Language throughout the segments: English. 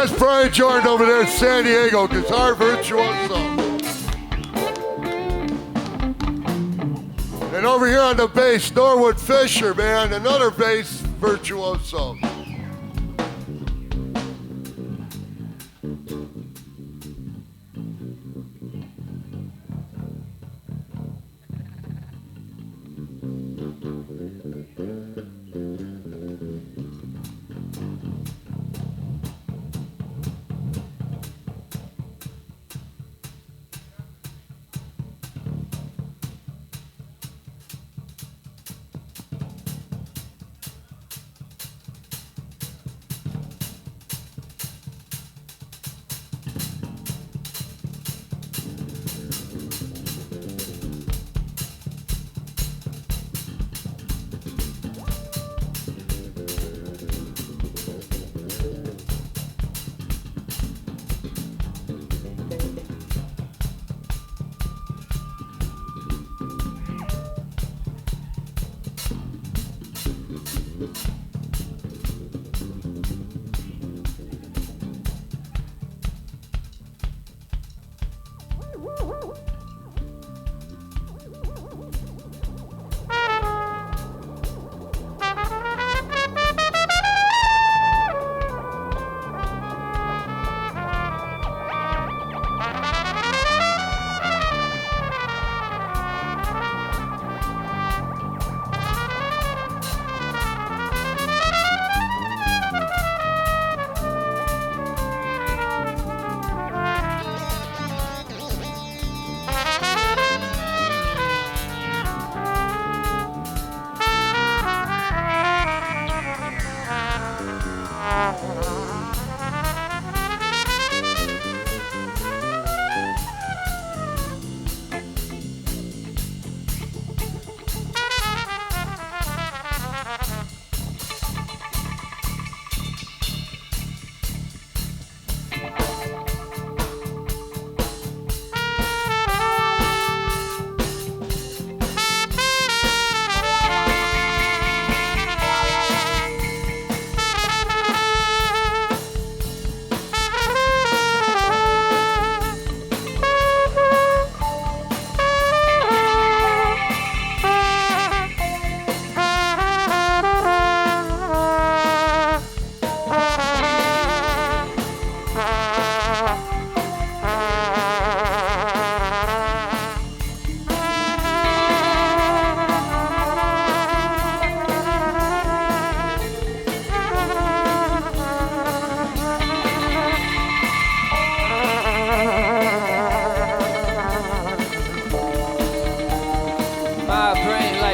That's Brian Jordan over there in San Diego, guitar virtuoso. And over here on the bass, Norwood Fisher, man, another bass virtuoso.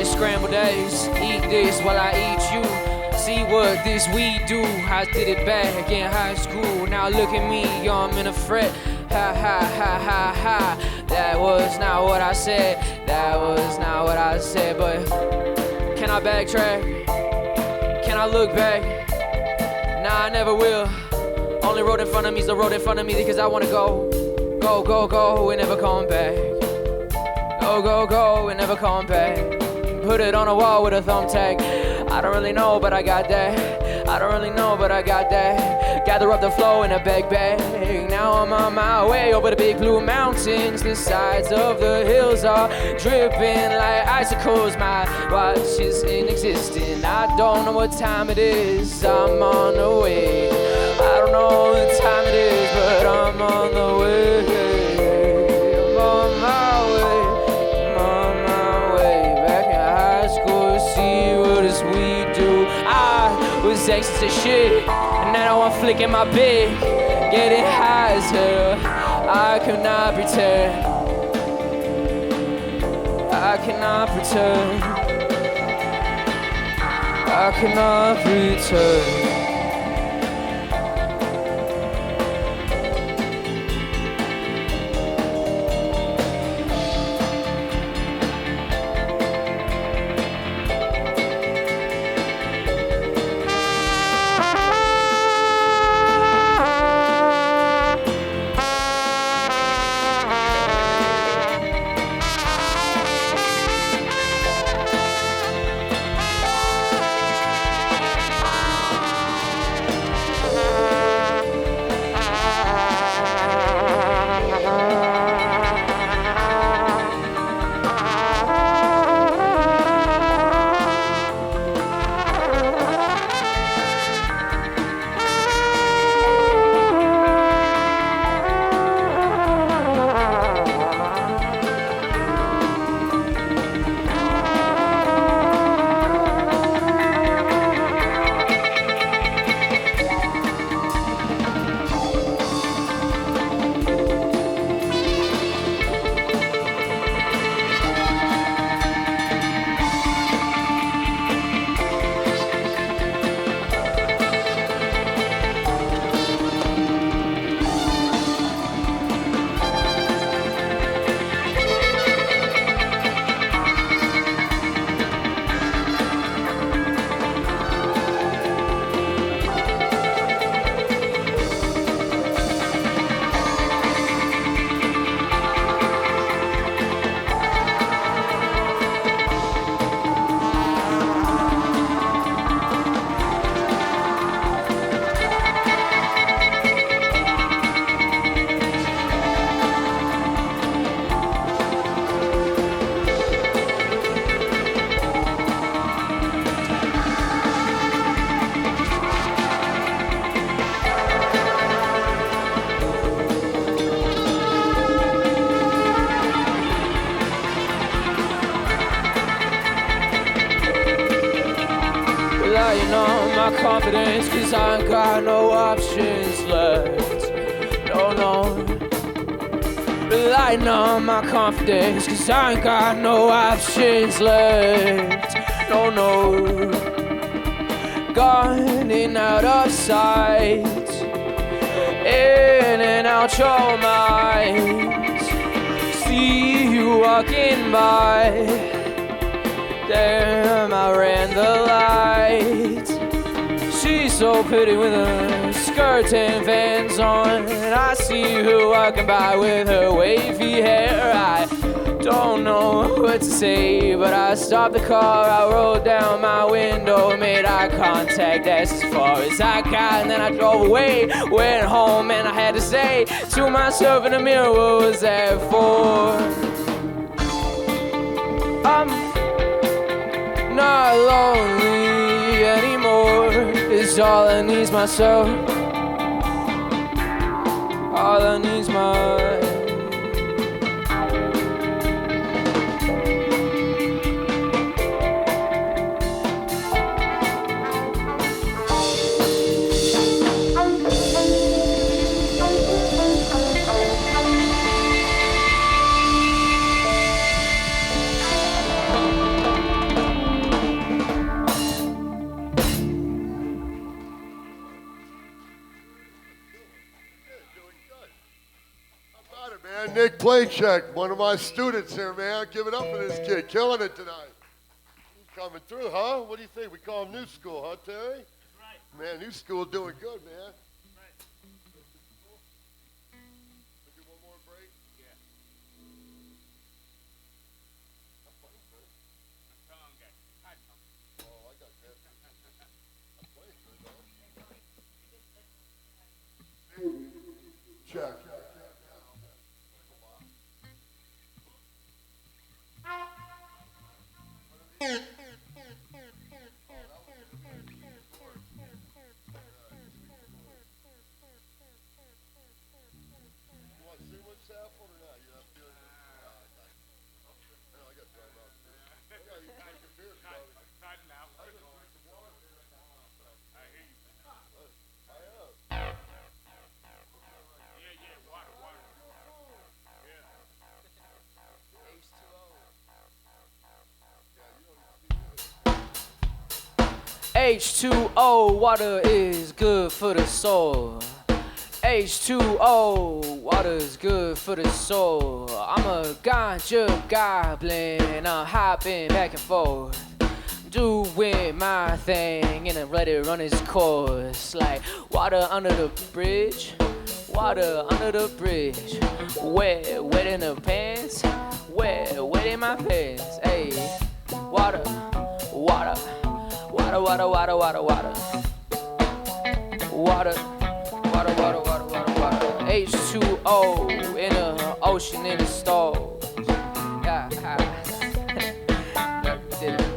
Scrambled eggs, eat this while I eat you. See what this weed do. I did it back in high school. Now look at me, yo, I'm in a fret. Ha ha ha ha ha. That was not what I said. That was not what I said. But can I backtrack? Can I look back? Nah, I never will. Only road in front of me's the road in front of me because I wanna go. Go, go, go, and never come back. Go, go, go, and never come back. Put it on a wall with a thumbtack. I don't really know, but I got that. I don't really know, but I got that. Gather up the flow in a big bag. Now I'm on my way over the big blue mountains. The sides of the hills are dripping like icicles. My watch is inexistent. I don't know what time it is. I'm on the way. I don't know what time it is, but I'm on the way. I'm on my way. I'm on my way. Back in high school, see what this weed do. I was anxious as shit, and now I'm flicking my big, getting high as hell. I cannot pretend. I cannot pretend. I cannot pretend. Relying on my confidence, cause I ain't got no options left. No, no. Relying on my confidence, cause I ain't got no options left. No, no. Gone and out of sight, in and out your mind. See you walking by, damn, I ran the light. She's so pretty with her skirt and Vans on, and I see her walking by with her wavy hair. I don't know what to say, but I stopped the car, I rolled down my window, made eye contact, that's as far as I got, and then I drove away, went home, and I had to say to myself in the mirror, what was that for? I'm not lonely anymore, it's all I need's myself, all I need's my Nick Playcheck, one of my students here, man. Give it up for this kid. Killing it tonight. He's coming through, huh? What do you think? We call him New School, huh, Terry? Right. Man, New School doing good, man. Right. We do one more break? Yeah. I'm playing for it. Oh, I got that. I'm playing for it, though. Check. H2O, water is good for the soul. H2O, water is good for the soul. I'm a ganja goblin, I'm hopping back and forth, doing my thing, and then let it run its course. Like water under the bridge, water under the bridge. Wet, wet in the pants, wet, wet in my pants. Hey, water, water. Water, water, water, water, water. Water, water, water, water, water, water. H2O in the ocean in the stove. Yeah, did it.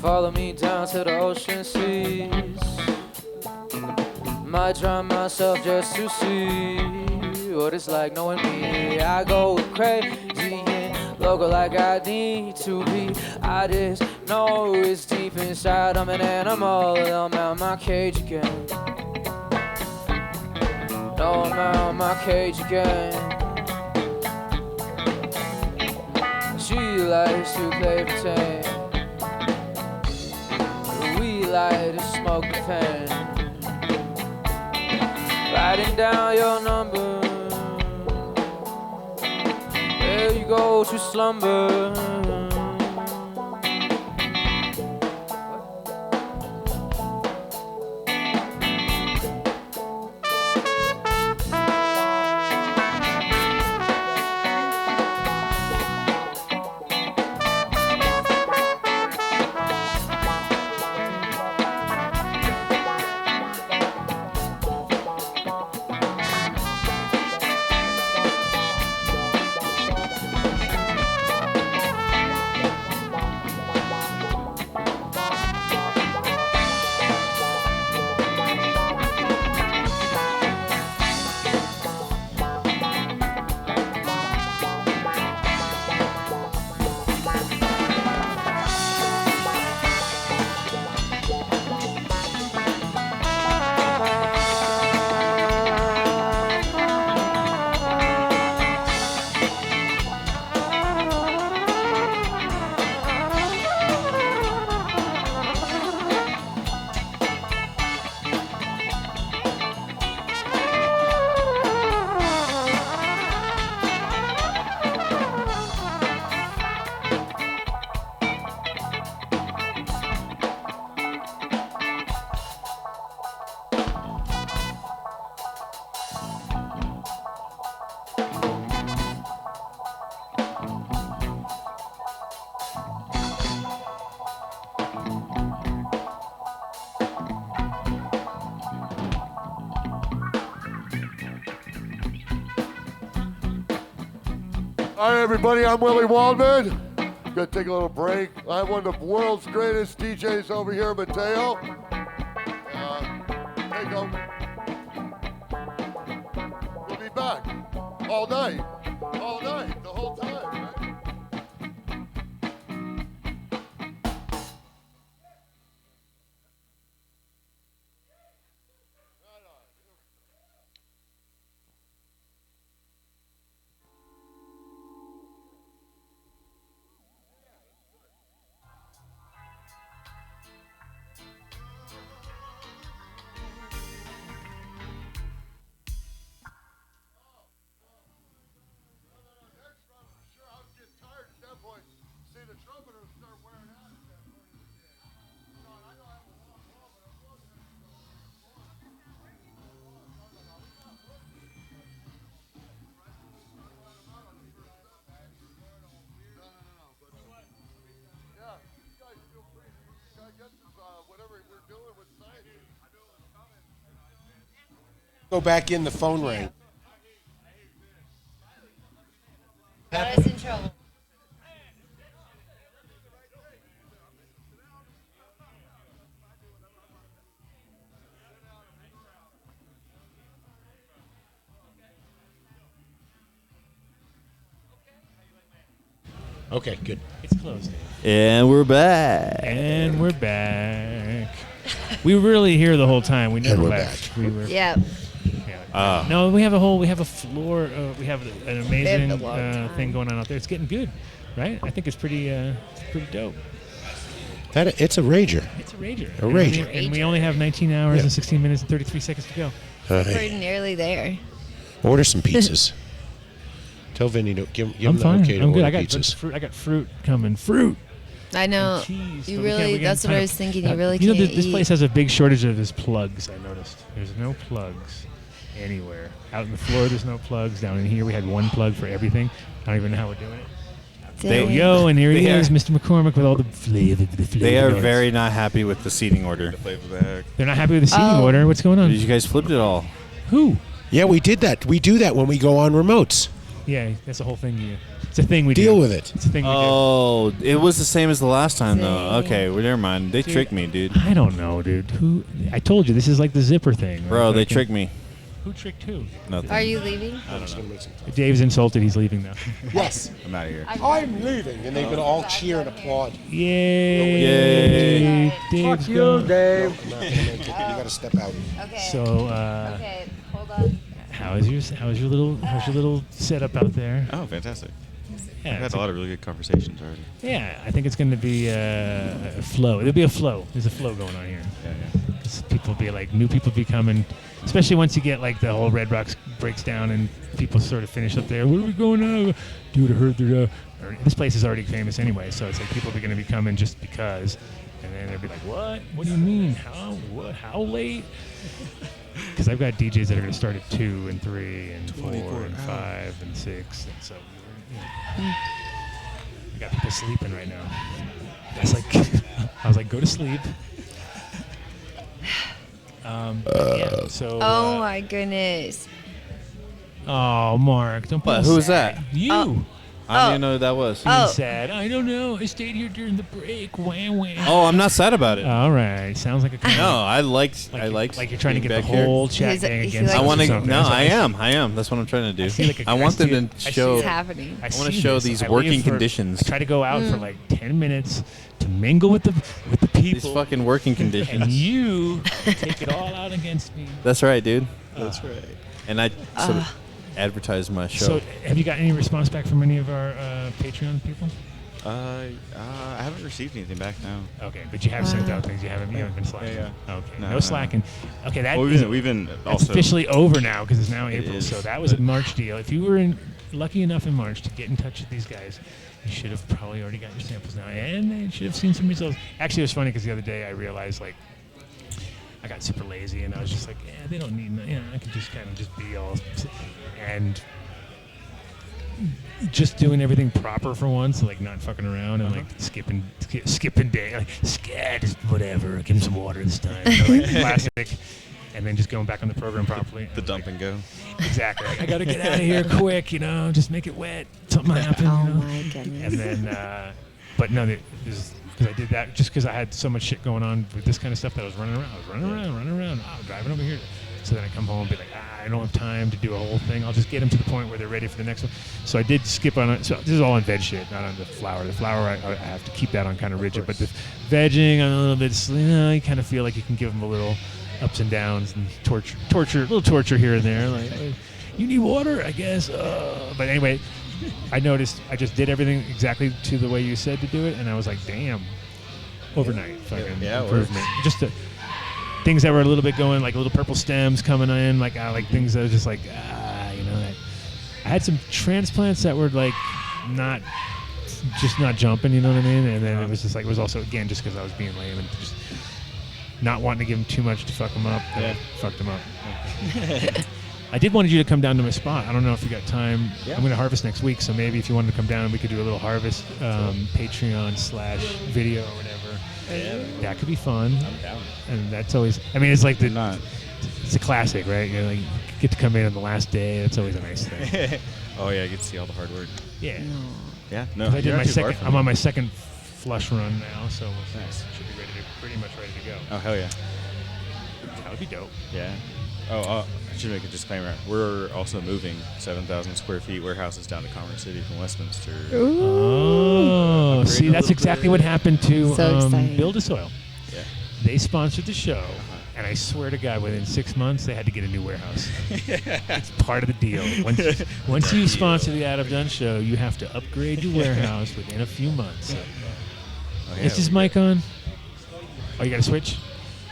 Follow me down to the ocean seas. Might drown myself just to see what it's like knowing me. I go crazy and local like I need to be. I just know it's deep inside. I'm an animal. I'm out my cage again. I'm out my cage again. She likes to play pretend. We like to smoke the pen. Writing down your number. There you go to slumber. Hi, everybody. I'm Willie Waldman. Gonna take a little break. I have one of the world's greatest DJs over here, Mateo. Hey, go. We'll be back all night, the whole time, right? Go back in, the phone rang. Got us in trouble. Okay, good. It's closed. And we're back. And we're back. We were really here the whole time. We never we're left. back. We were. Yeah. No, we have a floor. We have an amazing Been a long time. thing going on out there. It's getting good, right? I think it's pretty dope. It's a rager. It's a rager. A rager. And we only have 19 hours and 16 minutes and 33 seconds to go. We're nearly there. Order some pizzas. Tell Vinny to give him I'm the fine. okay to I'm good. order I got pizzas. fruit. I got fruit coming. Fruit. I know. Cheese, You but we really, can't that's what find I a- was thinking. You really you know, can't this eat. place has a big shortage of his plugs. I noticed. There's no plugs anywhere. Out in the floor, there's no plugs. Down in here, we had one plug for everything. I don't even know how we're doing it. Dang. Yo, and here he They is, are- Mr. McCormick, with all the flavor. They are notes. very not happy with the seating order. They're not happy with the seating Oh. order. What's going on? Did you guys flipped it all? Who? Yeah, we did that. We do that when we go on remotes. Yeah, that's the whole thing. It's a thing we Deal do. with it. It's a thing we Oh, it was the same as the last time, though. Same. Okay, well, never mind. They tricked me, dude. do. I don't know, dude. Who? I told you this is like the zipper thing. Bro, they Fucking- tricked me. Who tricked who? Nothing. Are you leaving? I don't know. Dave's insulted. He's leaving now. Yes. I'm out of here. I'm leaving. And they've been all cheer and applaud. Yay! Yay. Dave's gone. No, I'm not going to make it. You got to step out. Okay. So, Okay, hold on. How's your little setup out there? Oh, fantastic. Yeah, I've had it's a lot of really good conversations already. Yeah, I think it's going to be a flow. There'll be a flow. There's a flow going on here. Yeah. 'Cause people be like, new people be coming, especially once you get like the whole Red Rocks breaks down and people sort of finish up there. Where are we going now? Dude, I heard that. This place is already famous anyway, so it's like people are going to be coming just because. And then they'll be like, what? What do you mean? How? What? How late? Because I've got DJs that are going to start at 2 and 3 and 4 and 5 and 6. And so, I got people sleeping right now. I was like, go to sleep. Yeah, so. Oh my goodness. Oh, Mark, don't put What? me Who's sad. that? You. Oh. I don't even know who that was. Oh. Sad. I don't know. I stayed here during the break. Wah, wah. Oh, I'm not sad about it. All right. Sounds like a kind No, of, I liked. like you're trying to being get the back here. whole chat He's- gang he against. likes I want to. something. No, That's what I am. That's what I'm trying to do. see like a I want them I to see show. What's it. happening? I wanna see show this. these I working leave for- conditions. I try to go out for like 10 minutes to mingle with the people. These fucking working and conditions. you take it all out against me. That's right, dude. That's right. And I sort of advertise my show. So, have you got any response back from any of our Patreon people? I haven't received anything back now. Okay, but you have sent Wow. out things. You haven't been slacking. Yeah. Okay, No, no no. slacking. Okay, that Well, is- we've been that's also officially over now because it's now It April. is, So that was a but- March deal. If you were lucky enough in March to get in touch with these guys, you should have probably already got your samples now, and they should have seen some results. Actually, it was funny because the other day I realized like I got super lazy and I was just like, yeah, they don't need, I can just kind of just be all and. Just doing everything proper for once, like not fucking around and like skipping day, like just whatever. Give him some water this time, like classic. And then just going back on the program properly. the dump and go. Exactly. Like, I gotta get out of here quick, just make it wet. Something might happen. Oh you know? my goodness. And then, but no, because I did that just because I had so much shit going on with this kind of stuff that I was running around. Oh, driving over here. So then I come home and be like, I don't have time to do a whole thing. I'll just get them to the point where they're ready for the next one. So I did skip on it. So this is all on veg shit, not on the flour. The flour, I have to keep that on kind of rigid. But the vegging, I'm a little bit, you kind of feel like you can give them a little ups and downs and torture, a little torture here and there. Like, you need water, I guess. But anyway, I noticed I just did everything exactly to the way you said to do it. And I was like, damn, overnight fucking Yeah, it improvement. Just things that were a little bit going, like little purple stems coming in, like things that was just like, I had some transplants that were like not jumping, you know what I mean? And then it was just like, it was also, again, just because I was being lame and just not wanting to give them too much to fuck them up. Yeah. Fucked them up. I did want you to come down to my spot. I don't know if you got time. Yeah. I'm going to harvest next week, so maybe if you wanted to come down, we could do a little harvest Patreon/video or whatever. Yeah. That could be fun. I'm down. And that's always, I mean, it's like Not. it's a classic, right? You like get to come in on the last day. That's always a nice thing. Oh yeah, I get to see all the hard work. Yeah. Yeah. No. 'Cause I did you're my not too far second. from I'm me. on my second flush run now, so Nice. should be pretty much ready to go. Oh hell yeah. That would be dope. Yeah. Oh, I should make a disclaimer. We're also moving 7,000 square feet warehouses down to Commerce City from Westminster. Oh, Upgrade see, a that's little exactly bit. what happened to So exciting. Build a Soil. Yeah. They sponsored the show, and I swear to God, within 6 months, they had to get a new warehouse. It's part of the deal. Once you sponsor the Out of Dunn show, you have to upgrade your warehouse within a few months. Oh, yeah. Is his mic on? Oh, you got a switch?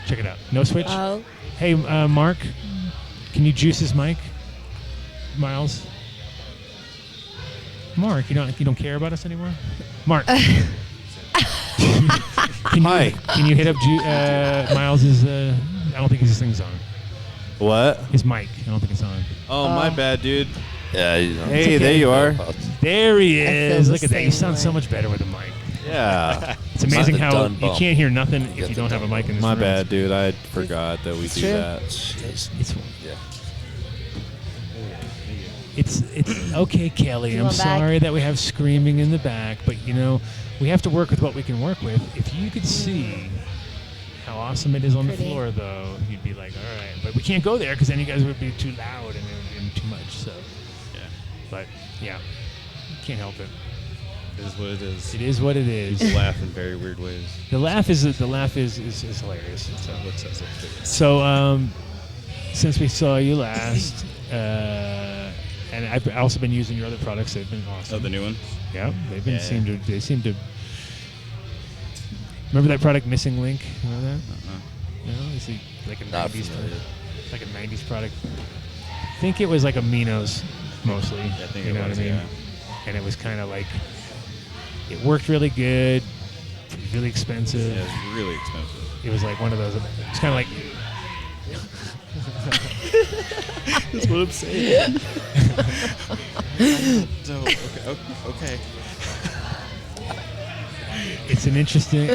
Check it out. No switch? Oh, Hey, Mark, can you juice his mic? Miles? Mark, you don't care about us anymore? Mark. Hi. Can you hit up Miles's? I don't think his thing's on. What? His mic. I don't think it's on. Oh, my bad, dude. Yeah. Hey, there you are. There he I feel is. the Look at that. You same sound so way. much better with a mic. Yeah. It's amazing the how Dunn you bump. can't hear nothing if Get you the don't have a Dunn mic in this My room. bad, dude. I forgot that we do true. that. It's okay, Kelly. You I'm want back? sorry that we have screaming in the back, but we have to work with what we can work with. If you could see how awesome it is on the Pretty. floor, though, you'd be like, all right. But we can't go there because then you guys would be too loud and it would be too much. So, Yeah. but yeah, can't help it. It is what it is. It is what it is. People laugh in very weird ways. The laugh is hilarious. So, What says it? so since we saw you last. And I've also been using your other products. They've been awesome. Oh, the new one? Yeah, they've been Yeah. they seem to. Remember that product, Missing Link? Remember that? No, it's like a Not 90s familiar. like a 90s product. I think it was like Aminos mostly. Yeah, I think you it know was, what I mean? yeah. And it was kind of like it worked really good, it was really expensive. Yeah, it's really expensive. It was like one of those. It's kind of like. That's what I'm saying. So, okay. It's an interesting.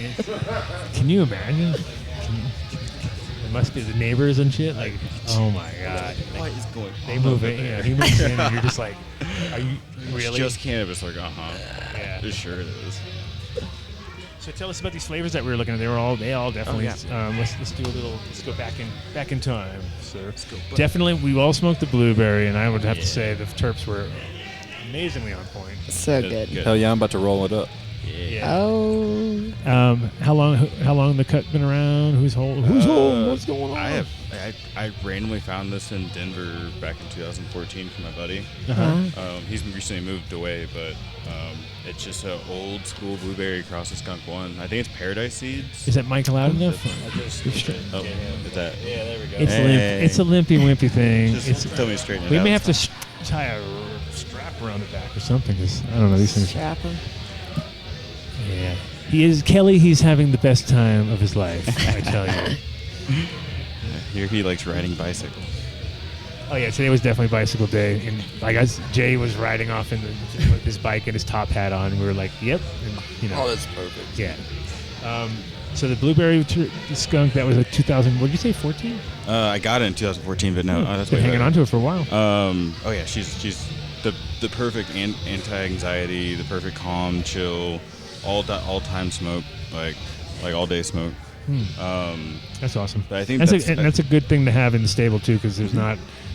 Can you imagine? It must be the neighbors and shit. Like, oh my god. What is going on? They move it. You know, he moves in, and you're just like, are you It's really? just cannabis. Like, Yeah. It sure it is. So tell us about these flavors that we were looking at. They all definitely. Let's do a little. Let's go back in time, sir. Definitely, we all smoked the blueberry, and I would have to say the terps were amazingly on point. So good. Hell yeah, I'm about to roll it up. Yeah. Oh. How long the cut been around? Who's holding? What's going on? I randomly found this in Denver back in 2014 from my buddy. Uh-huh. He's recently moved away, but it's just an old school blueberry cross with skunk one. I think it's Paradise Seeds. Is that mic loud enough? Oh, is that? Yeah, there we go. It's it's a limpy wimpy thing. Just tell me to straighten it We out. may have to tie a strap around the back or something, because I don't know these things. Strap 'em. Yeah, he is Kelly. He's having the best time of his life. I tell you. Here he likes riding bicycles. Oh yeah, today was definitely bicycle day, and I guess Jay was riding off with his bike and his top hat on. And we were like, "Yep," and, you know. Oh, that's perfect. Yeah. So the blueberry the skunk, that was a 2000. What did you say? 14? I got it in 2014, but no, that's Been way hanging better. on to it for a while. Oh yeah, she's the perfect anti-anxiety, the perfect calm, chill, all time smoke, like all day smoke. That's awesome. But I think that's a good thing to have in the stable too, because there's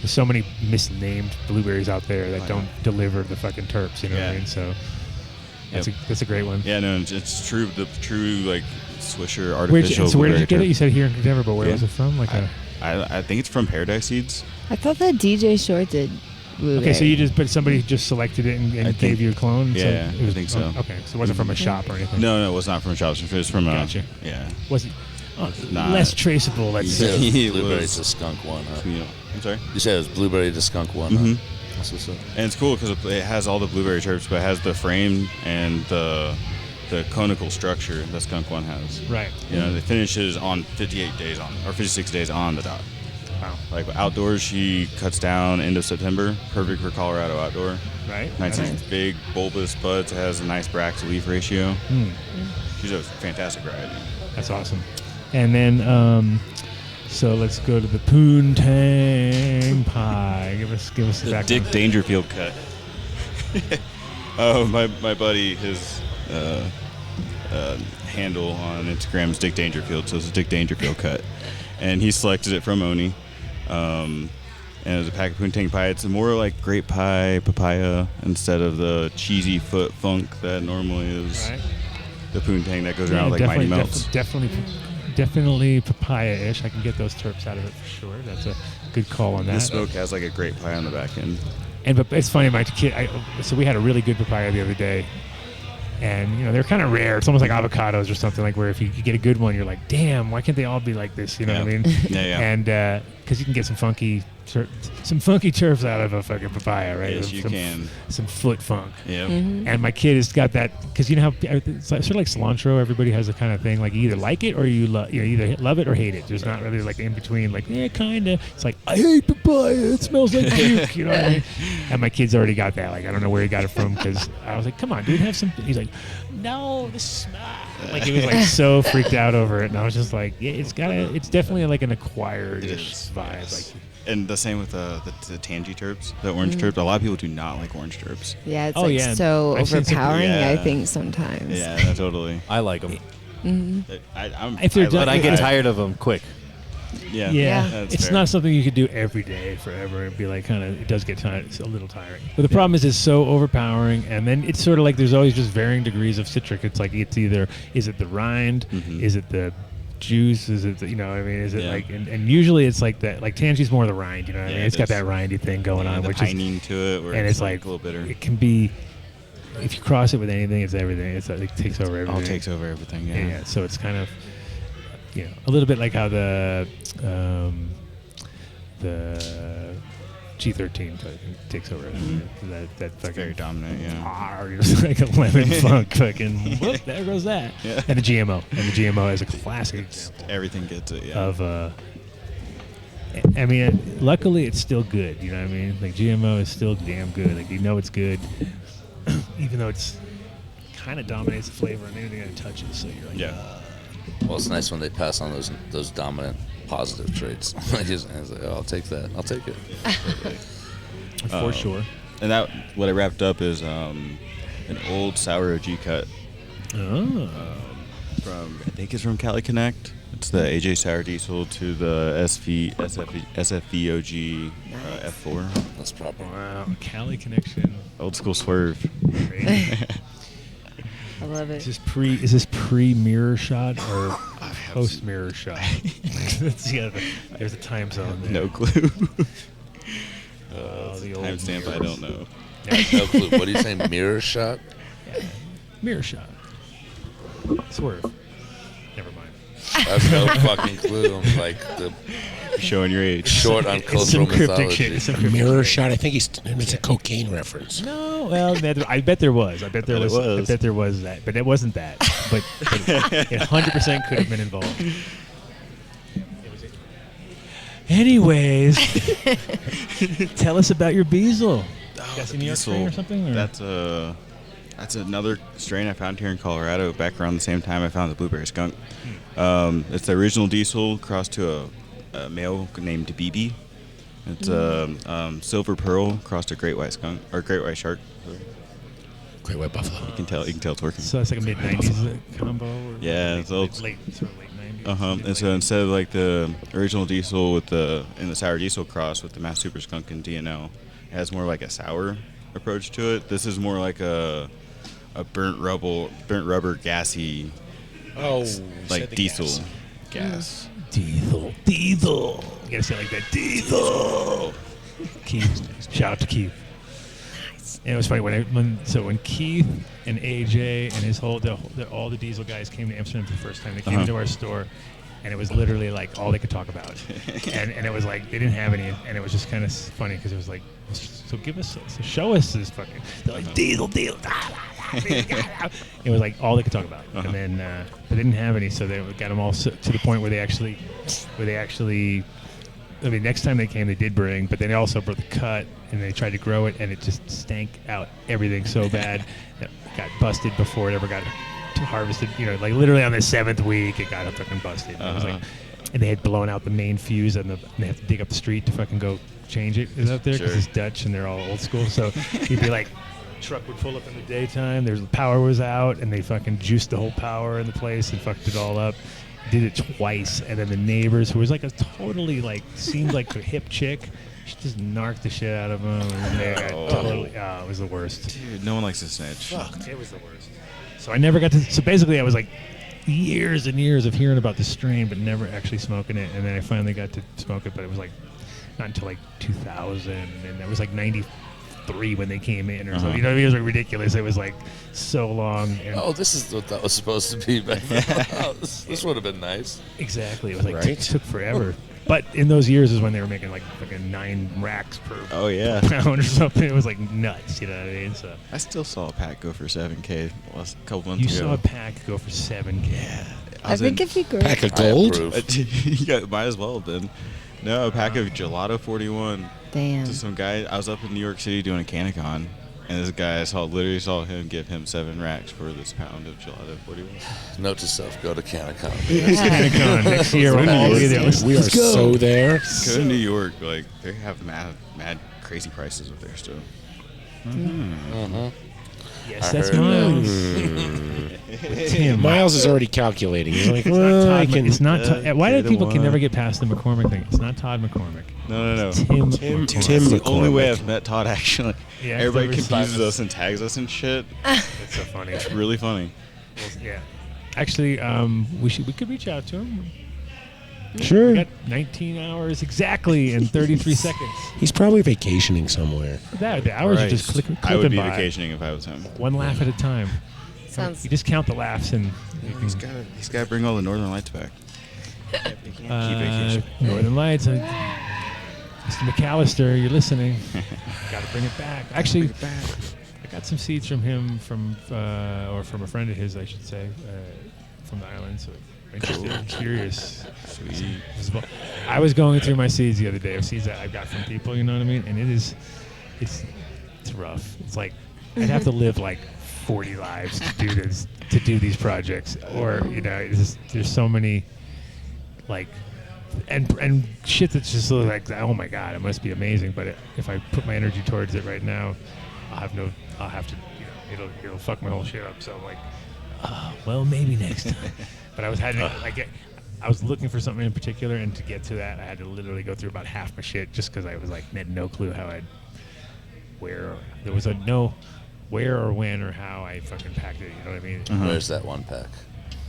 so many misnamed blueberries out there that don't deliver the fucking terps. You know what I mean? So that's a great one. Yeah, no, it's true. The true like Swisher artificial. Where did you get it? terp. You said here in Denver, but where was it from? I think it's from Paradise Seeds. I thought that DJ Short did blueberry. Okay, so somebody just selected it and gave you a clone. Yeah, so it was, I think so. Okay, so it wasn't from a shop or anything. No, it was not from a shop. It was from Gotcha. Yeah. Was it Nah. less traceable? Let's You say. said It blueberry was- to skunk one, huh? I'm sorry. You said it was blueberry to skunk one, Mhm. huh? That's what's up. And it's cool because it has all the blueberry terps, but it has the frame and the conical structure that skunk one has. Right. You know, the finish is on 58 days on, or 56 days on the dot. Wow. Like outdoors, she cuts down end of September. Perfect for Colorado outdoor. Right. Nice, Right. big bulbous buds. It has a nice bracts to leaf ratio. She's a fantastic variety. That's awesome. And then, so let's go to the Poontang Pie. Give us the The background. Dick Dangerfield cut. Oh, my buddy, his handle on Instagram is Dick Dangerfield, so it's a Dick Dangerfield cut. And he selected it from Oni. And it was a pack of Poontang Pie. It's more like grape pie, papaya, instead of the cheesy foot funk that normally is Right. the Poontang that goes around with like Mighty Melts. Definitely papaya-ish. I can get those terps out of it for sure. That's a good call on that. The smoke has like a grape pie on the back end. But it's funny, my kid. So we had a really good papaya the other day, and you know they're kind of rare. It's almost like avocados or something, like where if you get a good one, you're like, damn, why can't they all be like this? You know what I mean? Yeah. And because you can get some funky turfs out of a fucking papaya, right? Yes, you can. Some foot funk. Yeah. And my kid has got that, because you know how it's sort of like cilantro. Everybody has a kind of thing, like you either like it or you either love it or hate it. There's not really like in between, like kind of. It's like, I hate papaya. It smells like puke. You know what I mean? And my kid's already got that. Like I don't know where he got it from, because I was like, come on, dude, have some. He's like, no, this is not. Like he was like so freaked out over it, and I was just like, yeah, it's definitely like an acquired vibe. Yes. Like, and the same with the tangy terps, the orange terps. A lot of people do not like orange terps. Yeah, it's Oh, like yeah. so I've seen some- overpowering, I Yeah. think, sometimes. Yeah, totally. I like them, If they're but I get like- tired of them quick. Yeah, Yeah, that's it's fair. not something you could do every day forever and be like it does get tired. It's a little tiring. But the problem is it's so overpowering, and then it's sort of like there's always just varying degrees of citric. It's like is it the rind, is it the juice? Is it, you know what I mean? Is it Yeah. like, and usually it's like that, like Tangy's more the rind, you know what I Yeah, mean? It's it got is. that rindy thing going on, the which is, pinene to it, where and it's like a little bitter. it can be, if you cross it with anything, it's everything. It's like, it takes over everything. All takes over everything. Yeah. Yeah, so it's kind of, you know, a little bit like how the G13 takes over everything. That It's fucking very dominant. Yeah. It's like a lemon funk fucking. Whoop, there goes that. Yeah. And the GMO is a classic example Everything gets it. Yeah. of. I mean, luckily it's still good. You know what I mean? Like GMO is still damn good. Like you know it's good, even though it's kind of dominates the flavor and anything that it touches. So you're like, Yeah. Well, it's nice when they pass on those dominant positive traits. I was like, oh, I'll take that. I'll take it. for sure. And that what I wrapped up is an old sour OG cut Oh. from, I think it's from Cali Connect. It's the AJ Sour Diesel to the SFVOG F4. That's proper. Wow, Cali connection. Old school swerve. Crazy. I love Is it. this pre mirror shot or post mirror shot? That's the other. There's a time zone there. No clue. Oh, the old Timestamp, I don't know. No clue. What do you say? Mirror shot? mirror shot. Swerve. Never mind. I have no fucking clue. I'm like the Showing your age. short on It's some cultural cryptic mythology. shit. It's some A cryptic mirror shit. shot. I think it's a cocaine reference. No, well, I bet there was. I bet there bet it was. was. I bet there was that, but it wasn't that. But it 100% could have been involved. Anyways, tell us about your Beazle. Got some New York strain or something? Or? That's another strain I found here in Colorado back around the same time I found the blueberry skunk. It's the original diesel crossed to a male named BB. It's silver pearl crossed to great white skunk or great white shark. Great white buffalo. You can tell it's working. So it's like a mid '90s combo. Or Yeah, late, it's old. late sort of late '90s. And so instead of like the original diesel with the sour diesel cross with the Mass Super Skunk and DNL, it has more like a sour approach to it. This is more like a burnt rubber gassy Oh, like diesel gas. Diesel. You gotta say it like that. Diesel. Keith. Shout out to Keith. And it was funny when Keith and AJ and his all the diesel guys came to Amsterdam for the first time. They came into our store, and it was literally like all they could talk about. and it was like they didn't have any, and it was just kind of funny because it was like, so show us this fucking. They're like diesel. It was like all they could talk about, and then they didn't have any, so they got them all to the point where they actually. I mean, next time they came, they did bring, but then they also brought the cut, and they tried to grow it, and it just stank out everything so bad that it got busted before it ever got harvested. You know, like literally on the 7th week, it got fucking busted. It was like, and they had blown out the main fuse, and they have to dig up the street to fucking go change it. Is out there because it's Dutch and they're all old school. So you'd be like, truck would pull up in the daytime. The power was out, and they fucking juiced the whole power in the place and fucked it all up. Did it twice, and then the neighbors, who was like a totally seemed like a hip chick, she just narked the shit out of them, and then they got totally. It was the worst. Dude, no one likes to snitch. Fuck, it was the worst. So I never got to. So basically, I was like years and years of hearing about the strain, but never actually smoking it. And then I finally got to smoke it, but it was like not until like 2000, and it was like 93 when they came in, or something. You know what I mean? It was like ridiculous. It was like so long. And Oh, this is what that was supposed to be. This would have been nice. exactly. It was like Right. took forever. But in those years is when they were making like fucking 9 racks per Oh yeah. pound or something. It was like nuts. You know what I mean? So I still saw a pack go for 7K last couple months you ago. saw a pack go for 7K. Yeah. I think if you grow Pack of I gold. approve. Yeah, might as well have been. No, a pack of Gelato 41 damn. to some guy. I was up in New York City doing a CannaCon, and this guy literally saw him give him 7 racks for this pound of Gelato 41. Note to self: go to CannaCon. CannaCon next year. We'll all be there. We are Let's go. so there. Go to New York, like they have mad crazy prices up there still. Yes, I that's heard Miles. Tim. Miles is already calculating. He's like, It's well, I not Todd, can. it's not Todd. Why do the people can one. never get past the McCormick thing? It's not Todd McCormick. No. Tim. Tim That's the only way McCormick. I've met Todd, actually. Yeah, Everybody I've never confuses seen- us and tags us and shit. That's so funny. It's really funny. Yeah. Actually, we could reach out to him. Sure. We got 19 hours exactly and 33 seconds. He's probably vacationing somewhere. The hours are just clipping by. I would be vacationing if I was him. One laugh at a time. Sounds. You just count the laughs and He's got to bring all the Northern Lights back. Northern Lights. Mr. McAllister, you're listening. Got to bring it back. Actually, I got some seeds from him or from a friend of his, I should say, from the island. So I'm interested, I'm curious. Sweet. I was going through my seeds the other day of seeds that I've got from people. You know what I mean? And it's rough. It's like I'd have to live like 40 lives to do these projects, or there's so many like and shit that's just like, oh my god, it must be amazing. But if I put my energy towards it right now, I'll have to it'll fuck my whole shit up. So I'm like, well, maybe next time. But I was looking for something in particular, and to get to that, I had to literally go through about half my shit just because I was like, had no clue there was where or when or how I fucking packed it. You know what I mean? Uh-huh. Where's that one pack?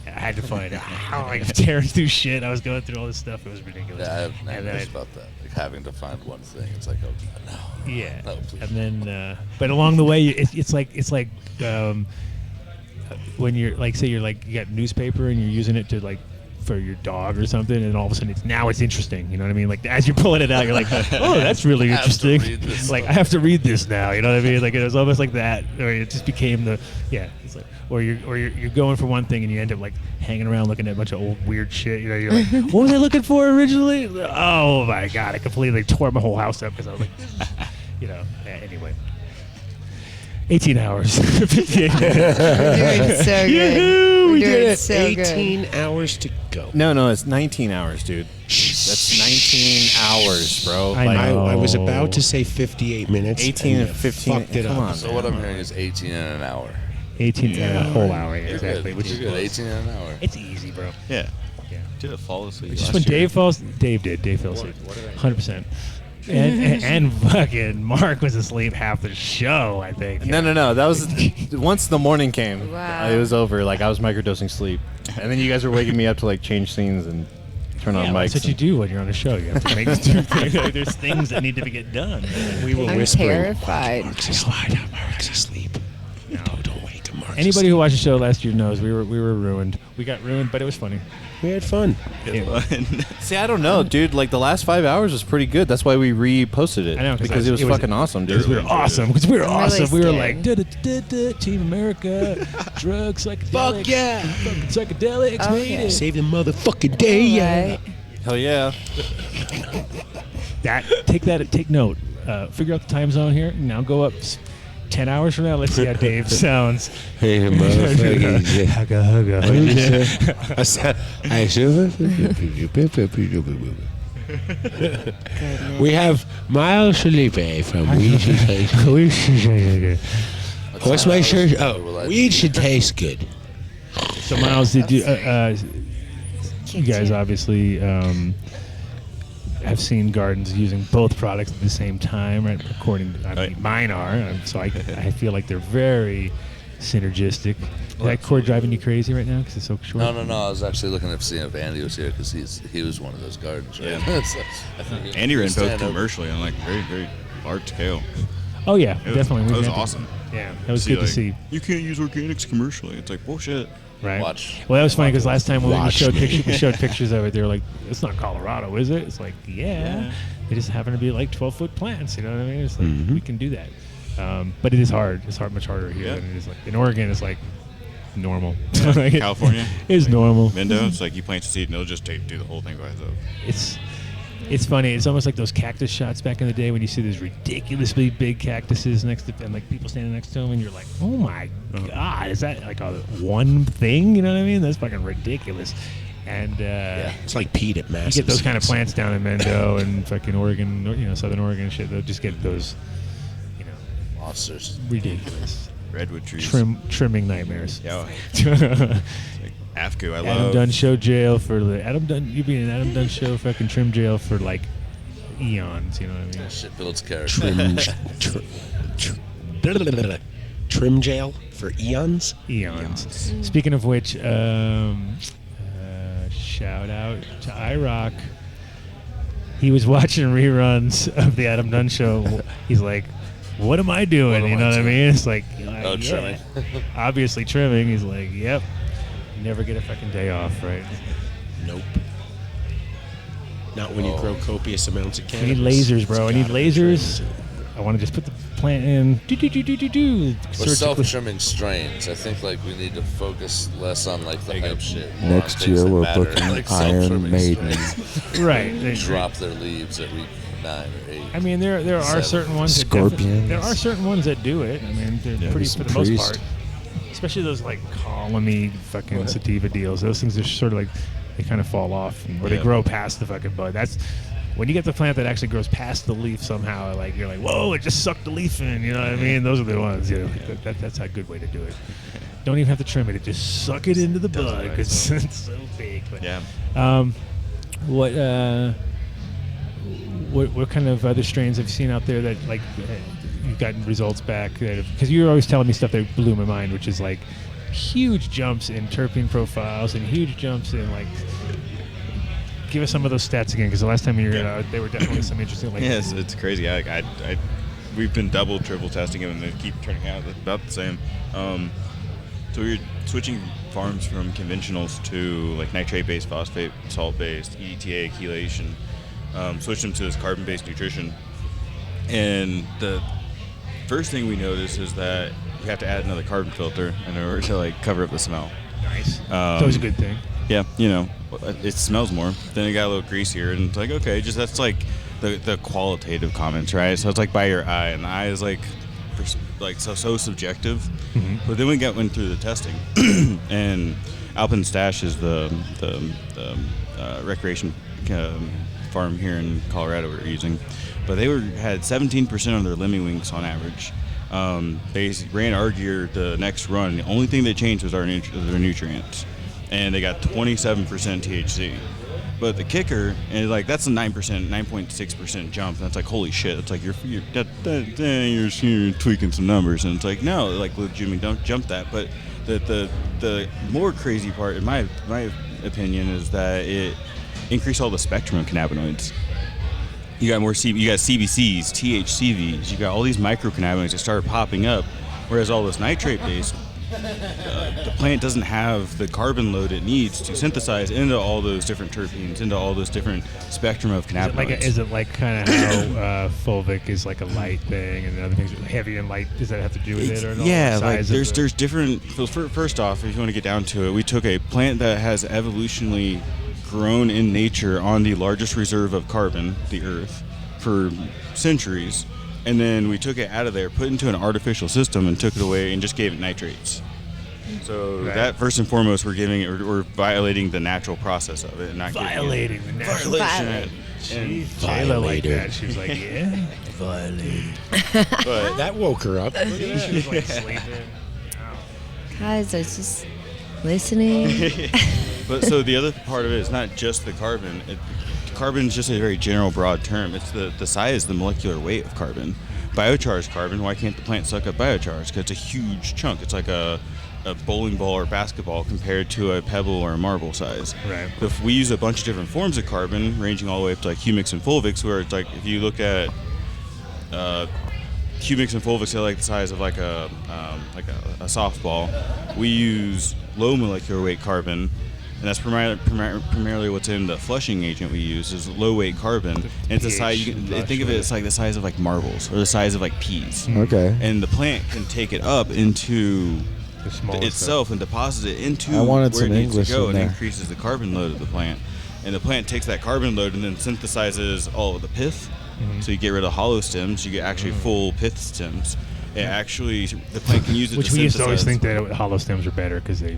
I had to find out how I was tearing through shit. I was going through all this stuff. It was ridiculous. Yeah, I have nightmares about that. Like having to find one thing. It's like, oh no. Yeah. No, please. And then, but along the way, it's like when you're like, say you're like, you got newspaper and you're using it to like for your dog or something, and all of a sudden it's interesting. You know what I mean? Like as you're pulling it out, you're like, oh, that's really interesting. Like I have to read this now. You know what I mean? Like it was almost like that, or it just became it's like, or you're going for one thing and you end up like hanging around looking at a bunch of old weird shit. You know, you're like, what was I looking for originally? Oh my god, I completely tore my whole house up because I was like, anyway. 18 hours. 58 minutes. We're doing so good. We We're did doing it. so 18 good. hours to go. No, it's 19 hours, dude. That's 19 hours, bro. I know. I was about to say 58 minutes. 18 and and 15. Fucked it Come up. on, So what I'm hearing is 18 in an hour. 18 and a whole hour, You're exactly. good. Which You're is good. 18 in an hour. It's easy, bro. Yeah. Yeah. Did it fall asleep? Just last when year? Dave did. Dave fell asleep. 100%. And fucking Mark was asleep half the show, I think. No. That was once the morning came. Wow. It was over. Like I was microdosing sleep, and then you guys were waking me up to like change scenes and turn on mics. That's what you do when you're on a show. You have to make there's things that need to get done. We were I'm whispering. terrified. Mark's asleep. Mark's asleep. No, don't wake him. Mark's Anybody who asleep. watched the show last year knows we were ruined. We got ruined, but it was funny. We had fun. See, I don't know, dude. Like the last 5 hours was pretty good. That's why we reposted it. I know, because it was fucking awesome, dude. Because we were awesome. Because we were I'm really awesome. We were scared. like, Team America, drugs, psychedelics. Fuck yeah. Fucking psychedelics, made Okay. it. Save the motherfucking day, yeah. Right. Hell yeah. Take note. Figure out the time zone here. Now go up 10 hours from now. Let's see how Dave sounds. Hey, motherfucking. Hugga. We have Miles Felipe from Weed Should Taste Good. What's my shirt? Oh, Weed Should Taste Good. So Miles, did you? You guys obviously have seen gardens using both products at the same time, right? According to mine are, so I feel like they're very synergistic. Is that cord driving you crazy right now because it's so short? No. I was actually looking to see if Andy was here because he was one of those gardens, right? Yeah. So I think he Andy ran was both stand up. commercially on like very, very large scale. Oh yeah, It was, definitely. It was We had to- awesome. Yeah, that was good to like, see. You can't use organics commercially. It's like bullshit. Right. Watch. Well, that was funny because last time when we Watch showed me. we showed pictures of it, they were like, "It's not Colorado, is it?" It's like, yeah. They just happen to be like 12-foot plants. You know what I mean? It's like we can do that, but it is hard. It's much harder here than it is like in Oregon. It's like normal. Like, California is normal. Mendo, it's like you plant a seed and it'll just do the whole thing by itself. It's funny. It's almost like those cactus shots back in the day when you see those ridiculously big cactuses next to and like people standing next to them, and you're like, oh my god, is that like a one thing? You know what I mean? That's fucking ridiculous. And It's like Pete at you Massive. get those kind of plants down in Mendo and fucking Oregon, Southern Oregon and shit. They'll just get those, Monsters. ridiculous Redwood trees. trimming nightmares. Yeah. AFCU, I Adam love. Dunn show jail for the Adam Dunn. You be in an Adam Dunn show fucking trim jail for like eons. You know what I mean? Shit builds character. Trim jail. for eons. Eons. Speaking of which, shout out to iRock. He was watching reruns of the Adam Dunn Show. He's like, what am I doing? You know what I mean? It's like, yeah. Trimming. Obviously trimming. He's like, yep. Never get a fucking day off, right? Nope. Not when you grow copious amounts of I cannabis. need lasers, bro. I It's need gotta be lasers. trimmed. I want to just put the plant in. We're self-trimming strains. I think like we need to focus less on like the hype shit. More Next on things year that we're matter, booking like Iron self-trimming Maiden. strains. Right. They Drop their leaves at week 9 or 8. I mean, there are 7. certain ones. Scorpions. There are certain ones that do it. I mean, they're pretty for the most Priest. part. Especially those like columny fucking sativa deals. Those things are sort of like they kind of fall off, or they grow past the fucking bud. That's when you get the plant that actually grows past the leaf somehow. Like you're like, whoa, it just sucked the leaf in. You know what I mean? Those are the ones. You know, that's a good way to do it. Don't even have to trim it. It just suck it into the bud because it's so big. But, what kind of other strains have you seen out there that like you've gotten results back? Because you're always telling me stuff that blew my mind, which is like huge jumps in terpene profiles and huge jumps in like. Give us some of those stats again, because the last time you were out, they were definitely some interesting. Like, yes, it's crazy. We've been double, triple testing them, and they keep turning out about the same. So we're switching farms from conventionals to like nitrate-based, phosphate, salt-based, EDTA, chelation. Switched them to this carbon-based nutrition. And the first thing we noticed is that we have to add another carbon filter in order to like cover up the smell. Nice. It's always a good thing. Yeah, you know, it smells more. Then it got a little greasier, and it's like, okay, just that's like the qualitative comments, right? So it's like by your eye, and the eye is like so subjective. Mm-hmm. But then we went through the testing, and Alpine Stash is the recreation farm here in Colorado we're using, but they had 17% of their lemmy-winks on average. They ran our gear the next run. The only thing that changed was their nutrients. And they got 27% THC. But the kicker, and like that's a 9.6% jump. That's like holy shit. It's like you're tweaking some numbers, and it's like no, like legitimately don't jump that. But the more crazy part, in my opinion, is that it increased all the spectrum of cannabinoids. You got you got CBCs, THCVs. You got all these microcannabinoids that started popping up, whereas all this nitrate-based. The plant doesn't have the carbon load it needs to synthesize into all those different terpenes, into all those different spectrum of cannabinoids. Is it like kind of how fulvic is like a light thing, and other things are heavy and light? Does that have to do with it, or no? Yeah, like there's different. First off, if you want to get down to it, we took a plant that has evolutionally grown in nature on the largest reserve of carbon, the Earth, for centuries. And then we took it out of there, put it into an artificial system, and took it away and just gave it nitrates. So that first and foremost, we're violating the natural process of it, and not violating the natural. Violate. Shayla like that. She was like, yeah, violated. But that woke her up. She was like sleeping. Guys, I was just listening. But so the other part of it is not just the carbon. Carbon is just a very general, broad term. It's the size, the molecular weight of carbon. Biocharged carbon, why can't the plant suck up biocharge? Because it's a huge chunk. It's like a bowling ball or basketball compared to a pebble or a marble size. Right. If we use a bunch of different forms of carbon, ranging all the way up to like humics and fulvics, where it's like if you look at humics and fulvics, they're like the size of like a softball. We use low molecular weight carbon. And that's primarily what's in the flushing agent we use is low weight carbon. And it's the size you can think of it as like the size of like marbles or the size of like peas. Okay. And the plant can take it up into itself and deposit it into where it needs to go, and increases the carbon load of the plant. And the plant takes that carbon load and then synthesizes all of the pith. Mm-hmm. So you get rid of hollow stems, you get actually full pith stems. It actually, the plant can use it Which to we used to always synthesize. think that hollow stems are better because they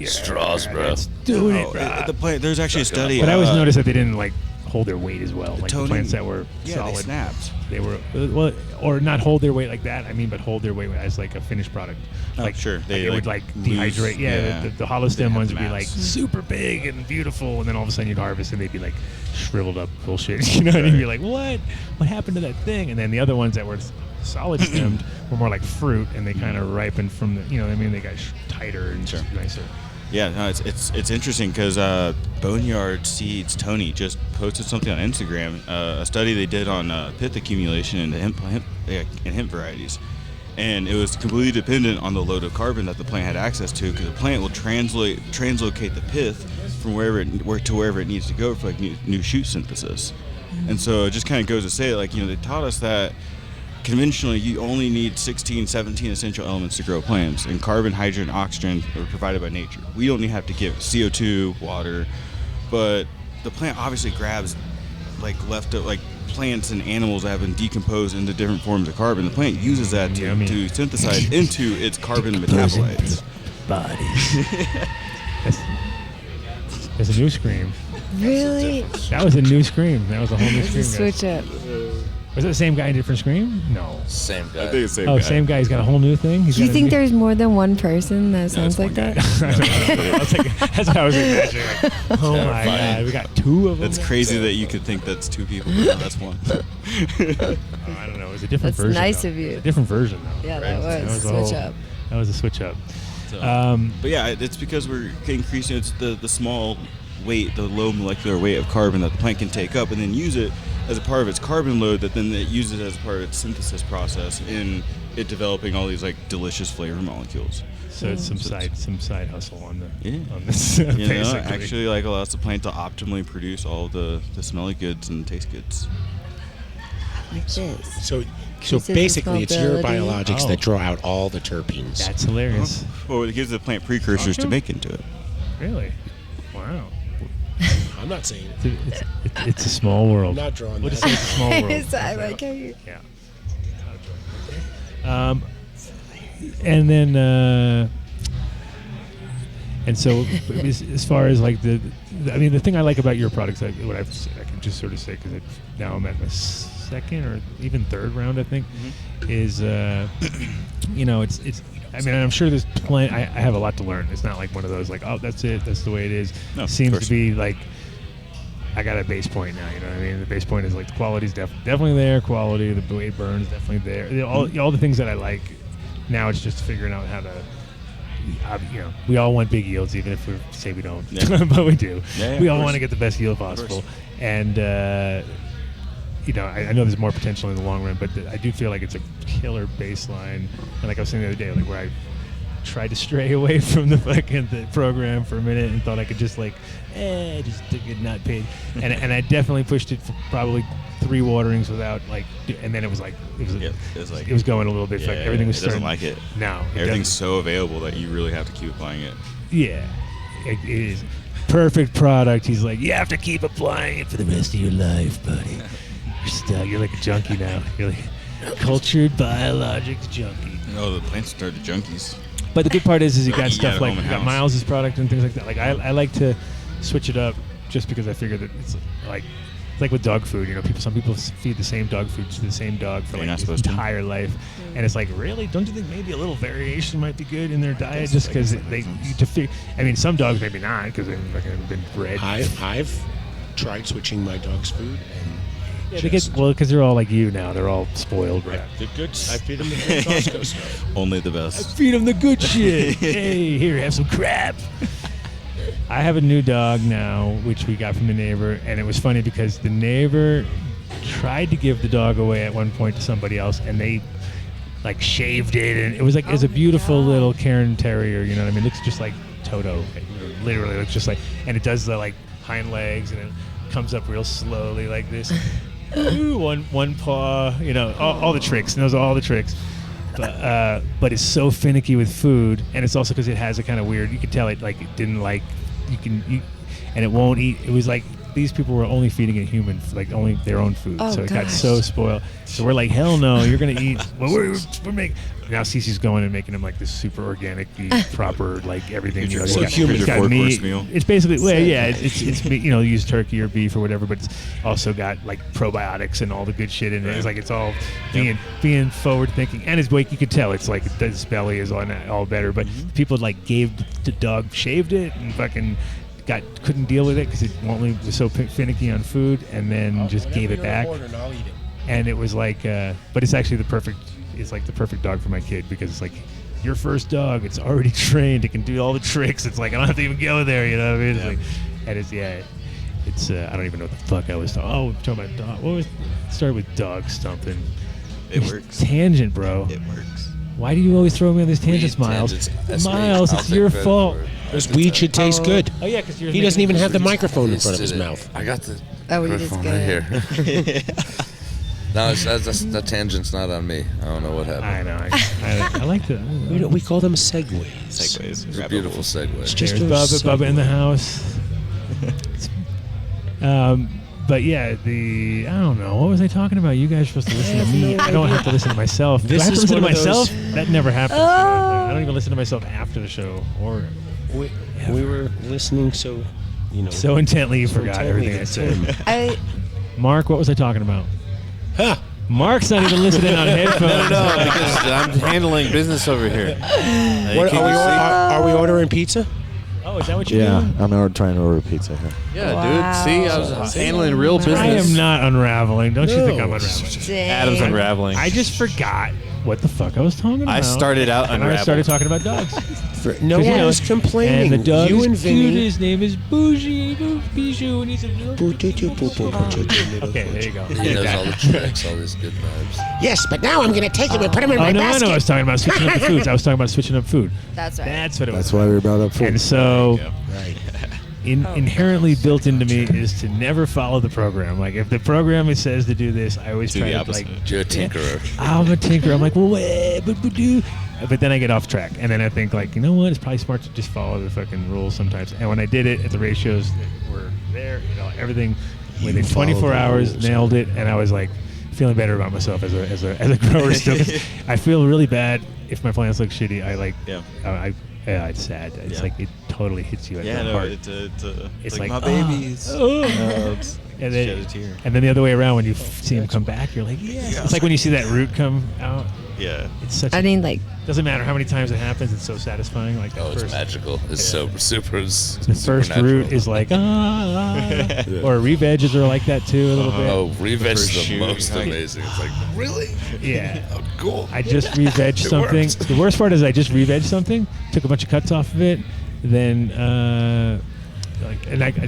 straws, bro. Doing it, bro. The plant, there's actually a study. But I always noticed that they didn't like hold their weight as well. Like the toning- plants that were yeah, solid, they snapped. They were well, or not hold their weight like that. I mean, but hold their weight as like a finished product. Oh, Like sure. They They, would like, dehydrate. lose- Yeah, yeah. the hollow stem have ones the would be mass. like super big and beautiful, and then all of a sudden you'd harvest and they'd be like shriveled up bullshit. You know, and you'd be like, what? What happened to that thing? And then the other ones that were solid stemmed were more like fruit, and they kind of ripened from the. You know, what I mean, they got tighter and just nicer. Yeah, no, it's interesting because Boneyard Seeds Tony just posted something on Instagram, a study they did on pith accumulation in hemp varieties, and it was completely dependent on the load of carbon that the plant had access to, because the plant will translocate the pith from wherever it needs to go for like new shoot synthesis, and so it just kind of goes to say, like, they taught us that conventionally, you only need 16, 17 essential elements to grow plants, and carbon, hydrogen, oxygen are provided by nature. We don't have to give CO2, water, but the plant obviously grabs like plants and animals that have been decomposed into different forms of carbon. The plant uses that to synthesize into its carbon metabolites. Bodies. That's a new scream. Really? That was a new scream. That was a whole new scream. It's a switch up. Was it the same guy in a different scream? No. Same guy. I think it's the same Oh, guy. same guy. He's got a whole new thing. Do you think there's more than one person that sounds like that? That's what I was imagining. Like, oh my God, we got two of them. That's crazy that you could think that's two people. But no, that's one. Oh, I don't know. It was a different That's version. nice though. of you. A different version, though. Yeah, that was a switch whole- up. That was a switch up. So, but yeah, it's because we're increasing the small weight, the low molecular weight of carbon that the plant can take up and then use it as a part of its carbon load, that then it uses as part of its synthesis process in it developing all these like delicious flavor molecules. So it's some side hustle on Yeah. this. Basically, actually like allows the plant to optimally produce all the smelly goods and taste goods. Like this. So Increases basically, it's your mobility. biologics that draw out all the terpenes. That's hilarious. Well, it gives the plant precursors to make into it. Really? Wow. I'm not saying it. It's a small world. I'm not drawing We'll that. just say it's a small world. I like how you. Yeah. And then, and so as far as like the thing I like about your products, I can just sort of say, because now I'm at my second or even third round, I think, is it's. I mean, I'm sure there's plenty. I have a lot to learn. It's not like one of those like, oh, that's it, that's the way it is. No, of Seems course. to be like, I got a base point now. You know what I mean? The base point is like the quality's definitely there. Quality, the way it burns, definitely there. All the things that I like. Now it's just figuring out how to. We all want big yields, even if we say we don't, but we do. Yeah, we of all course. want to get the best yield possible, and I know there's more potential in the long run, but I do feel like it's a killer baseline. And like I was saying the other day, like where I tried to stray away from the program for a minute and thought I could just just get not paid, and I definitely pushed it for probably 3 waterings without and then it was going a little bit. Yeah, everything was it doesn't starting. like it. No, it Everything's doesn't. so available that you really have to keep applying it. Yeah, it is perfect product. He's like, you have to keep applying it for the rest of your life, buddy. You're stuck. You're like a junkie now. You're like a cultured biologics junkie. No, the plants started junkies. But the good part is you got Eat stuff at like home and you got house. Miles' product and things like that. Like I like to switch it up just because I figure that it's like with dog food. Some people feed the same dog food to the same dog for You're like not his supposed to. entire life, and it's like, really? Don't you think maybe a little variation might be good in their diet just because I mean, some dogs maybe not because they've fucking been bred. I've tried switching my dog's food, and Because they're all like you now. They're all spoiled, right? the good. I feed them the good Costco stuff. Only the best. Feed them the good shit. Hey, here, have some crap. I have a new dog now, which we got from the neighbor, and it was funny because the neighbor tried to give the dog away at one point to somebody else, and they shaved it, and it was a beautiful little Cairn Terrier. You know what I mean? It looks just like Toto. It literally looks just like, and it does the hind legs, and it comes up real slowly like this. Ooh, one paw, all the tricks. Knows all the tricks. But it's so finicky with food, and it's also because it has a kind of weird. You can tell it didn't and it won't eat. It was these people were only feeding it human, like only their own food. Oh, so it got gosh. so spoiled. So we're like, hell no, you're gonna eat. Well, we're making. Now Cece's going and making them like this super organic, proper, like everything. You know, So it's human. it's got Four-course meat. meal. It's basically, well, yeah, it's you know, use turkey or beef or whatever, but it's also got like probiotics and all the good shit in it. It's like it's all being forward thinking, and his weight, you could tell it's like his belly is on all better. But people like gave the dog, shaved it, and fucking couldn't deal with it because it only was so finicky on food, and then just gave it back. And it was like, but it's actually it's like the perfect dog for my kid because it's like your first dog. It's already trained. It can do all the tricks. It's like I don't have to even go there. You know what I mean? It's like, and it's I don't even know what the fuck I was talking. Oh, we're talking about dog. What was started with dog something? It works. Tangent, bro. It works. Why do you always throw me on these tangents, Weed Miles? tangents. That's me. Miles, I'll it's take your credit fault. for it. Because weed should taste good. Oh yeah, because He doesn't even have the microphone in front of his Did it. mouth. I got the Oh, we just microphone right get here. No, that tangent's not on me. I don't know what happened. I know. I like the. We call them segues. Segues. It's a beautiful segue. Just There's a Bubba in the segue. house. But yeah, I don't know. What was I talking about? You guys are supposed to listen to me. I don't have to listen to myself. Do I This have to is listen to one of myself? those- That never happens. I don't even listen to myself after the show or We were listening so, so intently you so forgot intently everything I that said. Tim- I Mark, what was I talking about? Ha! Mark's not even listening on headphones. No, because I'm handling business over here. What, are we ordering pizza? Oh, is that what you're Yeah, doing? I'm trying to order pizza here. Yeah, Wow. dude. See, I was handling real business. I am not unraveling. Don't you think I'm No. unraveling? dang. Adam's unraveling. I just forgot what the fuck I was talking about. I started out and I unraveled. started talking about dogs. No 'Cause, you one know, was complaining. And the dog you is and cute. Vinny. His name is Bougie, Bijou, and he's a little. Okay, there you go. He knows all the tricks, all these good vibes. Yes, but now I'm going to take him and put him in Oh my no, I basket. know. I was talking about switching up the foods. I was talking about switching up food. That's right. That's what it That's was. why we brought up food. And so, Right. inherently built into me is to never follow the program. Like if the program says to do this, I always Do try the to opposite. like. You're a tinkerer. I'm a tinker. I'm like, well, but then I get off track, and then I think like, you know what? It's probably smart to just follow the fucking rules sometimes. And when I did it at the ratios that were there, everything within You 24 followed the hours, rules. nailed it, and I was like feeling better about myself as a grower still. 'Cause I feel really bad if my plants look shitty. I like, yeah, it's sad. It's like it totally hits you at Yeah, the no, heart. it's like, my ah, babies. oh. It's- And shed then, a tear. and then the other way around, when you see him come back, you're like, yes. It's like when you see that root come out. Yeah. It's such. I mean, like, Doesn't matter how many times it happens. It's so satisfying. Like Oh, the it's magical. It's so super. The first root is like or re-veggies are like that too a little bit. Oh, re-veg is First the shoot. most amazing. It's like, really? Yeah. Oh, cool. I just re-veg It something. worked. The worst part is I just re-veg something, took a bunch of cuts off of it, then I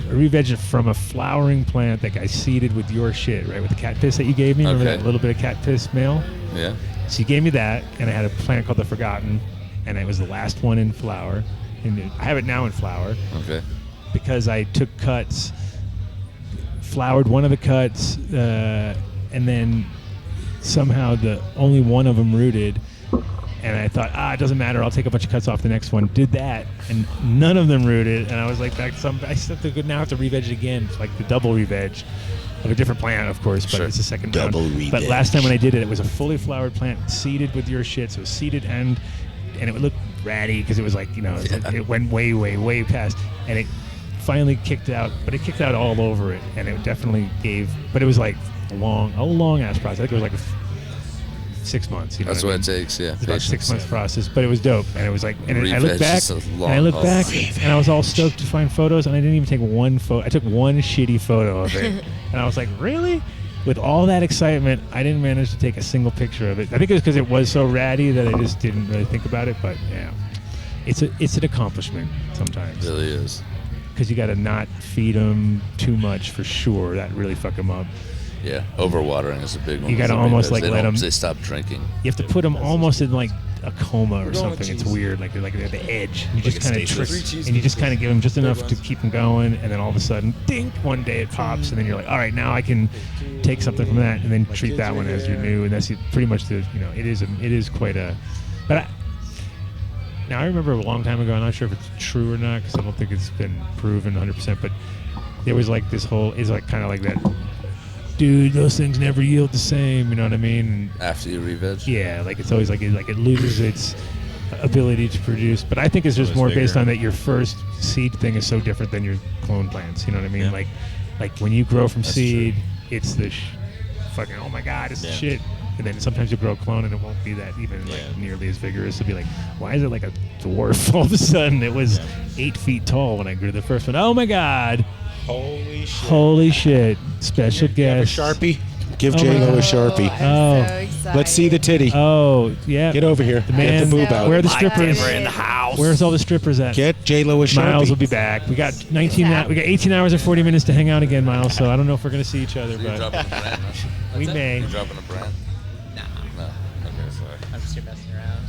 re-veg it from a flowering plant that I seeded with your shit, right? With the cat piss that you gave me. Remember Okay. that little bit of cat piss mail? Yeah. So you gave me that, and I had a plant called the Forgotten, and it was the last one in flower. And I have it now in flower Okay. because I took cuts, flowered one of the cuts, and then somehow the only one of them rooted. And I thought, it doesn't matter. I'll take a bunch of cuts off the next one. Did that, and none of them rooted. And I was like, I still now have to re-veg it again. It's like the double re-veg of a different plant, of course, but Sure. it's a second Double round. re-veg. But last time when I did it, it was a fully flowered plant, seeded with your shit. So it was seeded and it would look ratty because it was like, it went way, way, way past. And it finally kicked out, but it kicked out all over it. And it definitely gave, but it was like a long ass process. I think it was like 6 months. That's what it takes. Yeah. It's about 6 Patience. months process, but it was dope, and it was like, and I Re-veg looked back, is a and long I looked haul. back, and I was all stoked to find photos, and I didn't even take one photo. I took one shitty photo of it, and I was like, really? With all that excitement, I didn't manage to take a single picture of it. I think it was because it was so ratty that I just didn't really think about it. But yeah, it's an accomplishment sometimes It really is. because you got to not feed them too much for sure. That really fuck them up. Yeah. Overwatering is a big one. You gotta I mean, almost, they like, let don't- 'em- They stop drinking. You have to put them almost in like a coma or something. It's weird, like they're at the edge. You just kind of trick, and you just kind of give them just enough to keep them going, and then all of a sudden, ding! One day it pops, and then you're like, all right, now I can take something from that, and then treat that one as your new, and that's pretty much the, it is quite a. But now I remember a long time ago. I'm not sure if it's true or not because I don't think it's been proven 100%. But there was like this whole is like kind of like that. Dude, those things never yield the same. You know what I mean? After you re-veg? Yeah, like it's always like it loses its ability to produce. But I think it's just more based on that your first seed thing is so different than your clone plants. You know what I mean? Yeah. Like when you grow from seed, it's the fucking oh my god, it's the shit. And then sometimes you grow a clone and it won't be that even like nearly as vigorous. It'll be like, why is it like a dwarf all of a sudden? It was 8 feet tall when I grew the first one. Oh my god. Holy shit. Holy shit. Special guest. Sharpie? Give J-Lo a Sharpie. I'm so excited. Let's see the titty. Oh, yeah. Get over here. The man, Get the boob out. Where are the strippers? in the house. Where's all the strippers at? Get J-Lo a Sharpie. Miles will be back. We got 18 hours and 40 minutes to hang out again, Miles. So I don't know if we're gonna see each other, You're but dropping a brand, huh? we may. You're dropping a brand? Nah, No. Okay, sorry. I'm just here messing around.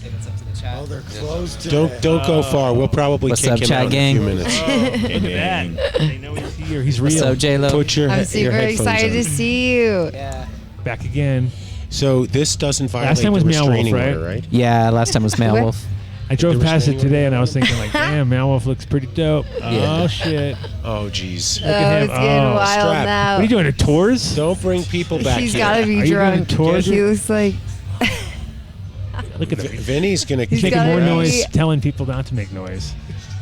Say what's up to the chat. Oh, they're closed today. Don't go far. We'll probably What's kick up, him chat out gang? in a few minutes. Look at that. They know he's here. He's real. What's up, J-Lo? Put your I'm your super headphones excited on. to see you. Yeah. Back again. So this doesn't violate Last time was the Meow Wolf, restraining right? order, right? Yeah, last time was Male Wolf. I drove There was past it anyone today and I was thinking like, damn, Meow Wolf looks pretty dope. Yeah. Oh shit. Oh, jeez. Oh, at him. it's getting Oh, wild strap. now. What are you doing? Tours? Don't bring people back He's here. got to be Are you going drunk. to tours? He looks like Look at him. Vinny's gonna. He's He's making more gotta noise, be- telling people not to make noise.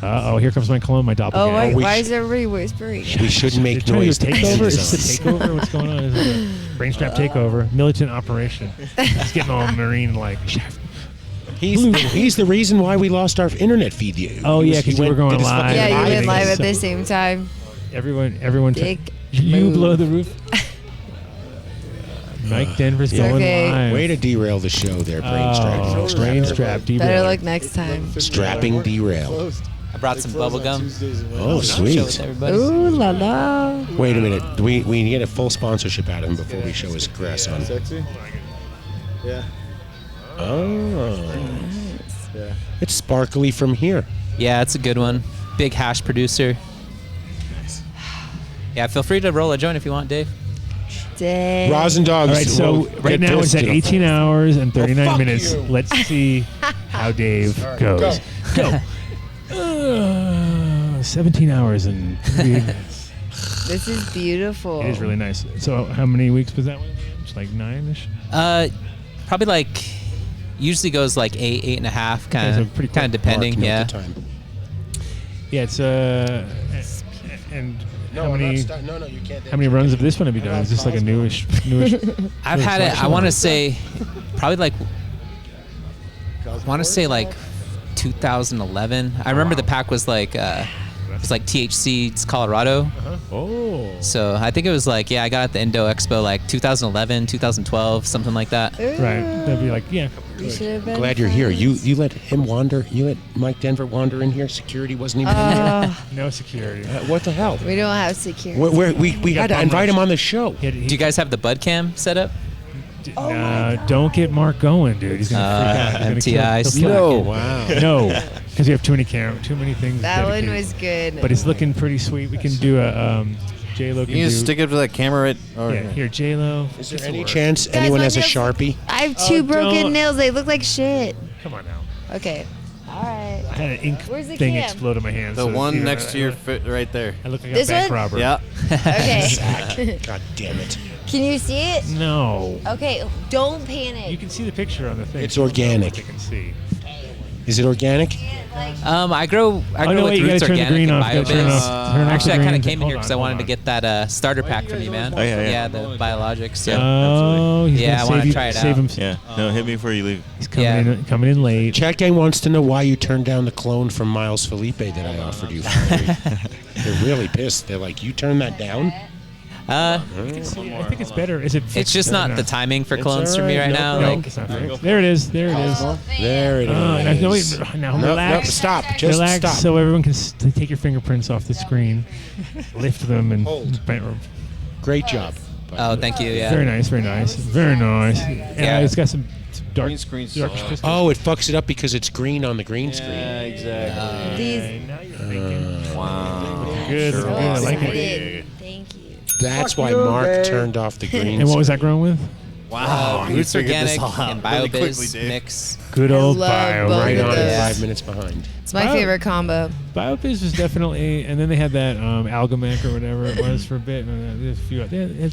Uh-oh, here comes my clone, my doppelganger. why is everybody whispering? We shouldn't make They're trying noise. to to take over? exit Is this a takeover? What's going on? Is it a brain strap takeover? Militant operation. He's getting all marine like. He's the reason why we lost our internet feed. Oh, yeah, 'cause you were going live. Yeah, you I went think live at so. the same time. Everyone. Dick You move. blow the roof. Mike Denver's Yeah. going Okay. live. Way to derail the show there, brain strap. Oh, brain strap. Better derail. luck next time. Strapping derail. I brought some bubble gum. Oh, Show it sweet. to everybody. Ooh la la. Wait a minute. We get a full sponsorship out of him before we show his grass on. Sexy? Yeah. Oh. Yeah. It's sparkly from here. Yeah, it's a good one. Big hash producer. Yeah, feel free to roll a joint if you want, Dave. Dang. Rosin dogs. All right, so Well, right get now this it's at to- 18 hours and 39 fuck minutes. you. Let's see how Dave goes. Go. 17 hours and 3 minutes. This is beautiful. It is really nice. So how many weeks was that one? It's like 9-ish? Probably like usually goes like 8.5, Okay, so kind pretty of depending. Mark, note Yeah. the time. Yeah, it's and how many No, you can't. how many runs of this one have you done? Is this like a newish? I've had it. I want to say probably like I want to say like 2011. I remember the pack was like it was like THC. It's Colorado. Oh. So I think it was like I got at the Indo Expo like 2011, 2012, something like that. Right. That'd be like You should have been. Glad you're here. You let him wander. You let Mike Denver wander in here. Security wasn't even in here. No security. What the hell? We don't have security. We had to invite him on the show. Do you guys have the bud cam set up? Don't get Mark going, dude. He's gonna freak out. He's gonna MTI kill No. it. Wow. No, because we have too many too many things. That one dedicated. was good. But it's looking pretty sweet. We can do a J-Lo. You can just stick it up to that camera right. Oh, Yeah, here J-Lo. Is there any chance Guys, anyone my has a nails- Sharpie? I have two broken don't. nails. They look like shit. Come on now. Okay. All right. I had an ink Where's the thing cam? explode in my hand. The so one you know, next to your foot right there. I look like This a bank one? robber. Yeah. Okay. God damn it. Can you see it? No. Okay. Don't panic. You can see the picture on the thing. It's so you know organic. what You can see. Is it organic? I grow Oh, no, with wait, you roots gotta turn the organic green and off. You gotta turn bio-based. off- turn off Actually, the I kind green. of came in Hold here because on, I wanted hold to on. get that starter pack from you, man. Oh, yeah. the biologics. Yeah. Oh, he's Yeah, gonna I wanna save you- try it save out. him. Yeah. No, hit me before you leave. He's coming Yeah. coming in late. Chat gang wants to know why you turned down the clone from Miles Felipe that I offered you. They're really pissed. They're like, you turned that down? Uh, I think it's better. Is it? it's fixed? just not No. the timing for It's clones for all me right. right No, now. no. Like, It's not fixed. There it is. There it is. There it is. No, wait, now No, relax. stop. Just relax stop. so everyone can take your fingerprints off the screen, lift them, and Hold. bam. Great job. oh, thank you. Yeah. Very nice, very nice, very nice. Yeah. It's got some dark Green screen's dark soft. crystals. Oh, it fucks it up because it's green on the green screen. Yeah, exactly. These. Now you're thinking. Wow. Good, So good. I like it. excited. Thank you. That's why Mark turned off the green And what was screen. that growing with? Wow. you Roots figured this Organic all out and really quickly, BioBiz Dave. mix. Good old love Bio. both Right of on those. it, 5 minutes behind. It's my favorite combo. BioBiz was definitely, and then they had that Algamac or whatever it was for a bit. And there's a few. They had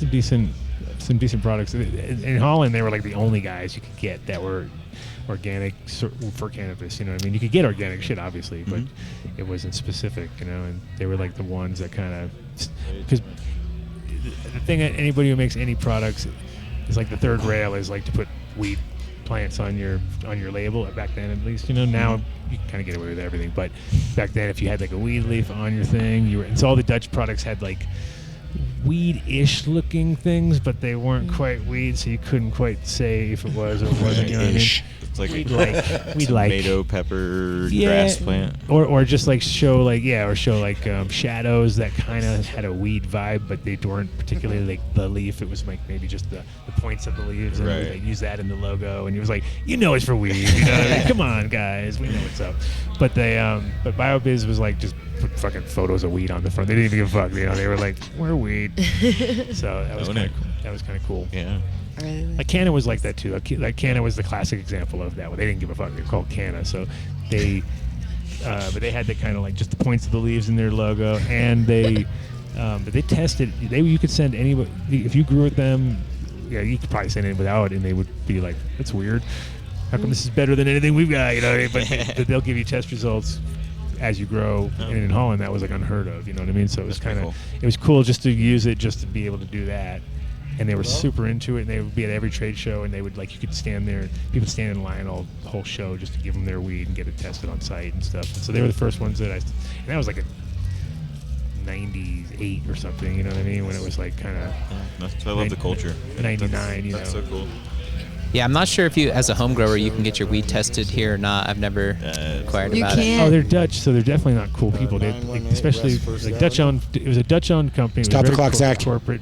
some decent products. In Holland, they were like the only guys you could get that were organic for cannabis. You know what I mean? You could get organic shit, obviously, but it wasn't specific. You know, and they were like the ones that kind of because the thing that anybody who makes any products is like the third rail is like to put weed plants on your label. Back then, at least, you know. Now you can kind of get away with everything, but back then, if you had like a weed leaf on your thing, and so all the Dutch products had like weed-ish looking things, but they weren't quite weed, so you couldn't quite say if it was or wasn't. You know what I mean? It's like we'd tomato, pepper, grass plant, or just like show shadows that kind of had a weed vibe, but they weren't particularly like the leaf. It was like maybe just the points of the leaves, and they use that in the logo. And it was like, it's for weed. You know what I mean? Come on, guys, we know what's up. But but BioBiz was like just put fucking photos of weed on the front. They didn't even give a fuck. You know, they were like, we're weed. So that was kind of cool. That was kind of cool. Yeah. Like Canna was like that too. Like Canna was the classic example of that. Well, they didn't give a fuck. They were called Canna, so they, but they had the kind of like just the points of the leaves in their logo, and but they tested. You could send anybody if you grew with them. Yeah, you could probably send it without, and they would be like, "That's weird. How come this is better than anything we've got?" You know, but they'll give you test results as you grow. And in Holland, that was like unheard of. You know what I mean? So it was kind of it was cool just to use it, just to be able to do that. And they were super into it, and they would be at every trade show, and they would you could stand there, people stand in line the whole show just to give them their weed and get it tested on site and stuff. And so they were the first ones and that was like a 98 or something, you know what I mean? When it was like kind of. I love the culture. 99, that's so cool. Yeah, I'm not sure if you, as a home grower, you can get your weed tested here or not. I've never inquired about it. Oh, they're Dutch, so they're definitely not cool people. They especially like Dutch-owned. It was a Dutch-owned company. Stop the clock, Zach. Corporate.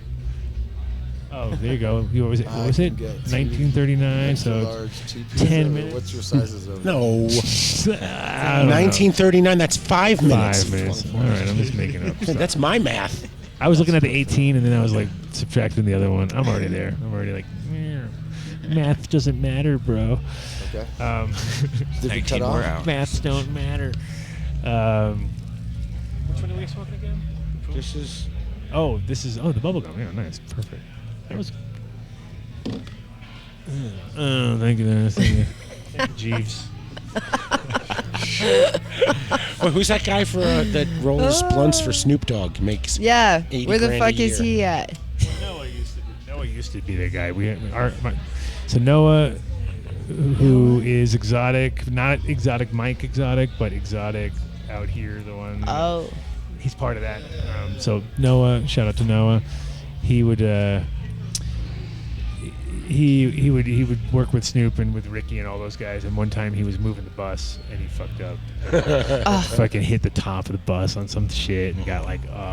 Oh, there you go. What was it? 1939. So 10 minutes. What's your sizes of? No. 1939. That's 5 minutes. 5 minutes. All right, I'm just making up stuff. That's my math. I was looking at the 18, and then I was like subtracting the other one. I'm already there. I'm already like, math doesn't matter, bro. Okay. Did you cut off? Maths don't matter. Which one are we smoking again? This is the bubble gum. Yeah, nice, perfect. That was. Oh, thank you, thank you, Jeeves. Well, who's that guy for that rolls blunts for Snoop Dogg? Makes Yeah. 80 Where the grand a fuck is year. he at? Noah used to be that guy. So Noah, who is exotic, not exotic Mike exotic, but exotic out here, the one. Oh. He's part of that. So Noah, shout out to Noah. He would he would work with Snoop and with Ricky and all those guys. And one time he was moving the bus and he fucked up. Fucking hit the top of the bus on some shit and got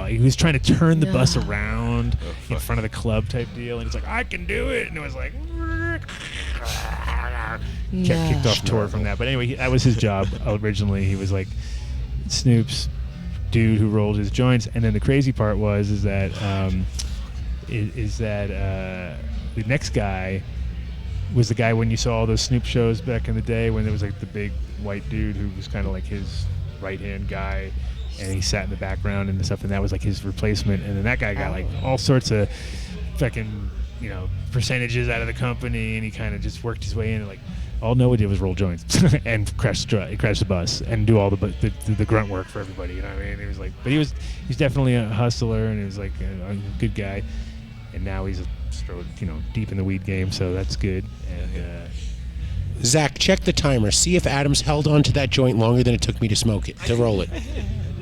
he was trying to turn the bus around in front of the club type deal. And he's like, I can do it. And it was like, kept kicked off tour from that. But anyway, that was his job originally. He was like Snoop's dude who rolled his joints. And then the crazy part is that the next guy was the guy when you saw all those Snoop shows back in the day when there was like the big white dude who was kind of like his right hand guy, and he sat in the background and stuff, and that was like his replacement. And then that guy got like all sorts of fucking percentages out of the company, and he kind of just worked his way in. And like all Noah did was roll joints and crash the bus and do all the grunt work for everybody. You know what I mean? He was like, but he's definitely a hustler, and he was like a good guy. And now he's deep in the weed game, so that's good. And Zach, check the timer. See if Adams held on to that joint longer than it took me to roll it.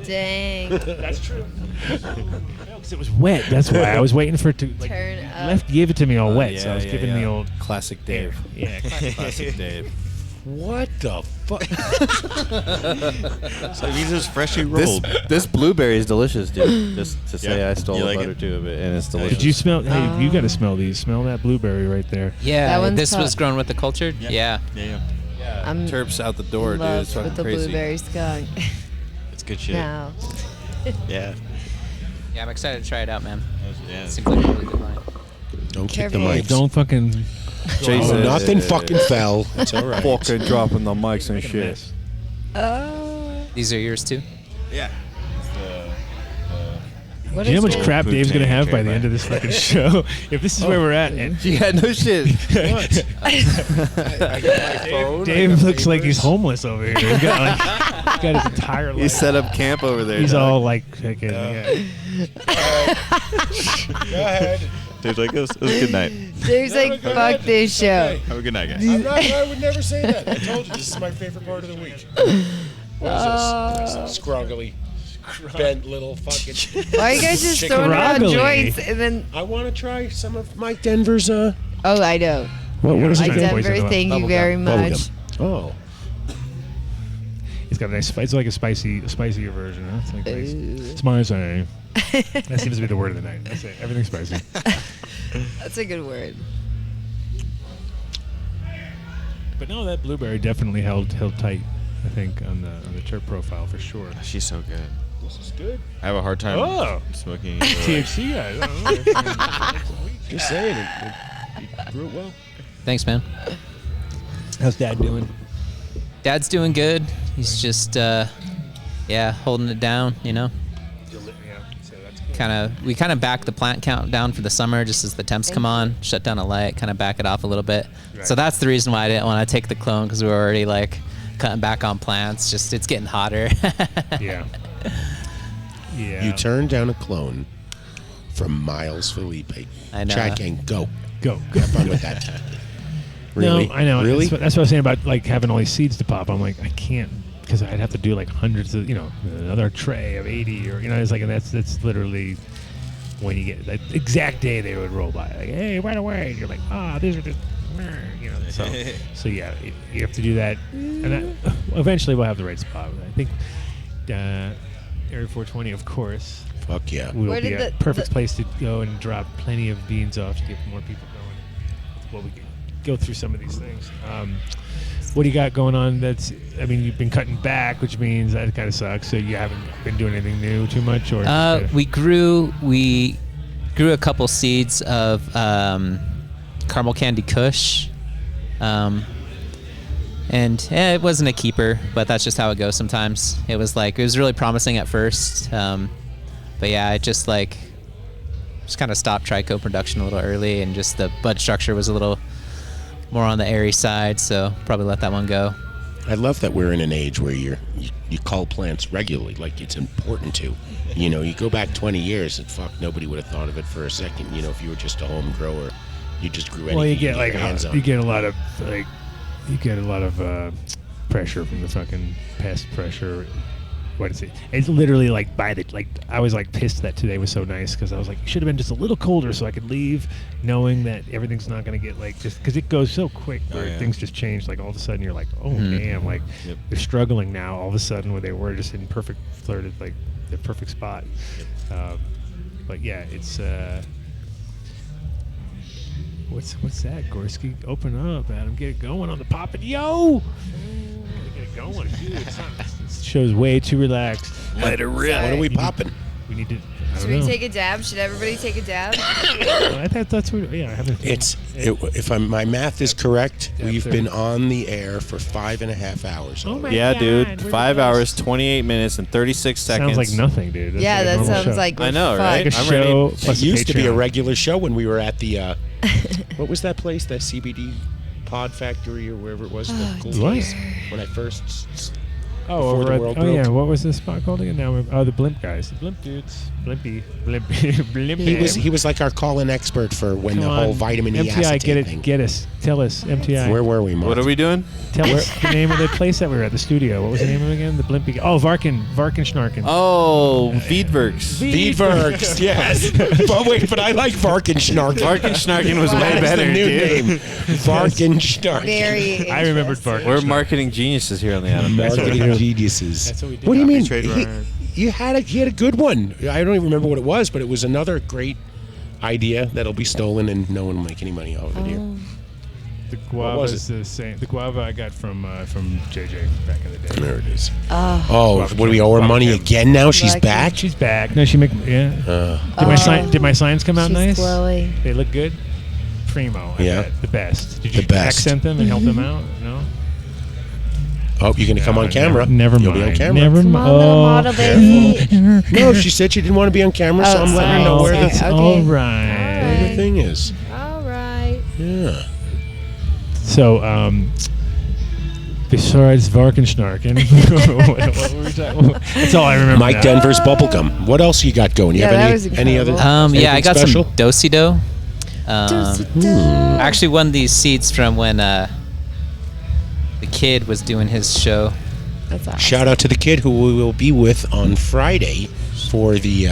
Dang. That's true. Because it was wet. That's why I was waiting for it to turn up. Give it to me all wet. So I was giving the old classic Dave. Yeah, classic Dave. What the fuck? So he's just freshly rolled. This blueberry is delicious, dude. Just to say, I stole like a butter it? too of it, and it's delicious. Did you smell? Hey, you got to smell these. Smell that blueberry right there. Yeah, this was grown with the cultured. Yeah. I'm Terps out the door, in dude. love It's fucking with the crazy. blueberry skunk. It's good shit. Now. Yeah. Yeah, I'm excited to try it out, man. Yeah. Seems like a really good line. Don't kick Careful. the mics. Don't fucking Jason. Nothing fucking fell. It's all right. Fucking dropping the mics and shit. These are yours too? Yeah. What Do you know how is much it? crap Dave's gonna have by the end of this fucking show? If this is where we're at, and Yeah, no shit. What? I got my phone. Dave looks like he's homeless over here. He's got, got his entire life. He set up camp over there. He's dog. all like, fucking, yeah. Go ahead. Dave's like, it was a good night. Dave's like, fuck this show. Have a good night, guys. I would never say that. I told you this is my favorite part of the week. What is this? Scroggly, bent little fucking. Why are you guys just chicken throwing around Scroggly. joints and then? I want to try some of Mike Denver's. Oh, I know. What is Mike it? Denver, thank you very much. Oh. He's got a nice. It's like a spicier version. Huh? It's like nice. It's my name. That seems to be the word of the night. That's it. Everything's spicy. That's a good word. But no, that blueberry definitely held tight. I think on the terp profile for sure. She's so good. This is good. I have a hard time smoking. THC guys. I don't know. Just saying it. You grew it well. Thanks, man. How's Dad doing? Dad's doing good. He's just, holding it down, you know. We kind of back the plant count down for the summer just as the temps come on, shut down a light, kind of back it off a little bit. Right. So that's the reason why I didn't want to take the clone, because we were already like cutting back on plants. Just it's getting hotter. Yeah. Yeah. You turned down a clone from Miles Felipe. I know. Tracking, go. Go. Have fun with that. Really? No, I know. Really? That's what I was saying about like having all these seeds to pop. I'm like, I can't, because I'd have to do like hundreds of, another tray of 80 or, it's like, and that's literally when you get that exact day they would roll by. Like, hey, right away. And you're like, these are just, so yeah, you have to do that. And eventually we'll have the right spot. I think Area 420, of course. Fuck yeah. Will be a perfect place to go and drop plenty of beans off to get more people going. Well, we can go through some of these things. What do you got going on? You've been cutting back, which means that kind of sucks. So you haven't been doing anything new too much, or we grew a couple seeds of caramel candy Kush, and it wasn't a keeper, but that's just how it goes sometimes. It was really promising at first, but yeah, I just kind of stopped tricho production a little early, and just the bud structure was a little more on the airy side, so probably let that one go. I love that we're in an age where you cull plants regularly, like it's important to. You go back 20 years and fuck, nobody would have thought of it for a second. If you were just a home grower, you just grew anything. well, you get your hands on. you get a lot of pressure from the fucking pest pressure. What is it? It's literally I was pissed that today was so nice, because I was like, it should have been just a little colder so I could leave knowing that everything's not going to get just because it goes so quick where things just change. All of a sudden you're like, oh damn, they're struggling now all of a sudden where they were just in perfect flirted, the perfect spot. But yeah, it's what's that, Gorski? Open up, Adam. Get it going on the poppin', yo. Get it going, dude. This show's way too relaxed. Let it rip. What are we popping? We need to. Should we take a dab? Should everybody take a dab? I thought that's what. Yeah, I haven't. If my math is correct, we've been on the air for 5.5 hours. Oh my Yeah, God, dude. we're 5 the best. hours, 28 minutes, and 36 seconds. Sounds like nothing, dude. That's Yeah, like a that normal sounds show. like I know, fun. right? Like a I'm show ready. plus It used to be a Patreon. regular show when we were at the what was that place, that CBD Pod Factory or wherever it was, the cool What? place when I first Oh, before over the at, world oh broke. yeah, what was this spot called again? Now, the Blimp guys, the Blimp dudes, Blimpy. He was like our call-in expert for when Come the on. whole vitamin E MTI, acetate get it, thing. get us, tell us, MTI. Where were we, Mark? What are we doing? Tell us the name of the place that we were at, the studio. What was the name of it again? The Blimpy. Oh, Varkin Schnarkin. Oh, Feedworks. Feedworks, yes. But I like Varkenschnarken. Varkenschnarken was way That's better, the new dude. name. Varkenschnarken. Very. I remembered Varkin. We're marketing geniuses here on the Adam. Marketing geniuses. That's what we did. What do you mean? Trademark. He had a good one. I don't even remember what it was, but it was another great idea that'll be stolen and no one will make any money off of it here. The guava was is the same. The guava I got from JJ back in the day. There it is. Oh, What do we owe her money again now? She's Lucky. back? She's back. No, she make yeah. Did my signs come out she's nice? glowy. They look good. primo. I Yeah. bet. The best. Did The you best. accent them and help them out? No. Oh, you're gonna come on camera. Never You'll mind. be on camera. Never Come mind. on, little model, baby. No, she said she didn't want to be on camera, so Oh, I'm letting her sorry. know where Okay, the, okay. All right. where the thing is. All right. Yeah. So, besides Vark and Snarkin, what were we talking about? That's all I remember. Mike now. Denver's bubblegum. What else you got going? You Yeah, that have was any other? incredible. Yeah, I anything got special? some do-si-do. Do-si-do. I actually won these seeds from when the kid was doing his show. That's awesome. Shout out to the kid who we will be with on Friday for the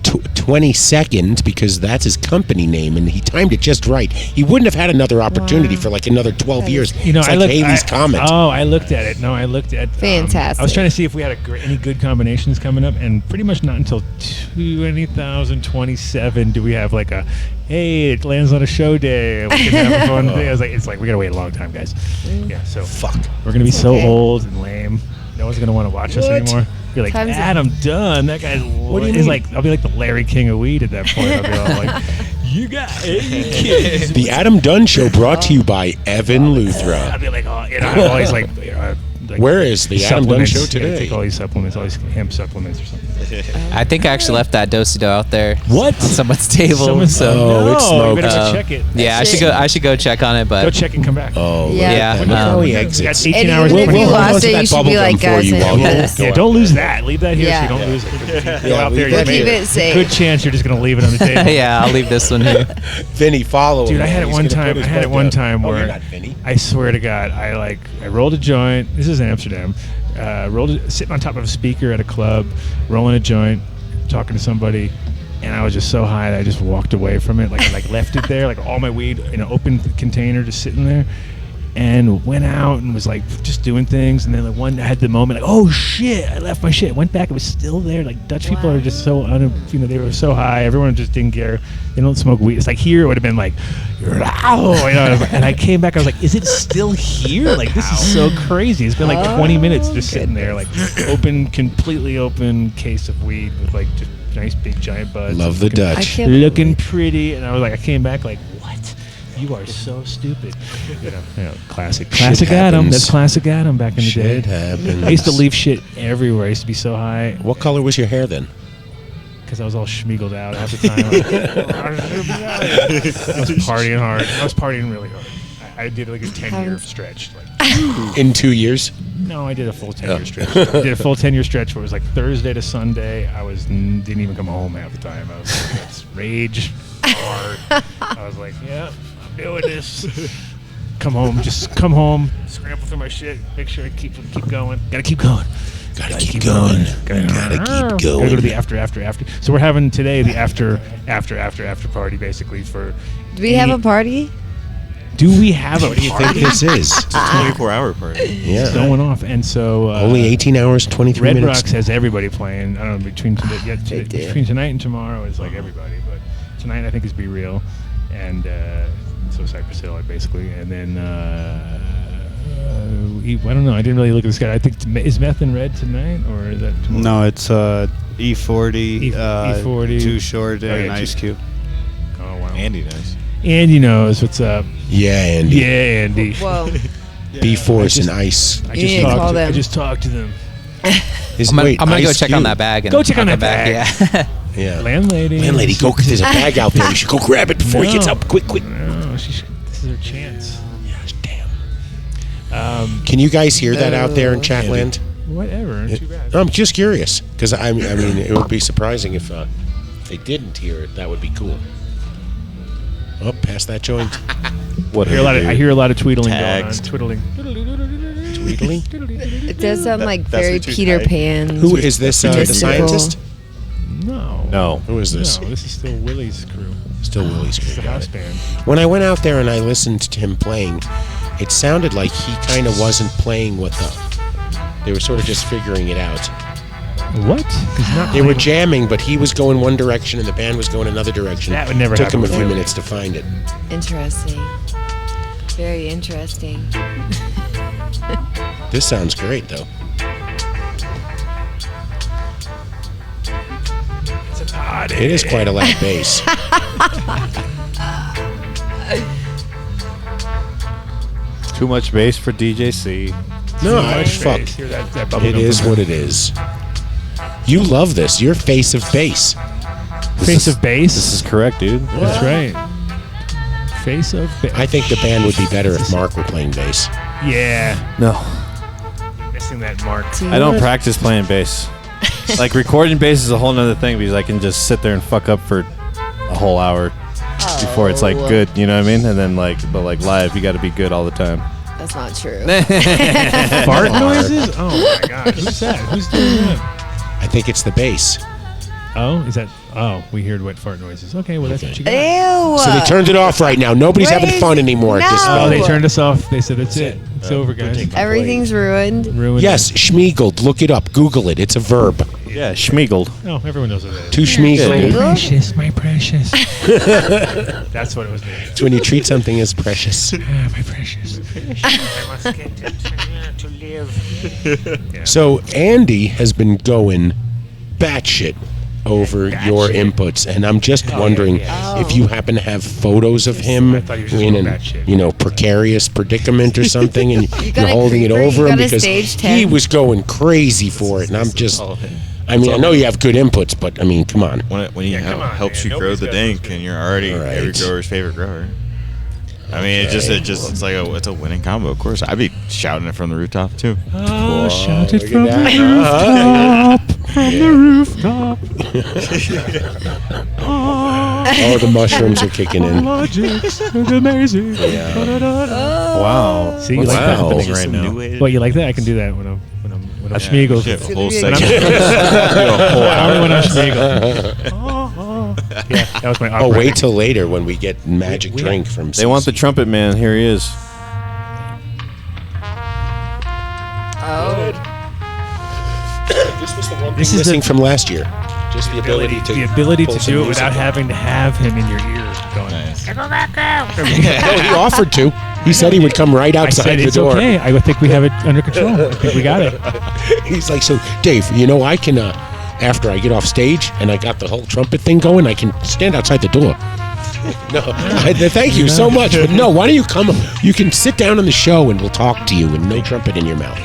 22nd, because that's his company name, and he timed it just right. He wouldn't have had another opportunity for like another 12 years. You know, it's I like looked. Haley's comment. I looked at it. No, I looked at. Fantastic. I was trying to see if we had any good combinations coming up, and pretty much not until 2027 do we have like a. Hey, it lands on a show day. We can have a fun thing. I was like, it's like we gotta wait a long time, guys. Yeah, so Fuck. we're gonna be so okay. old and lame. No one's gonna want to watch us What? anymore. Be like, Time's up. Adam Dunn. That guy's. What do you He's mean? like, I'll be like the Larry King of weed at that point. I'll be all like, you got 80 kids. The Adam Dunn Show brought to you by Evan I'll Luthra. be like, oh, you know, I'm always like, Where is the Adam Dunn supplements. Show You gotta today? Take all these supplements, all these hemp supplements or something. I think I actually left that do-si-do out there. What? On someone's table. Someone's- so Oh, it's you smoked. better go check it. yeah, I Shit. should go check on it, but Go check and come back. Oh, Yeah. look how he You got exits. 18 And hours. even We'll if you hold on lost to it, that you should bubble be gum like for us you and while you yes. Yeah, don't lose that. Leave that here Yeah. so you don't lose it. Go out leave there, that you Keep made it safe. good chance you're just gonna leave it on the table. yeah, I'll leave this one here. Vinny, follow him. Dude, I had it He's one gonna time. put I his had it butt one down. time Oh, where you're not Vinny. I swear to God, I rolled a joint. This is in Amsterdam. Sitting on top of a speaker at a club, rolling a joint, talking to somebody, and I was just so high that I just walked away from it. Like I left it there, like all my weed in an open container, just sitting there, and went out and was like just doing things. And then like I had the moment, like, oh shit, I left my shit. Went back, it was still there. Like Dutch people are just so they were so high. Everyone just didn't care. They don't smoke weed. It's like here it would have been like, ow, and I came back. I was like, is it still here? Like this is so crazy. It's been like 20 minutes just sitting there, like completely open case of weed with like just nice big giant buds. Love the I Dutch. can't Looking pretty, and I was like, I came back like, what? You are so stupid. Classic Adam. happens. That's classic Adam back in the Shit day. happens. I used to leave shit everywhere. I used to be so high What color was your hair then? because I was all schmiegled out half the time. I was partying hard. I was partying really hard. I did like a 10-year stretch. Like, In 2 years? no, I did a full 10-year stretch. I did a full 10-year stretch where it was like Thursday to Sunday. I didn't even come home half the time. I was like, let's rage hard. I was like, yeah, I'm doing this. Come home, scramble through my shit, make sure I keep going. Gotta keep going. Gotta keep going. Gotta keep Gotta going. go to the after. So we're having today the after party basically for. Do we have a party? Do we have a What do you think party? this is? It's a 24-hour party. It's Yeah. going off, and so Only 18 hours, 23 Red minutes. Rocks has everybody playing. I don't know between They do. between tonight and tomorrow is like everybody, but tonight I think is Be Real, and so Cypress Hill basically, and then I don't know. I didn't really look at this guy. I think is Meth and Red tonight, or is that tomorrow? No, it's E40, E40, Too Short, and yeah, Ice Cube. Oh wow. Andy knows. Andy knows what's up. Yeah, Andy. Yeah, Andy. Whoa. B-Force and Ice. I You need to call I them. just talked to them. Is- I'm wait, gonna go Ice check on Cube. that bag. And Go check I'll on come that back. bag. Yeah. Yeah. Landlady. Landlady, go. There's a bag out there. You should go grab it before he gets No. up. Quick. No, this is her chance. Yes, damn. Can you guys hear that out there in Chatland? Whatever. Too bad. I'm just curious because I mean, it would be surprising if they didn't hear it. That would be cool. Oh, pass that joint. I hear a lot of tweedling going on. Tags. Twiddling. Tweedling? It does sound like that's very what you Peter type. Pan. Who is this? The mystical. scientist? No. No. Who is this? No, this is still Willie's crew. Still Willie's It's crew. the got house it. band. When I went out there and I listened to him playing, it sounded like he kind of wasn't playing with them. They were sort of just figuring it out. What? He's not They were playing- jamming, but he was going one direction and the band was going another direction. That would never Took happen him a with few Willie. minutes to find it. Interesting. Very interesting. This sounds great, though. It's a party. It is quite a loud bass. Too much bass for DJC. No, much fuck. bass. Hear that bubble It gum is boom. what it is. You love this. You're face of bass. Face of bass. This is correct, dude. That's right. Face of bass. I think the band would be better if Mark were playing bass. Yeah. No. Missing that mark. I don't practice playing bass. Like recording bass is a whole nother thing because I can just sit there and fuck up for a whole hour before it's like good, you know what I mean? And then but live, you got to be good all the time. That's not true. Fart noises? Oh my god. Who's that? Who's doing that? I think it's the bass. Oh, is that? Oh, we heard wet fart noises. Okay, well that's what you got. Ew. So they turned it off right now. Nobody's having fun anymore at this No. Oh, point. they turned us off. They said that's it. It's over, guys. Everything's ruined. Ruined. Yes, schmiegeled. Look it up. Google it. It's a verb. Yeah, schmiegeled. Oh, everyone knows what that is. To schmiegel. Precious, my precious. That's what it was. It's when you treat something as precious. My precious. I must get to live. Yeah. So Andy has been going batshit over your inputs, and I'm just wondering if you happen to have photos of him I thought he was just in going an batshit. precarious predicament or something, and you're got a holding it creeper? over You him got a because stage he 10? was going crazy for it, and I'm just. I mean, I know you have good inputs, but I mean, come on. When he helps you grow the dank, and you're already every grower's favorite grower. I mean, it's like it's a winning combo. Of course, I'd be shouting it from the rooftop too. Oh, shout it look from at the rooftop. From the rooftop. Oh, the mushrooms are kicking in. Logics are amazing. Wow. See, you What's like that? happening right now? Well, you like that? I can do that when I'm schmiegeled. Shit, a whole When section. Only when I'm schmiegeled. Yeah, that was my Oh, opera. wait till later when we get magic drink from. They want the trumpet man. Here he is. Oh. This was the one This thing is missing the- from last year. Just the ability to pull some do it music without out. having to have him in your ear going. No, he offered to. He said he would come right I outside said the it's door. okay. I think we have it under control. I think we got it. He's like, so Dave, I can, after I get off stage and I got the whole trumpet thing going, I can stand outside the door. No, thank you so much. But no, why don't you come? You can sit down on the show and we'll talk to you and no trumpet in your mouth.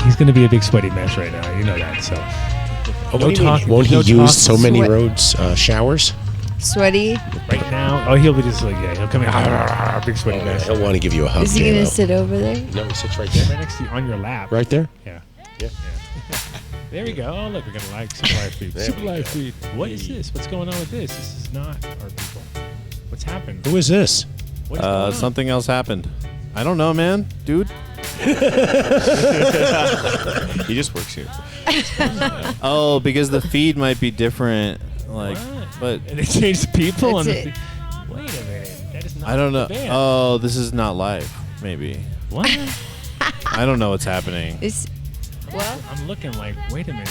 He's going to be a big sweaty mess right now. You know that. So What do you mean? Won't he use so many roads showers? Sweaty. right now? Oh, he'll be just like he'll come in big sweaty mess. He'll want to give you a hug. Is he going J-Lo. to sit over there? No, he sits right there. Right next to you on your lap. Right there? Yeah. There we go. Oh, look, we're gonna like super live feed. Super live feed. What is this? What's going on with this? This is not our people. What's happened? Who is this? What's going on? Something else happened. I don't know, man, dude. He just works here. Oh, because the feed might be different. Like, but And they changed the people on the That's it. feed. Wait a minute. That is not I don't know. the band. Oh, this is not live. Maybe. What? I don't know what's happening. Well, I'm looking like, wait a minute.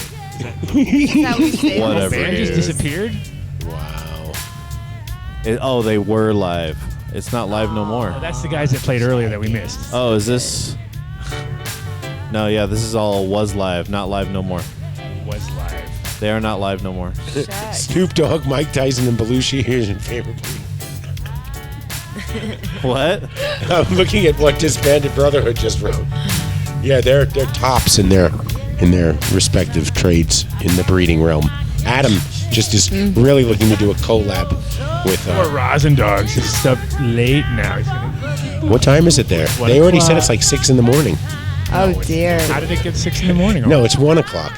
is that what you say? Whatever. Band it just is. disappeared? Wow. Oh, they were live. It's not live no more. Oh, that's the guys that played earlier that we missed. Oh, is this? No, yeah, this is all was live, not live no more. Was live. They are not live no more. Snoop Dogg, Mike Tyson, and Belushi. Here's your favorite. What? I'm looking at what Disbanded Brotherhood just wrote. Yeah, they're tops in their respective trades in the breeding realm. Adam just is really looking to do a collab with. Poor Rosin Dogs is up late now. What time is it there? 1 They already said o'clock. it's like 6 in the morning. Oh, dear. How did it get 6 in the morning? No, it's 1 o'clock.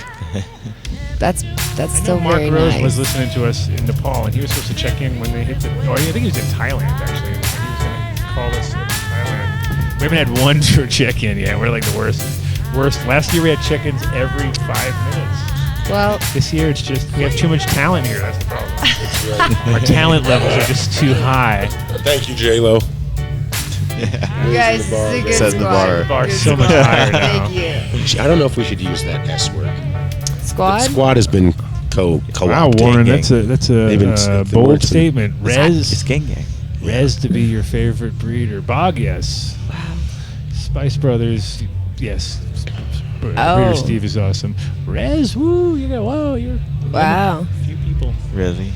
That's I still know Mark very Rose nice. was listening to us in Nepal, and he was supposed to check in when they hit the. Or I think he was in Thailand actually. He was going to call us in Thailand. We haven't had one for check-in yet. We're like the worst. Last year we had check-ins every 5 minutes. Well, This year it's just we have too much talent here. That's the problem. Our talent levels are just too high. Thank you, J-Lo. you guys, this is a good Set the squad. bar. The bar's Good so much squad. higher now. Thank you. I don't know if we should use that S word. Squad? Squad has been co-opted. Wow, Warren, that's a They've been- the bold word's been- statement. Res, gang gang. Res to be your favorite breeder. Bog, yes. Wow. Spice Brothers, yes. Oh. Breeder Steve is awesome. Res, woo, you're Wow. a few people. Resi.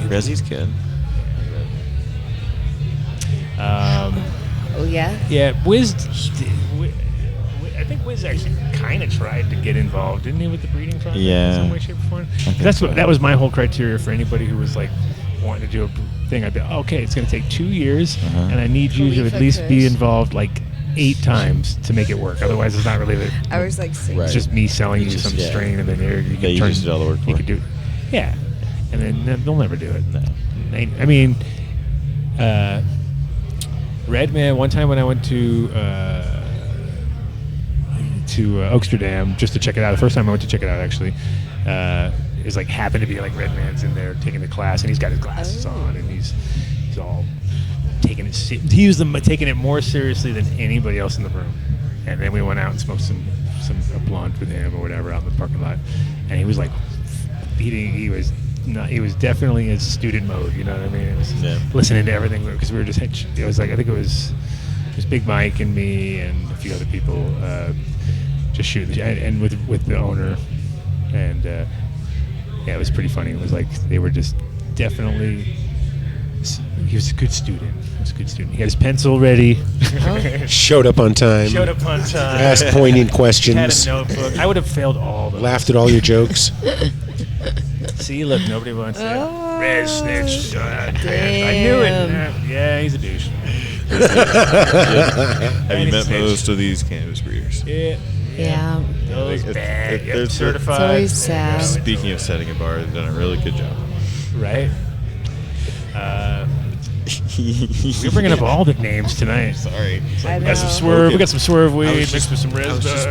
Resi's good. Oh yeah. Yeah, Wiz. I think Wiz actually kind of tried to get involved, didn't he, with the breeding process Yeah. in some way, shape, or form? That was my whole criteria for anybody who was like wanting to do a thing. I'd be okay. It's going to take 2 years, and I need you to at least be involved like 8 times to make it work. Otherwise, it's not really. I was like, It's just me selling you some strain, and then you can you turn. just did all the work for You it. could do. Yeah, and then they'll never do it. I mean, Redman. One time when I went to Oaksterdam just to check it out. The first time I went to check it out, actually, is like happened to be like Redman's in there taking the class, and he's got his glasses on, and he's all taking it. He was taking it more seriously than anybody else in the room. And then we went out and smoked some a blunt with him or whatever out in the parking lot, and he was like, he was definitely in student mode. You know what I mean? It was listening to everything because we were just. It was like I think it was Big Mike and me and a few other people. Just shooting, and with the owner, and it was pretty funny. It was like they were just definitely. He was a good student. He had his pencil ready. Showed up on time. Asked poignant questions. Had a notebook. I would have failed all those. Laughed at all your jokes. See, look, nobody wants that. Red snitch. I Damn. knew it. Yeah, he's a douche. Have you met most of these cannabis breeders? Yeah. Yeah. Those bad. They're certified. It's always sad. Speaking of setting a bar, they've done a really good job. Right. We're bringing up all the names tonight. Sorry. I We got some know. swerve. We got some swerve weed I was mixed just- with some res. I was just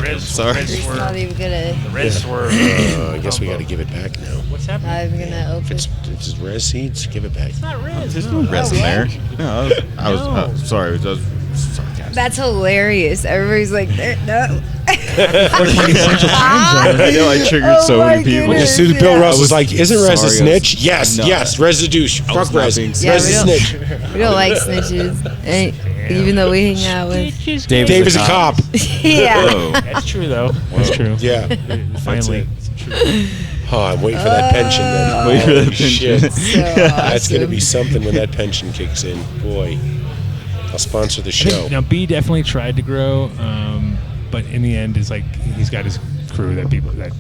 Res sorry. He's swerve. not even gonna. The res swerve. I guess we got to give it back now. What's happening? Not even gonna If open. it's res seeds, give it back. It's not res. There's no res in there. No, I was No. sorry. I was sarcastic. That's hilarious. Everybody's like, no. I know I triggered so many people. As soon as Bill Russ was like, "Isn't Rez a sorry, I was- snitch?" Yes, No. yes, Rez a douche. I was Fuck not Rez. being Rez Yeah, a snitch. We don't like snitches. Even though we hang out with. Dave is a cop. Yeah. Whoa. That's true, though. That's true. Yeah. Finally. it. Oh, I'm waiting for that pension then. Wait for that Holy shit. So That's going to awesome. be something when that pension kicks in. Boy, I'll sponsor the show. Now, B definitely tried to grow, but in the end, it's like he's got his crew that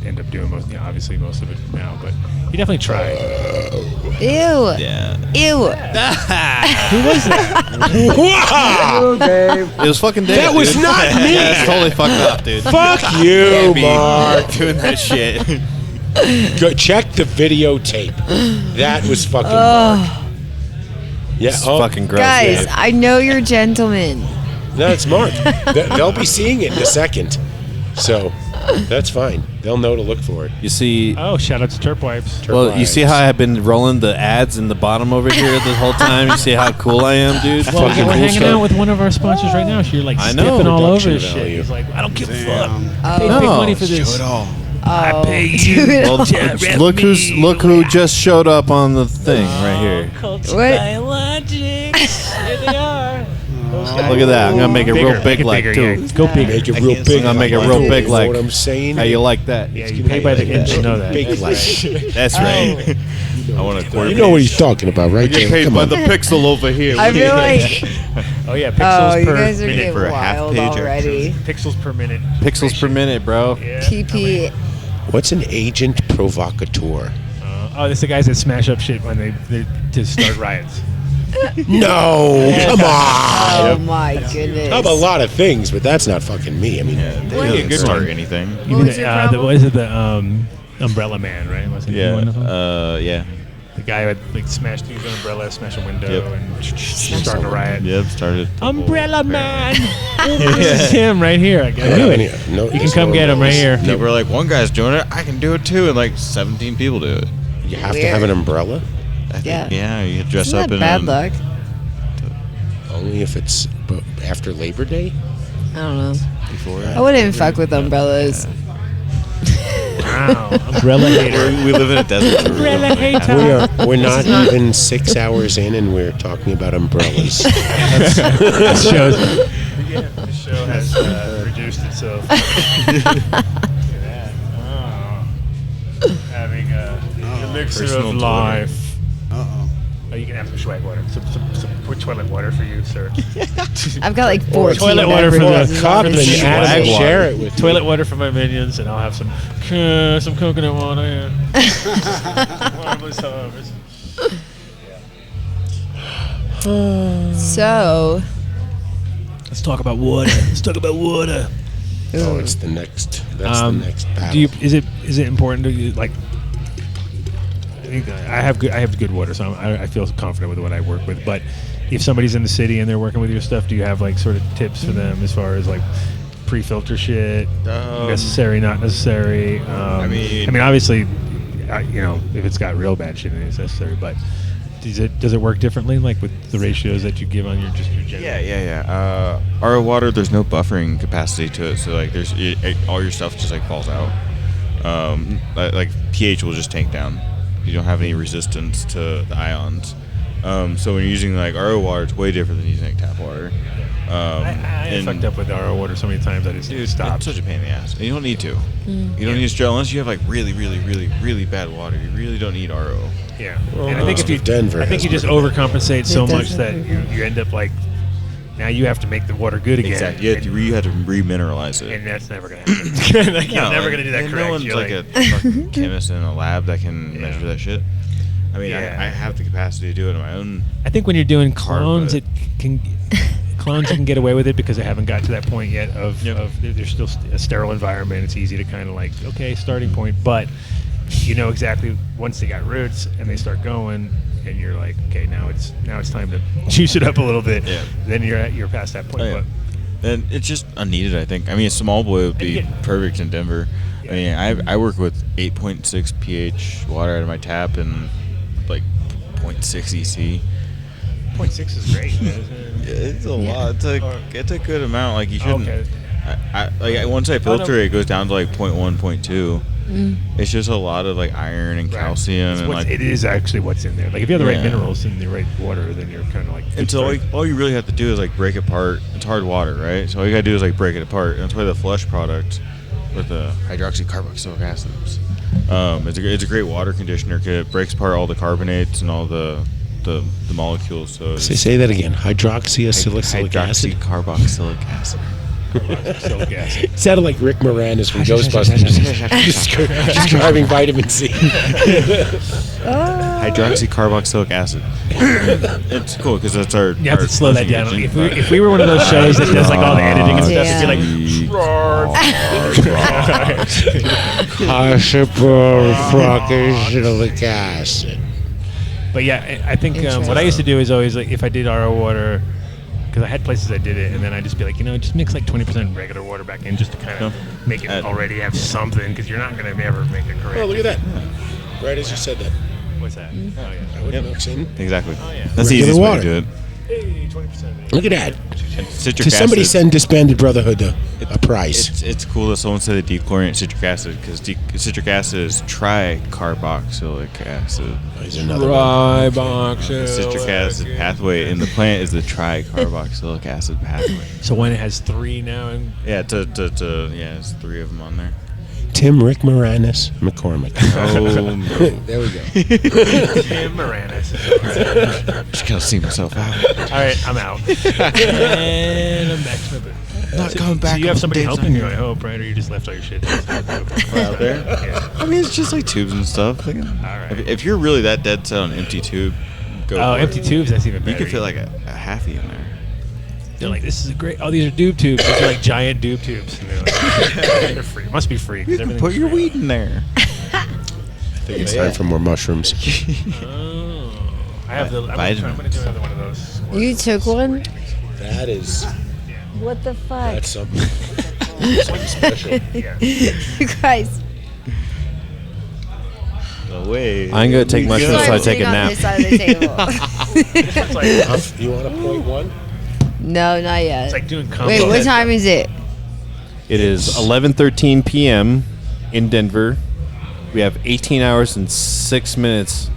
end up doing most, obviously most of it now. But he definitely tried. Ew. Yeah. Ew. Who was that? Wow! It was fucking Dave. That was dude. not me! Yeah, it's totally fucked up, dude. Fuck you, Can't be Mark. doing that shit. Go check the videotape. That was fucking Mark. Yeah, It's fucking gross. Guys, Dave. I know you're gentlemen. no, it's Mark. They'll be seeing it in a second. So, that's fine. They'll know to look for it. You see, Oh, shout out to Terp Wipes. well, you see how I've been rolling the ads in the bottom over here the whole time. You see how cool I am, dude. Well, Fucking we're cool hanging stuff. out with one of our sponsors right now. So you're like I know. stepping all over Production his shit. value. He's like, I don't give a fuck. Oh. I paid big money for this. Show it all. I pay you. Dude. Well, look who just showed up on the thing right here. What? Biologics. Here they are. Look at that. I'm gonna make it real big, like bigger, too. yeah. Go bigger. Make it real big. I'm gonna make it real big, You know like what I'm saying? how you like that. Yeah, you pay by the inch. You know that. Big like. That's right. I want to You know what he's talking about, right? Get Dave? paid Come by on. the pixel over here. I feel like. Oh yeah, pixels Oh, you per guys are minute getting for a half wild page already. Pixels per minute. Pixels per minute, bro. Yeah. PP. What's an agent provocateur? Oh, that's the guys that smash up shit when they to start riots. No, come on. Oh my goodness. I have a lot of things, but that's not fucking me. I mean, They What? didn't Good start one. anything. You What mean was your the problem? what is it? The Umbrella Man, right? Wasn't he one of them? Yeah. The guy who had like smashed his umbrella, smashed a window, Yep. and started a riot. Yep. Started. the whole Umbrella Man. affair. This is him right here. I knew it. No, You can come get him right here. People were like, one guy's doing it, I can do it too, and like 17 people do it. You have to have an umbrella? I think, Yeah. yeah, you dress Isn't up that in bad luck? Only if it's after Labor Day? I don't know. before. I wouldn't fuck with umbrellas. Wow. Umbrella hater. We live in a desert. Umbrella hater. We're not even 6 hours in, and we're talking about umbrellas. This show has reduced itself. Look at that. Oh. Having a elixir Personal of toy. life. Uh-oh. Oh, you can have some swag water. Some toilet water for you, sir. I've got like 14 toilet water for beverages the on this swag shit. Share it with toilet water for my minions, and I'll have some coconut water. Marvelous harvest. So, Let's talk about water. Let's talk about water. Oh, it's the next. That's the next battle. Do you? Is it important to you, like? I have good water, so I feel confident with what I work with. But if somebody's in the city and they're working with your stuff, do you have like sort of tips for them as far as like pre-filter shit, necessary, not necessary? I mean, obviously, if it's got real bad shit in it, it's necessary. But does it work differently, like with the ratios that you give on your general? Yeah. Our water, there's no buffering capacity to it, so like all your stuff just like falls out. Like pH will just tank down. You don't have any resistance to the ions. So when you're using like RO water, it's way different than using like tap water. I fucked up with RO water so many times I just stopped. It's such a pain in the ass. And you don't need to. You don't need to drill unless you have like really, really, really, really bad water. You really don't need RO. Yeah. And I think if you just overcompensate so much that you end up like now you have to make the water good again. Exactly. You have to remineralize it. And that's never going to happen. Like, you're never going to do that correct. No one's like a fucking chemist in a lab that can measure that shit. I mean, I have the capacity to do it on my own. I think when you're doing clones, clones you can get away with it because they haven't got to that point yet of there's still a sterile environment. It's easy to kind of like, okay, starting point. But you know exactly once they got roots and they start going, and you're like, okay, now it's time to juice it up a little bit. Yeah. Then you're past that point. But then it's just unneeded, I think. I mean, a small boy would be perfect in Denver. Yeah. I mean, I work with 8.6 pH water out of my tap and like 0.6 EC. 0.6 is great. It's a lot. It's a good amount. Like you shouldn't. Okay. Once I filter it goes down to like 0.1, 0.2. It's just a lot of like iron and calcium and like it is actually what's in there. Like if you have the right minerals in the right water, then you're kind of like. And so all you really have to do is like break it apart. It's hard water, right? So all you gotta do is like break it apart. And that's why the flush product with the hydroxycarboxylic acids. It's a great water conditioner. It breaks apart all the carbonates and all the molecules. So say that again. Hydroxycarboxylic acid. Hydroxycarboxylic acid. It sounded like Rick Moranis from Ghostbusters describing vitamin C. Hydroxycarboxylic acid. It's cool because that's our. You have to slow that down. If we were one of those shows that does like all the editing and stuff, it'd be like. Carboxylic acid. But yeah, I think what I used to do is always like if I did RO water. Because I had places that did it, and then I'd just be like, just mix like 20% regular water back in just to kind of make it already have something, because you're not going to ever make it correct. Oh, look at that. Right as you said that. What's that? Mm-hmm. Oh, yeah. Mix in. Exactly. Oh, yeah. That's the easiest way to do it. Hey, 20%. Look at that. Citric somebody acid. Send Disbanded Brotherhood a prize. It's cool that someone said they dechlorate citric acid because citric acid is tricarboxylic acid. Tricarboxylic. Citric acid pathway in the plant is the tricarboxylic acid pathway. So when it has 3 now, and it's 3 of them on there. Tim Rick Moranis McCormick. Oh, there we go. Tim Moranis. Just gotta see myself out. All right, I'm out. And I'm back to my booth. Not coming back. So you have somebody helping you, I hope, right? Or you just left all your shit out there? Yeah. I mean, it's just like tubes and stuff. Like, all right. If you're really that dead set on empty tube, go. Oh, empty tubes, that's even better. You could fit like a halfie in there. They're like, this is a great. Oh, these are doob tubes. These are like giant doob tubes. And they're like, they're free. It must be free. You can put your weed in there. I think it's time for more mushrooms. Oh, I have the. I'm going to do another one of those. You took one? That is. What the fuck? That's something. Something special. Yeah. You guys. No way. I'm going to take mushrooms so I take a nap. This side of the table. You want a 0.1? No, not yet. It's like doing combo. Wait, what time is it? It is 11:13 p.m. in Denver. We have 18 hours and 6 minutes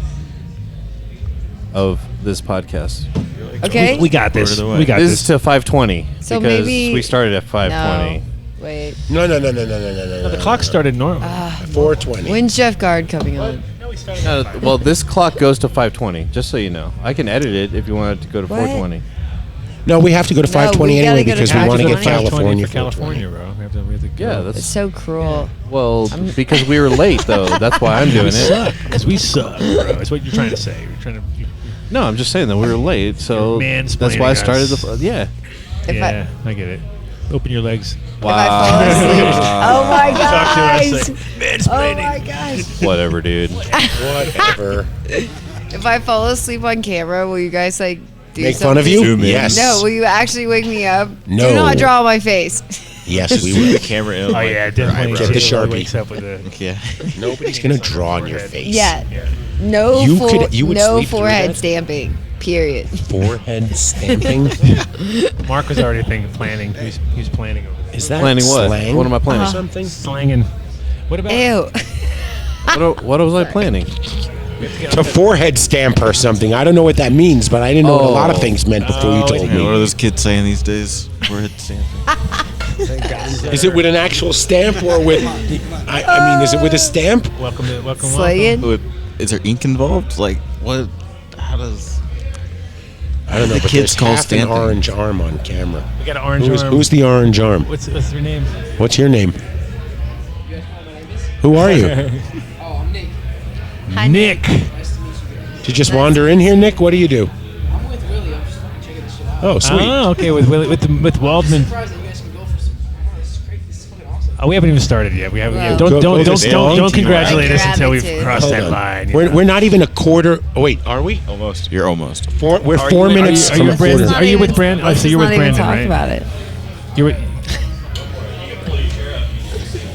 of this podcast. Okay. We got this. We got this. this. Is to 5:20 So because maybe we started at 5:20. No. Wait. No. The clock started normal. 4:20. When's Jeff Guard coming on? No, Well, this clock goes to 5:20. Just so you know, I can edit it if you want it to go to 4:20. No, we have to go to 5:20 we gotta anyway go to because we want to get 5:20. California. For California, bro. We have to go. Yeah, that's It's so cruel. well because we were late though. That's why I'm doing it. Because we suck, bro. That's what you're trying to say. You're trying to. No, I'm just saying that we were late, so You're that's why I started mansplaining the. us. Yeah. Yeah, I get it. Open your legs. If I fall asleep. Oh my Talk to gosh. us. Oh my gosh. Whatever, dude. Whatever. If I fall asleep on camera, will you guys like do Make something? fun of you? Yes. No, will you actually wake me up? No. Do not draw on my face. Yes, we will. The camera in. Oh yeah, definitely. Get the Taylor Sharpie. wakes up with a. Yeah. Nobody's gonna draw on your face. Yeah. No, You would no sleep through forehead that? stamping. Period. Forehead stamping. Mark was already planning. He's planning over there. Is that Planning what? slang? What am I planning? Or something? Slanging. What about? Ew. What was I planning? To forehead stamp or something. I don't know what that means, but I didn't know what a lot of things meant before you told Yeah, what are me. those kids saying these days? Forehead stamping. Is it with an actual stamp or with? I mean, is it with a stamp? Welcome. Slaying. Is there ink involved? Like what? How does? I don't know. The But kids there's call half an stamping. orange arm on camera. We got an orange arm. Who's the orange arm? What's their name? What's your name? Who are you? Oh, I'm Nick. Hi, Nick. Did you just wander in here, Nick? What do you do? I'm with Willie. I'm just fucking checking this shit out. Oh, sweet. Oh, okay. With Willie, with Waldman. I'm surprised that you guys can go for some. Oh, this is great. This is fucking awesome. Oh, we haven't even started yet. We haven't. Well, Yeah, Go don't to congratulate us Like until we've gratitude. crossed Hold that on. line. you We're, know. we're not even a quarter. Oh, wait, are we? Almost. You're almost. We're Are 4 you- minutes Are from you a with Brandon? quarter. Are you with Brandon? Oh, Let's so you're not with even Brandon, talk right? about it. You're with.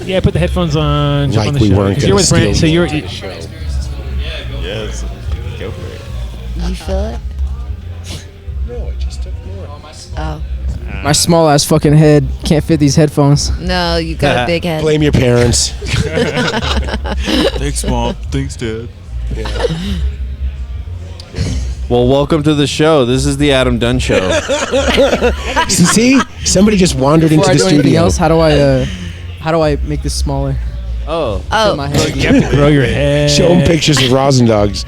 Yeah, put the headphones on. Jump Like on the we show. weren't 'Cause gonna you're with Brandon, so steal you're. the show. Yes. Go for it. You feel it? No, I just took more. Oh. My small ass fucking head can't fit these headphones. No, you got a big head. Blame your parents. Thanks, Mom. Thanks, Dad. Well, welcome to the show. This is the Adam Dunn Show. See? Somebody just wandered Before into I the do anything studio. else, how do I make this smaller? Oh. Fit my head. You have to grow your head. Show them pictures of Rosendogs.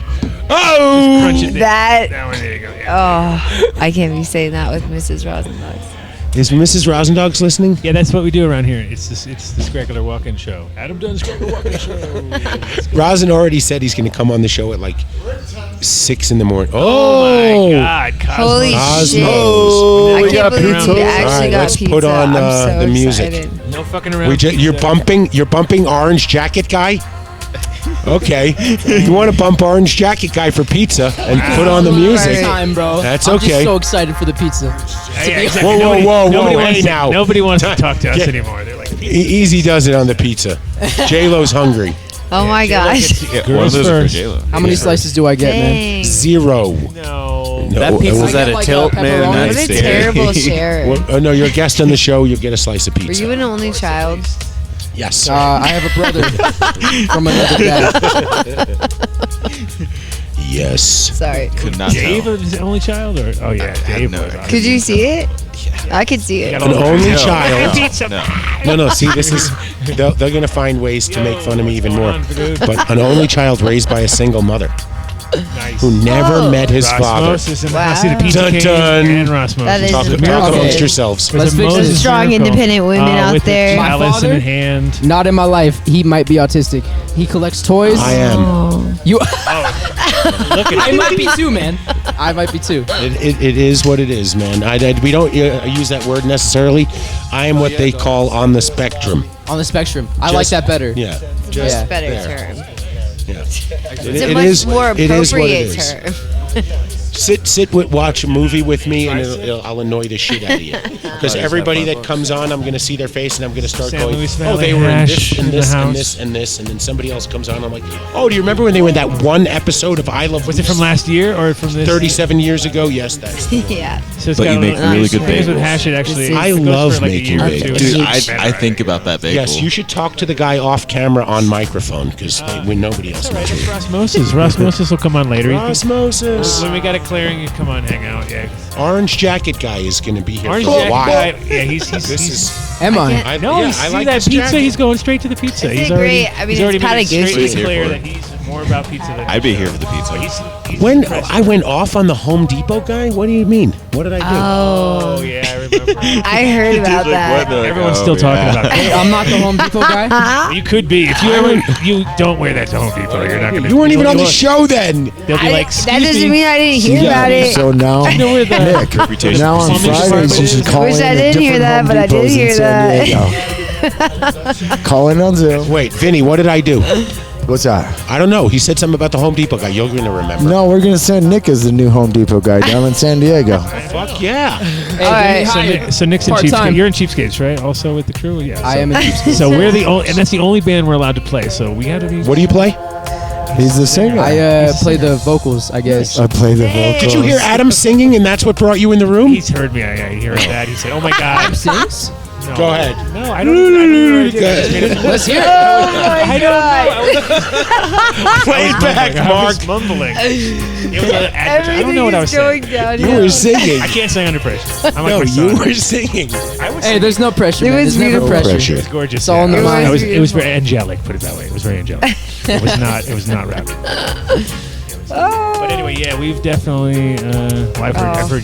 Oh! Crunch it. That. That one, there you go. Yeah. Oh, I can't be saying that with Mrs. Rosendogs. Is Mrs. Rosendogs listening? Yeah, that's what we do around here. It's this regular walk-in show. Adam Dunn's regular walk-in show. Rosen already said he's going to come on the show at like 6 in the morning. Oh my God! Holy Cosmos. shit. Oh, I we can't got believe pizza. we All actually right, got let's pizza. put on I'm so the music. excited. No fucking around. You're bumping Orange Jacket Guy? Okay. You want to bump Orange Jacket Guy for pizza and put on the music. Time, bro. That's I'm okay. just so excited for the pizza. Yeah, exactly. Whoa, Nobody hey wants now. Nobody wants to talk to us Yeah. anymore. They're like, Easy does it on the pizza. J-Lo's hungry. Oh my gosh. Girls first. J-Lo. How many slices do I get, man? Dang. 0. no. That pizza's I at get a like tilt, a man. pepperoni. What That's a it. terrible share. Well, oh, no, you're a guest on the show. You'll get a slice of Were pizza. you an only child? Yes. I have a brother from another dad. Yes. Sorry. Could not Dave tell. was the only child, or oh yeah, Dave no was. idea. Could you see it? I could see it. Got An all the- only No, child. Pizza. No, see, this is... They're going to find ways to make fun of me even more. But an only child raised by a single mother Nice. who never met his father. Rasmus is in the house. See the Wow. pizza Dun, king dun. and Rasmus. That is Talk impressive. amongst yourselves. There's Let's a fix Moses this. Strong, miracle, independent women out with there. a My chalice father? in hand. Not in my life. He might be autistic. He collects toys. I am. Oh. You. Look at I might be too, man. I might be too. It is what it is, man. We don't use that word necessarily. I am what they call on the spectrum. On the spectrum. I Just- like that better. Yeah. Much Yeah. better there. term. Yeah. It's a much more it is what it appropriate is. term. Watch a movie with me, and I'll annoy the shit out of you. Because everybody that comes on, I'm going to see their face, and I'm going to start San going, Luis oh, they Valley were in hash this, and in the this, and house. this, and this, and then somebody else comes on, I'm like, oh, do you remember when they were in that one episode of I Love Was it from last year or from this? 37 years ago? Yes, that's the one. Yeah. So it's But got you a make little- really good Things with bagels. hash, it actually. I it goes love for like a making year or bagels. two. Dude, It's I think about that bagel. Yes, you should talk to the guy off camera on microphone, because when nobody else knows. It's Rasmus. Rasmus will come on later. Osmosis. When we got a clearing, you come on, hang out. Yeah. Orange Jacket Guy is going to be here Orange for a Jacket while. guy. Yeah, he's. This is... Am I? I, No, yeah, you see I like that this pizza? jacket. He's going straight to the pizza. Isn't He's it already. great? I mean, he's it's already made it kinda straight Gucci. clear that he's More about pizza than I'd be here for the pizza. He's When impressive. I went off on the Home Depot guy, what do you mean? What did I do? Oh yeah, I remember. I heard about that. Everyone's still talking about Hey, it. I'm not the Home Depot guy. You could be if you don't wear that to Home Depot. You're not gonna. You weren't even on the look. show then. They'll be like, That "Excuse doesn't me." mean I didn't hear about it. So now, You know where the Nick, reputation now on plumbing Fridays, you should department call Wish in I the didn't hear different that, Home but I did Depots in hear San Diego. Call in on Zoom. Wait, Vinny, what did I do? What's that? I don't know. He said something about the Home Depot guy. You're gonna remember. No, we're gonna send Nick as the new Home Depot guy down in San Diego. Fuck yeah. Hey, right. So Nick's in Part-time. Cheapskates. You're in Cheapskates, right? Also with the crew. Yeah. I so- am in Cheapskates. So we're the only, and that's the only band we're allowed to play. So we had to be. What do you play? He's the singer. I play the vocals, I guess. I play the vocals. Did you hear Adam singing, and that's what brought you in the room? He's heard me. I heard that. He said, "Oh my God." Sings? No. Go ahead. No, I don't know. Go ahead. Let's hear it. I don't know. Play it back, I was Mark. mumbling. It was an I don't know what I was saying. You were singing. I can't sing under pressure. I'm like No, my son. you were singing. I was Hey, there's no pressure. It man. was There's never beautiful. pressure. It was gorgeous. It's all in the Yeah. mind. It was very angelic. Put it that way. It was very angelic. It was not rap. But anyway, yeah, we've definitely. Well, I've heard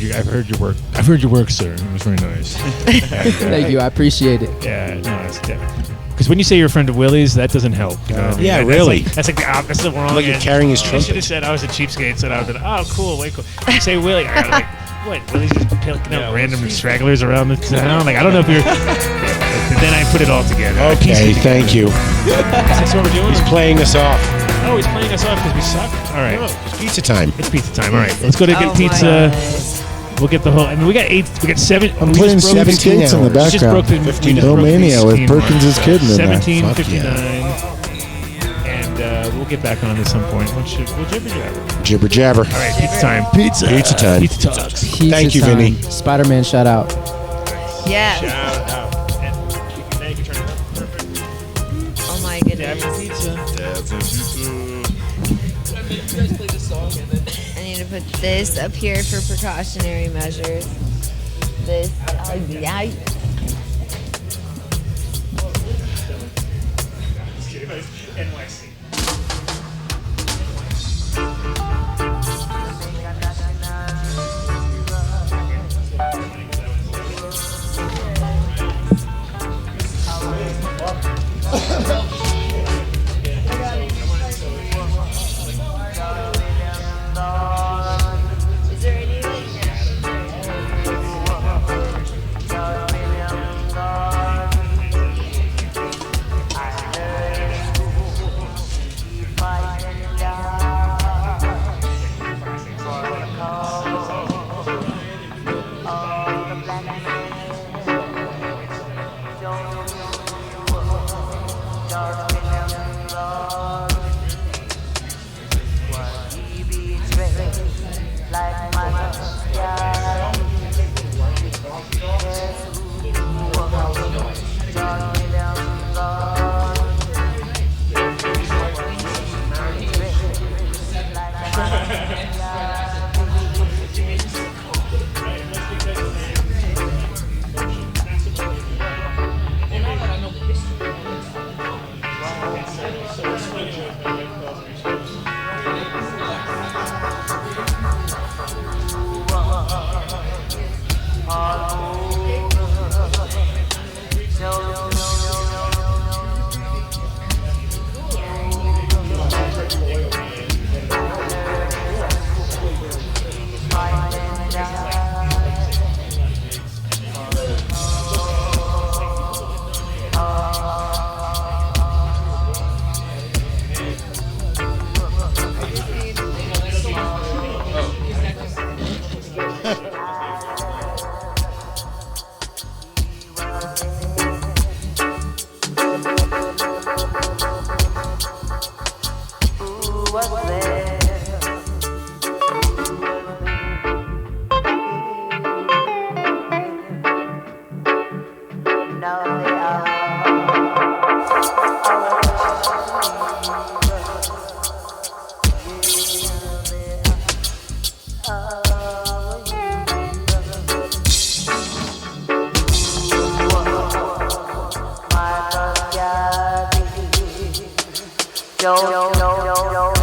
your work. I've heard your work, sir. It was very nice. Thank you. I appreciate it. Yeah, no, it's definitely. Because when you say you're a friend of Willie's, that doesn't help. You know what I mean? Yeah, That's really. That's like the wrong. Like you're end. carrying his You should have trumpet. said I was a cheapskate, and I would have been, oh, cool, way cool. You say Willie, I gotta like, what? Willie's just picking up random stragglers around the town. Like, I don't know if you're. But then I put it all together. Okay, thank you. Is this what we're doing? He's playing us off. Oh, he's playing us off because we suck? All right. It's pizza time. It's pizza time. All right. Let's go to get Oh pizza. We'll get the whole. I mean, we got 7. I'm we playing just broke 7 skates in the we just broke background. the- we just broke the Romania with 16 mark. Perkins' kid in there. 17:59. And we'll get back on at some point. We'll jibber jabber. Jibber jabber. All right, pizza time. Pizza time. Pizza talks. Thank you, Pizza Vinny. time. Spider-Man shout out. Yeah. Shout out. And now you can turn it up. Oh my goodness. I need to put this up here for precautionary measures. This. Yeah. NYC. Yo, yo, yo, yo, yo.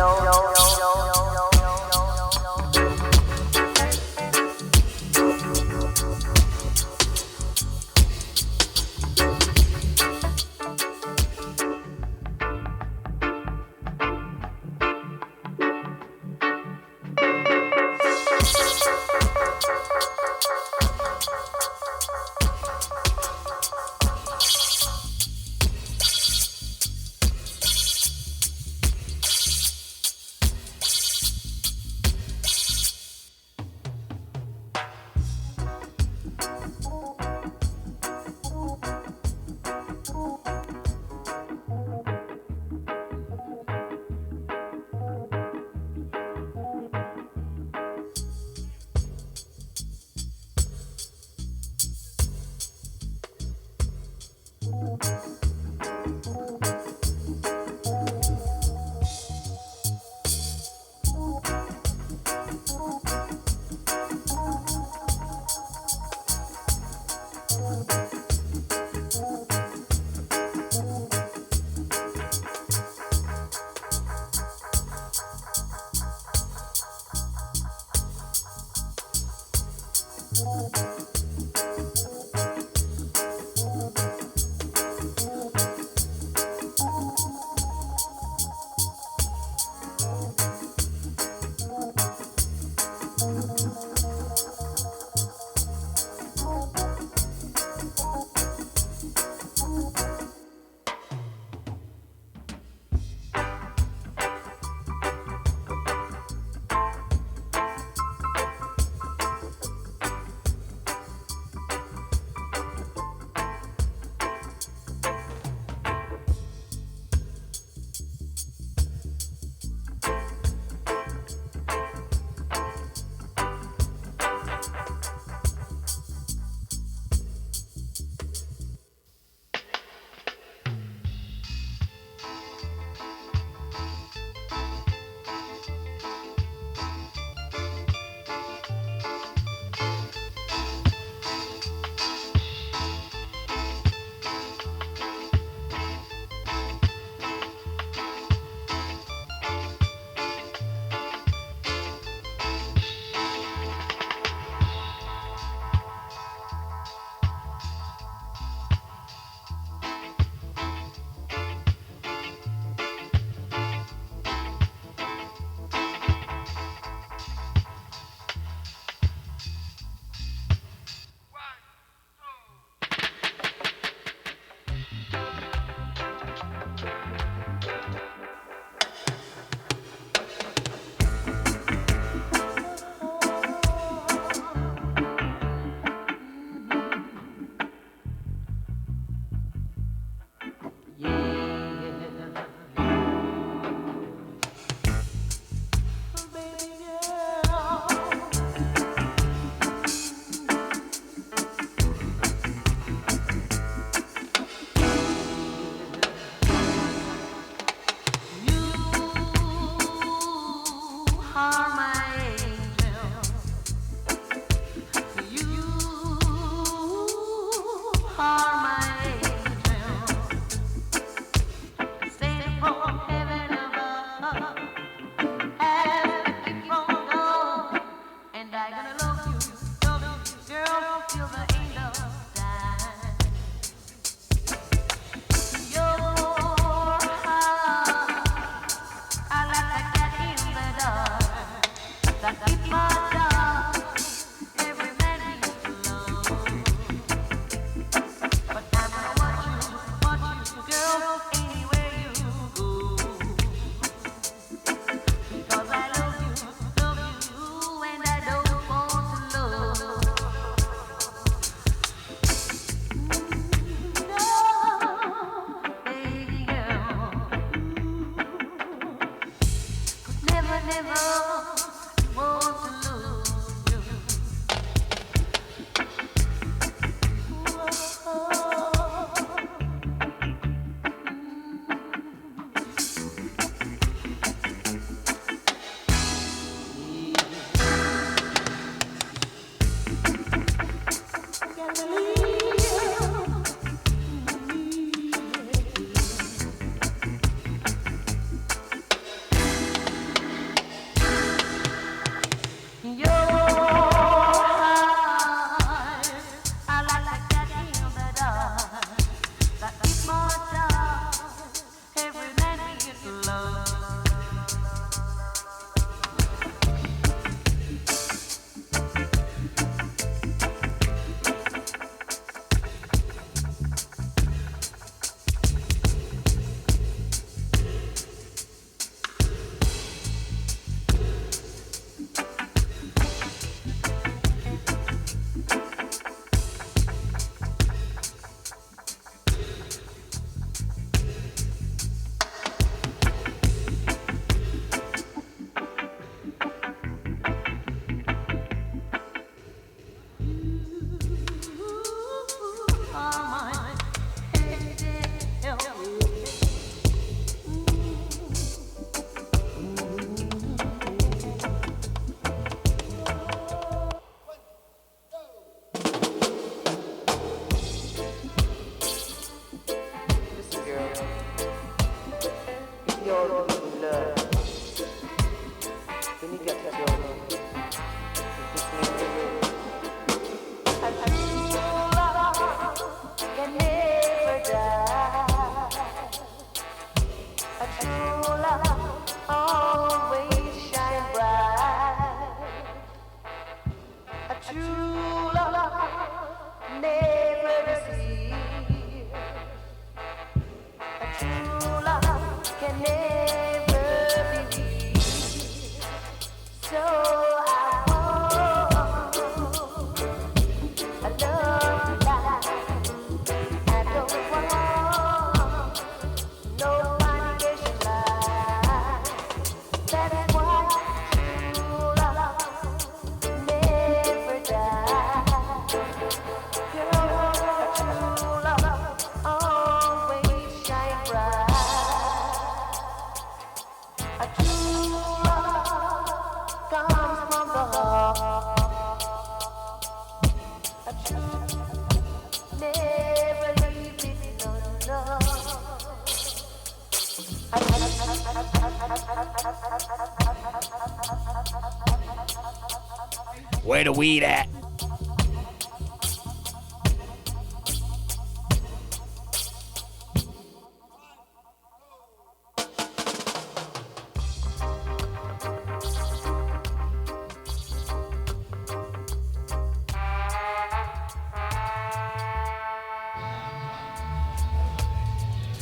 Where the weed at?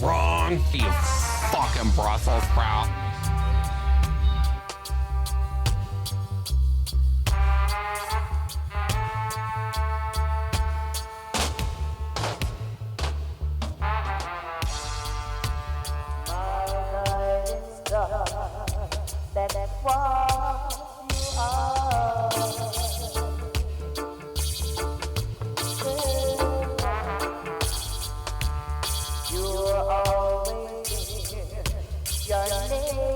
Wrong, you fucking Brussels sprout. Your name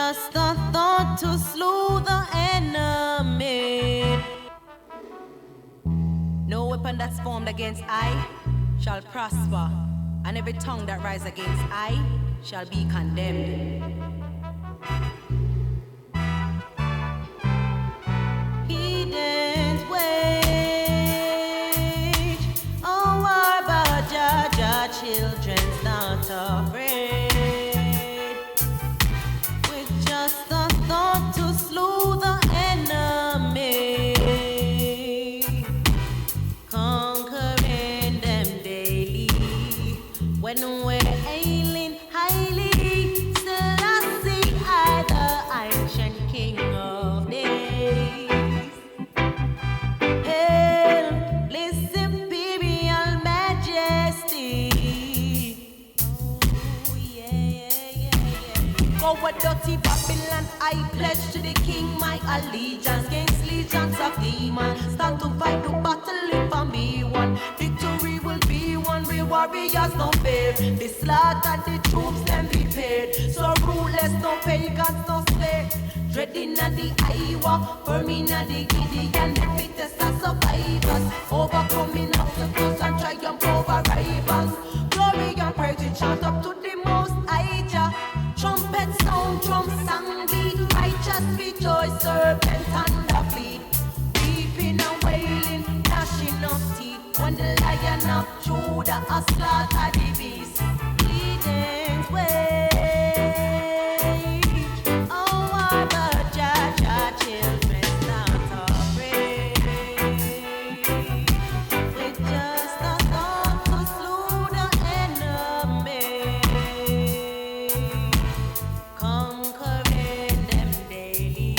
just a thought to slew the enemy. No weapon that's formed against I shall prosper, and every tongue that rises against I shall be condemned. Heathens wage a war, but Jah children's not afraid. With just a thought to slew the enemy, conquering them daily. When we're ailing highly, Selassie I, the ancient king of days. Hail, bliss, imperial majesty. Oh, yeah. Go with dirty Babylon, I pledge to the king my allegiance against legions of demons. Stand to fight the battle if I be one. Victory will be won, real warriors no fear. Be slaughtered, the troops them prepared. So rulers, no pagans, no slave. Dreading at the Iowa, firming at the Gideon, the fittest of survivors. Overcoming obstacles and triumph over rivals. Glory and praise we chant up to the most high Jah. Trumpet sound, drum song beat. Righteous rejoice, serpent and the fleet. Weeping and wailing, gnashing of teeth. When the Lion of Judah has slaughtered the beast. Heathens wage a war, but Jah children's not afraid. With just a thought to slew the enemy, conquering them daily.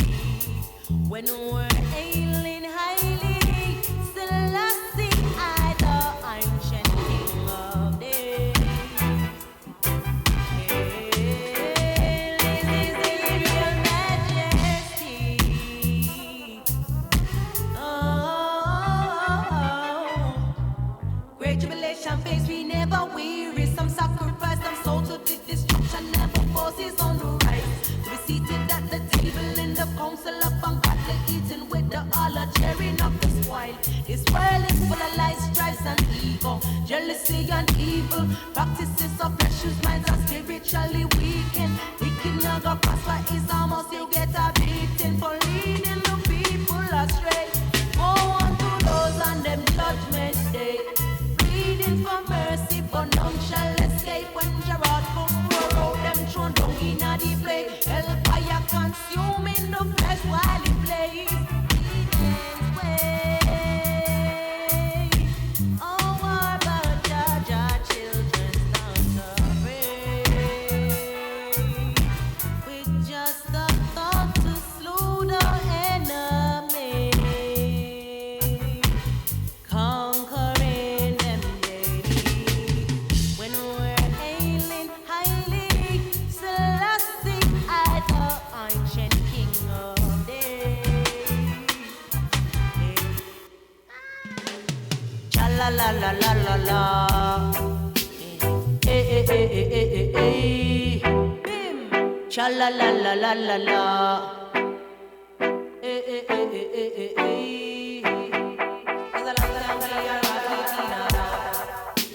When we're ailing highly, Selassie I, the ancient king of days. Hail, his imperial majesty. Oh, great tribulation face, we never weary. Some sacrifice, some soul to the destruction. Never forces on the rise. To be seated at the table in the council of ungodly, eating with the Allah, cheering up the spoil. This world is full of lies, strife and ego, jealousy and evil. Practices of precious minds are spiritually weakened. Wicked not go prosper is almost you get a beating for leading the people astray. Go on to those on them judgment day, pleading for mercy, for none shall escape. When Gerard come pour out them thrown down in a the flame. Hellfire consuming the flesh while it blaze. Heathens wage a war, but Jah children's not afraid. With just a thought to slew the enemy, conquering them daily. When we're ailing highly, Selassie I, the ancient king of days. Cha la la la la la la. Bim. Cha la la la la la la. It's a long time we are rocking Tina down.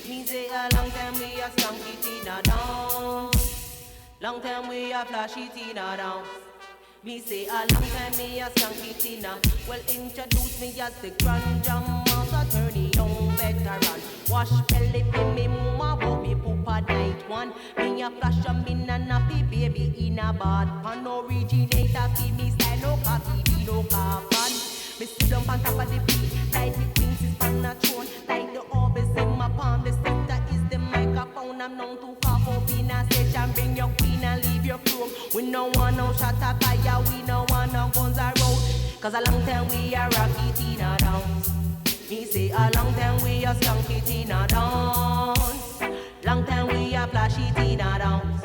Me say a long time we are skunky Tina down. Long time we are flashy Tina down. Me say a long time me a skunky Tina. Well, introduce me as the grand jam master, attorney, young veteran. Wash belly for me mama, but me poop a night one. Me a flash a min and nappy baby in a bad pan. Originator fi me style, no coffee, be no carbon. Me sit down on top of the beat, like the queens is on a throne. Like the orbs in my palm, the center is the microphone. I'm known to cough up in a session, bring your queen and leave your chrome. We no want no shot at fire, we no want no guns around. Cause a long time we are rocky Tina dance. Me say a long time we are skunky Tina dance. Long time we are flashy Tina dance.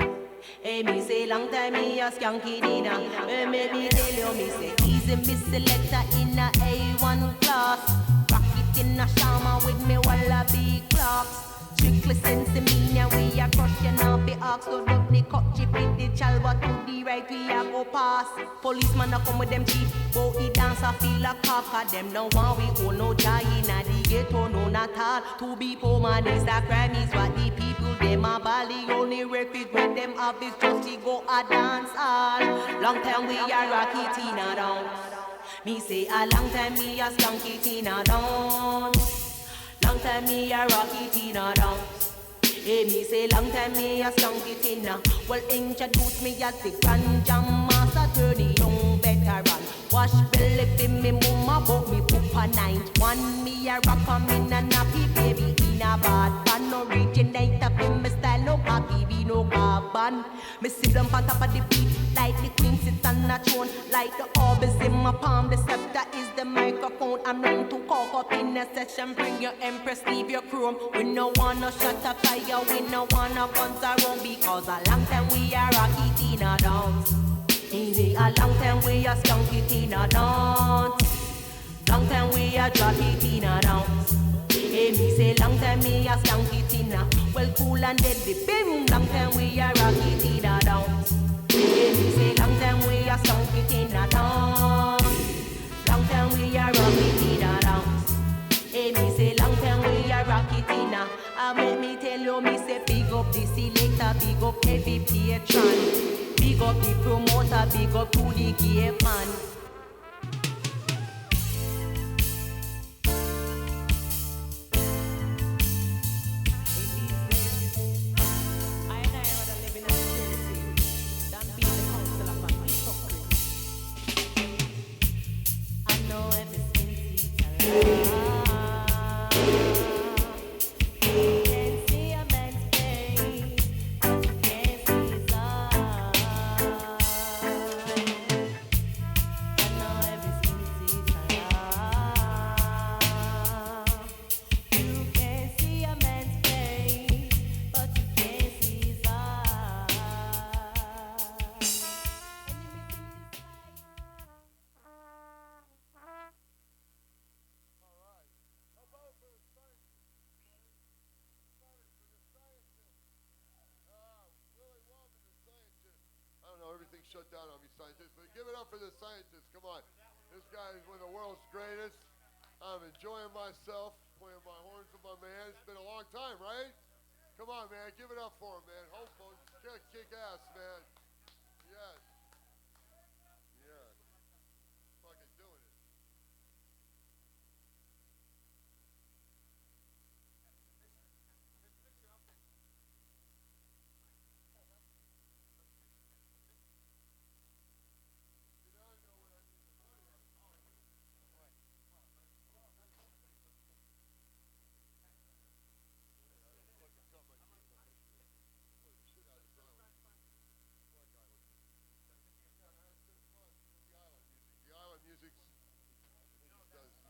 Hey, me say long time me a skunky Tina. Hey, make me tell you, me say easy me selector in a A1 class. Rock it in a shama with me wallaby clocks. strictly sense mean and we a crush you now fi ask so duck the cut chip with the chalwa to the right we a go pass. Policeman a come with them cheap, but he dance a feel a cock them no want we own no joy inna the ghetto no not all. To be poor man is a crime is what the people them a bally only refuge when them have is just to go a dance all. Long time we a rocky Tina down. Me say a long time me a skunky Tina down. Long time me a rocky Tina down. Hey, me say long time me a skunky Tina. Well, introduce me as the grand jam master, turn the young veteran. Wash belly fi me mama, but me poop a 9-1. Me a rock a me na nappy baby in a bad pan. Originator fi me style, no cocky, we no carbon. Me sit down on top of the beat, like the queen sits on a throne. Like the orbs in my palm, the scepter is the microphone. I'm known to cock up in a session, bring your empress, leave your chrome. We no wanna shut a fire, we no wanna guns around. Because a long time we are rocky Tina dance. Easy, a long time we are skunky Tina dance. Long time we are jockey Tina dance. Hey, me say long time me a skunky Tina. Well, cool and deadly, bim. Long time we a rocky Tina dance. Hey, me say long time we a skunky Tina dance. Long time we a rocky Tina dance. Hey, me say long time we a rocky Tina. Let me tell you, me say big up the selector, big up every patron. Big up the promoter, big up to the gay man. Shut down on me, scientists. But give it up for the scientists. Come on. This guy is one of the world's greatest. I'm enjoying myself, playing my horns with my man. It's been a long time, right? Come on, man. Give it up for him, man. Hopeful. Kick ass, man. Yes. Yes. Fucking doing it.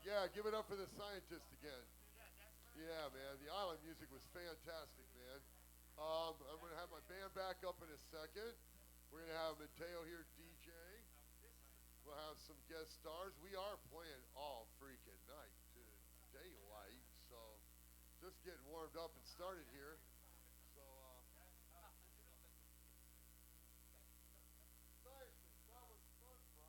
Yeah, give it up for the scientist again. Yeah, man, the island music was fantastic, man. I'm going to have my band back up in a second. We're going to have Mateo here DJ. We'll have some guest stars. We are playing all freaking night to daylight, so just getting warmed up and started here. So, scientist, that was fun, bro.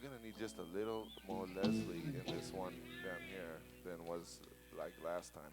gonna need just a little more Leslie in this one down here than was like last time.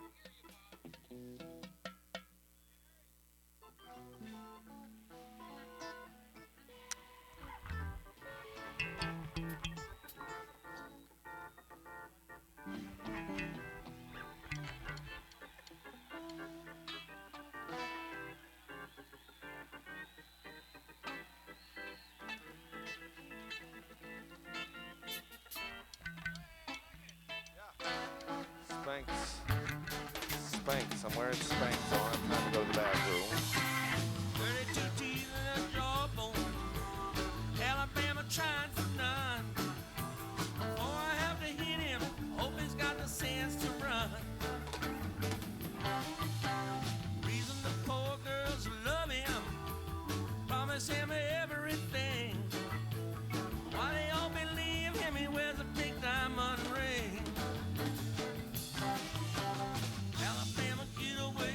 Spanx. I'm wearing Spanx on. Time to go to the bathroom. 32 teeth in a jawbone. Alabama trying for none. Before I have to hit him, hope he's got the sense to run. Reason the poor girls love him. Promise him everything. Why they all believe him, he wears a big diamond ring. Alabama, get away,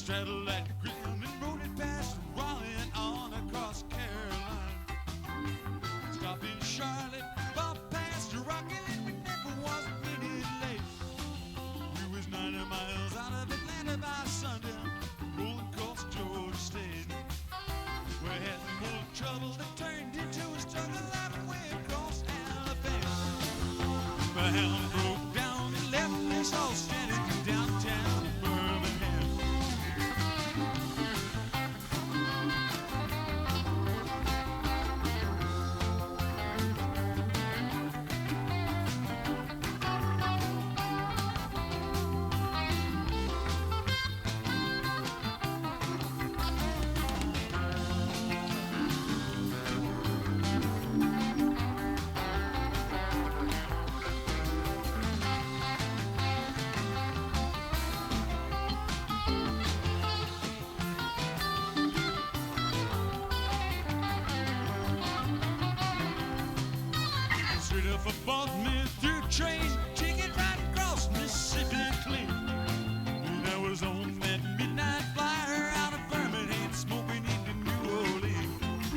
straddled that grim and rode it past Raleigh and on across Carolina. Stopped in Charlotte, bumped past Rocky, and we never was a minute late. We was 90 miles out of Atlanta by sundown, rolling across Georgia State. We had some more trouble that turned into a struggle all the way across Alabama. My hound broke down and left us all stranded in downtown Birmingham. Straight up above me through train, ticket right across Mississippi clean. And I was on that midnight flyer out of Birmingham, smoking into New Orleans.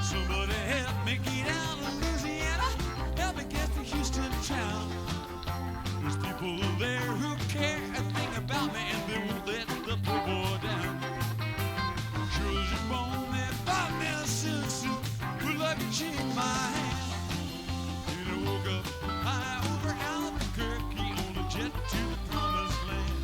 Somebody help me get out of Louisiana, help me get to Houston town. There's people there who care a thing about me, and they won't let the poor boy down. Sure as you're born, that bottom silk suit with like a cheek in my hand. And I woke up high over Albuquerque on a jet to the promised land.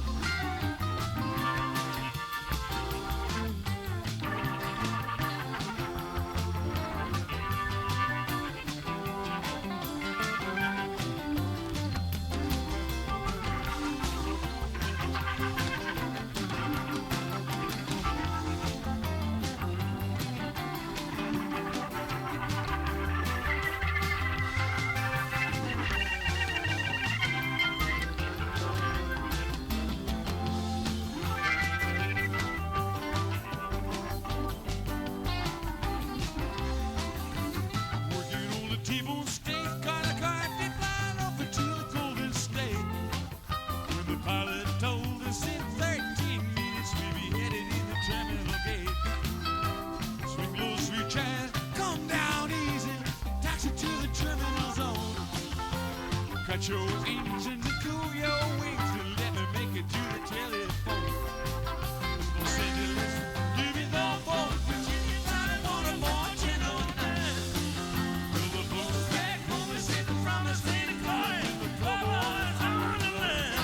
Working on the T-bone steak, car to car, did flying over to the Golden State. When the pilot told us in 13 minutes we'd be headed in the terminal gate. Swing low, sweet child, come down easy, taxi to the terminal zone. Cut your engines and cool your wings and let me make it to the telephone. Los Angeles, give me the phone, Virginia, riding on a more 1009. Well, the folks back home is sitting from the Santa Claus, and the cowboys on the line.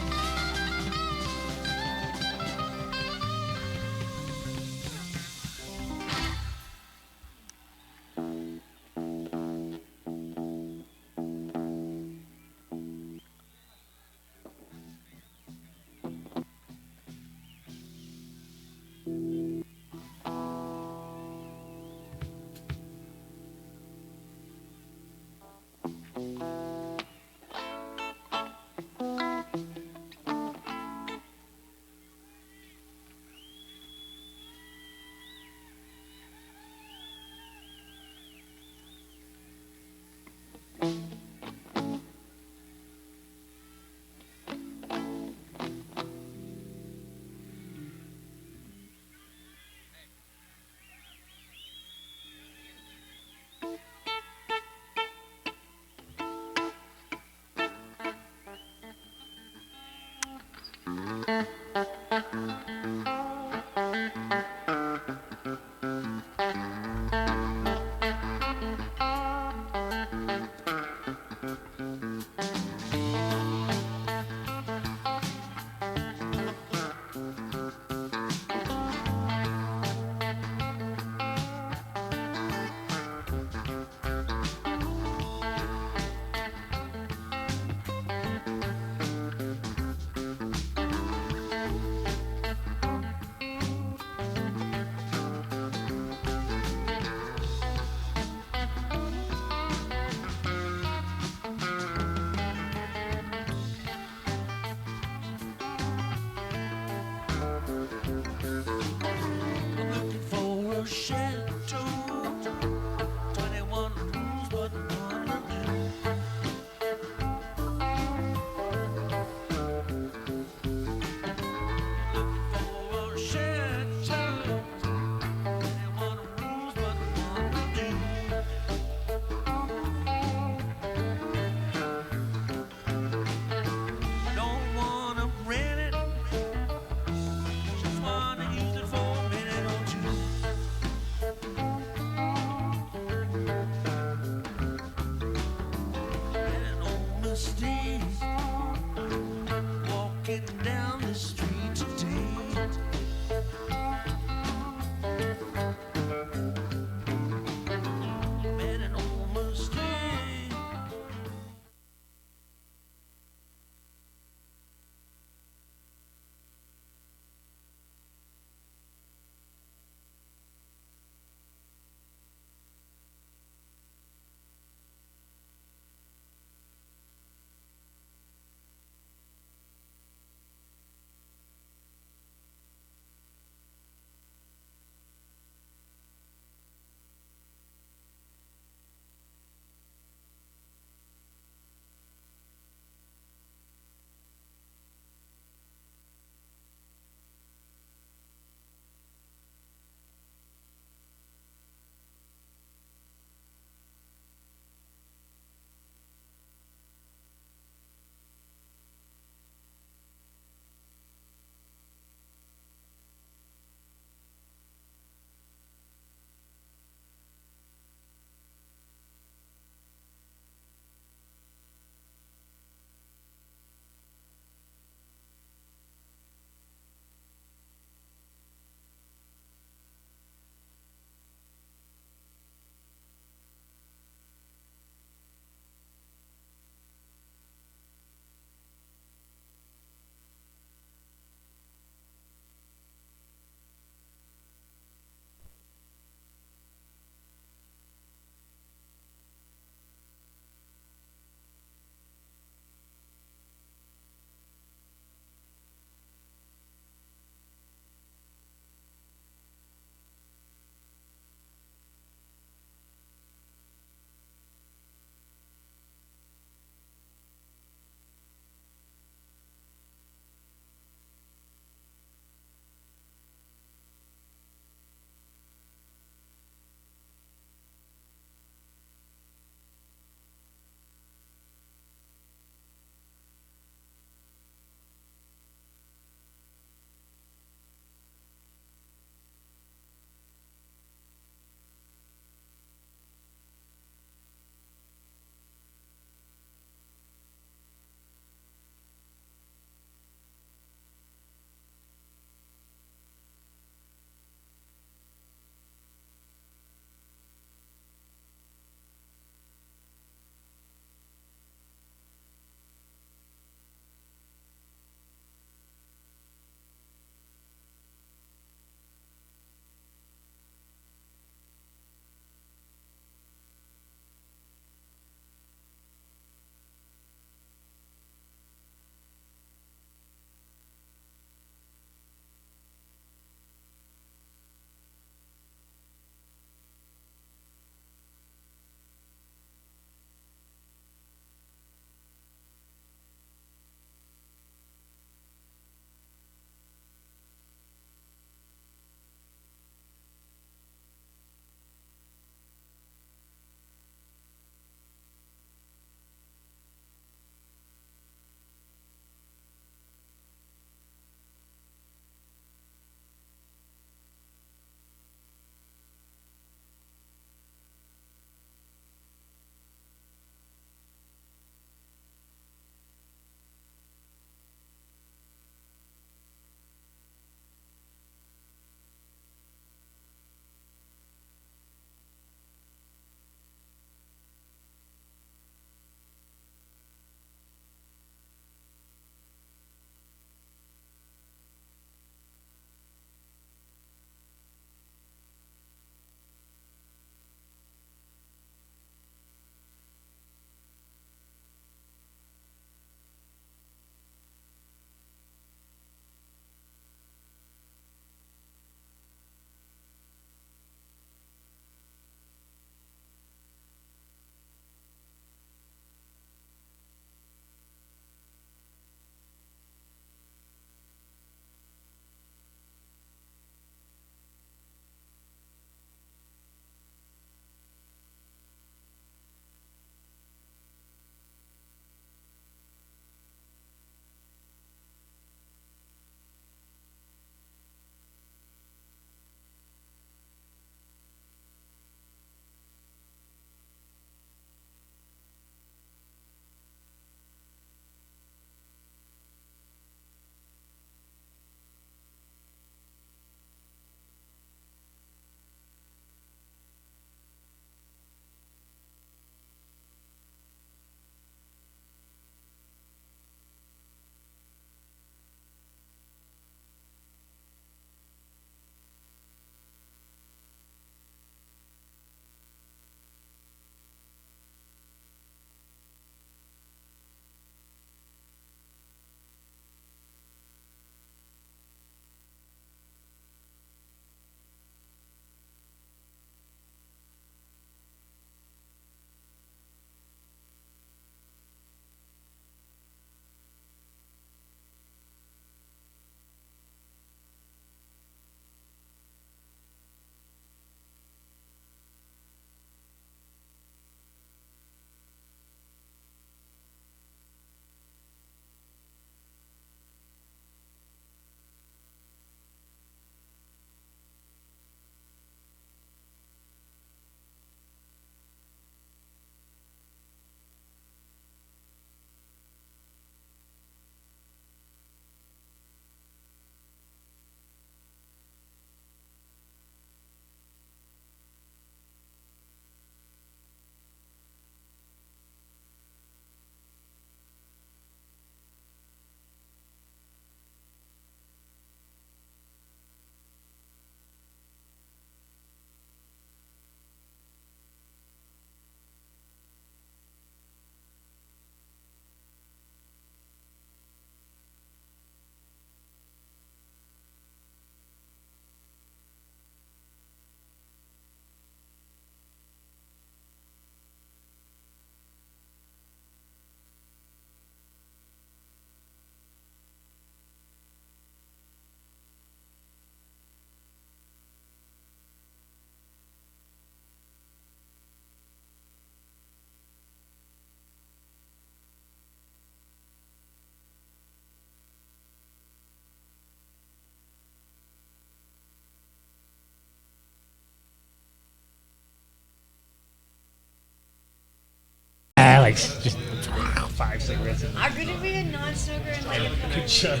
like just 5 cigarettes. I'm gonna be a non-smoker and like. Good chug.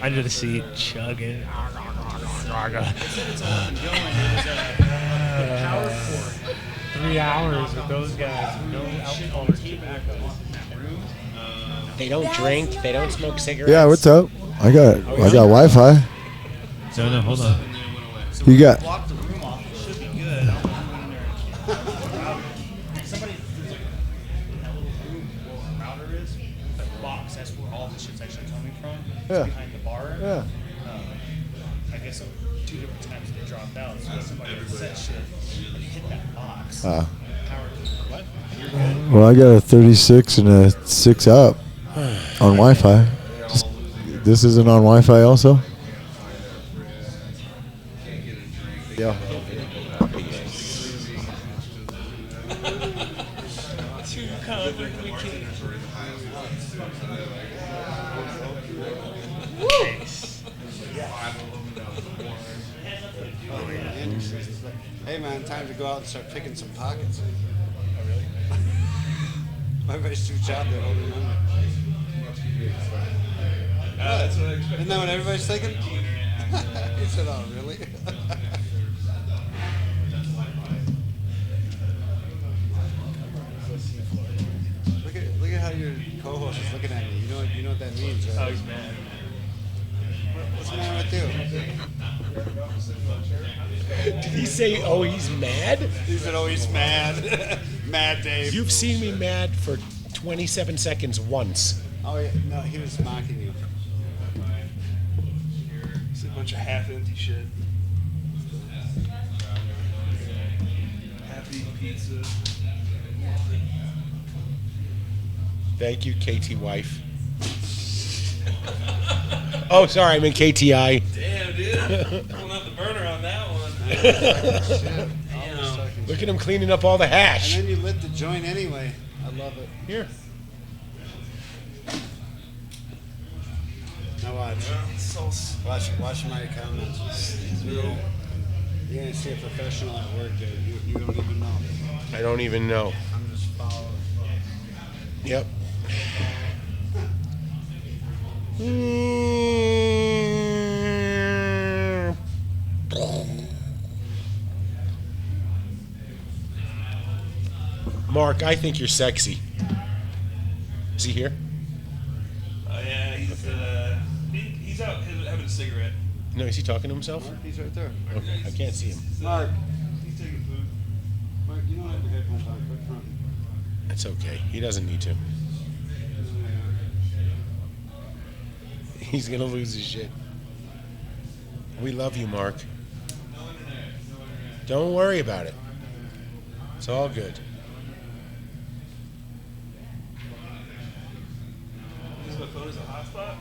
Under the seat, chugging. It's all been going. It was a power cord. 3 hours with those guys. No alcohol or tobacco. They don't drink. They don't smoke cigarettes. Yeah, what's up? I got Wi-Fi. No, hold on. You got. Block the room off. It should be good. I'll go in there. Somebody, there's like that little room where the router is. That box, that's where all the shit's actually coming from. Yeah. It's behind the bar. Yeah. I guess 2 different times they dropped out. So somebody set shit and hit that box. Ah. Power. What? You're good. Well, I got a 36 and a 6 up on Wi-Fi. This isn't on Wi-Fi also? Yeah. Too complicated. Hey man, time to go out and start picking some pockets. Oh really? Everybody's too chopped there holding on. That's what I expected. Isn't that what everybody's thinking? He said, oh really? Look at how your co-host is looking at you. You know what that means, right? Oh, he's mad. What's the matter with you? Did he say, oh, he's mad? He said, oh, he's mad. Mad Dave. You've seen me mad for 27 seconds once. Oh, yeah. No, he was mocking you. It's a bunch of half-empty shit. Half-eaten pizza. Thank you, KT wife. Oh, sorry, I meant KTI. Damn, dude. Pulling out the burner on that one. Look at him cleaning up all the hash. And then you lit the joint anyway. I love it. Here. Now watch. Watch my comments. You're gonna see a professional at work, dude. You don't even know. I don't even know. I'm just following. Yep. Mark, I think you're sexy. Is he here? Oh yeah, he's out having a cigarette. No, is he talking to himself? Mark, he's right there. Okay, I can't see him. Mark. He's taking food. Mark, you don't have your headphones on. Quick front. That's okay. He doesn't need to. He's gonna lose his shit. We love you, Mark. Don't worry about it. It's all good. Use my phone as a hotspot.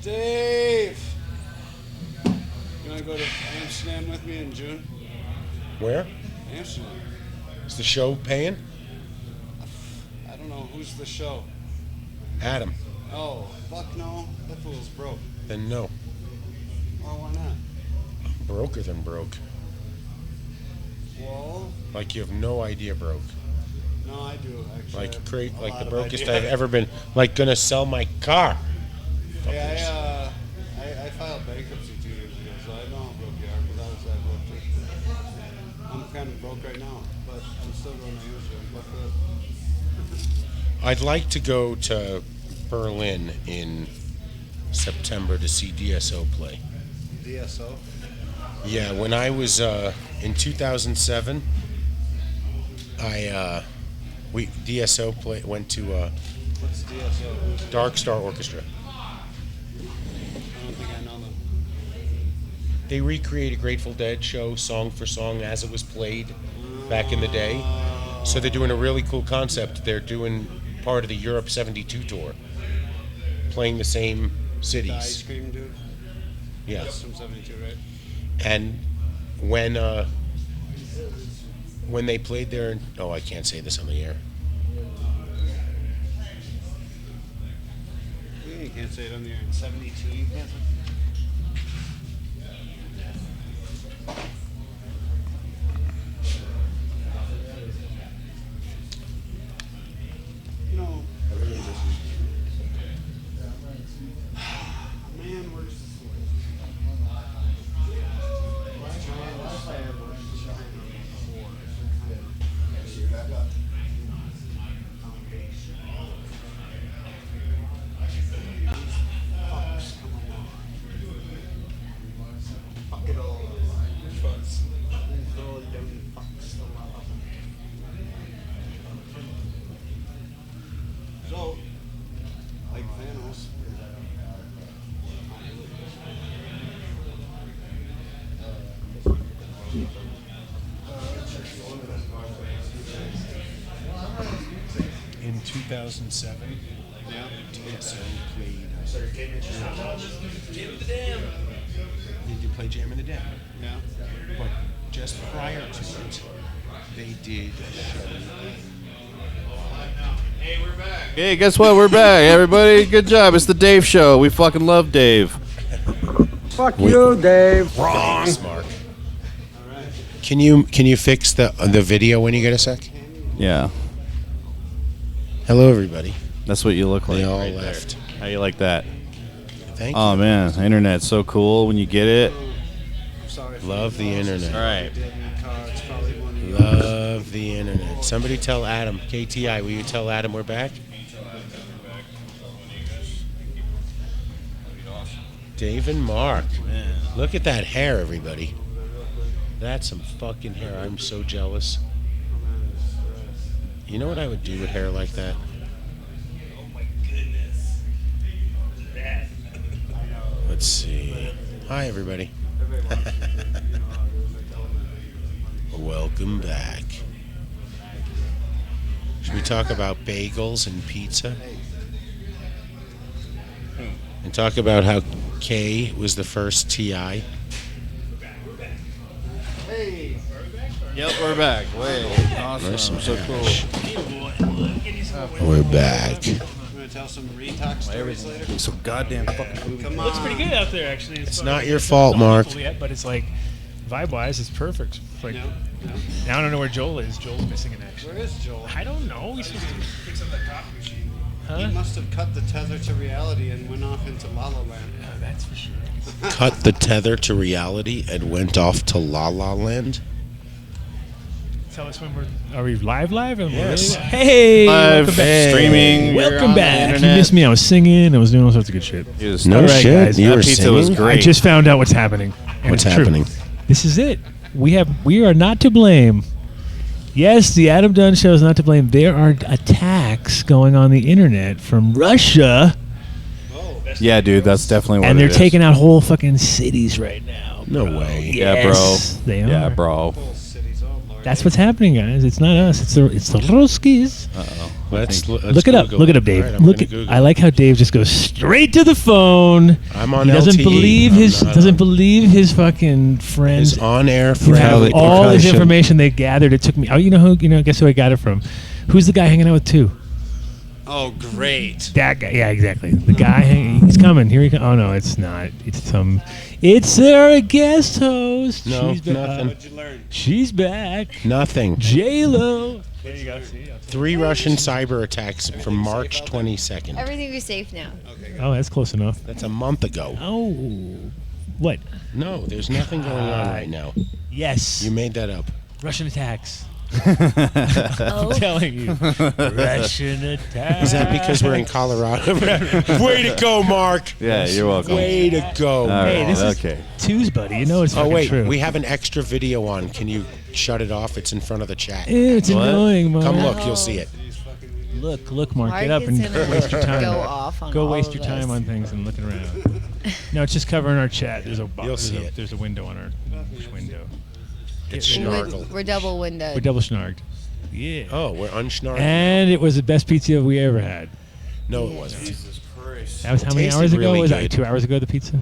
Dave! You want to go to Amsterdam with me in June? Where? Amsterdam. Is the show paying? I don't know. Who's the show? Adam. Oh, fuck no. That fool's broke. Then no. Oh, why not? Broker than broke. Well, Like you have no idea broke. no, I do, actually. Like the of brokest idea. I've ever been. Like gonna sell my car. Yeah, I filed bankruptcy 2 years ago, so I know how broke you are, because I was that broke too. I'm kind of broke right now, but I'm still going to Amsterdam. I'd like to go to Berlin in September to see DSO play. DSO? Yeah, when I was in 2007, DSO went to What's DSO? Dark Star Orchestra. I don't think I know them. They recreated Grateful Dead show song for song as it was played back in the day. So they're doing a really cool concept. They're doing part of the Europe 72 tour, playing the same cities. The ice cream dude? Yeah. That's from 72, right? And when when they played there. Oh, I can't say this on the air. You can't say it on the air. In 72, you can't say. You know, man, where's the So, like Thanos. In 2007, TSO played. Jam in the Dam. Did you play Jam in the Dam? Yeah. But just prior to it, they did a show. Hey, we're back. Hey, guess what? We're back, everybody. Good job. It's the Dave Show. We fucking love Dave. Fuck you, Dave. Wrong. Thanks, Mark. Can you fix the video when you get a sec? Yeah. Hello, everybody. That's what you look like. They all right left. there. How you like that? Thank Oh, you. man. The internet's so cool when you get it. Love the internet. All right. Love the internet. Somebody tell Adam, KTI, will you tell Adam we're back? Dave and Mark. Look at that hair, everybody. That's some fucking hair. I'm so jealous. You know what I would do with hair like that? Let's see. Hi, everybody. Welcome back. Should we talk about bagels and pizza? And talk about how K was the first TI? Hey. Yep, we're back. Wait, awesome. So cool. We're back. You want to tell some re-talk stories later? So goddamn fucking Come It on. looks pretty good out there, actually. It's fucking- not your fault, not Mark. full yet, but it's like, vibe-wise, it's perfect. It's like, now I don't know where Joel is. Joel's missing in action. Where is Joel? I don't know. He's supposed to fix up that coffee machine. He must have cut the tether to reality and went off into La La Land. That's for sure. Cut the tether to reality and went off to La La Land? Tell us when are we live? And Yes. we're hey, Live, welcome back. streaming, you're Welcome on the back. You internet. missed me. I was singing. I was doing all sorts of good shit. No All right, shit. guys. You That were pizza was singing? great. I just found out what's happening. And What's it's true. happening? This is it. We are not to blame. Yes, the Adam Dunn Show is not to blame. There are attacks going on the internet from Russia, Yeah, dude, that's definitely what and it they're is. taking out whole fucking cities right now. No way. Yeah, bro. Yes, they are. Yeah, bro. That's what's happening, guys. It's not us. It's the Ruskies. Uh-oh. Let's Look it up. Google Look it up, Dave. All right, I'm Look gonna at. Google I like how Dave just goes straight to the phone. I'm on He doesn't LTE. believe I'm his not doesn't on- believe his fucking friends. His on-air who have friend. all Probably this shouldn't. information they gathered. It took me. Oh, you know who? Guess who I got it from? Who's the guy hanging out with too? Oh, great. That guy. Yeah, exactly. The guy. He's coming. Here he comes. Oh no, it's not. It's some. It's our guest host. No, She's back. nothing. What'd you learn? She's back. Nothing. J-Lo. There you go. See? 3 Russian cyber attacks from March 22nd. Everything is safe now. Oh, that's close enough. That's a month ago. Oh, what? No, there's nothing going on right now. Yes. You made that up. Russian attacks. Oh. I'm telling you. Russian attacks. Is that because we're in Colorado? Way to go, Mark. Yeah, you're welcome. Way to go. All right, Hey, this okay. is twos, buddy. You know it's Oh, fucking wait. true. We have an extra video on. Can you shut it off? It's in front of the chat. It's What? annoying, Mark. Come look. You'll see it. Look, Mark. Mark Get up is and gonna waste your time. go off on Go all waste of your time us. on things and looking around. No, it's just covering our chat. There's a box. You'll see it. There's a window on our window. It's Get rid of it. snargled. We're double windowed. We're double snarged. Yeah. Oh, we're unsnargled. And it was the best pizza we ever had. No, it wasn't. That was how many tasted hours ago? really Was that good. 2 hours ago? The pizza.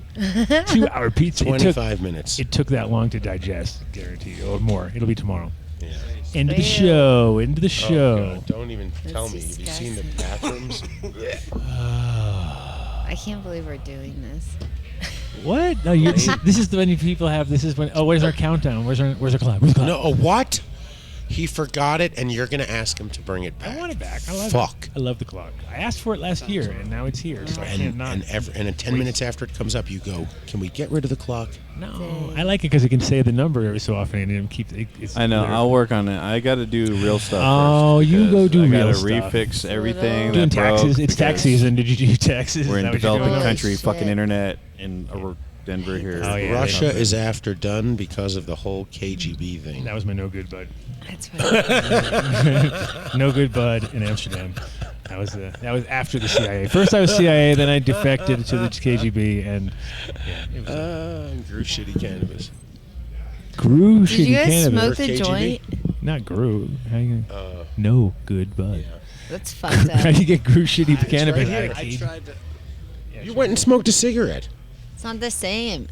2 hour pizza. 25 minutes. It took that long to digest. Guarantee you, or more. It'll be tomorrow. Yeah. Into the show. Into the Oh, show. God, don't even tell me. Have you seen the bathrooms? I can't believe we're doing this. What? No, this is when people have. This is when. Oh, where's our countdown? Where's our clock? Where's the clock? No, what? He forgot it, and you're going to ask him to bring it back. I want it back. I love Fuck. it. I love the clock. I asked for it last year, and now it's here. So I can't not. And 10 minutes after it comes up, you go, can we get rid of the clock? No, I like it because it can say the number every so often and keep. It's I know. there. I'll work on it. I got to do real stuff. Oh, first you go do I real gotta stuff. refix everything. Doing that broke taxes. It's tax because season. Did you do taxes? We're Is in that what you're developing doing? country, Holy fucking shit. internet in Denver here. Oh, yeah, Russia is after Dunn because of the whole KGB thing. That was my no good bud. That's funny. No good bud in Amsterdam. That was after the CIA. First I was CIA, then I defected to the KGB, and grew shitty cannabis. Grew Did shitty you guys cannabis. smoke the joint? Not grew. How you no good bud. That's fucked up. How do you get grew shitty cannabis? right here. out of I KGB? tried to. You went and smoked a cigarette. It's not the same.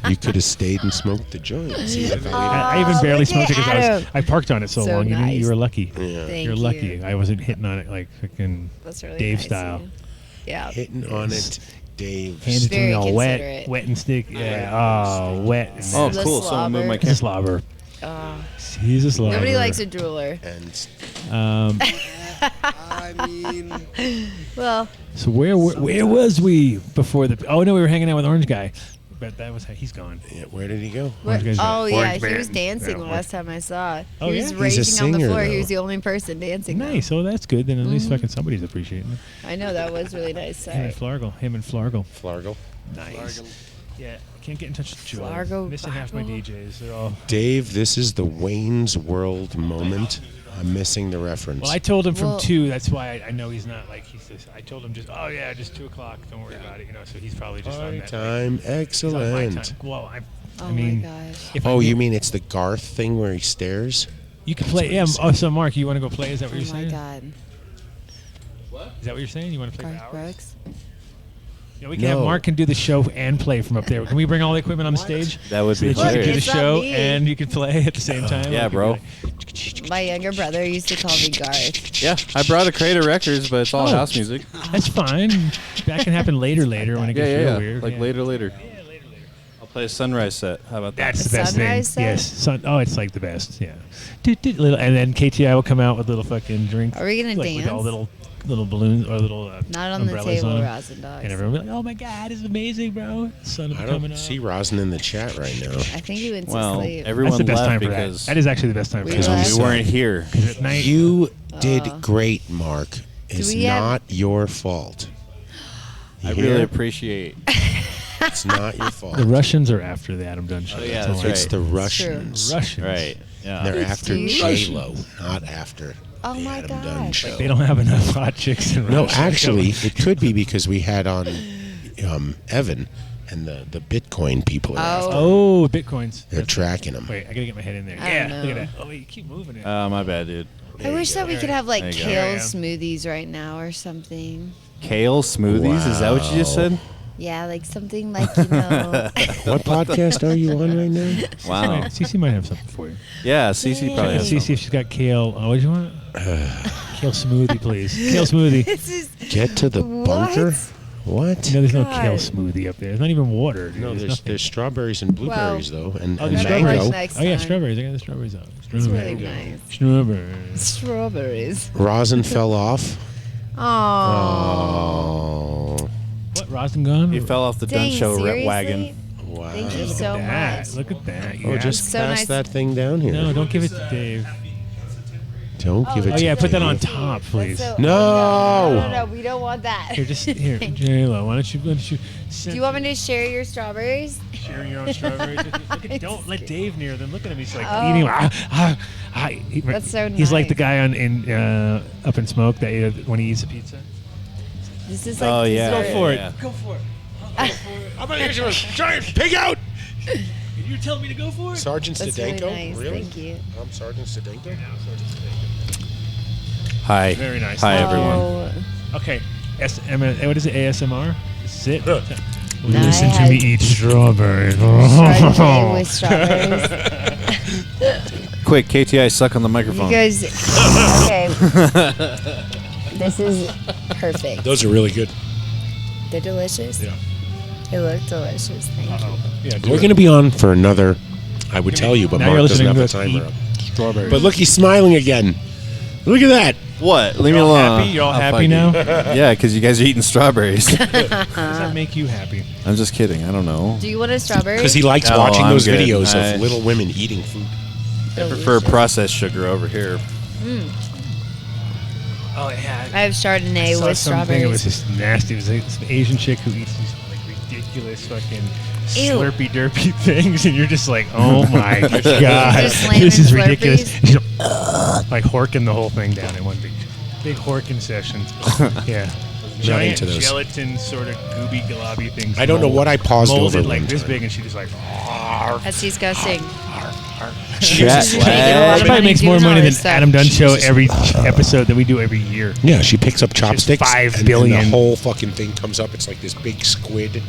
You could have stayed and smoked the joint. See if I even barely look smoked it at because Adam. I parked on it so So long. nice. You were lucky. Yeah. Thank You're you. lucky. I wasn't hitting on it like fucking That's really Dave nice of style. you. Yeah. Hitting on it, Dave. Handed to me Very all wet, considerate. wet and stick. Yeah. Oh, wet. And Oh, The cool. Someone moved my slobber. He's a slobber. Oh. He's a slobber. Nobody likes a drooler. And I mean, Well, So where was we before the? Oh no, we were hanging out with Orange Guy, but that was he's gone. yeah, where did he go? Orange Guy's oh gone. yeah, Orange he was Man. dancing Yeah, last time I saw it. Oh, He yeah? was He's a raging on the singer, floor. He though. was the only person dancing. though. Nice. Oh, that's good. Then at least fucking somebody's appreciating it. I know that was really nice. Him and Sorry. Flargle. Him and Flargle. Flargle. Nice. Yeah, I can't get in touch with Joe. Flargo, Missing half my Flargle. DJs. They're all. Dave, this is the Wayne's World moment. I'm missing the reference. Well, I told him from Well- 2. That's why I know he's not like he's just. I told him just. Oh yeah, just 2 o'clock. Don't worry about it. You know. So he's probably just on Party that. time, He's on my excellent. time. Well, I Oh mean, my gosh. if I Oh, get- you mean it's the Garth thing where he stares? You can That's play. what Yeah. he's Oh, so Mark, you want to go play? Is that what Oh you're my saying? god. Is that what you're saying? You want to play for Garth hours? Brooks. Yeah, we can have No. Mark can do the show and play from up there. Can we bring all the equipment on the stage? That would So be that you can do the hilarious. It's not show me. and you can play at the same time. Yeah, Like, bro. My younger brother used to call me Garth. Yeah, I brought a crate of records, but it's all Oh. house music. That's fine. That can happen later when it gets real weird. Like yeah. later. I'll play a sunrise set. How about that? That's the best thing. Sunrise set? Yes. Oh, it's like the best. Yeah. And then KTI will come out with little fucking drink. Are we gonna like, with all dance? little balloons or little Not on the umbrellas table, on 'em. Rosin Dogs. And everyone will be like, "Oh my God, it's amazing, bro! Sun will be I coming don't up." see Rosin in the chat right now. I think he went to Well, sleep. everyone That's the best left time for because that. That is actually the best time for We that. left. we weren't here. 'Cause at night, You did great, Mark. It's we have- not your fault. I You really hear? appreciate. It's not your fault. the Russians are after the Adam Dunn show. Oh, yeah, all that's I- right. It's the Russians. Russians. Right. Yeah. They're after Dude. J-Lo, not after Oh the my Adam God. Dunn show. They don't have enough hot chicks in No, Russia. actually, it could be because we had on Evan, and the Bitcoin people are after him. Oh, bitcoins. They're tracking him. Wait, I gotta get my head in there. I Yeah, don't look at know. that. Oh, wait, you keep moving it. My bad, dude. I wish that we could have like There you go. kale There I am. smoothies right now or something. Kale smoothies? Is that what you just said? Yeah, like something like, you know. What podcast are you on right now? Wow. CC might have something for you. Yeah, Cece probably has CC, if she's got kale. Oh, what do you want? Kale smoothie, please. Kale smoothie. This is Get to the bunker? What? No, there's no God. kale smoothie up there. There's not even water. Dude. No, there's nothing. strawberries and blueberries though, and, Oh, and there's mango. strawberries. Next Oh yeah, time. strawberries. I got the strawberries out. It's really Strawberries. nice. Strawberries. Strawberries. Rosin fell off. Oh. Oh, What? Rosin gone? He fell off the Dunn Dang, show seriously? wagon. wow. Thank you Look so at that. much. Look at that. Oh, Yeah. just So pass nice. that thing down here. No, don't give it to Dave. Don't give it Oh to yeah, put that on Dave. top, please. So- No. No, we don't want that. Here, just here, J-Lo. Why don't you? Do you want me to share your strawberries? Sharing your own strawberries. Look at, don't let Dave near them. Look at him. He's like Oh. eating. That's so He's like the nice. guy on Up in Smoke that when he eats a pizza. This is like Oh, yeah. Go dessert. for it. yeah. Go for it. I'm gonna get you a giant pig out. You're telling me to go for it? Sergeant That's really Stadenko? nice. Really? Thank you. I'm Sergeant Stadenko. Hi. Very nice. Hi, everyone. Oh, Okay. What is it? ASMR? This is it. No, Listen I to me had eat strawberries. Chardonnay with strawberries. quick, KTI, suck on the microphone. You guys, okay. This is perfect. Those are really good. They're delicious. Yeah. They look delicious. Thank you. Yeah, We're going to be on for another. I would tell you, but Now Mark you're doesn't listening have the to us timer eat up. strawberries. But look, he's smiling again. Look at that. What? Leave me You're all alone. happy? You're all I'll happy fuck now? you. Yeah, because you guys are eating strawberries. Does that make you happy? I'm just kidding. I don't know. Do you want a strawberry? Because he likes No, watching I'm those good. videos I- of little women eating food. I prefer processed sugar over here. Mm. Oh yeah. I have Chardonnay I saw with something. It was strawberries. just nasty. It was like some Asian chick who eats these like ridiculous fucking Ew. slurpy derpy things, and you're just like, oh my god, Just slamming this is ridiculous. Slurpees? She's like horking the whole thing down in one big horking session. Yeah. Giant into those. gelatin sort of gooby globby things. I don't know what I paused molded over like one this time. big, and she just like. That's disgusting. She Chat. probably makes more doing all money than this stuff. Adam Dunn show every episode that we do every year. Yeah, she picks up chopsticks. 5 and billion. the whole fucking thing comes up. It's like this big squid.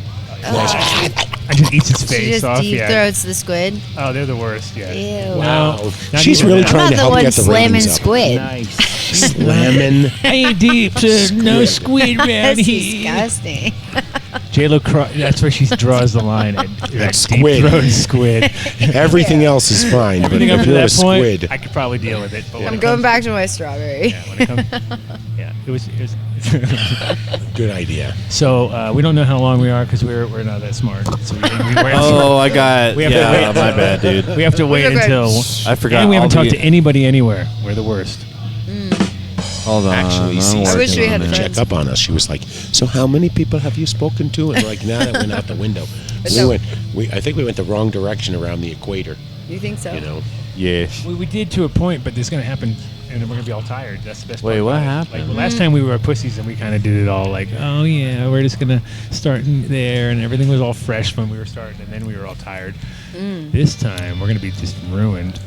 I just eats its She face just off. deep Yeah. throats the squid. Oh, they're the worst. Yeah. Ew. Wow. No, not She's even really that. trying I'm to not the help one get the slamming ratings up. squid. Nice. Slamming. I ain't deep, so no squid around That's here. disgusting. J-Lo, that's where she draws the line at that Squid. deep-throated squid. Everything else is fine, but Everything up if to you're a that point, squid, I could probably deal with it. But when I'm it going comes- back to my strawberry. Yeah, when it comes, yeah, it was. good idea. So we don't know how long we are because we're not that smart. So we Oh, I got. We have to Yeah, wait. my bad, dude. We have to wait okay. until. I forgot. And we haven't all talked the- to anybody anywhere. We're the worst. Hold on. Actually, I'm Cece I wish we had wanted to friends. check up on us. She was like, "So how many people have you spoken to?" And like, now that went out the window. I think we went the wrong direction around the equator. You think so? You know. Yeah. We did to a point, but this is gonna happen, and then we're gonna be all tired. That's the best part. Wait, what about it. happened? Like well, last time we were pussies, and we kind of did it all like, oh yeah, we're just gonna start in there, and everything was all fresh when we were starting, and then we were all tired. This time we're gonna be just ruined.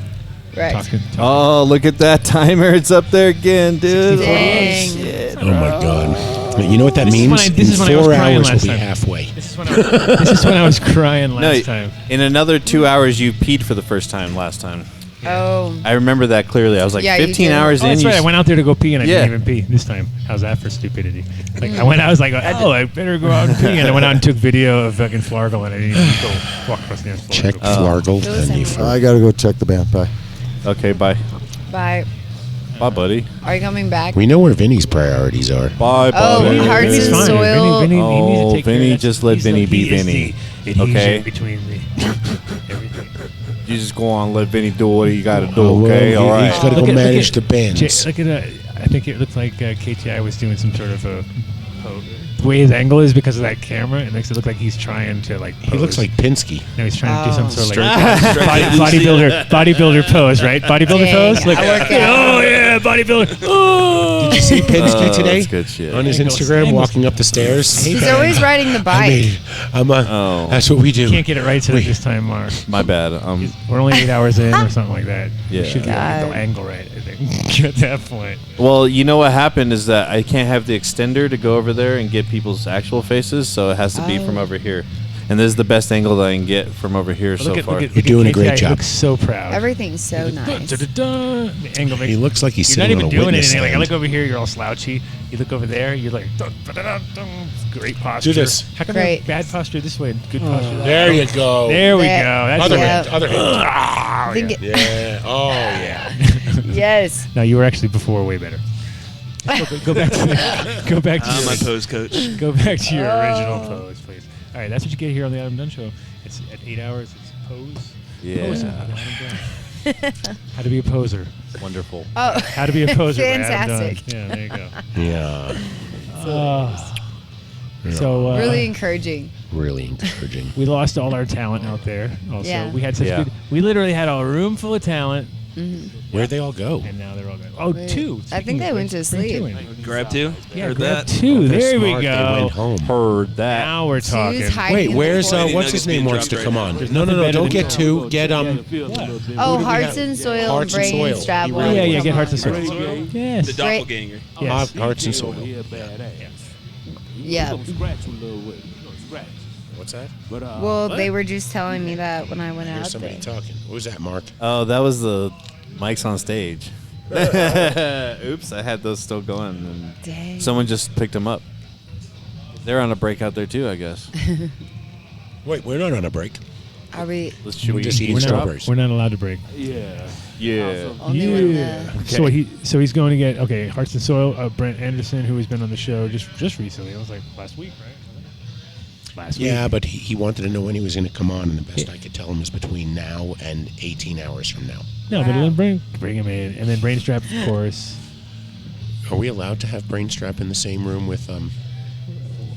Right. Talking. Oh, look at that timer. It's up there again, dude. Dang. Shit. Oh my God. But you know what that This is means? when I- this In is when I was 4 crying hours, last we'll be time. halfway. This is when I was crying last No, time. in another 2 hours, you peed for the first time last time. Oh. I remember that clearly. I was like, Yeah, you 15 did. hours Oh, in. that's you right. I went out there to go pee, and I Yeah. didn't even pee this time. How's that for stupidity? Like I was like, oh, I better go out and pee, and I went out and took video of fucking Flargle, and I didn't even go walk across the dance floor. Check Flargle. Those and you sound- fart. I gotta go check the band. Bye. Okay, bye. Bye. Bye, buddy. Are you coming back? We know where Vinny's priorities are. Bye, Oh, buddy. Hearts Vinny's and fine. Soil. Vinny needs to Oh, take care of Vinny, that. just let He's Vinny the- be he is Vinny. the adhesion Okay? Between everything. You just go on, let Vinny do what he got to do, Oh, well, okay? All he's right. got to go Look at- manage look the at- bands. Look at I think it looks like KTI was doing some sort of a. The way his angle is because of that camera, it makes it look like he's trying to like. He looks pose. like Pinsky. No, he's trying to do some sort of like Straight- bodybuilder pose, right? Bodybuilder Dang, pose. Like, I work out. oh yeah, bodybuilder. Oh. Did you see Pinsky Oh, today? that's good shit. On his Angles, Instagram, angles. walking up the stairs. Hey, He's man, always riding the I bike. made it. Oh. That's what we do. Can't get it right today this time, Mark. My bad. We're only 8 hours in or something like that. Yeah. You should get God. the angle right. I think at that point. Well, you know what happened is that I can't have the extender to go over there and get people's actual faces, so it has to be from over here. And this is the best angle that I can get from over here so far. You're doing a great KTI. job. He looks so proud. Everything's so nice. The angle makes, He looks like he's you're not sitting even on a doing witness anything. Like I stand. look over here, you're all slouchy. You look over there, you're like dun, dun, dun, dun, dun. Great posture. Do this. How come Great. you have bad posture this way? Good posture. There you go. There we go. There- That's Other it. hand. Other hand. Ah, I think yeah. Yeah. Oh, yeah. Yes. No, you were actually before way better. Go back to My your, pose coach. go back to your original pose, please. All right, that's what you get here on the Adam Dunn Show. It's at 8 hours. It's pose. Yeah. Posing with Adam Dunn. How to be a poser. Wonderful. Oh. How to be a poser. by Adam Dunn. Fantastic. Yeah, there you go. Yeah. So Really encouraging. Really encouraging. we lost all our talent out there. Also, Yeah. we had such Yeah. good. We literally had a room full of talent, Where'd they all go? and now they're all gone. Oh, Wait, two. I think they went to sleep. Grab two. Yeah, Heard grab that. two. They're There we smart. They go. went home. Heard that. Now we're talking. Two's hiding Wait, in the where's corner. what's his name wants to dropped come right on? now. There's No, nothing better don't than get two. Get Oh, Who do we Hearts have? and Soil Hearts and and Brain Soil. Strap. He will Oh, yeah, yeah, come get Hearts and on. Soil. Yes. The doppelganger. Yes. Hearts and Soil. Yeah. What's that? Well, they were just telling me that when I went There's out somebody there. talking. What was that, Mark? Oh, that was the Mike's on stage. Oops, I had those still going. And Dang. someone just picked them up. They're on a break out there too, I guess. Wait, we're not on a break. Are we? We're just eating strawberries. We're not allowed to break. Yeah. Yeah. Only when Yeah. the- So he's going to get Hearts and Soil. Brent Anderson, who has been on the show just recently. It was like last week, right? Last week. Yeah, but he wanted to know when he was going to come on, and the best I could tell him is between now and 18 hours from now. No, but then bring him in, and then Brainstrap, of course. Are we allowed to have Brainstrap in the same room with I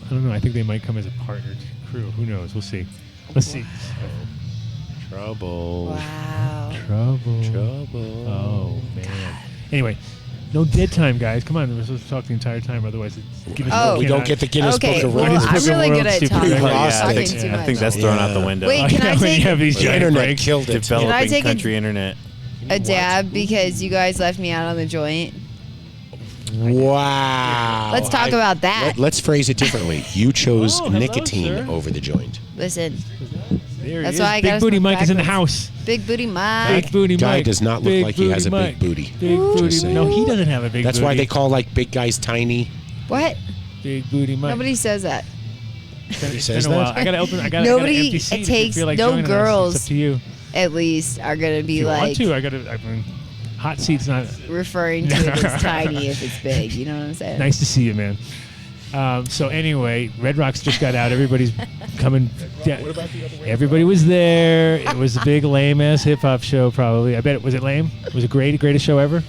don't know. I think they might come as a partner crew. Who knows? We'll see. Let's see. Trouble. Wow. Trouble. Oh man. Anyway, no dead time, guys. Come on, we're supposed to talk the entire time. Otherwise, it's Guinness Oh. Book We don't cannot- get the Guinness Okay, Book of well, World. I'm really good at Stupid, talking. right? Talking too I much. think that's thrown out the window. Wait, can I When take you have these The giant internet breaks. killed it. Can I Developing take country internet. a dab because you guys left me out on the joint? Wow. Let's talk about that. Let's phrase it differently. You chose hello, nicotine sir. over the joint. Listen, There that's he why I is. got Big Booty Mike is in the house. Big Booty Mike. Big Booty Guy Mike. does not look Big like he has a Booty big booty. Big Booty. Just saying. No, he doesn't have a big That's booty. why they call like big guys tiny. What? Big Booty Mike. Nobody says that. He It's says been a while. that. I gotta open. I got Nobody. an empty seat. It if you takes feel like no joining us. girls. It's up to you. At least are gonna If be you want like to, I gotta. I mean, hot seat's not. referring to it as tiny if it's big. You know what I'm saying? Nice to see you, man. So anyway, Red Rocks just got out. Everybody's coming. Yeah, everybody was there. It was a big lame ass hip hop show. Probably. I bet it was it lame. Was it greatest show ever?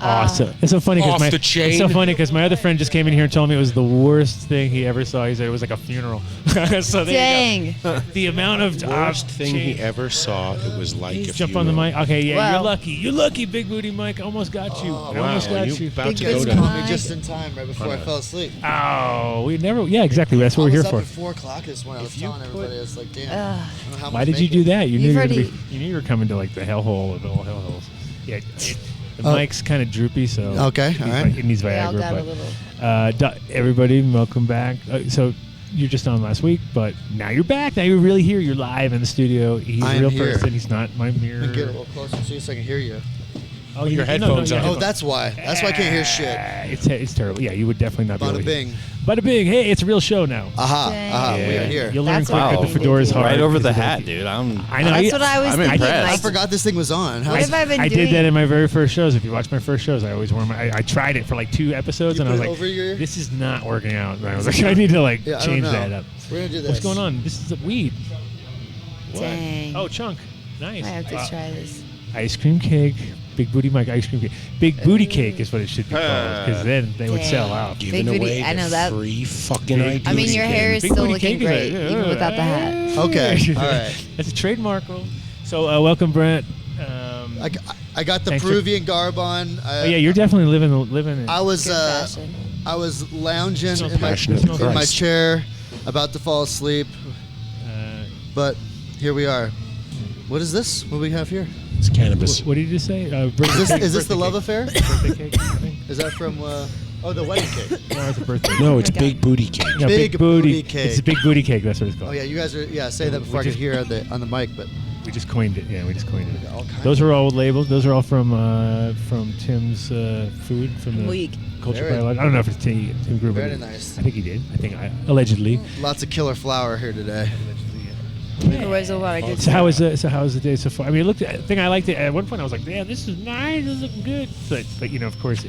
Awesome. It's so funny Off because the chain. it's so funny because my other friend just came in here and told me it was the worst thing he ever saw. He said it was like a funeral. So there you go. The amount of Worst thing he ever saw. It was like a jump on the mic. Okay, yeah, Well- you're lucky. You're lucky, Big Booty Mike. I almost got you. I almost got you. About Big to Booty go You to. called me just in time, right before I fell asleep. Oh, we never. Yeah, exactly. That's what I we're was here up for. at 4 o'clock this morning. I was If you telling everybody, it's like, damn. I don't know how Why much did you bacon. do that? You knew You've you were, already- you knew you were coming to like the hellhole of all hellholes. Yeah, the Oh. mic's kind of droopy, so Okay, it needs all right. It needs We all Viagra. got a But little. everybody, welcome back. So you're just on last week, but now you're back. Now you're really here. You're live in the studio. He's I a am real here. person. He's not my mirror. Get a little closer so I can hear you. Oh, your headphones on. Oh, that's why. That's why I can't hear shit. It's terrible. Yeah, you would definitely not be able Bada to hear. bing. Bada bing. Hey, it's a real show now. Aha. Dang. Aha. We Yeah. are here. You'll learn That's quick what that the I fedora's did. hard. Right over the because hat, dude. I know. That's what I was I'm thinking. impressed. I Like, forgot this thing was on. what have I been I doing? did that in my very first shows. If you watch my first shows, I always wore my. I tried it for like 2 episodes, You and I was put it like, over your ear? "This is not working out." And I was like, "I need to like Yeah, I don't change know. that up." We're gonna do this. What's going on? This is a weed. Dang. Oh, chunk. Nice. I have to try this. Ice cream cake. Big Booty Mike ice cream cake. Big Booty cake is what it should be called, because then they would Dang. sell out. Giving Big booty, away I know the that. free fucking Big ideas. I mean, your hair is Big still booty looking cake is great, like, even without the hat. Okay. All right. That's a trademark. So welcome, Brent. I got the Thanks for- Peruvian garb on. Oh yeah, you're definitely living it. I was Good fashion. I was lounging Smells in my, passionate in for my Christ. chair, about to fall asleep, but here we are. What is this? What do we have here? It's cannabis. What did you just say? Is this the love affair? affair? Birthday cake, I think. Is that from? Oh, the wedding cake. No, it's a birthday. No, it's big booty cake. No, Big booty cake. It's a big booty cake. That's what it's called. Oh yeah, you guys are say that before I could hear on the mic, but We just coined it. Yeah, we just coined it. all kinds Those are all labeled. Those are all from Tim's food from the Week. Culture Very- Biology. I don't know if it's Tim Gruber. Very nice. I think he did. Allegedly. lots of killer flour here today. Otherwise, a lot of good So how was the day so far? I mean, it looked. I think I liked it. At one point, I was like, "Damn, this is nice. This is looking good." But you know, of course,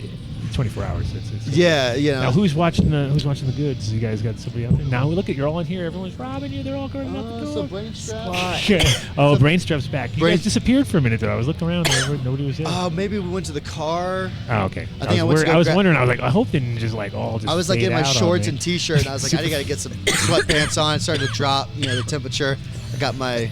24 hours. It's Yeah, you know. Now who's watching the goods? You guys got somebody out there. Now look at you're all in here. Everyone's robbing you. They're all going out the door. So Brainstrap's back. You guys disappeared for a minute though. I was looking around. Nobody was there. Maybe we went to the car. Oh, okay. I think I went to go I was grab- wondering. I was like, I hope they didn't just like all just. I was like fade in my out on shorts me. and t-shirt, and I was like, I gotta get some sweatpants on. It started to drop, the temperature. I got my,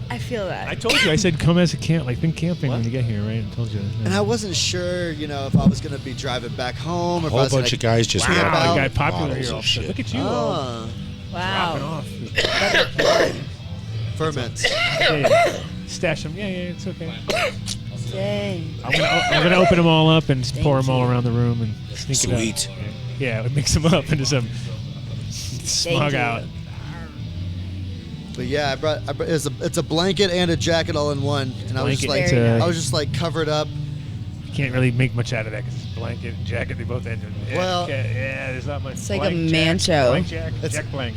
I feel that. I told you. I said come as a camp. Like think camping when you get here, right? I told you. and I wasn't sure, if I was gonna be driving back home or A if whole I was bunch gonna of guys just camp Wow, out. you got popular bottles here. of all of a shit. sudden. Look at you. all dropping Wow. off. Ferments. Yeah. Stash them. Yeah, it's okay. Dang. I'm gonna open them all up and just pour them all around the room and sneak Sweet. it out. Yeah, mix them up into some smug you. out. But yeah, it's a blanket and a jacket all in one, and I was just like, Blanket, I was just like covered up. You can't really make much out of that because it's blanket and jacket. They both end in Well, yeah, there's not much. It's like a Blank mancho. Blank jack, jack blank.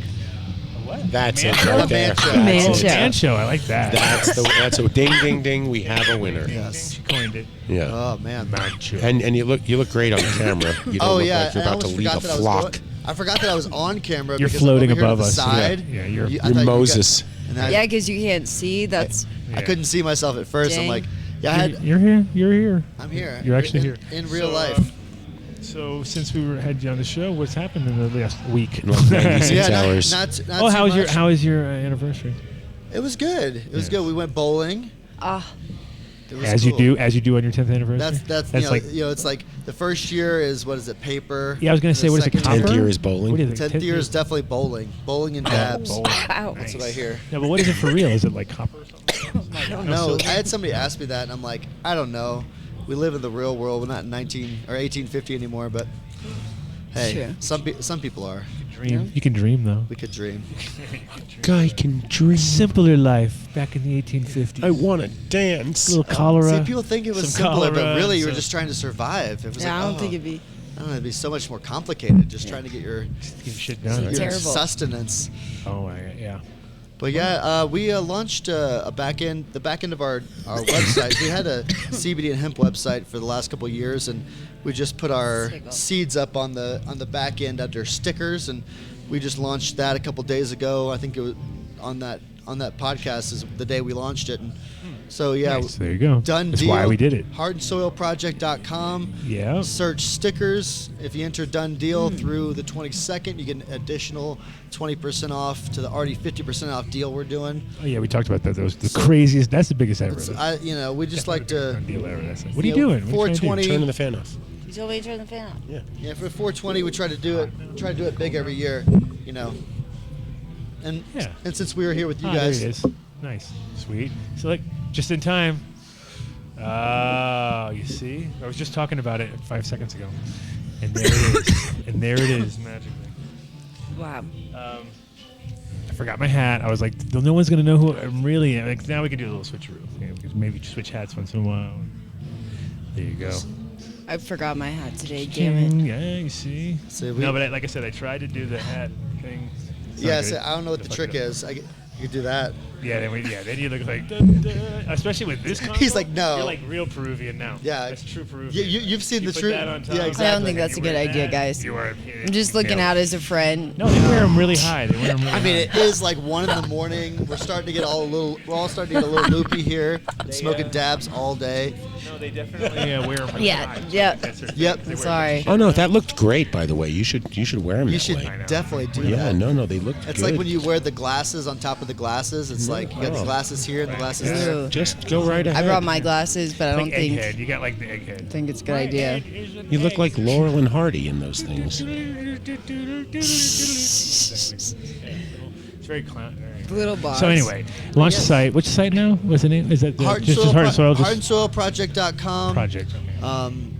What? That's it Mancho? right there. Mancho. Mancho, I like that. That's a ding, ding, ding. We have a winner. Yes. She coined it. Yeah. Oh man. Mancho. And you look great on camera. You don't look like you're about to lead a flock. I forgot that I was on camera. You're because floating I'm over here above to the us. Side. Yeah, you're I thought you Moses. Yeah, because you can't see. That's. I couldn't see myself at first. Dang. I'm like, yeah, You're here. You're here. I'm here. You're actually here in real So, life. So since we had you on the show, what's happened in the last week? Like 96 Yeah, hours. not Oh, too how much. was your anniversary? It was good. It was good. We went bowling. It was As cool. you do on your 10th anniversary. That's like it's like the first year is what is it, paper? Yeah, I was gonna say, what is it, second copper? 10th year is bowling. What is it, 10th year is definitely bowling. Bowling and dabs. bowling. That's what I hear. No, but what is it for real? Is it like copper or something? I don't know. I had somebody ask me that, and I'm like, I don't know. We live in the real world. We're not in 1850 anymore, but hey, some people are. Dream. You can dream though. We could dream. Guy can dream. Simpler life back in the 1850s. I want to dance. A little cholera. See, people think it was some simpler, cholera, but really you were some- just trying to survive. It was Yeah, like, I don't think it'd be. I don't know, it'd be so much more complicated just trying to get your shit done. your Terrible. sustenance. Oh yeah. But yeah, we launched the back end of our website. We had a CBD and hemp website for the last couple of years, and we just put our seeds up on the back end under stickers, and we just launched that a couple days ago. I think it was on that podcast is the day we launched it, and so yeah, Nice. There you go. Done That's deal. why we did it. Heartandsoilproject.com. Yeah. Search stickers. If you enter Done Deal through the 22nd, you get an additional 20% off to the already 50% off deal we're doing. Oh yeah, we talked about that. That was the craziest. That's the biggest ever. We just like to. Deal ever. That's it. What are you doing? What are you trying to 420. do? Turning the fan off. You told me to turn the fan on. Yeah. Yeah, for 420, we try to do it big every year, And Yeah. and since we were here with you There guys, it is. Nice, sweet. So like just in time. Oh, you see? I was just talking about it 5 seconds ago, and there it is. And there it is, magically. Wow. I forgot my hat. I was like, no one's gonna know who I'm really. Like now we can do a little switcheroo. Yeah, we could maybe switch hats once in a while. There you go. I forgot my hat today. Damn it. Yeah, you see. No, but like I said, I tried to do the hat thing. It's not yes, good. I don't know what the trick is. You could do that. Yeah, then you look like, dun, dun. Especially with this combo. He's like, no. You're like real Peruvian now. Yeah, that's true Peruvian. You've seen You the put true. that on top. Yeah, I exactly. don't think that's a good idea, guys. You are. I'm just looking out as a friend. No, they wear them really high. They wear them really I mean, high. it is like 1 in the morning. We're starting to get We're all starting to get a little loopy here. Smoking dabs all day. No, they definitely wear them. Really Yeah, high. yeah. That's their thing. Yep. They wear Sorry. Oh no, that looked great. By the way, you should wear them. You that should way. definitely do Yeah, that. no, they look. It's good. like when you wear the glasses on top of the glasses. It's like you got the glasses here and the glasses there. Ooh. Just go right ahead. I brought my glasses, but I don't Like think. egghead. You got like the egghead. Think it's a good idea. You look like Laurel and Hardy in those things. It's very clown. Little boss. So anyway, launch the site. Which site now? What's the name? Is that Heart just Heart and Soil? Just Heartandsoilproject.com. project.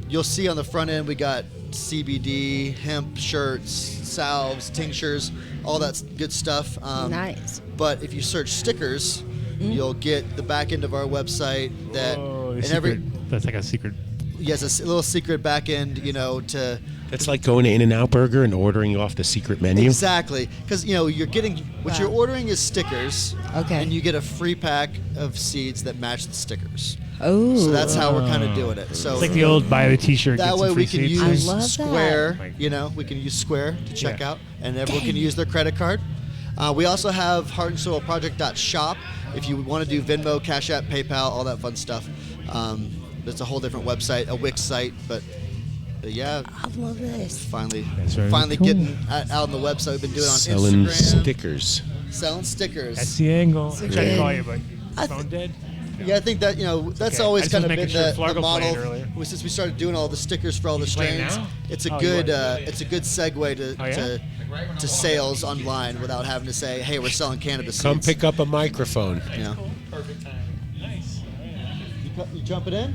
You'll see on the front end we got CBD, hemp shirts, salves, tinctures, all that good stuff. Nice. But if you search stickers, you'll get the back end of our website that Oh, and every that's like a secret. yes, a little secret back end, to It's like going to In-N-Out Burger and ordering off the secret menu. exactly because you're getting what you're ordering is stickers. Okay. And you get a free pack of seeds that match the stickers. Oh. So that's how we're kind of doing it. So It's like the old buy the T-shirt. that get way some we free can seats use thing. I love that. Square. We can use Square to check out, and everyone can use their credit card. We also have heartandsoilproject.shop if you want to do Venmo, Cash App, PayPal, all that fun stuff. It's a whole different website, a Wix site, but yeah, I love this. finally very cool. getting out on the website. We've been doing it on Selling Instagram. stickers. Selling stickers. That's the angle. I tried to good. call you, but I phone dead. Yeah, I think that that's Okay. I always just kind was of making been sure the Flargo model. played earlier. Since we started doing all the stickers for all the playing strains, now? it's a Oh, good you are. it's a good segue to sales online without having to say, hey, we're selling cannabis Come seeds. pick up a microphone. Yeah. Perfect timing. Nice. You jump it in?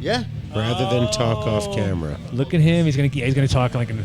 Yeah. Rather than talk off camera. Look at him. He's gonna talk like an.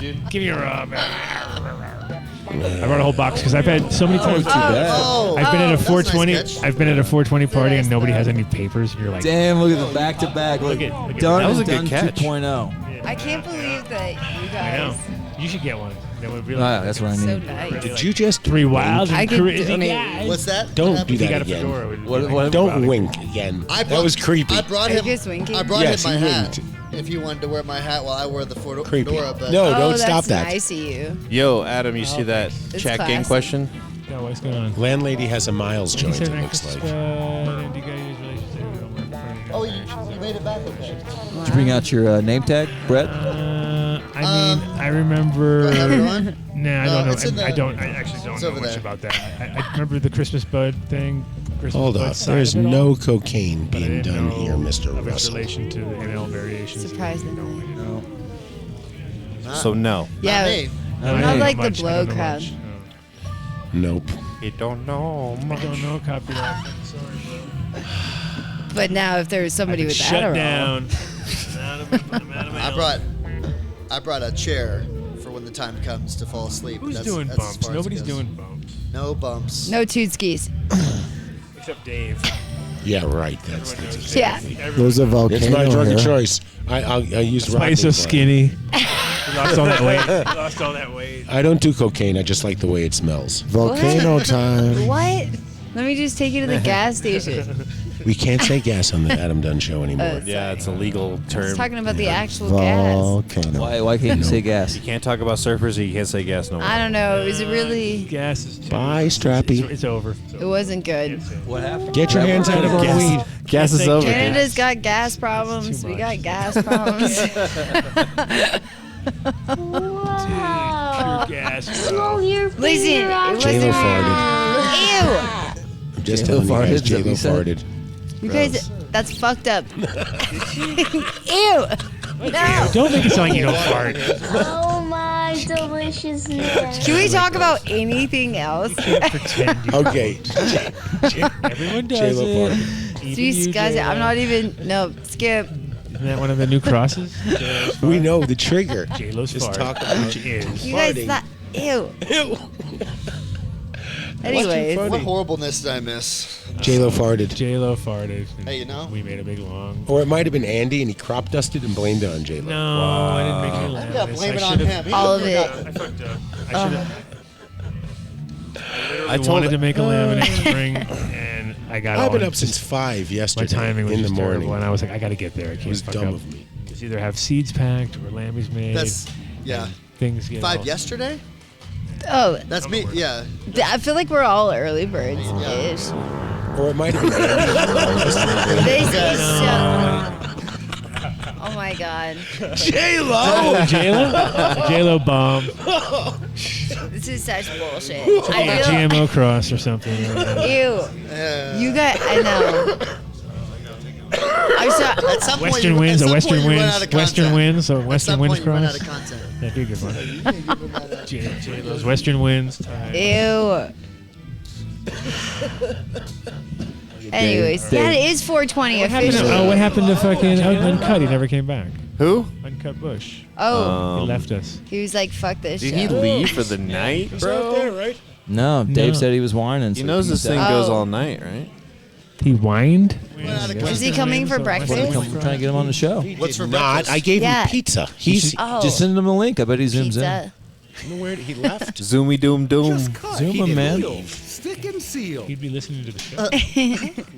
Give me a rub. I brought a whole box because I've had so many times. I've been at a 420. I've been at a 420 party and nobody has any papers. And you're like, damn! Look at the back to back. Look at Dunn. That was a Dunn good catch. 2.0. I can't believe that you I know. guys. You should get one. That would really. That's what I So need. nice. Did you just 3 wild I and could crazy donate. guys? What's that? Don't do If you that got a again. fedora, it would be What- like- Don't wink again. That was creepy. I brought Are you him. guys winking? I brought Yes, him my he hat. winked. If you wanted to wear my hat while I wear the Creepy. fedora, but No, Oh, don't that's stop that. nice of you. Yo, Adam, you see that It's chat game classy. question? Yeah, what's going on? Landlady has a Miles He joint, said, it looks like. do you guys usually say we don't work for oh, you made it back okay. Did you bring out your name tag, Brett? I mean, I remember. Do I have it on? Nah, I No, don't know. it's in I the- don't. I actually don't it's know over much there. about that. I remember the Christmas bud thing. Christmas Hold bud up. side There's of it no all, cocaine but I being didn't done know here, Mr. of its Russell. relation to the NL variations. Surprisingly. So no. Yeah. me. No, I'm I not don't like know the much, I blow don't know crowd. much. Nope. You don't know I much. don't know copyright. Sorry, bro. But now, if there was somebody with Shut Adderall, down. I'm out of my I brought a chair for when the time comes to fall asleep. Who's That's- doing that's as bumps? far as it Nobody's goes. doing bumps. No bumps. no tootskis. Except Dave. Yeah, right. That's Yeah. There's a volcano It's my drug here. of choice. I use That's why he's so Rodney, but skinny. He lost all that weight. He lost all that weight. I don't do cocaine. I just like the way it smells. Volcano time. What? Let me just take you to the gas station. We can't say gas on the Adam Dunn show anymore. Oh, Yeah, it's a legal I was term. talking about the actual gas. Volcano. Why can't you say gas? You can't talk about surfers, or you can't say gas no more. I don't know. Is it really? Gas is too. Bye, Strappy. It's over. It wasn't good. What happened? Get your hands out of our weed. Gas is over. Canada's got gas problems. We got gas problems. Pure gas. Listen, it wasn't. J-Lo farted. Ew. I'm just J-Lo telling you guys, farted, is that what J-Lo you said? farted. You guys, that's fucked up. Ew. No. Don't make it sound like you don't fart. Oh my deliciousness. Can we talk about anything else? Pretend you Okay. Everyone does J-Lo it. farted. Even Jeez, you, guys, J-Lo. I'm not even. No, skip. Isn't that one of the new crosses? J-Lo's We fart. know the trigger. J-Lo's Just fart, talk about which is You guys, farting. that. Ew. Ew. Anyways, What horribleness did I miss? J-Lo farted. J-Lo farted. and Hey, you know? We made a big long. Or it might have been Andy and he crop dusted and blamed it on J-Lo. No, I didn't make you laugh. Yeah, blame it on him. He all of didn't it. forgot. I fucked up. I should have. I told wanted it- to make a laminate spring, and I got. I've all been in- up since 5 My yesterday timing was in the just terrible, morning. and I was like, I got to get there. I It can't was fuck dumb up. of me. It's either have seeds packed or lambies made. That's, yeah. and things get 5 all- yesterday? oh, That's me, yeah. I feel like we're all early birds ish. Or it might have been Andy. They say so. Oh my god. J-Lo! J-Lo bomb. This is such bullshit. Like a I feel. GMO cross or something. Ew. You got. I know. I saw. At some point, Western you, winds, at a some Western point you run winds, out of Western content. winds, so At Western some winds point you run cross. out of content. That'd be a good one. You can't give him that. J-Lo's Western winds. Ew. Anyways, yeah, it is 420 What happened, officially. what happened to fucking Uncut? He never came back. Who? Uncut Bush. Oh, He left us. he was like, "Fuck this Did show." he leave for the night, He's out bro? there, right? No, Dave No. said he was whining. He so knows he's this thing out. goes Oh. all night, right? He whined. Is he coming for breakfast? I'm trying to get him on the show. What's for Not. breakfast? I gave Yeah. him pizza. He's Oh, Just send him a link. I bet he zooms in. pizza. where he left. Zoomy doom doom. Zoom him, man. Stick and seal. He'd be listening to the show.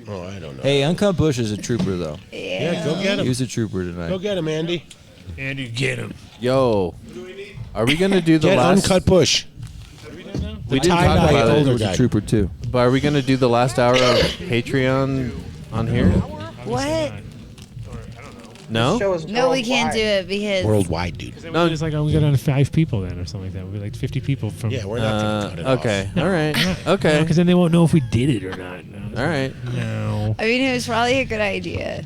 Oh, I don't know. Hey, Uncut Bush is a trooper, though. Yeah, go get He him. was a trooper Go tonight. get him, Andy. Andy, get him. Yo, are we gonna do the Get last? Uncut Bush. We didn't tie-dye talk about older it, He was guy. a trooper, too. but are we gonna do the last hour of Patreon on here? What? No. No, we can't do it because Worldwide, dude. No, it's like, oh, we got on 5 people then or something like that. We'd be like 50 people from. Yeah, we're not going to cut it Okay. off. All right. Okay. Because then they won't know if we did it or not. No. All right. No. I mean, it was probably a good idea.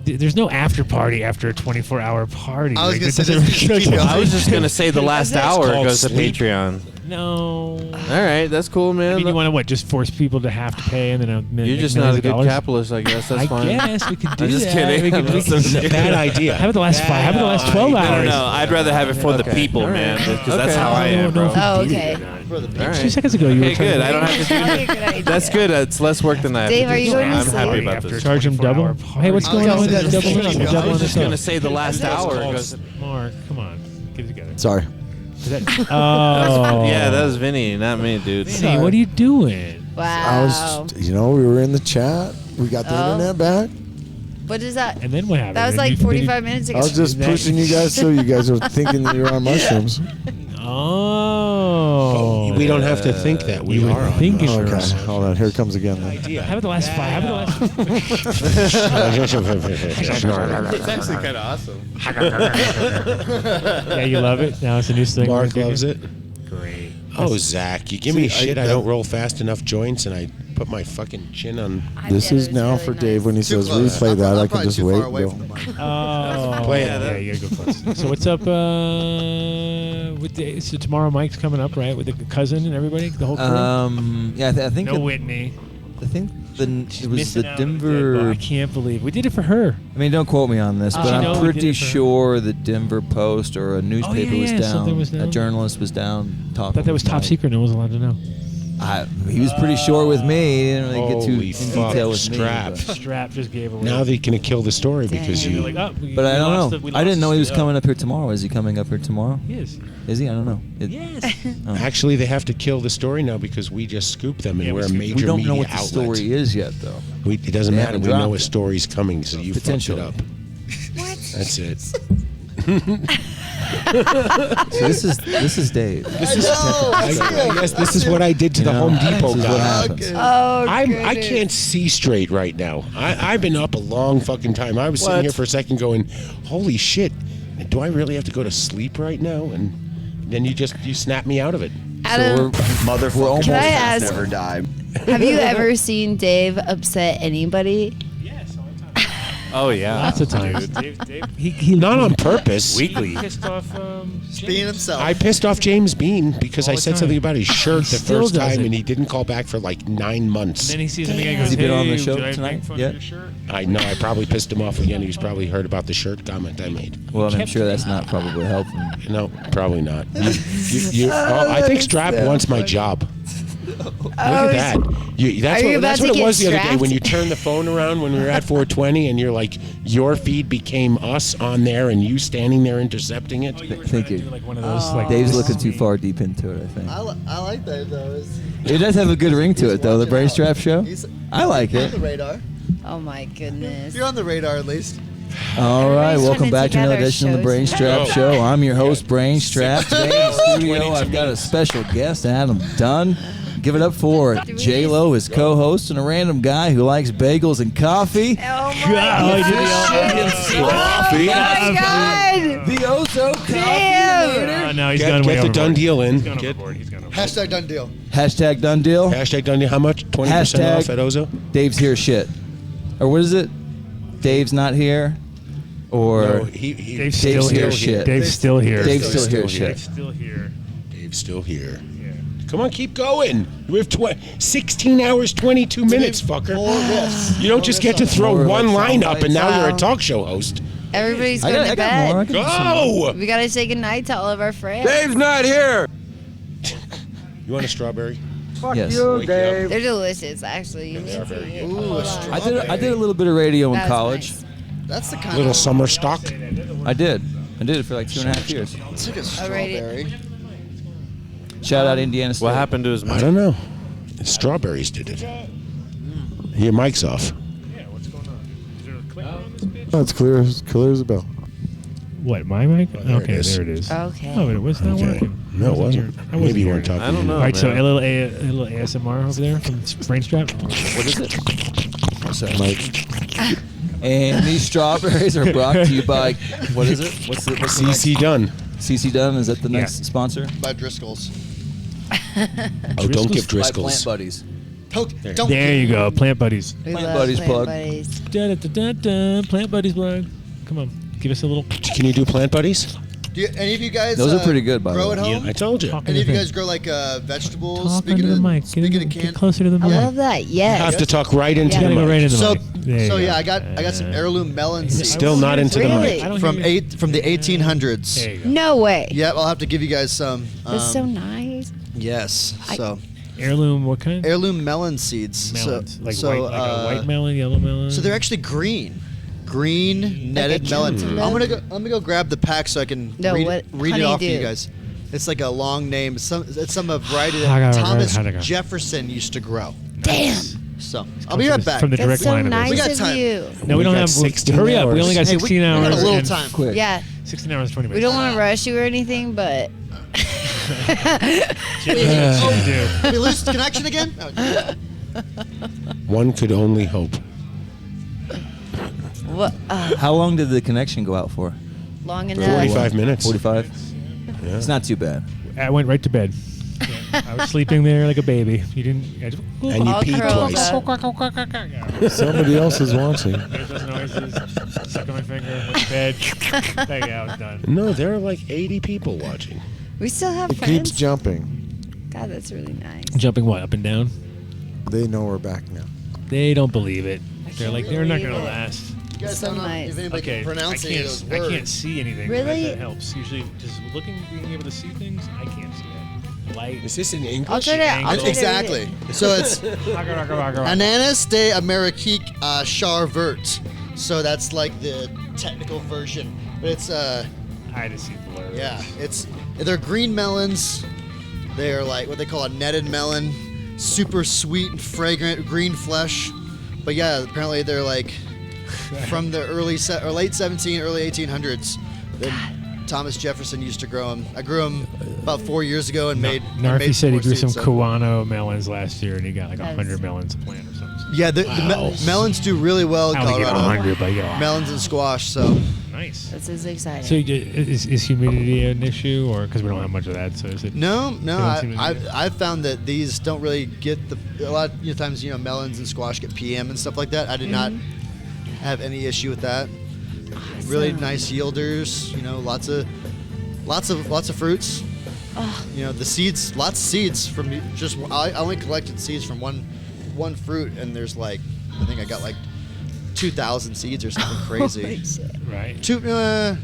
There's no after party after a 24-hour party. I was Like, gonna that say doesn't that's really ridiculous. count. I was just gonna say the last That's hour called goes to sleep. Patreon. No. All right, that's cool, man. I mean, you want to what? Just force people to have to pay, and then You're just not a good capitalist, I guess. That's fine. I guess we could do I'm just that. kidding. We could, Bad idea. How about the last five? How about the last 12 hours? No, I'd rather have it for the people, man, because that's how I am, bro. Oh, okay. All right. 2 seconds ago, you were Okay, trying good. to- I don't have to do that. That's good. It's less work than I have Dave, to do. are you going to I'm happy sleep? about this. Charge him double. Hey, what's going on with that double in? I Double was in just going to say the last hour. Mark, come on. Get it together. Sorry. Is that, oh. Yeah, that was Vinny, not me, dude. Vinny, what are you doing? Wow. I was, we were in the chat. We got the internet back. What is that? And then what happened? That was like 45 minutes ago. I was just pushing you guys so you guys are thinking that you're on mushrooms. Oh. We don't have to think that. We You were are on thinking mushrooms. Okay, hold on. Here it comes again. Then. How about the last five? How about the last? It's actually kind of awesome. Yeah, you love it. Now it's a new thing. Mark loves it. Great. Oh, Zach, you give me See, shit. I don't roll fast enough joints, and I put my fucking chin on. This is now for Dave when he says replay that. I can just wait. Oh, Play it. yeah, you gotta go close. So what's up with the? So tomorrow Mike's coming up, right? With the cousin and everybody, the whole crew. Yeah, I think No Whitney. I think it was missing the out on the Denver. dead body. I can't believe we did it for her. I mean, don't quote me on this, but you know I'm we did pretty it for her? sure the Denver Post or a newspaper was something was down. A down. journalist was down I talking. thought that was top about it. secret. No one was allowed to know. He was pretty short with me. He didn't really get too Holy in fuck, detail with Strap. me. but- Strap just gave away. Now they can kill the story because you. Like, oh, But I don't know. I didn't know he was coming. coming up here tomorrow. Is he coming up here tomorrow? He is. Is he? I don't know. Yes. Oh. Actually, they have to kill the story now because we just scooped them, and Yeah, we we're a scooped major We don't media know what the outlet. story is yet, though. It doesn't They matter. haven't We know dropped a it. story's coming, so you fucked it Potentially. up. That's it. So this is Dave. This is, I guess this is what I did to the Home Depot This is what guy. happens. Oh, I goodness. can't see straight right now. I've been up a long fucking time. I was sitting here for a second going, holy shit, do I really have to go to sleep right now? And then you snap me out of it. Adam, Motherfucker. almost can I ask, never die. have you ever seen Dave upset anybody? Oh, yeah. Lots of times. Dave, he Not on purpose. Weekly. Pissed off. Being himself. I pissed off James Bean because All I the said time. something about his shirt the Still first does time, it. and he didn't call back for like 9 months. And then he sees him again and Has goes, he been on the "Hey, show did I tonight make fun yet? of your shirt?" I know I probably pissed him off again. He's probably heard about the shirt comment I made. Well, I'm sure that's not probably helping. No, probably not. I think Strap wants my job. Look at that. That's Are you about what to it was get the other day strapped? when you turned the phone around when we were at 420 and you're like, your feed became us on there and you standing there intercepting it. Thank you. Like one of those, like, Dave's looking too far deep into it, I think. I like that though. It does have a good ring to it, though. The Brain Strap show. He's I like on it. the radar. Oh my goodness. You're on the radar at least. All right, Everybody's welcome trying to back to another together edition of the shows. Brain Strap Oh. Show. I'm your host, Brain Strap. Today in the studio, I've got a special guest, Adam Dunn. Give it up for J-Lo, his co-host, and a random guy who likes bagels and coffee. Oh my God. Oh my God. The Ozo Coffee. Damn. No, he's gone way Get the overboard. done deal in. He's gone Get overboard. He's gone overboard. Hashtag done deal. Hashtag done deal. hashtag done deal. How much? 20% Hashtag off at Ozo? Dave's here shit. Or what is it? Dave's not here? Or No, Dave's Dave's still here here. shit. Dave's still here. Dave's still here shit. Dave's still here. Dave's still here. Come on, keep going. We have 16 hours, 22 minutes, fucker. More riffs. You don't just get to throw More one riffs, line up and now you're a Wow. talk show host. Everybody's I going got, to I got more. I bed. got some more. Go! We got to say goodnight to all of our friends. not here. You want a strawberry? Yes. Wake you up. They're delicious, actually. You They are need very to. good. Ooh, a I did a little bit of radio in That's college. nice. That's the kind Little of summer stock. I did it for like 2.5 years. It's like a Alrighty. strawberry. Shout out Indiana State. What happened to his I mic? don't know. The strawberries did it. Your mic's off. Yeah, what's going on? Is there a clicker on this bitch? Oh, it's clear as a bell. What, my mic? there it Okay, is. there it is. Okay. Oh, but it was not Okay. working. No, it wasn't. I Maybe you here. weren't talking. I don't know. All right, so man. a little ASMR over there from Brain Strap. What is it? Mike. And these strawberries are brought to you by, what is it? What's the CC Dunn. CC Dunn, is that the Yeah. next sponsor? By Driscoll's. Oh, don't give By Plant Driscoll's. Buddies. Don't There you go, Plant Buddies. We Plant love Buddies Plant plug. Buddies. Da-da-da-da-da. Plant Buddies plug. Come on, give us a little. Can you do Plant Buddies? Do any of you guys? Those are pretty good, by the grow way. at home? I told you. Any of you guys grow like vegetables? Talk into the mic. Get closer to the mic. I love that. Yes. You have to talk right into You the gotta go mic. right into the So, mic. There you so go. yeah, I got some heirloom melon seeds. Still not into the Really? mic. From the 1800s. There you go. No way. Yeah, I'll have to give you guys some. That's so nice. Yes. So Heirloom, what kind? heirloom melon seeds. Melons. So, Like a white melon, yellow melon. So they're actually green. Green netted melon. I'm gonna go grab the pack so I can read it off to you guys. It's like a long name. It's some variety that Thomas Jefferson used to grow. Damn. So I'll be right back. From the direct so line nice We got of time. you. No, we don't have 16 hurry up. We hours. only got Hey, 16 we hours. got a little and time. Quick. Yeah. 16 hours, 20 We minutes. don't want to rush you or anything, but Did we lose connection again? One could only hope. what? How long did the connection go out for? Long enough. 45 minutes. 45? Yeah. It's not too bad. I went right to bed. I was sleeping there like a baby. You didn't. I just, And you All peed curled twice. up. Somebody else is watching. There's those noises. Suck on my finger. Went to bed. There you go. I was done. No, there are like 80 people watching. We still have It friends. keeps jumping. God, that's really nice. Jumping what? Up and down? They know we're back now. They don't believe it. They're like, they're not gonna last. You guys So don't know nice. if anybody Okay, can pronounce I any can't. of those I words. can't see anything. Really? That helps. Usually, just looking, being able to see things, I can't see that. Light. Is this in English? I'll try to. I'll try to read Exactly. it. So it's Ananas Ananas de Amerique Charvert. So that's like the technical version, but it's I just see blurs. yeah, they're green melons. They are like what they call a netted melon, super sweet and fragrant, green flesh. But yeah, apparently they're like from the late 17, early 1800s. Then Thomas Jefferson used to grow them. I grew them about 4 years ago and made. Narfi said he more grew some seeds, so- Kawano melons last year, and he got like That's- 100 melons a plant or something. Yeah, the melons do really well in I only get Colorado. 100, but yeah. Melons and squash. So Nice. This is exciting. So is humidity an issue, or because we don't have much of that? So is it? no, They don't seem to I've found that these don't really get a lot of times melons and squash get PM and stuff like that. I did not have any issue with that. Really nice yielders. Lots of fruits. The seeds, lots of seeds from just. I only collected seeds from one fruit, and there's like I think I got like 2,000 seeds or something crazy. Holy shit. Right.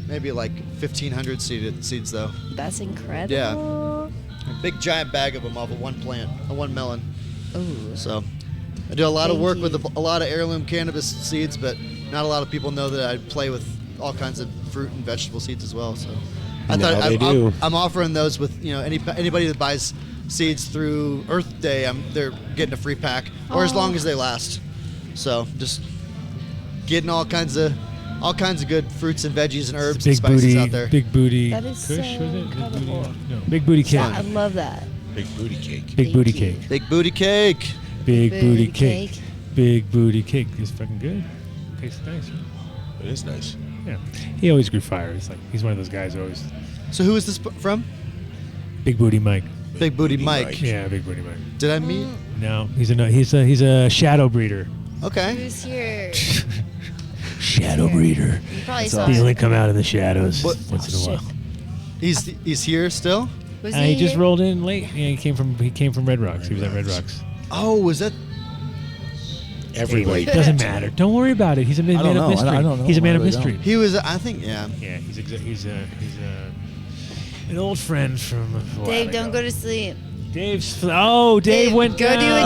Maybe like 1,500 seeds though. That's incredible. Yeah. A big giant bag of them off of one plant, one melon. Ooh. So I do a lot of Thank work you. with a lot of heirloom cannabis seeds, but not a lot of people know that I play with all kinds of fruit and vegetable seeds as well. So I Now thought they do. I'm offering those with anybody that buys seeds through Earth Day. They're getting a free pack, or as long as they last. So just getting all kinds of good fruits and veggies and herbs and Big spices booty, out there. big booty. That is Kush, so was it? Big booty, incredible. no, big booty cake. I love that. Big booty cake. Big Thank booty you. cake. Big booty cake. Big Booty booty cake. cake. Big booty cake. It's fucking good. Tastes nice. Right? It is nice. Yeah. He always grew fire. It's like he's one of those guys who always. So who is this from? Big booty Mike. Big booty Mike. Yeah, big booty Mike. Did I meet? No, he's a shadow breeder. Okay. Who's here? Shadow breeder. You probably He saw only him. come out in the shadows What- once in a while. He's here still? Was He he just here? rolled in late. Yeah, he came from Red Rocks. He was at Red Rocks. Oh, was that? Everybody. Anyway, doesn't matter. Don't worry about it. He's a man don't of know. mystery. I don't know. He's a man I of really mystery. He was. I think. Yeah. Yeah, he's an old friend from. A while Dave, don't ago. go to sleep. Dave went go down. do a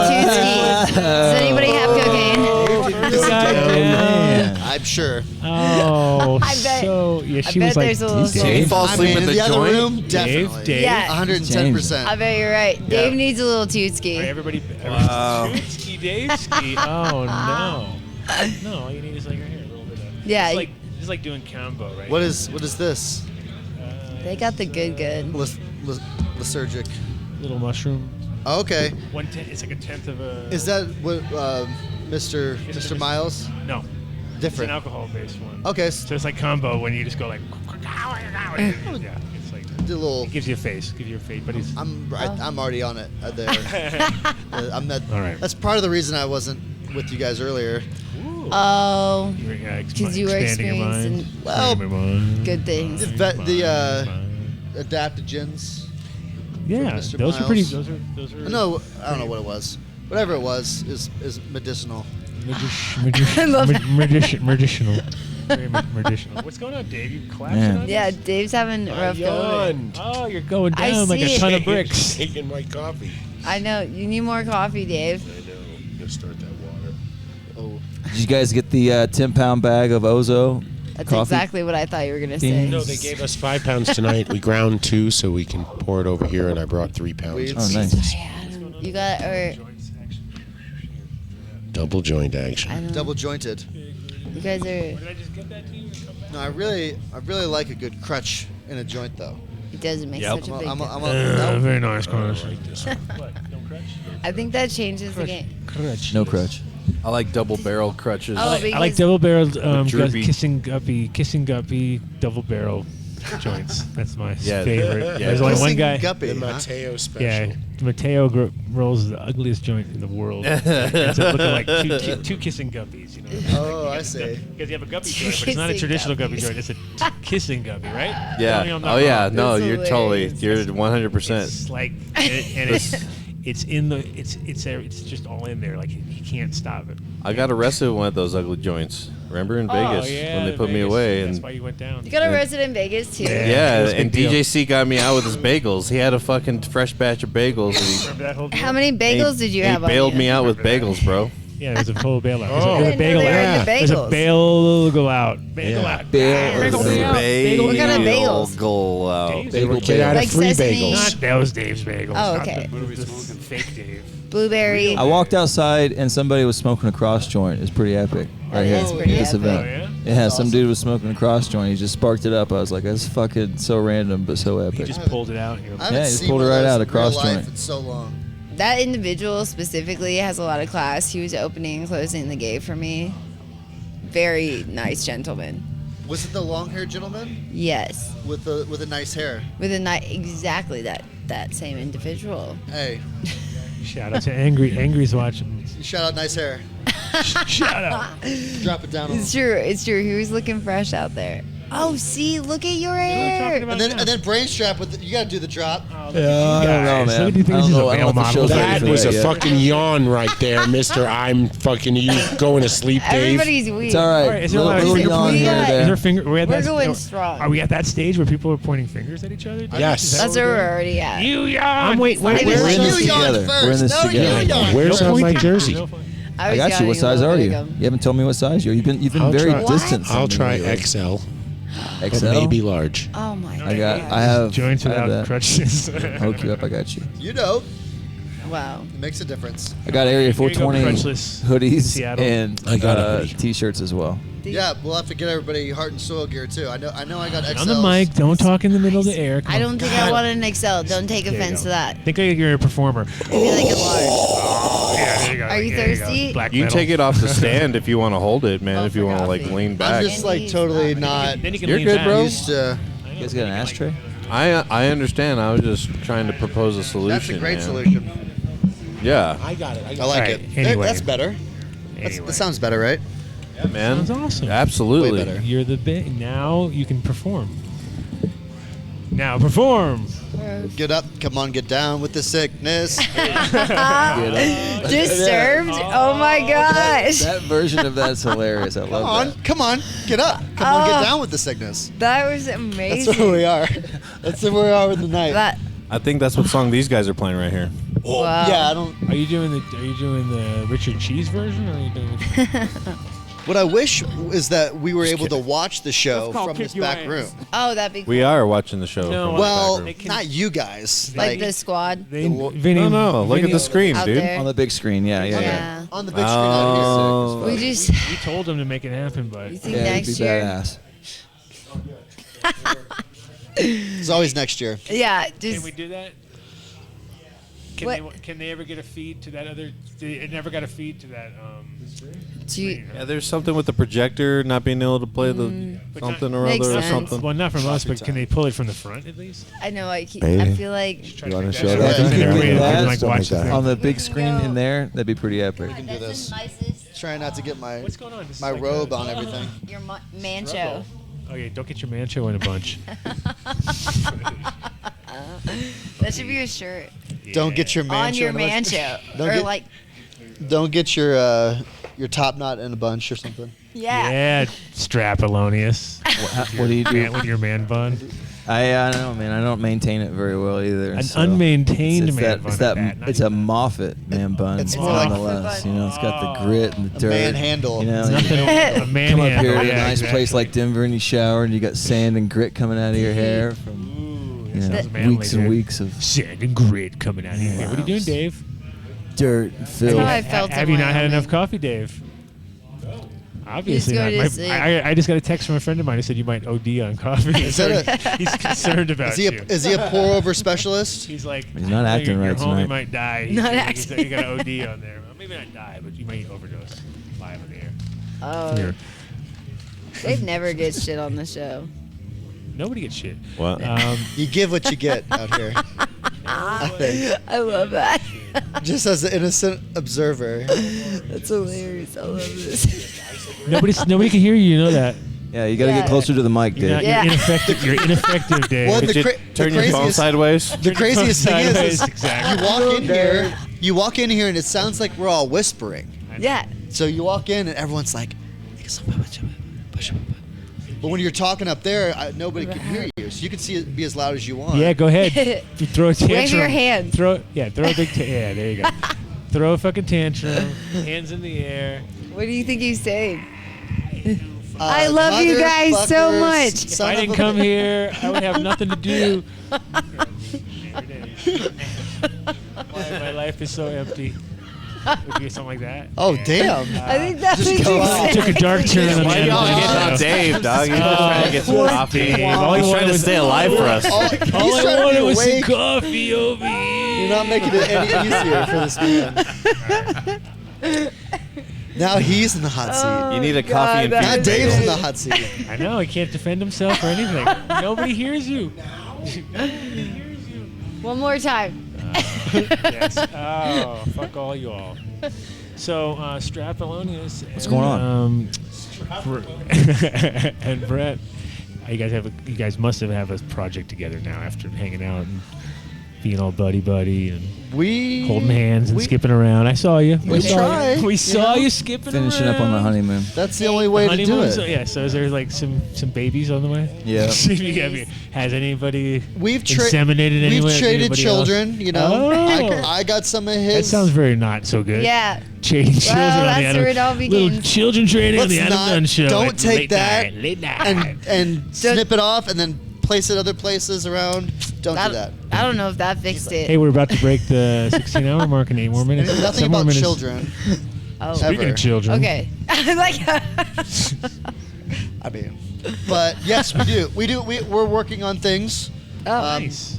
two-ski. Does anybody have cocaine? This guy down. I'm sure. Oh, I bet- so yeah, I she bet was like, there's a little Did he fall asleep in in the the other joint? room, definitely. Dave? Yeah. 110%. I bet you're right. Dave needs a little tootski. Everybody, Wow. ski, Dave ski. Oh no, no, all you need is like right here, a little bit of. Yeah. It's like doing combo, right? What is this? They got the good. Lysergic. Little mushroom. Oh, okay. It's like a tenth of a. Is that what Mr. It's Mr. Miles? No. It's Different. an alcohol-based one. Okay. So it's like combo when you just go like. Yeah, it's like. Do a little. It gives you a face. But he's. I'm already on it there. I'm not. All right. That's part of the reason I wasn't with you guys earlier. Oh, Yeah, because you were expanding your mind. experiencing Well, good things. The adaptogens. Yeah, Mr. those are Miles. pretty. Those are. No, I don't know what it was. Whatever it was is medicinal. Medicinal. Very medicinal. What's going on, Dave? You collapsing Man. on us? Yeah, Dave's having a rough go. Oh, you're going I down like see a it. ton of bricks. Taking my coffee. I know. You need more coffee, Dave. I know. I'm gonna start that water. Oh. Did you guys get the 10-pound bag of Ozo? That's coffee? exactly what I thought you were gonna say. No, they gave us 5 pounds tonight. We ground 2 so we can pour it over here, and I brought 3 pounds. Oh, nice. You got or Double joint action. I don't. Double jointed. You guys are. Did I just get that to you? No, I really like a good crutch in a joint though. It doesn't make Yep. such a big difference. no. Very nice, Connors. I think that changes the game. Crutch. No crutch. I like double barrel crutches. Oh, I like because- double barreled droopy. kissing guppy double barrel joints. That's my Yeah. favorite. Yeah. There's only one Kissing guy. guppy, The huh? Mateo special. Yeah, Mateo rolls the ugliest joint in the world. It's looking like two kissing guppies. You know. Oh, I see. Because you have a guppy joint, but it's not a Kissing traditional guppy guppies. joint. It's a kissing guppy, right? Yeah. Tell me I'm not Oh yeah. wrong. No, That's you're totally. hilarious. You're 100%. It's like, and it's in the, it's just all in there. Like he can't stop it. I got arrested with one of those ugly joints. Remember in Oh, Vegas yeah, when they put me Vegas. away That's and why you went down. You got arrested in Vegas too. yeah, it was a and big deal. DJC got me out with his bagels. He had a fucking fresh batch of bagels. And Remember that whole deal? How many bagels did you have He on bailed you? me out with bagels, bro. Yeah, there's a full bailout. Oh. There's a I didn't know bagel they were out. into There's a bagels. bagel out. Bagel Yeah. out. Bagel out. Bagel What kind of bagels? Go out. Dave's They were bagels. get out Like of free sesame? bagels. Not those Dave's bagels. Oh, not okay. the fake Dave. Blueberry. I walked outside and somebody was smoking a cross joint. It's pretty epic. Right here. is pretty This epic. event. Oh, yeah? Yeah, some dude was smoking a cross joint. He just sparked it up. I was like, that's fucking so random, but so He epic. just pulled it out. Here. I haven't Yeah, he just seen pulled it one of right those out, a in real cross life joint. in so long. That individual specifically has a lot of class. He was opening and closing the gate for me. Very nice gentleman. Was it the long-haired gentleman Yes, with the nice hair? with a exactly that same individual. Hey, Shout out to Angry's watching. shout out nice hair. Shout out. Drop it down on It's him. true. It's true. He was looking fresh out there. Oh, see, look at your hair. And then brain strap with you gotta do the drop. Yeah, I don't know, man. I don't know. I don't know if the show's ready That for was a yet. fucking yawn right there, Mister. I'm fucking you going to sleep, Dave. Everybody's weak. It's all right. Is there a lot of Little finger yawn pointing? here or Is there. Is there finger? We're going strong. Are we at that stage where people are pointing fingers at each other? Yes. Is that That's what where we're we're already at. doing? You yawn. Wait. We're in We're in this You yawned together. first. We're in this No, you together. yawned. Where's my jersey? I got you. What size are you? You haven't told me what size you are. You've been I'll very try- distant. from I'll me try lately. XL. But XL. maybe large. Oh my god. I have joints I have without that. crutches. Hook you up. I got you. You know, Wow. it makes a difference. I got Area Here you go, 420 crutchless hoodies Seattle. and I got a hoodie. t-shirts as well. Yeah, we'll have to get everybody heart and soil gear too. I know I got XLs. On the mic, don't talk in the middle of the air. Come I on. don't think I want an XL. Don't take There you offense go. to that. Think like you're a performer. Maybe like a large. Yeah, there you go. Are you There thirsty? go. Black You can metal. take it off the stand if you want to hold it, man. Oh, if you for want to like coffee. lean I'm back. just like totally not Then you can You're lean good, back. bro. used to. You guys got an ashtray? I understand. I was just trying to propose a solution. That's a great man. solution. Yeah, I got it. I like Alright, it. anyway. That's better. That sounds better, right? man. Sounds awesome. Absolutely. Way better. You're the now you can perform. Now perform. Get up, come on, get down with the sickness. Disturbed? Oh my gosh. That version of that's hilarious. I Come love on, that. come on, get up. Come on, get Oh. down with the sickness. That was That's amazing. where we are. That's where we are in the night. That, I think that's what song these guys are playing right here. wow. Yeah, I don't. Are you doing the Richard Cheese version, or are you doing? What I wish is that we were able to watch the show from this back room. Oh, that'd be cool. We are watching the show. No, from the Well, back room. not you guys. Like the squad Vinny, no, look at Vinny- the screen, out dude. there. On the big screen, yeah. Yeah. on the big screen out Oh. We just. We told him to make it happen, but You think Yeah, it'd be next year? badass. here. It's always next year. Yeah, can just. we do that? What? Can they ever get a feed to that other? It never got a feed to that. Do you, Yeah, there's something with the projector not being able to play the But something not- or Makes other or sense. something. Well, not from us, but can they pull it from the front at least? I know. I Maybe. feel like. You want to Try show to that? make If you that can way do that we can, that, like, watch the thing. on the big screen in there, that'd be pretty epic. We can do this. trying not to get my What's going on? This is my like robe a- on everything. Your mancho. Oh yeah, don't get your mancho in a bunch. That should be a shirt. Don't get your mancho On your in a bunch. mancho. Don't Or get- like, Don't get your top knot in a bunch or something. yeah. Yeah, Strapolonius. What do you do? With your man bun? I don't know, man. I don't maintain it very well either. An so unmaintained it's man that, bun It's at that. that, not It's a Moffat man bun. It's more like- nonetheless. You know, it's got the grit and the A dirt. manhandle. You know, It's nothing- a come manhandle, up here to a yeah, nice exactly. place like Denver and you shower and you got sand and grit coming out of your hair from you know, sounds manly, weeks and dude. weeks of Sand and grit coming out of here. What are you doing, Dave? dirt and filth. how I felt Have in you not had Wyoming. enough coffee, Dave? Obviously Just go not. to My- sleep. I just got a text from a friend of mine who said you might OD on coffee. Is that He's concerned about you. Is he a pour over specialist? He's like, He's not acting your right homie tonight. might die. Not He said you got an OD on there. Well, maybe not die, but you might overdose live in the air. Oh. Here. Dave never gets shit on the show. Nobody gets shit. What? You give what you get out here. I think. I love that. Just as an innocent observer. That's hilarious. I love this. Nobody can hear you. You know that. Yeah, you got to Yeah. get closer to the mic, You're, Dave. not, Yeah. you're ineffective. You're ineffective, Dave. Well, Could you turn your phone craziest- sideways? The craziest thing is Sideways, exactly. you walk in here and it sounds like we're all whispering. Yeah. So you walk in and everyone's like, but when you're talking up there, nobody can hear you. So you can be as loud as you want. Yeah, go ahead. You throw a tantrum. Wave your hand. Throw a big. Yeah, there you go. Throw a fucking tantrum. Hands in the air. What do you think he's saying? I love you guys so motherfuckers, much. If I didn't come here, I would have nothing to do. My life is so empty. Would be something like that. Oh, Yeah. damn. I think that's what go you out. said. Took a dark turn on the Why end y'all of the getting on show. Dave, dog? You're trying to get some poor coffee. Dave. All he He's trying wanted to was- stay alive for us. All He's I trying to wanted be was some awake. coffee, Obi. You're not making it any easier for this man. Now he's in the hot seat. You need a God, coffee and that Now feed is- Dave's in bagel. the hot seat. I know, he can't defend himself or anything. Nobody hears you. One more time. Yes. Oh, fuck all you all. So, Strapolonius. What's going on? And Brett, you guys must have a project together now after hanging out and being all buddy and holding hands and skipping around. I saw you. We tried, We you saw know? you skipping Finishing around. up on the honeymoon. That's the only way to do Honeymoon, it. so, yeah. So is there like some babies on the way? Yeah. Has anybody We've inseminated anyone? We've traded anybody children. else? You know, Oh. I got some of his. That sounds very not so good. Yeah. Trading children on the that's Adam. where it all Little begins. children trading on Let's the Adam not. Dunn show. Don't at take late that night, late night. and snip it off and then place it other places around. Don't do that. I don't know if that fixed it. Hey, we're about to break the 16-hour mark in 8 more minutes. And nothing 7 more about minutes. children. Oh. Speaking Ever. of children. Okay. I like I mean, but yes, we do. We're working on things. Nice.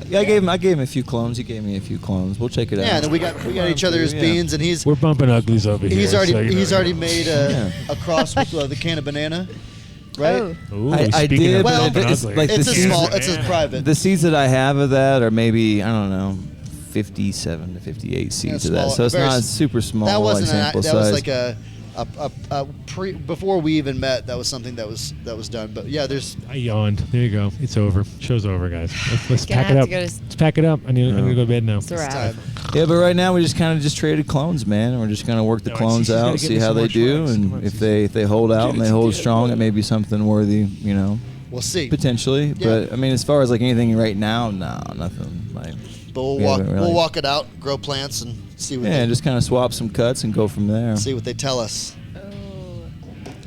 Yeah, I gave him a few clones. He gave me a few clones. We'll check it out. Yeah, and then we got each other's Yeah. beans, and We're bumping uglies over here. he's already so you know. already made a cross with the can of banana, right? Oh. Ooh, I speaking did, of Well, bumping it's ugly. like It's the a seeds- small. It's a private. The seeds that I have of that are maybe, I don't know, 57 to 58 seeds of that. small, So it's very not s- super small. That wasn't like sample that size. was like a before we even met. That was something that was done. But yeah, there's I yawned. There you go. It's over. Show's over, guys. Let's Gonna pack it have up. to go to Let's pack it up. I'm gonna go to bed now. It's a wrap. time. Yeah, but right now we just kind of just traded clones, man. We're just gonna work the No, clones she's gotta out, get see me how some they more do, schmucks. Come on, and if Susie. they hold out and they hold strong, it may be something worthy, you know, we'll see. potentially. Yeah. But I mean, as far as like anything right now, no, nothing. Like, But we'll we walk. haven't really- We'll walk it out, grow plants, and see what yeah, they, and just kind of swap some cuts and go from there. see what they tell us.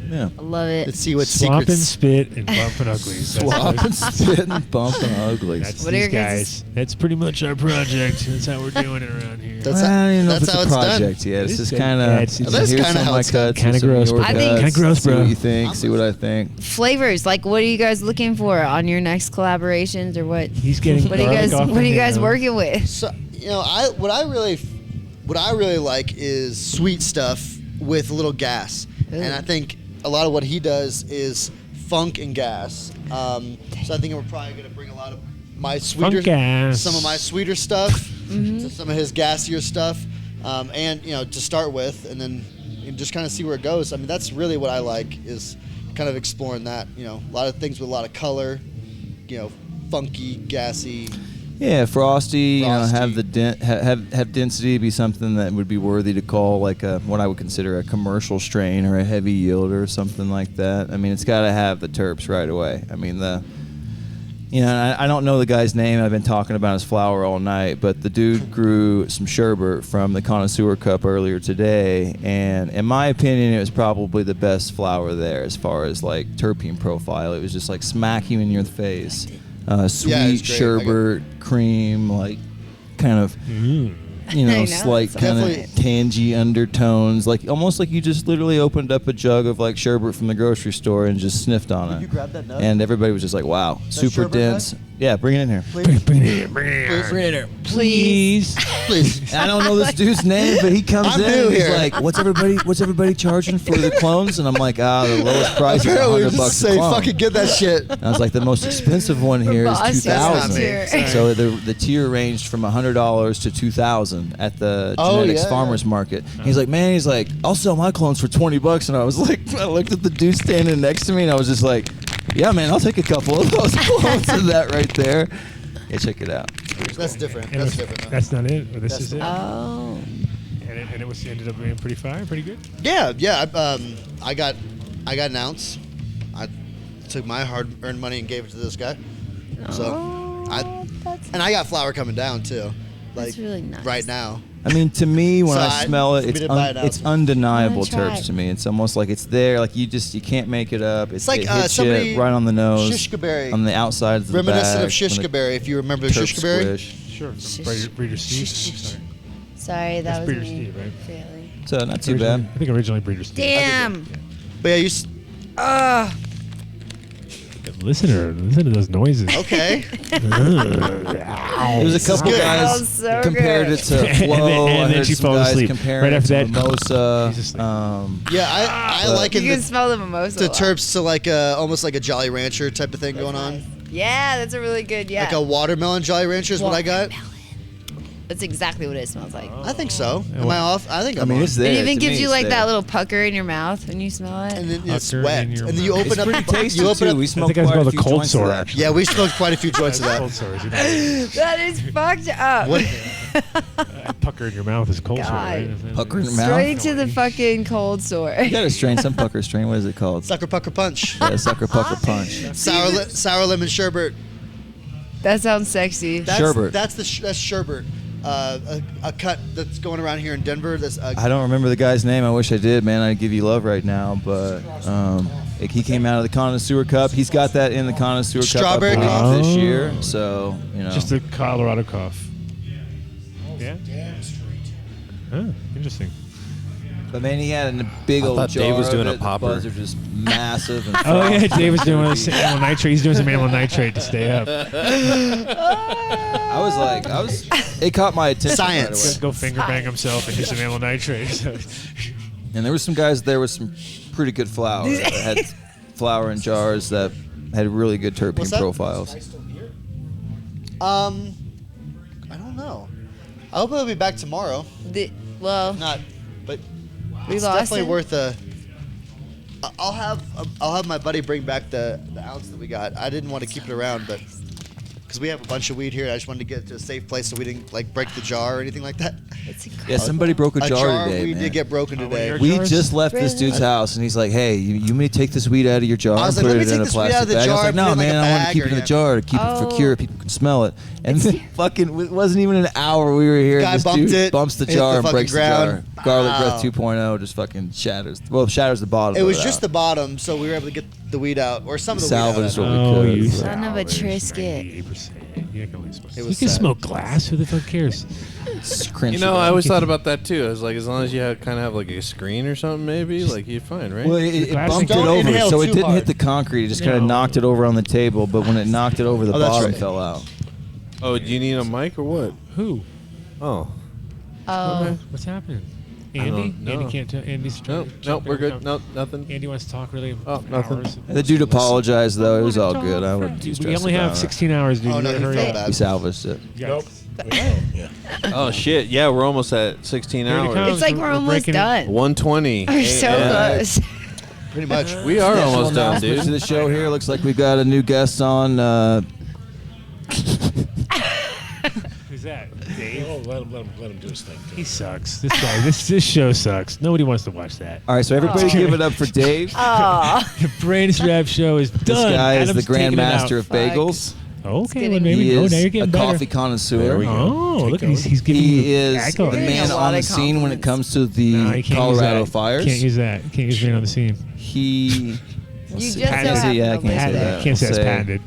Yeah. I love it. Let's see what Swap and secrets. spit and bumping uglies. That's Swap what- and spit and bumping uglies. That's What are these your guys' guys. That's pretty much our project. That's how we're doing it around here. That's Well, I don't even know that's if how it's a it's done. project yet. It It's is just good. kind Yeah, of. it's- That is here's kinda some of how my it's done. cuts. Kinda here's some of gross, your bro. I think- cuts, Kinda gross, see bro. what you think. See what I think. Flavors, like what are you guys looking for on your next collaborations or what? He's getting What are you guys? garlic off What are the you guys nail. working with? So what I really like is sweet stuff with a little gas, and I think a lot of what he does is funk and gas. So I think we're probably gonna bring a lot of my sweeter, gas. some of my sweeter stuff, to some of his gassier stuff, and to start with, and then and just kind of see where it goes. I mean, that's really what I like, is kind of exploring that. You know, a lot of things with a lot of color, you know, funky, gassy. Yeah, frosty. You know, have the have density be something that would be worthy to call like a what I would consider a commercial strain or a heavy yield or something like that. I mean, it's got to have the terps right away. I mean, I don't know the guy's name. I've been talking about his flower all night, but the dude grew some sherbet from the Connoisseur Cup earlier today, and in my opinion, it was probably the best flower there as far as like terpene profile. It was just like smack you in your face. Sweet sherbet, cream, like kind of, slight kind of tangy undertones, like almost like you just literally opened up a jug of like sherbet from the grocery store and just sniffed on it. Did you grab that nut? And everybody was just like, "Wow, super sherbet dense." nut? Yeah, bring it in here. Please. Bring it in. Bring it in here. Please. I don't know this dude's name, but he comes I'm in new and he's here. like, "What's everybody charging for the clones?" And I'm like, the lowest price is Apparently, $100 just a say clone. fucking get that shit. I was like, the most expensive one here is boss, that's not me. $2,000. So the tier ranged from $100 to $2,000 at the genetics farmers market. He's like, I'll sell my clones for $20. And I was like, I looked at the dude standing next to me, and I was just like, yeah, man, I'll take a couple of those clones of that right there. Yeah, check it out. That's different. And That's different. That's not it. Or this That's is it. Oh. And it ended up being pretty fire, pretty good. Yeah. I got an ounce. I took my hard-earned money and gave it to this guy. I got flour coming down too. Like That's really nice. right now. I mean, to me, when So I smell it, we it's didn't buy it it's out. undeniable I'm gonna try terps it. to me. It's almost like it's there. Like you can't make it up. It's like it hits somebody you right on the nose, shishka berry. on the outside of the Reminiscent bag, of shishka berry. If you remember the terp shishka berry. squish. Sure. From Breeder Steve. Sorry. Sorry, that That's was Breeder me. Steve, right? Failing. So not too bad. I think originally Breeder Steve. Damn. But yeah, Listen to those noises. Okay. There was a couple guys so compared it to Flow. And I then heard she some falls guys asleep. comparing Right it after to that. Mimosa. Yeah, I like You it. can smell the mimosa. The a lot. terps to like almost like a Jolly Rancher type of thing going on. Yeah, that's a really good. Yeah. Like a watermelon Jolly Rancher is what I got. That's exactly what it smells like. I think so. Am I off? I think I I'm mean, on. it's there. It even To gives me, you it's like there. that little pucker in your mouth when you smell it. And then it's Pucker wet. in And your then you mouth. open It's up. pretty tasty You open too. up. We I smoked think I quite smelled a the few cold joints of sore that. actually. Yeah, we smoked quite a few joints of Cold that. sores. You know. That is fucked up. What? Pucker in your mouth is cold sore, right? God. Pucker in your mouth. Straight to the fucking cold sore. You got a strain, some pucker strain. What is it called? Sucker Pucker Punch. Yeah, sucker pucker punch. Sour lemon sherbet. That sounds sexy. Sherbet. That's sherbet. A cut that's going around here in Denver. That's I don't remember the guy's name. I wish I did, man. I'd give you love right now, but he came out of the Connoisseur Cup. He's got that in the Connoisseur Strawberry Cup I cough. believe, this year. So Just a Colorado cough. Yeah. Oh, interesting. But man, he had a big I old thought jar Dave was of doing a it. The popper. buds are just massive. And Oh yeah, frosty Dave was and doing crispy. some amyl nitrate. He's doing some amyl nitrate to stay up. I was like, it caught my attention. Science. Right away. Go finger bang himself and do some amyl nitrate. And there were some guys there with some pretty good flour that had flour in jars that had really good terpene What's that? profiles. I don't know. I hope it'll be back tomorrow. Well, Not, but we it's lost definitely him? worth a. I'll have my buddy bring back the ounce that we got. I didn't want to keep it around, but because we have a bunch of weed here, I just wanted to get it to a safe place so we didn't like break the jar or anything like that. Yeah, somebody broke a jar today, we man. did get broken today. We just left this dude's house, and he's like, "Hey, you may take this weed out of your jar I was and like, put "Let me it in take a this weed out of plastic the bag." I was jar like, and put "No, it in, like, man, a I want to bag keep it or in the yeah." jar to keep it for cure. People can smell it." And then fucking, it wasn't even an hour we were here. Guy and this bumped dude it, bumps the hit jar the and fucking breaks ground. the jar. Garlic Wow. Breath 2.0 just fucking shatters. Well, shatters the bottom. It of was it just out. the bottom, so we were able to get the weed out, or some of the Salvaged weed out. what we could. you Son of a Trisket. You can was can sad. smoke glass. Who the fuck cares? You know, I always thought about that too. I was like, as long as you kind of have like a screen or something, maybe like you're fine, right? Well, it glass bumped it Don't over, inhale so it too didn't hard. hit the concrete. It just kind of No. knocked it over on the table. But when it knocked it over, the Oh, that's bottom right. fell out. Oh, do you need a mic or what? Who? Oh, Oh, What's happening? I don't Andy? know. Andy can't tell. Andy's trying. nope, we're good. Nope, nothing. Andy wants to talk really. Oh, for nothing. hours. The dude apologized though. It was all good. I wouldn't be We stressed only about have it. 16 hours, dude. Oh, no, You he gotta felt hurry bad. up. We salvaged it. You gotta- Yeah. Oh shit! Yeah, we're almost at 16 Here it hours. comes. It's like we're almost done. 120. We're so close. Pretty much. We are almost done, To dude. the show here, looks like we've got a new guest on. Who's that? Dave? Oh, let him do his thing. He sucks. This guy. This show sucks. Nobody wants to watch that. All right, so everybody give it up for Dave. The Brain Strap Show is done. This guy is Adam's the taking it out. Grandmaster of bagels. Okay, well, maybe. He Now is you're a getting better. coffee connoisseur. There we go. Oh, look, he's giving you He is the accolades. man on the scene when it comes to the No, you can't Colorado use that. fires. Can't use that. Can't use man on the scene. He. You just so Patented. happen Yeah, I to can't live say there. that. Can't say I'll it's say- patented.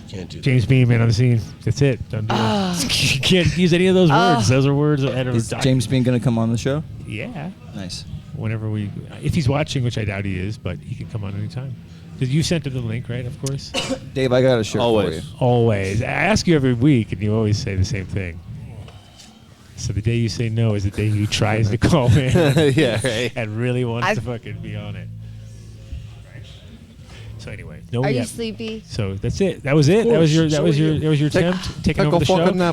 Can't do that. James Bean, man on the scene. That's it. Don't do it. You can't use any of those words. Those are words that are Is James Bean going to come on the show? Yeah. Nice. Whenever if he's watching, which I doubt he is, but he can come on anytime. Did you sent him the link, right? Of course. Dave, I got a shirt for you. Always. I ask you every week, and you always say the same thing. So the day you say no is the day he tries to call in. Yeah, right. And really wants to fucking be on it. So anyway, no. Are you yet. sleepy? So that's it. That was it. That was your attempt taking over the show.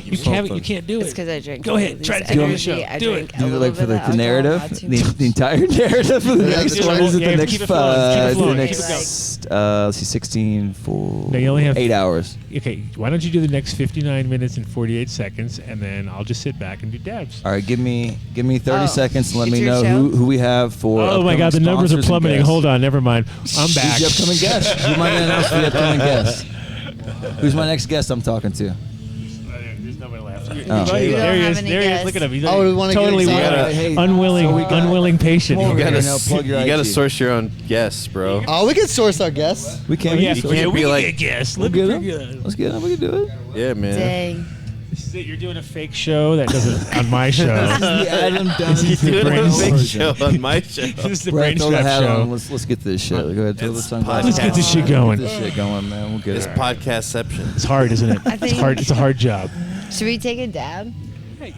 You can't do it. It's because I drink. Go ahead. Try to take over the show. Do it. Do it like for the narrative, the entire narrative for the next Yeah, one. Is it yeah, the next keep it flowing, keep it flowing, the keep it next let's see, 16 for No, you only have 8 hours. Okay, why don't you do the next 59 minutes and 48 seconds, and then I'll just sit back and do dabs. All right, give me 30 seconds and let it's me your know show? who we have for. Oh my God, the numbers are upcoming sponsors and plummeting. guests. Hold on, never mind. I'm back. Who's the upcoming guest? Who might announce the upcoming guest? Who's my next guest I'm talking to? There's nobody left. Oh. There he is. There he is. Look at him. He's Oh, we wanna get totally excited. Hey, unwilling patient. Hold You on, gotta, now plug your you gotta IG. source your own guests, bro. Oh, we can source our guests. We can't. Yeah, we can't we be can like- get guests. We'll Look get at him. Let's get him. We can do it. Yeah, man. Dang. This is it. You're doing a fake show that doesn't on my show. The Adam Dunn This is the Doing brain a big version. show on my show. This is the Brett, brain throw the strap hat on. show. Let's get this shit. Go ahead, throw the sunglasses. Let's get this shit going. Get this shit going, man. We'll get It's it. podcastception. It's hard, isn't it? I It's think- hard. It's a hard job. Should we take a dab? Too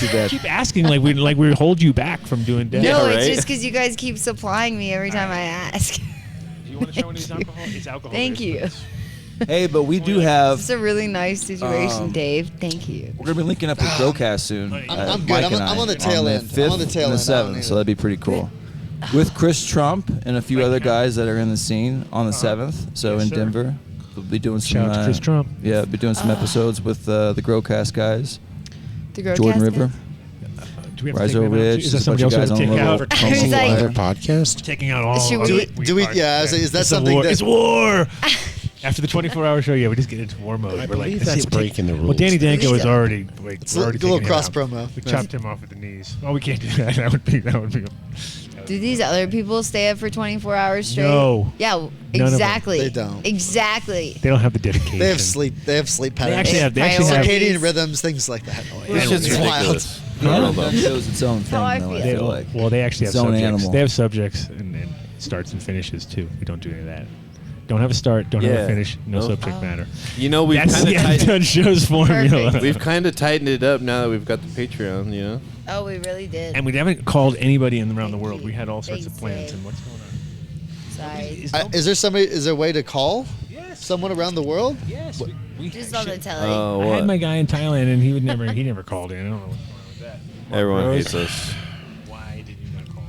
bad. Keep asking like we hold you back from doing dabs. No, right? it's just because you guys keep supplying me every time I ask. Do you want to show any alcohol? It's alcohol. Thank you. Hey, but we do have. It's a really nice situation, Dave. Thank you. We're gonna be linking up with GoCast soon. I'm good. Mike I'm and on the I, tail on end. The 5th I'm on the tail and end. the I don't 7th, need so it. that'd be pretty cool. With Chris Trump and a few other guys that are in the scene on the 7th. So Yes, in sir. Denver, we'll be doing some. Shout out to Chris Trump. Yeah, be doing some episodes with the GoCast guys. The Growcast Jordan guy? River. Do we have to Rise take over them out? Ridge. Is that Just a bunch somebody of else guys we on have to the take little out? Who's like- Other podcast? Taking out all. Should other we- Do we? parts. Yeah. Is that It's a something war. that? It's war. After the 24-hour show, yeah, we just get into war mode. I We're like, believe let's see that's what we breaking the Well, rules. Danny Danko is already. It's we're a already little taking him cross out. promo. We chopped him off at the knees. Oh, we can't do that. That would be. Do these other people stay up for 24 hours straight? No. Yeah, None of them. exactly. They don't. Exactly. They don't have the dedication. They have sleep. They have sleep patterns. actually have- they actually have- circadian rhythms, things like that. This shit's It's wild. ridiculous. Adam Dunn shows its own thing, How I though. I feel. feel like. Well, they actually have Its own subjects. animal. They have subjects and starts and finishes too. We don't do any of that. Don't have a start. Don't have a Yeah. finish. No Nope. subject matter. You know, we've That's kind the of Adam Dunn show's formula. Perfect. we've kind of tightened it up now that we've got the Patreon. You know. Oh, we really did. And we haven't called anybody in around the Thank world. you. We had all sorts of Thanks, plans. Dave. And what's going on? Sorry. Is there somebody? Is there a way to call someone around the world? Yes. We Just on the telly. Oh, I what? had my guy in Thailand, and he never called in. I don't know what's going on with that. Mark Everyone Rose. hates us. Why did you not call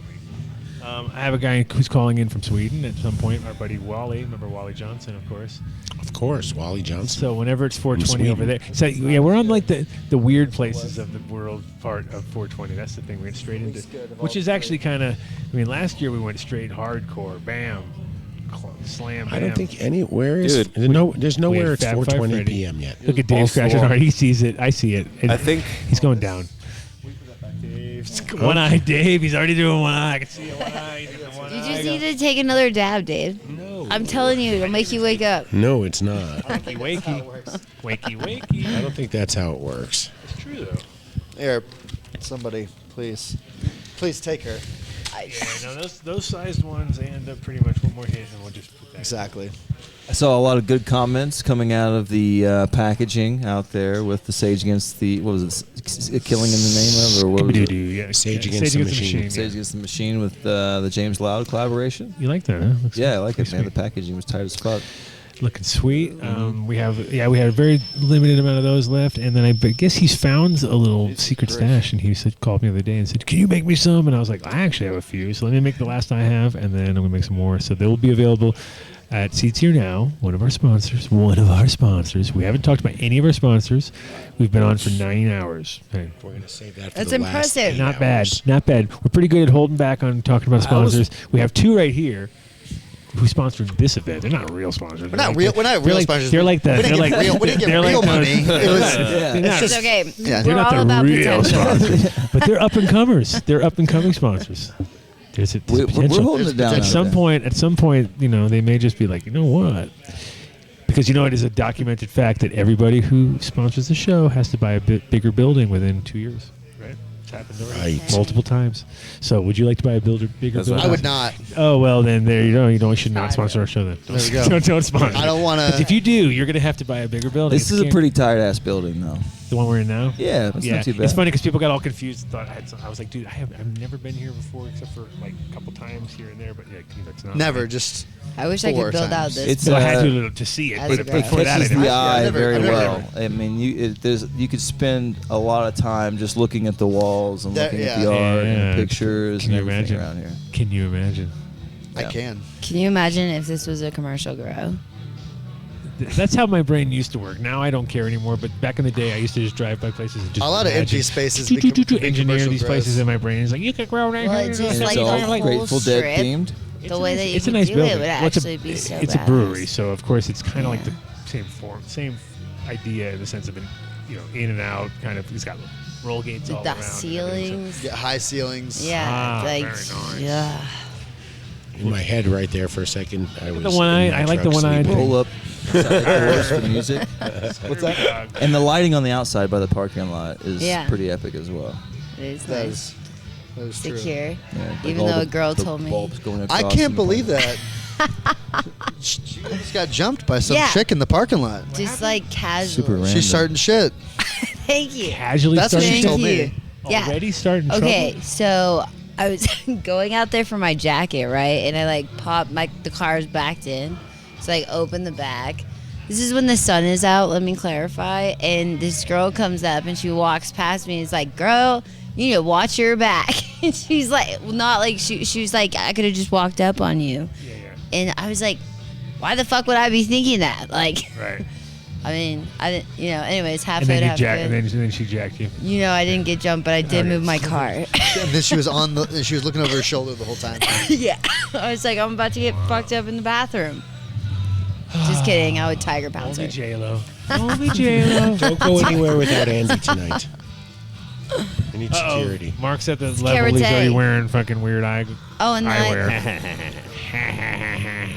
me? I have a guy who's calling in from Sweden at some point. Our buddy Wally. Remember Wally Johnson, of course. Of course, Wally Johnson. So whenever it's 420 From over there, so yeah, we're on like the weird places of the world part of 420. That's the thing. We went straight into, which is actually kind of. I mean, last year we went straight hardcore. Bam, slam. Bam. I don't think anywhere is. Dude, There's We nowhere had it's Fab Five 420 Freddy. p.m. yet. Look at Dave All scratching four. hard. He sees it. I see it. And I think he's going down. One eye, Dave. He's already doing one eye. I can see it. One eye. He's doing one You eye. just need to take another dab, Dave. No. I'm telling you, it'll make you wake up. No, it's not. Wakey, wakey. I don't think that's how it works. It's true though. Here, somebody, please take her. Yeah, no, those sized ones, they end up pretty much one more hit, and we'll just put that. Exactly. I saw a lot of good comments coming out of the packaging out there with the Sage Against the, what was it, Killing in the Name of, or what was it? Yeah, Sage Against the Machine. Sage Against the Machine with the James Loud collaboration. You like that, huh? Yeah, I like it, man. The packaging was tight as fuck. Looking sweet. We had a very limited amount of those left, and then I guess he's found a little secret stash, and he called me the other day and said, "Can you make me some?" And I was like, "I actually have a few, so let me make the last I have, and then I'm gonna make some more." So they will be available at Seeds Here Now, one of our sponsors. We haven't talked about any of our sponsors. We've been on for 9 hours. Hey. We're going to save that for That's the impressive. last 8 Not bad. We're pretty good at holding back on talking about sponsors. We have 2 right here who sponsored this event. They're not real sponsors. We're not real sponsors. They're like the. We didn't get real money. It's okay. They're We're not all the about real potential. sponsors, but they're up and comers. They're up and coming sponsors. There's We're potential. holding it down. At some point, they may just be like, you know what? Because it is a documented fact that everybody who sponsors the show has to buy a bit bigger building within 2 years. Right? It's happened already multiple times. So, would you like to buy a bigger building? I would not. Oh well, then there you go. You should not sponsor our show then. There we go. Don't sponsor. I don't want to. If you do, you're going to have to buy a bigger building. This is a pretty tight ass building, though. The one we're in now? Yeah, it's not too bad. It's funny because people got all confused and thought I was like, dude, I've never been here before except for like a couple times here and there, but it's not. Never, just. I wish I could build out this. I had to see it, but It before that, I catches didn't. the eye very I've never well. I mean, you could spend a lot of time just looking at the walls and looking at the art and pictures and everything around here. Can you imagine? I can. Can you imagine if this was a commercial grow? That's how my brain used to work. Now I don't care anymore. But back in the day, I used to just drive by places and just A lot of empty spaces. engineer these places in my brain. It's like you could grow right Well, here. it's just And like it's all the whole Grateful Dead strip, themed. The way that you it's a could nice do building. it would Well, actually be so it's a badass. brewery, so of course it's kind of like the same idea in the sense of in and out kind of. It's got roll gates all The around. ceilings. Yeah, high ceilings. Yeah, very like nice. yeah. In my head right there for a second, I was The one I like the one I Pull up outside the doors for music. What's that? And the lighting on the outside by the parking lot is Yeah. pretty epic as well. It is That nice. is true. Secure. Yeah, like Even all though the- a girl the told me. bulbs going I across can't in the believe parking that. She just got jumped by some Yeah. chick in the parking lot. Just like casually. Super random. She's starting shit. Thank you. Casually That's what starting. she told Thank me. you. Yeah. Already starting. Okay, trouble? so I was going out there for my jacket, right? And I like popped the car's backed in. So I open the back. This is when the sun is out, let me clarify. And this girl comes up and she walks past me and is like, "Girl, you need to watch your back." And she's like, well, not like she was like, "I could have just walked up on you." Yeah. And I was like, why the fuck would I be thinking that? Like, Right. I mean, I didn't, anyways, half And then foot, you half jack, foot. and then she jacked you. I didn't get jumped, but I did Okay. move my car. And then she was she was looking over her shoulder the whole time. Yeah. I was like, I'm about to get fucked up in the bathroom. Just kidding. I would tiger pounce Only her. J-Lo. Only J-Lo. Don't go anywhere without Andy tonight. I need security. Mark's at the level he's already wearing fucking weird Oh, and eyewear.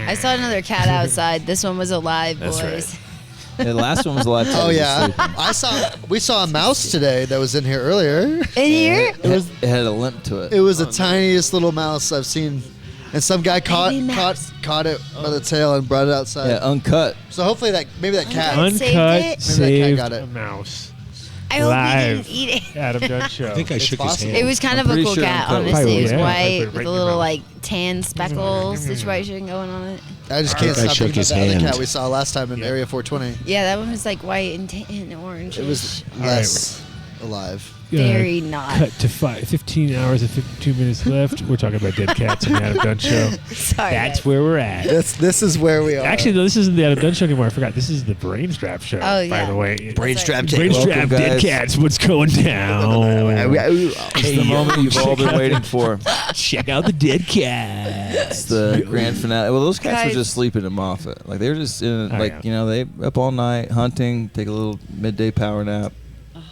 I saw another cat outside. This one was alive, That's boys. The last one was alive. Oh yeah, we saw a mouse today that was in here earlier. In here? It had a limp to it. It was the tiniest little mouse I've seen, and some guy caught it by the tail and brought it outside. Yeah, uncut. So hopefully maybe that cat Uncut saved it? saved Maybe that cat got it. a mouse. I hope Live. he didn't eat it. Adam Dunn Show. I think I shook his possible. hand. It was kind I'm of a pretty cool sure cat, uncut was honestly. It was probably- yeah, white right with a in little your like tan speckle situation going on it. I just I can't think I stop shook thinking his about the other hand. cat we saw last time in Area 420. Yeah, that one was like white and tan and orange. It was less alive. very not. Cut to 15 hours and 52 minutes left. We're talking about dead cats on the Adam Dunn Show. Sorry. That's where we're at. This is where we are. Actually, no, this isn't the Adam Dunn Show anymore. I forgot. This is the Brainstrap Show, Oh, by yeah. the way. Brainstrap Brainstrap Dead Cats. What's going down? It's the moment you've all been waiting for. Check out the Dead Cats. It's the grand finale. Well, those cats Guys. were just sleeping in Moffat. Like they were just in, Oh, like yeah. they up all night hunting, take a little midday power nap,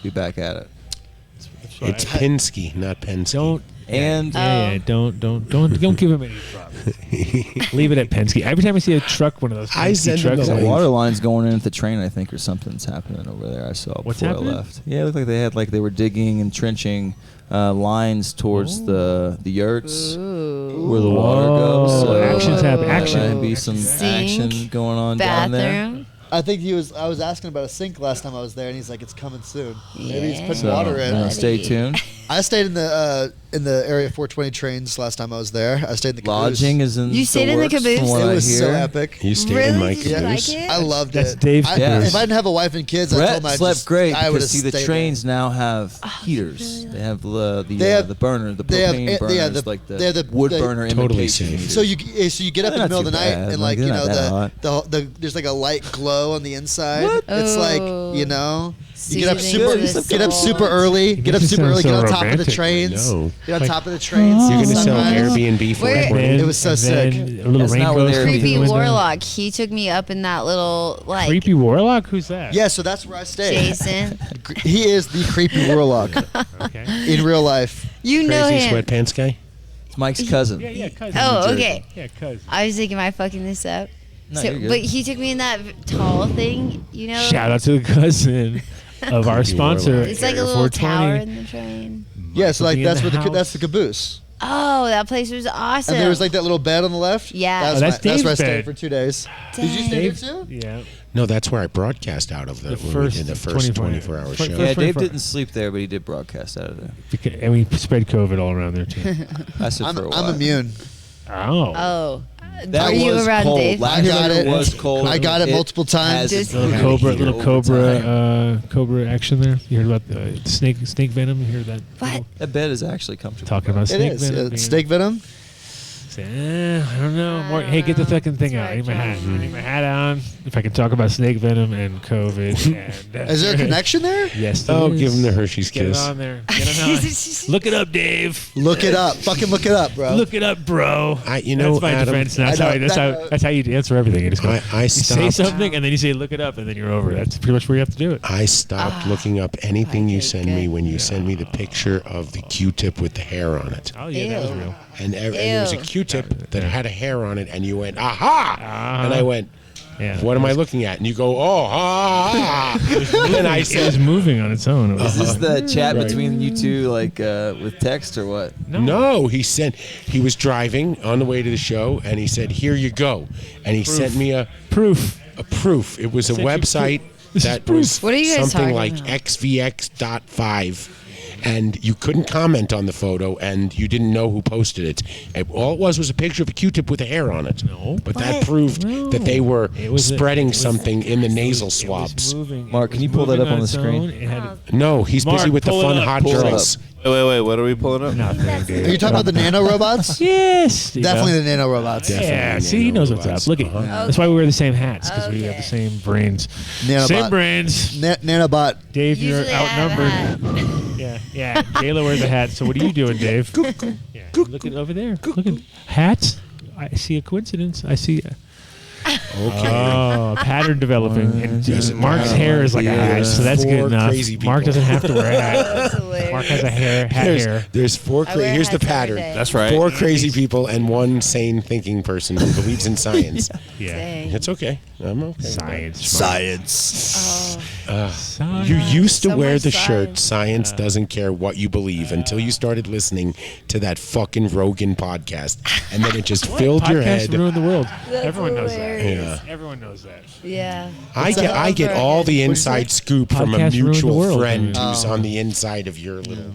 be back at it. It's Pinsky, not Pensky. Don't. And Yeah, don't give him any props. Leave it at Penske. Every time I see a truck, one of those I Penske send him trucks, the the link. water line's going in at the train, I think, or something's happening over there. I saw What's before happening? I left. Yeah, it looked like they had they were digging and trenching lines towards the yurts where the water goes. Oh, So action's happening. there Action. might be some Sink, action going on down there. bathroom. I think I was asking about a sink last time I was there, and he's like, "It's coming soon." Maybe he's putting So water in. stay tuned. I stayed in the area 420 trains last time I was there. I stayed in the caboose. Lodging is in. You stayed in the caboose? It was so epic. You stayed in my Did you caboose. like it? I loved That's it. Dave's caboose. If I didn't have a wife and kids, I Brett told him I slept great I would because have the stayed trains now have heaters. They have the burner, the they have- propane they burners, have like the they have the- wood they- burner Totally imitation safe. heaters. So you get up in the They're middle not of the too night bad. and Like, like you they're know not that the there's like a light glow on the inside. What? It's like Oh. you know you get up Soothing super to the soul. early. Get up makes it super sound early. so Get on top of the romantic. trains. No. Get on Like, top of the trains. You're gonna sell sunrise. Airbnb for Where- it? It was so sick. A little That's not rainbow. what they're Creepy window. warlock. He took me up in that little like Creepy warlock? Who's that? Yeah, so that's where I stay. Jason. He is the creepy warlock Okay. in real life. You know Crazy him. sweatpants guy? It's Mike's cousin. Yeah, cousin. Oh, okay. Yeah, cousin. I was thinking, am I fucking this up? No, So, you're good. but he took me in that tall thing, you know. Shout out to the cousin of our sponsor. It's like a Area little 420. tower in the train. Yeah, so like Be in that's the where house. that's the caboose. Oh, that place was awesome. And there was like that little bed on the left. Yeah. That was Oh, that's that's where I Dave's stayed bed. for 2 days. Did you stay there too? Yeah. No, that's where I broadcast out of The when we first did the first 24 24-hour Fir- show. first- Yeah, Dave 24 didn't sleep there, but he did broadcast out of there. And we spread COVID all around there too. I said for a while. I'm immune. Oh. Oh. That Are you was around cold. Dave? Last I got year it. was cold. I got it multiple times. has Just- Little overheated over time. cobra action there. You heard about the snake venom? You heard that? What? That bed is actually comfortable. Talking about It snake is. venom. being- Steak venom. I don't know. Hey, get the fucking thing out. I need my hat. I need my hat on. If I can talk about snake venom and COVID. And, Is there a connection there? Yes. there Oh, is. give him the Hershey's Get kiss. it on there. Get it on. Look it up, Dave. Look it up. Fucking look it up, bro. Look it up, bro. You know, that's my Adam, defense. That's I how, know, that's, how, that's how you answer everything. You just go, I you say stopped. something, and then you say, look it up, and then you're over. That's pretty much where you have to do it. I stopped looking up anything you send me when you send me the picture of the Q-tip with the hair on it. Oh, yeah, that was real. And there was a Ew. Q-tip that had a hair on it, and you went, aha! And I went, Yeah. what am I looking at? And you go, oh, ha! And I It was said, moving on its own. It was- Is this the chat Right. between you two, like with text or what? no, he was driving on the way to the show, and he said, here you go. And he sent me a proof. It was a Sent you website This is that proof. was What are you guys something talking like about? XVX.5. And you couldn't comment on the photo, and you didn't know who posted it. All it was a picture of a Q-tip with a hair on it. No. But that proved that they were spreading something in the nasal swabs. Mark, can you pull that up on the screen? No, he's busy Mark, with the pull it fun up, hot pull it girls. Wait, what are we pulling up? Nothing. Are you talking about the nano robots? Yes. Definitely the nano robots. Yeah, see, he knows what's up. Look at That's why we wear the same hats, because we have the same brains. Nanobot. Same brains. Nanobot. Dave, you're Usually I have a outnumbered. Yeah. Jayla wears a hat. So what are you doing, Dave? Yeah, look at over there. Look at hats. I see a coincidence. I see. Oh, a pattern developing. And Mark's hair is like a hat, so that's good Four enough. crazy Mark people. doesn't have to wear a hat. That's hilarious. Mark has a hair. There's four. I wear Here's the hats every pattern. day. That's right. 4 crazy people and 1 sane thinking person who believes in science. Yeah. Dang. It's okay. I'm okay. Science. You used to So wear much the shirt, science. Science doesn't care what you believe, until you started listening to that fucking Rogan podcast. And then it just filled your Podcasts head. ruined the world. That's Everyone knows hilarious. Yeah. Everyone knows that. Yeah. I get all the inside scoop from a Podcasts ruined the mutual world. friend Oh. who's on the inside of your little.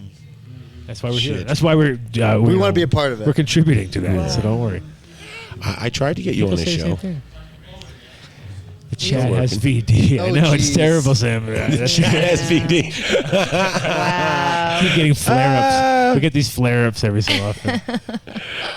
That's why we're here. Shit. That's why we're. We want to be a part of it. We're contributing to that, so don't worry. I tried to get you on People the say the same show. thing. The chat has working. VD. I Oh, know it's geez. terrible, Sam. The chat has VD. Wow. Keep getting flare-ups. We get these flare-ups every so often.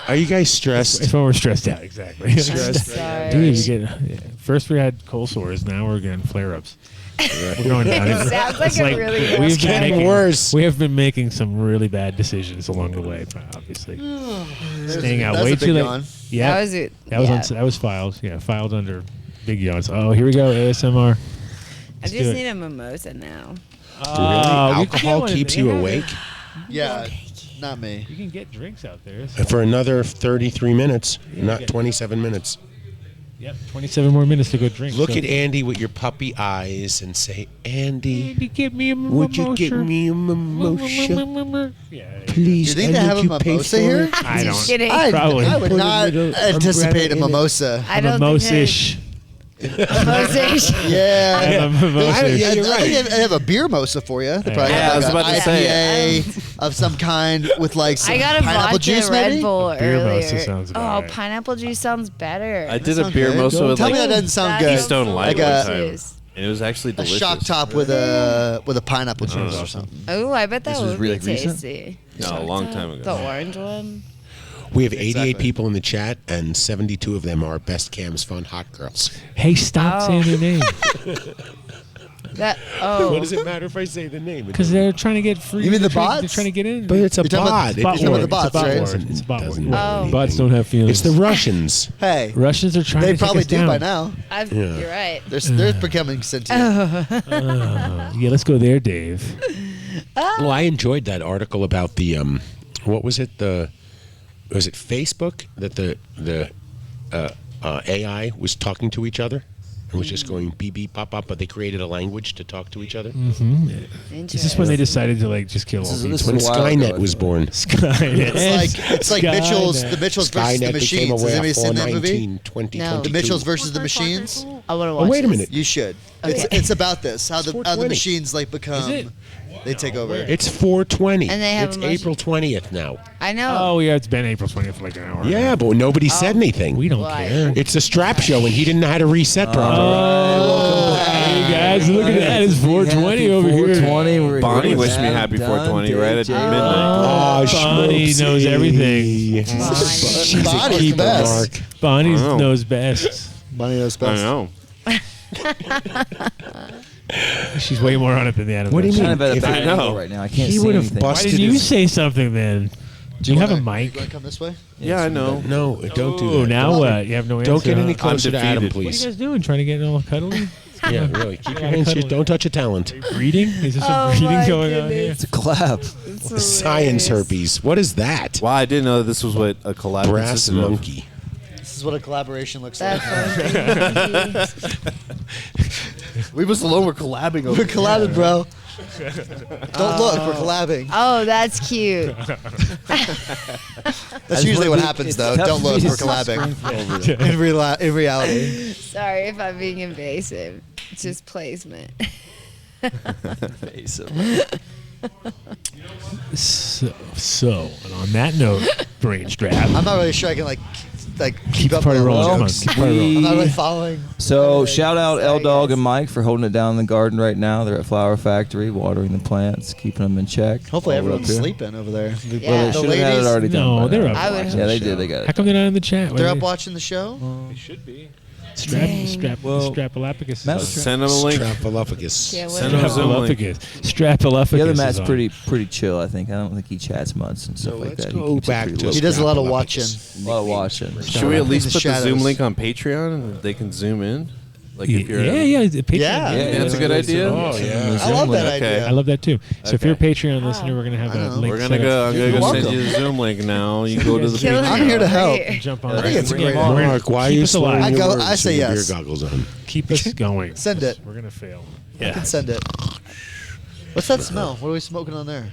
Are you guys stressed? It's when we're stressed out. Exactly. Sorry. Dude, first we had cold sores. Now we're getting flare-ups. We're going down. It sounds like It's a really bad we've It's been getting making- worse. We have been making some really bad decisions along the way, obviously. Staying out that's way a big too late. yawn. Yeah, That was it. That was Yeah. that was filed. Yeah, filed under big yawns. Oh, here we go. ASMR. I Let's do just it. need a mimosa now. Really? Alcohol keeps you awake? Yeah, not me. You can get drinks out there. For another 33 minutes, not get- 27 minutes. Yep, 27 more minutes to go drink. Look So- at Andy with your puppy eyes and say, Andy, Andy, get me a would you get mimosa. me a mimosa? Yeah, Please, Do you think I they have need a you pay mimosa for here? it. I don't. Kidding. Probably. I would Put a not little anticipate a umbrella in it. mimosa. I don't think Mimosa-ish. Yeah. Yeah, you're I right. think they have a beer mimosa for you. They probably Yeah, have I was like about an to say. IPA of some kind with like some I got a pineapple vodka juice, Red maybe. Bull Beer earlier. mimosa sounds about Oh, right. pineapple juice sounds better. I did a sound beer good. mimosa with Tell like me that doesn't sound That good. Keystone Light Like one a- time, and it was actually A delicious. shock top with a pineapple juice or something. Oh, I bet that This was would really be recent? tasty. No, a long time ago. The orange one. We have 88 Exactly. people in the chat, and 72 of them are Best Cam's Fun Hot Girls. Hey, stop Oh. saying their name. That oh. What does it matter if I say the name? Because they're trying to get free. You mean the they're bots? trying to get in. But it's a You're talking about- bot. Bot You're talking about war. the bots, It's a bot right? war. It's a bot war. Doesn't know Bots don't have feelings. It's the Russians. Hey, Russians are trying they to probably take us do by down. now. Yeah. You're right. They're becoming sentient. Yeah, let's go there, Dave. Well, I enjoyed that article about the what was it? Was it Facebook that the AI was talking to each other? It was just going beep beep pop pop, but they created a language to talk to each other. Is this when they decided to like just kill all people? When Skynet was born. Skynet. It's like Mitchell's the Mitchells versus the Skynet became Machines. a Has way anybody seen that movie? 20, No. The Mitchells versus the Machines. I want to watch. Oh, wait a this. minute. You should. Okay. It's about this how the 420. machines like become. They take over. It's 420. And they have it's a motion- April 20th now. I know. Oh yeah, it's been April 20th for like an hour. Yeah, but nobody said anything. We don't Why? care. It's a strap show, and he didn't know how to reset properly. Oh, hey guys, look at that! It's 420 over here. 420. Bonnie wished me happy 420 right at midnight. Oh, Bonnie knows everything. She's a Bonnie's keeper, the best. Mark. Bonnie I know. knows best. Bonnie knows I best. know. She's way more on it than the animal. What do you I'm mean? trying to If bet a I better know. angle right now. I can't He see would have anything. Why busted didn't you his- say something then? Do you have a mic? You want to come this way? Yeah, I know. No, don't do Oh, that. now what? You have no answer. Don't get any huh? closer to Adam, defeated. What are you please. guys doing? Trying to get all cuddly? Yeah, really. Keep your hands. Just don't touch a talent. Breeding? Is there some Oh breeding my going on here? It's a collab. Science herpes. What is that? Wow, I didn't know that this was what a collab Brass consisted of. monkey. This is what a collaboration looks like. That Leave us alone. We're collabing over We're collabing, bro. Don't look. We're collabing. Oh, that's cute. That's usually what happens, though. Don't look. We're collabing. In reality. Sorry if I'm being invasive. It's just placement. So, and on that note, brain strap. I'm not really sure I can like keep up party with rolling. all Come on, jokes. keep the party rolling. I'm not really following. So shout out L Dog and Mike for holding it down in the garden right now. They're at Flower Factory, watering the plants, keeping them in check. Hopefully While we're everyone's up here. sleeping over there. Well, they Yeah. should have had it already done. No, by they're now. up I would watching Yeah, the they show. did. They got How it. come they're not in the chat? They're up watching the show. They should be. Strapalapicus. Matt was Send him a link. Strapalophagus. Yeah, Send him a Zoom link. Strapalapicus. The other is Matt's on. pretty chill. I think. I don't think he chats much and stuff like let's that. go He keeps it back pretty to low. He does a lot of Strapalophagus. watching. A lot of watching. Should we at least In put the the Zoom shadows. link on Patreon and they can zoom in? Like if you're Yeah, the Patreon. Yeah. that's a good idea. Oh, yeah. I love that Okay. idea. I love that too. So if you're a Okay. Patreon listener, we're gonna have I a know. link. We're set gonna up. go. I'm gonna You're go send welcome. you the Zoom link now. You go to the Killing I'm Patreon. here to help. Jump on. I think that. it's a We're great gonna- idea. we're gonna Mark, why are keep you us slurring alive. your I words say with your yes. beer goggles on? Keep us going. Send it. We're gonna fail. I can send it. What's that smell? What are we smoking on there?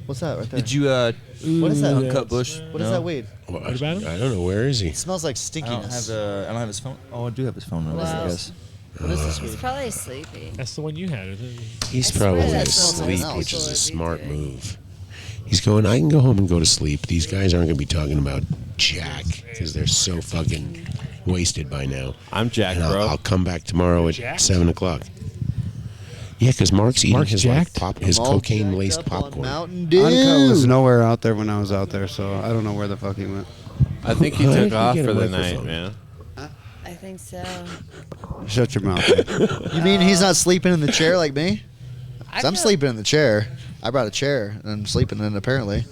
What's that right there? Did you What is that? uncut bush? What is No? that weed? What about him? I don't know. Where is he? It smells like I don't have stinkiness. I don't have his phone. Oh, I do have his phone number. Wow. I guess. What is this He's weed? probably sleepy. That's the one you had, isn't it? He's I swear probably that smells asleep, like which is a alcohol smart every day. move. He's going, I can go home and go to sleep. These guys aren't going to be talking about Jack because they're so fucking wasted by now. I'm Jack, And bro. I'll come back tomorrow at Jacked? 7 o'clock. Yeah, because Mark's eating Mark's his jacked? his I'm all cocaine-laced jacked up on popcorn. Mountain Uncut was Dew. nowhere out there when I was out there, so I don't know where the fuck he went. I think he Why did took he off get a for the microphone? night, man. I think so. Shut your mouth. You mean he's not sleeping in the chair like me? I 'Cause I'm feel- sleeping in the chair. I brought a chair and I'm sleeping in it apparently.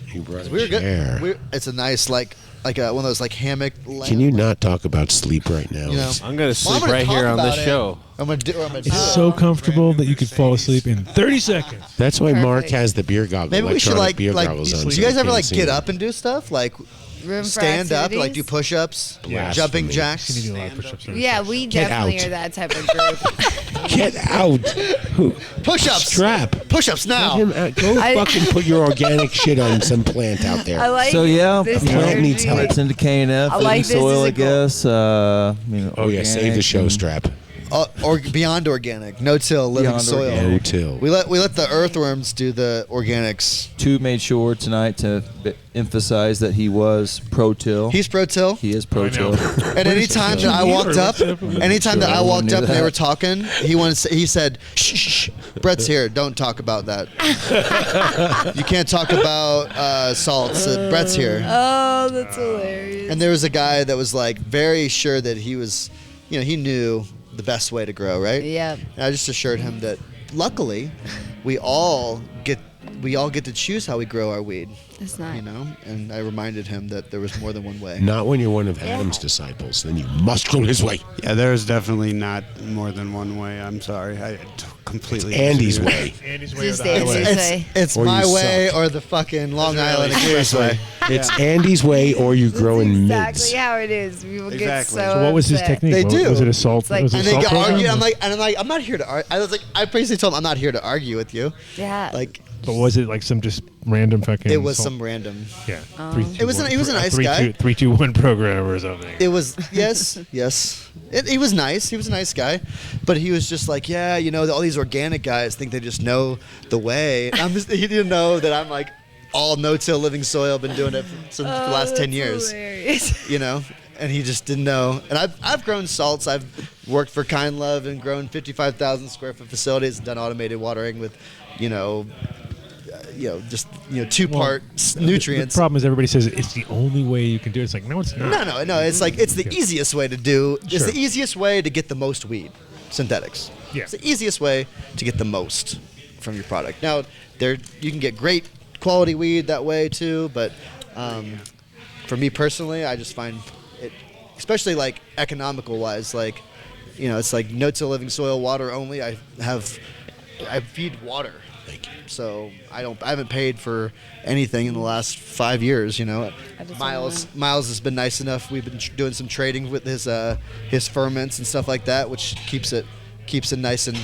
He brought a We're chair. good. It's a nice like one of those like hammock. Can you not talk about sleep right now? You know, I'm gonna Well, sleep I'm gonna right talk here on this about it. show. I'm gonna do it. It's so comfortable that you could fall asleep in 30 seconds. That's why Mark Perfect. has the beer goggles. Maybe we should electronic beer like. goggles on. Do so you guys he ever can't like see get him. up and do stuff like? room for stand up, like do activities? push-ups, Blasphemy. jumping jacks. You need to do a lot of push-ups. Yeah, we Get definitely out. are that type of group. Get out. Push-ups. Strap. Push-ups now. Let him, go I- fucking put your organic shit on some plant out there. I like So yeah, this plant energy. needs help. It's into KNF, I living like this soil, as I a goal. guess. Oh yeah, save the show, Strap. Or beyond organic, no-till, living Beyond soil. organic. No-till. We let the earthworms do the organics. Two made sure tonight to emphasize that he was pro-till. He's pro-till. He is pro-till. And anytime that I walked up, anytime that I walked up and they were talking, he said, shh, Brett's here. Don't talk about that. You can't talk about salts. Brett's here. Oh, that's hilarious. And there was a guy that was like very sure that he was, he knew the best way to grow, right? Yeah. And I just assured him that luckily we all get to choose how we grow our weed. That's nice. And I reminded him that there was more than one way. Not when you're one of Adam's disciples. Then you must go his way. Yeah, there is definitely not more than one way. I'm sorry. I completely Andy's disagree. way. Andy's way or Just the highway. Andy's way. It's Or my you way suck. or the fucking Long That's Island really- Expressway. It's Andy's way, or you grow in Exactly mids. how it is. People get Exactly. so So what was his upset. technique? They What- do. Was it a salt? It's like- was it a And they salt get program? argue. I'm like, I'm not here to argue. I basically told him I'm not here to argue with you. Yeah. Like, But was it like some just random fucking? it was salt- some random. Yeah. It was he was a nice guy. 3-2-1 program or something. It was yes. He was nice. He was a nice guy, but he was just like, yeah, all these organic guys think they just know the way. And he didn't know that I'm like all no-till living soil. Been doing it for the last 10 years. Hilarious. And he just didn't know. And I've grown salts. I've worked for Kind Love and grown 55,000 square foot facilities, done automated watering with, just two-part nutrients. The problem is everybody says it's the only way you can do it. It's like, no, it's not. No. It's like it's the easiest way to do. It's Sure. the easiest way to get the most weed. Synthetics. Yeah. It's the easiest way to get the most from your product. Now, you can get great quality weed that way too, but for me personally, I just find it, especially like economical wise, like it's like no-till living soil, water only. I feed water. So I haven't paid for anything in the last 5 years. Miles has been nice enough. We've been doing some trading with his ferments and stuff like that, which keeps it nice and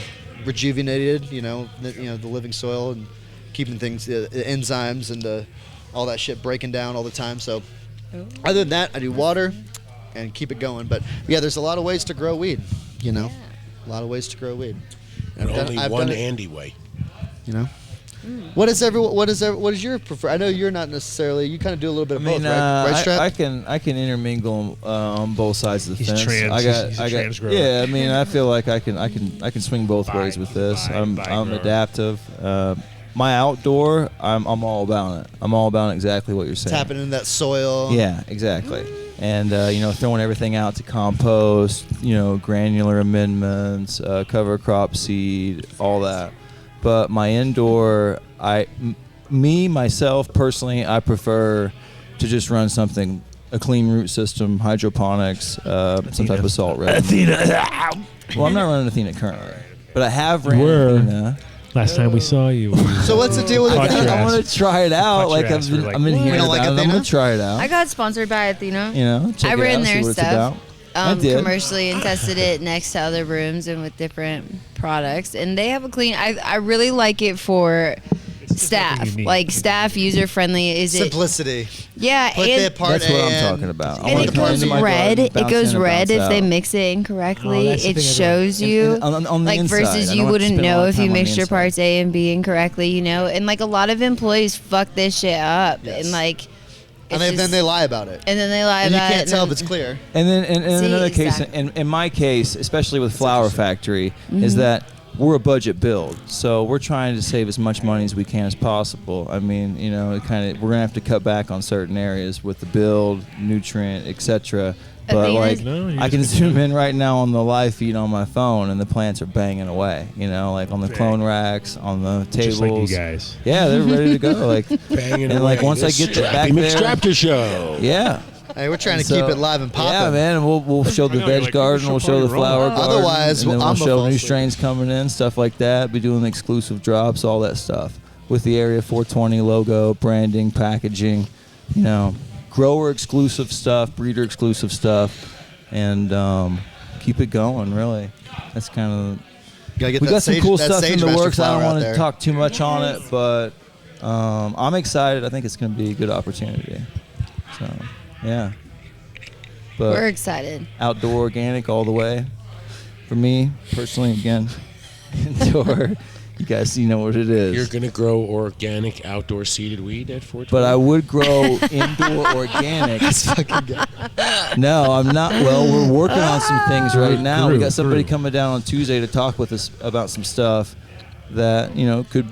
rejuvenated. The living soil and keeping things, the enzymes and all that shit breaking down all the time. So other than that, I do water and keep it going. But yeah, there's a lot of ways to grow weed. A lot of ways to grow weed. And only I've one done it. Andy way. What is your prefer? I know you're not necessarily. You kind of do a little bit of both, right? Right, Strap? I can intermingle on both sides of the He's fence. trans. He's a trans grower. Yeah, I mean, I feel like I can swing both ways with this. I'm grower. adaptive. My outdoor, I'm all about it. I'm all about exactly what you're saying. Tapping into that soil. Yeah, exactly. And throwing everything out to compost, granular amendments, cover crop seed, all that. But my indoor, myself personally, I prefer to just run something, a clean root system, hydroponics, some type of salt resin. Well, I'm not running Athena currently, but I have ran Athena. Last time we saw you. So what's the deal with Caught Athena? your I ass. want to try it out. Caught Like your ass for I've been hearing You don't like about it. I'm Athena? gonna try it out. I got sponsored by Athena. Check I it ran out, see their what it's stuff about. I did. commercially and tested it next to other rooms and with different products. And they have a clean. I really like it for staff, unique. like staff user friendly. Is it? Simplicity. Yeah, Put and, that part That's what I'm in. talking about. I and wanna it come goes into my red. garden, It bounce goes in and red bounce if they out. mix it incorrectly. Oh, that's the It thing I shows don't- you. on the Like inside. versus I you don't have to wouldn't spend a lot know of if you time on the mixed your inside. parts A and B incorrectly, And like a lot of employees fuck this shit up, Yes. and like. And it's then just- they lie about it. And then they lie And you about it. can't and tell if then- it's clear. And then in See, another case, exactly. in my case, especially with Flower Factory, is Mhm. that we're a budget build, so we're trying to save as much money as we can as possible. I mean, we're gonna have to cut back on certain areas with the build, nutrient, etc. But Athena's- like, No, you I just can can zoom in right now on the live feed on my phone, and the plants are banging away. Like on the clone racks, on the tables. Just like you guys. Yeah, they're ready to go. Like, Banging and like away. once I This get back Strappy there, McStraptor show. yeah. Hey, we're trying to So- keep it live and popping. Yeah, man, and we'll show the I know, veg you're like, garden, we'll we'll show show the party flower rolling. garden. Otherwise, and then I'm we'll a show fall new asleep. strains coming in, stuff like that. Be doing exclusive drops, all that stuff with the Area 420 logo, branding, packaging, grower exclusive stuff, breeder exclusive stuff, and keep it going. Really, that's kind of. Gotta get We that got some sage- cool that stuff in sage the master works. I don't flower out want to there. talk too much on it, but I'm excited. I think it's going to be a good opportunity. So, yeah. But We're excited. Outdoor organic all the way. For me, personally, again, indoor. You guys, you know what it is. You're gonna grow organic outdoor seeded weed at 420. But I would grow indoor organic. No, I'm not. Well, we're working on some things right now. We got somebody coming down on Tuesday to talk with us about some stuff that, you know, could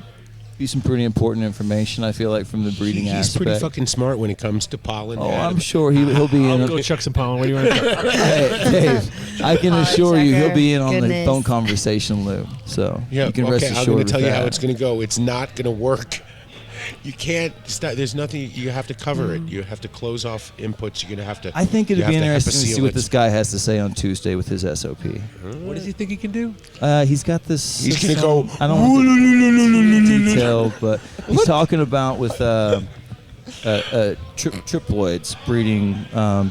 be some pretty important information, I feel like, from the breeding He's aspect. pretty fucking smart when it comes to pollen. Oh, I'm sure he'll be in. I'll go chuck some pollen. What do you want to do? Hey, Dave, I can assure you he'll be in on the Goodness. phone conversation loop. So Yeah, you can rest okay, assured I'm going to tell with you how that. it's going to go. It's not going to work. You can't start. There's nothing. You have to cover it. You have to close off inputs. You're going to have to. I think it'd you be have to interesting to see epiceel what it. this guy has to say on Tuesday with his SOP. What does he think he can do? He's got this. He's gonna system- go, I don't want to detail, but he's talking about with triploids breeding,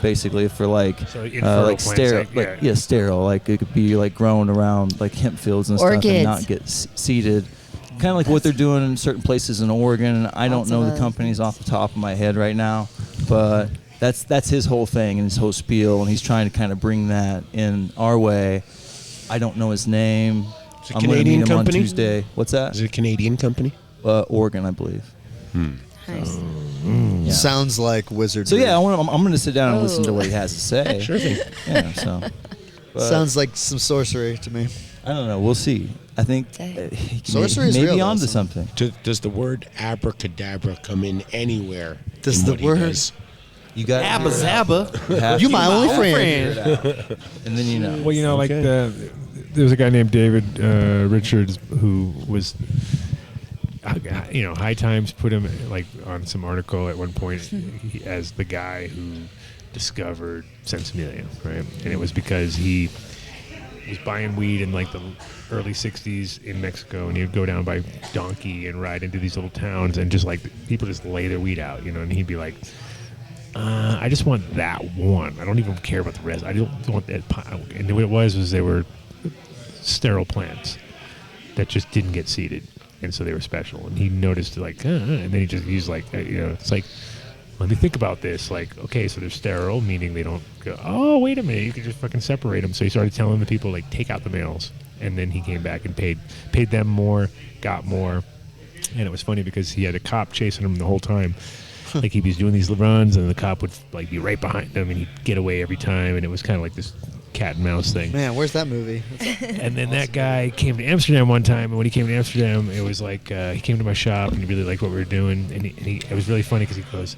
basically for like infertile like plants, sterile, like, yeah. sterile. Like it could be like grown around like hemp fields and stuff, and Orchids. not get seeded. Kind of like what they're doing in certain places in Oregon. And I don't Lots know of the those. companies off the top of my head right now, but that's his whole thing and his whole spiel, and he's trying to kind of bring that in our way. I don't know his name. It's a I'm gonna Canadian meet him company? on Tuesday. What's that? Is it a Canadian company? Oregon, I believe. Nice. Yeah. Sounds like wizard. So yeah, I'm going to sit down and listen to Oh. what he has to say. Sure thing. Yeah. So. But Sounds like some sorcery to me. I don't know. We'll see. I think Sorcery is maybe real, onto though, something. Does the word abracadabra come in anywhere? Does in the what he word- does? You got Abba Zabba. have You to my only friend. figure it out. And then you know. Well, you know, like Okay. there was a guy named David Richards who was, you know, High Times put him like on some article at one point as the guy who discovered Sensibilia, right? And it was because he was buying weed in like the early 60s in Mexico, and he'd go down by donkey and ride into these little towns, and just like people just lay their weed out, you know, and he'd be like, I just want that one. I don't even care about the rest. I don't want that. And what it was they were sterile plants that just didn't get seeded, and so they were special. And he noticed like, and then he just used like, you know, it's like, let me think about this. Like, okay, so they're sterile, meaning they don't go, oh, wait a minute, you can just fucking separate them. So he started telling the people like, take out the males, and then he came back and paid them more, got more, and it was funny because he had a cop chasing him the whole time. Like he was doing these runs, and the cop would like be right behind him, and he'd get away every time, and it was kind of like this cat and mouse thing. Man, where's that movie? And then that guy came to Amsterdam one time, and when he came to Amsterdam, it was like he came to my shop, and he really liked what we were doing, and it was really funny because he goes,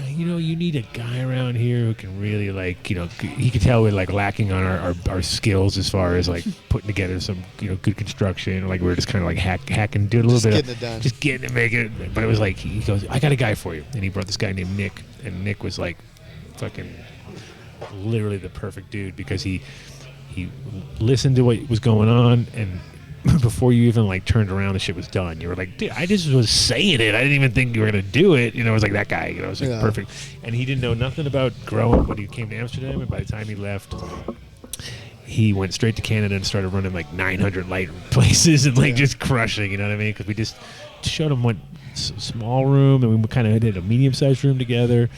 you know, you need a guy around here who can really like, you know, he could tell we're like lacking on our skills as far as like putting together some, you know, good construction. Like we were just kind of like hacking, doing a little bit getting it done. just getting it, making it. But it was like he goes, I got a guy for you, and he brought this guy named Nick, and Nick was like, fucking, literally the perfect dude because he listened to what was going on, and before you even like turned around, the shit was done. You were like, dude, I just was saying it. I didn't even think you were gonna do it. You know, it was like that guy. You know, it was like Yeah. perfect. And he didn't know nothing about growing when he came to Amsterdam. And by the time he left, he went straight to Canada and started running like 900 light places and like just crushing. You know what I mean? Because we just showed him one small room, and we kind of did a medium-sized room together.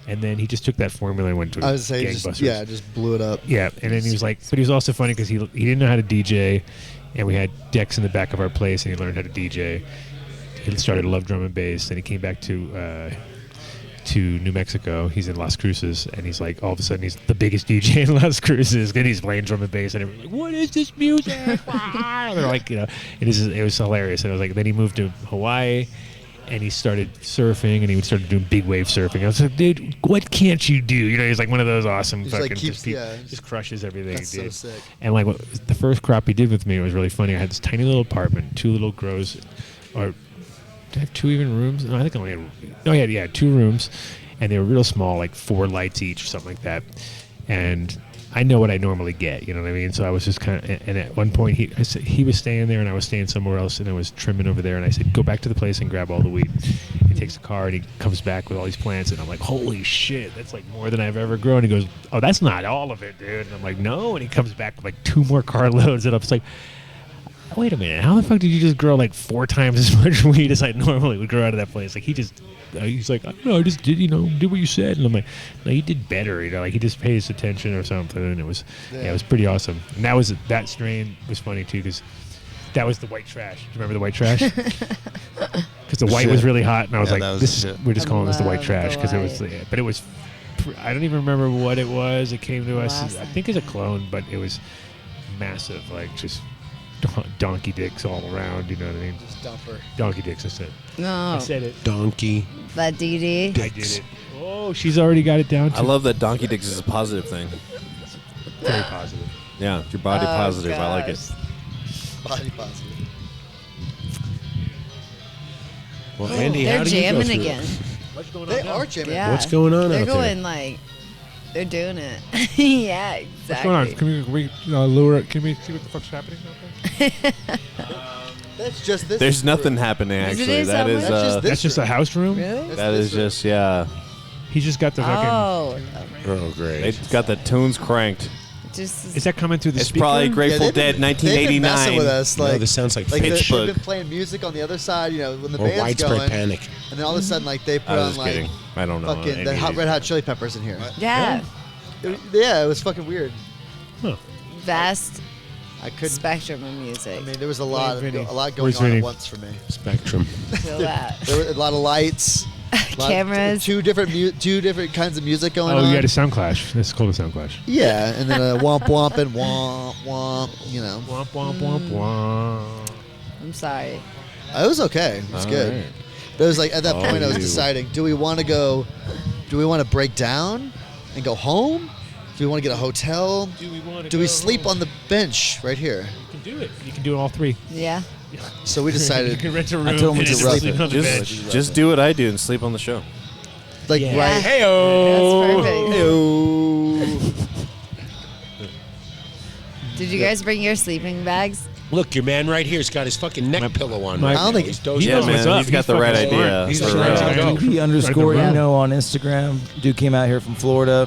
And then he just took that formula and went to I would say gangbusters. just blew it up. Yeah, and then he was like, but he was also funny because he didn't know how to DJ, and we had decks in the back of our place, and he learned how to DJ. He started to love drum and bass, and he came back to New Mexico. He's in Las Cruces, and he's like, all of a sudden, he's the biggest DJ in Las Cruces, and he's playing drum and bass, and everyone's like, what is this music? And they're like, you know, it was hilarious. And I was like, then he moved to Hawaii, and he started surfing, and he started doing big wave surfing. I was like, dude, what can't you do? You know, he's like one of those awesome Just, like, fucking keeps- just crushes everything, That's dude. so sick. And like the first crop he did with me was really funny. I had this tiny little apartment, 2 little grows, or did I have 2 even rooms? No, I think I only had. No, he had 2 rooms, and they were real small, like 4 lights each or something like that. And I know what I normally get, you know what I mean? So I was just kind of, and at one point he was staying there, and I was staying somewhere else, and I was trimming over there, and I said, go back to the place and grab all the weed. And takes the car and he comes back with all these plants, and I'm like, holy shit, that's like more than I've ever grown. He goes, oh, that's not all of it, dude. And I'm like, no. And he comes back with like 2 more carloads, and I'm just like, wait a minute, how the fuck did you just grow like 4 times as much weed as I normally would grow out of that place? Like he's like, I don't know, I just did, did what you said. And I'm like, no, you did better, like he just pays attention or something. And it was, it was pretty awesome. And that strain was funny too, because that was the white trash. Do you remember the white trash? Because the white was really hot, and I was like, we're just calling this the white trash, because it was, but it was, I don't even remember what it was. It came to us, I think it's a clone, but it was massive, like just donkey dicks all around, you know what I mean? Just dumper. Donkey dicks, I said. No. I said it. Donkey. That DD. I did it. Oh, she's already got it down. I love that donkey dicks is a positive thing. Very positive. Yeah, your body positive. I like it. Body positive. Well, Andy, they're how do you jamming go through again. What's going on They now? are jamming. Yeah. What's going on They're out there? going like, they're doing it. Yeah, exactly. What's going on? Can we lure it? Can we see what the fuck's happening out there? That's just this. There's nothing happening Is it actually. is That is somewhere? That's just a house room? Really? that is just yeah. He just got the fucking... Oh, great. They got the tunes cranked. Just Is that coming through the It's speaker? probably Grateful they've been- Dead, They've been messing 1989. with us, No, like, this sounds like they've Pittsburgh. been playing music on the other side, when the Or band's widespread going, panic. and then all of a sudden, like they put I was on just like kidding. I don't know. fucking the any- Red Hot Chili Peppers in here. yeah, Yeah, it was fucking weird. vast I couldn't. spectrum of music. I mean, there was a lot going Where's on Vinny? at once for me. Spectrum. Feel that. There were a lot of lights, Cameras. two different kinds of music going Oh, on. you had a sound clash. This is called a sound clash. Yeah, and then a womp womp and womp womp. Womp, womp, womp, womp. I'm sorry. It was okay. It was All good. right. But it was like at that Oh, point I was you. deciding: do we want to break down and go home? Do we want to get a hotel? Do we sleep on the bench right here? You can do it. You can do all 3. Yeah. So we decided. You can rent a room. I told him and to just rough sleep it. on the bench. Just do what I do and sleep on the show. Like Yeah. right. That's perfect. Heyo. Did you guys bring your sleeping bags? Look, your man right here's got his fucking neck pillow on. my- Right I don't now. think he's he dozing Yeah, off. what's man, up. he's got He's the right fucking smart. idea. He's for the real. right guy. Go. DP_Eno Eno on Instagram. Dude came out here from Florida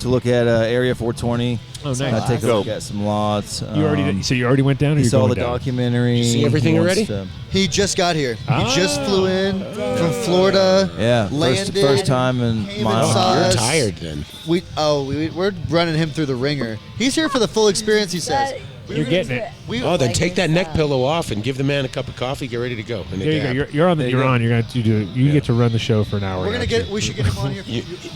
to look at Area 420. Oh, nice. Take a Go. look at some lots. You already so you already went down? Or He you're saw going the down? documentary. Did you see everything He wants already? to- He just got here. He just flew in from Florida. Yeah, landed, first time in came miles. and saw You're us. tired then. We're running him through the ringer. He's here for the full experience. He says. You're getting it. Oh, then take that neck pillow off and give the man a cup of coffee. Get ready to go. And a There you go. dab. You're on. There you go. You're on. You get to run the show for an hour. We're gonna now, get. too. We should get him on here.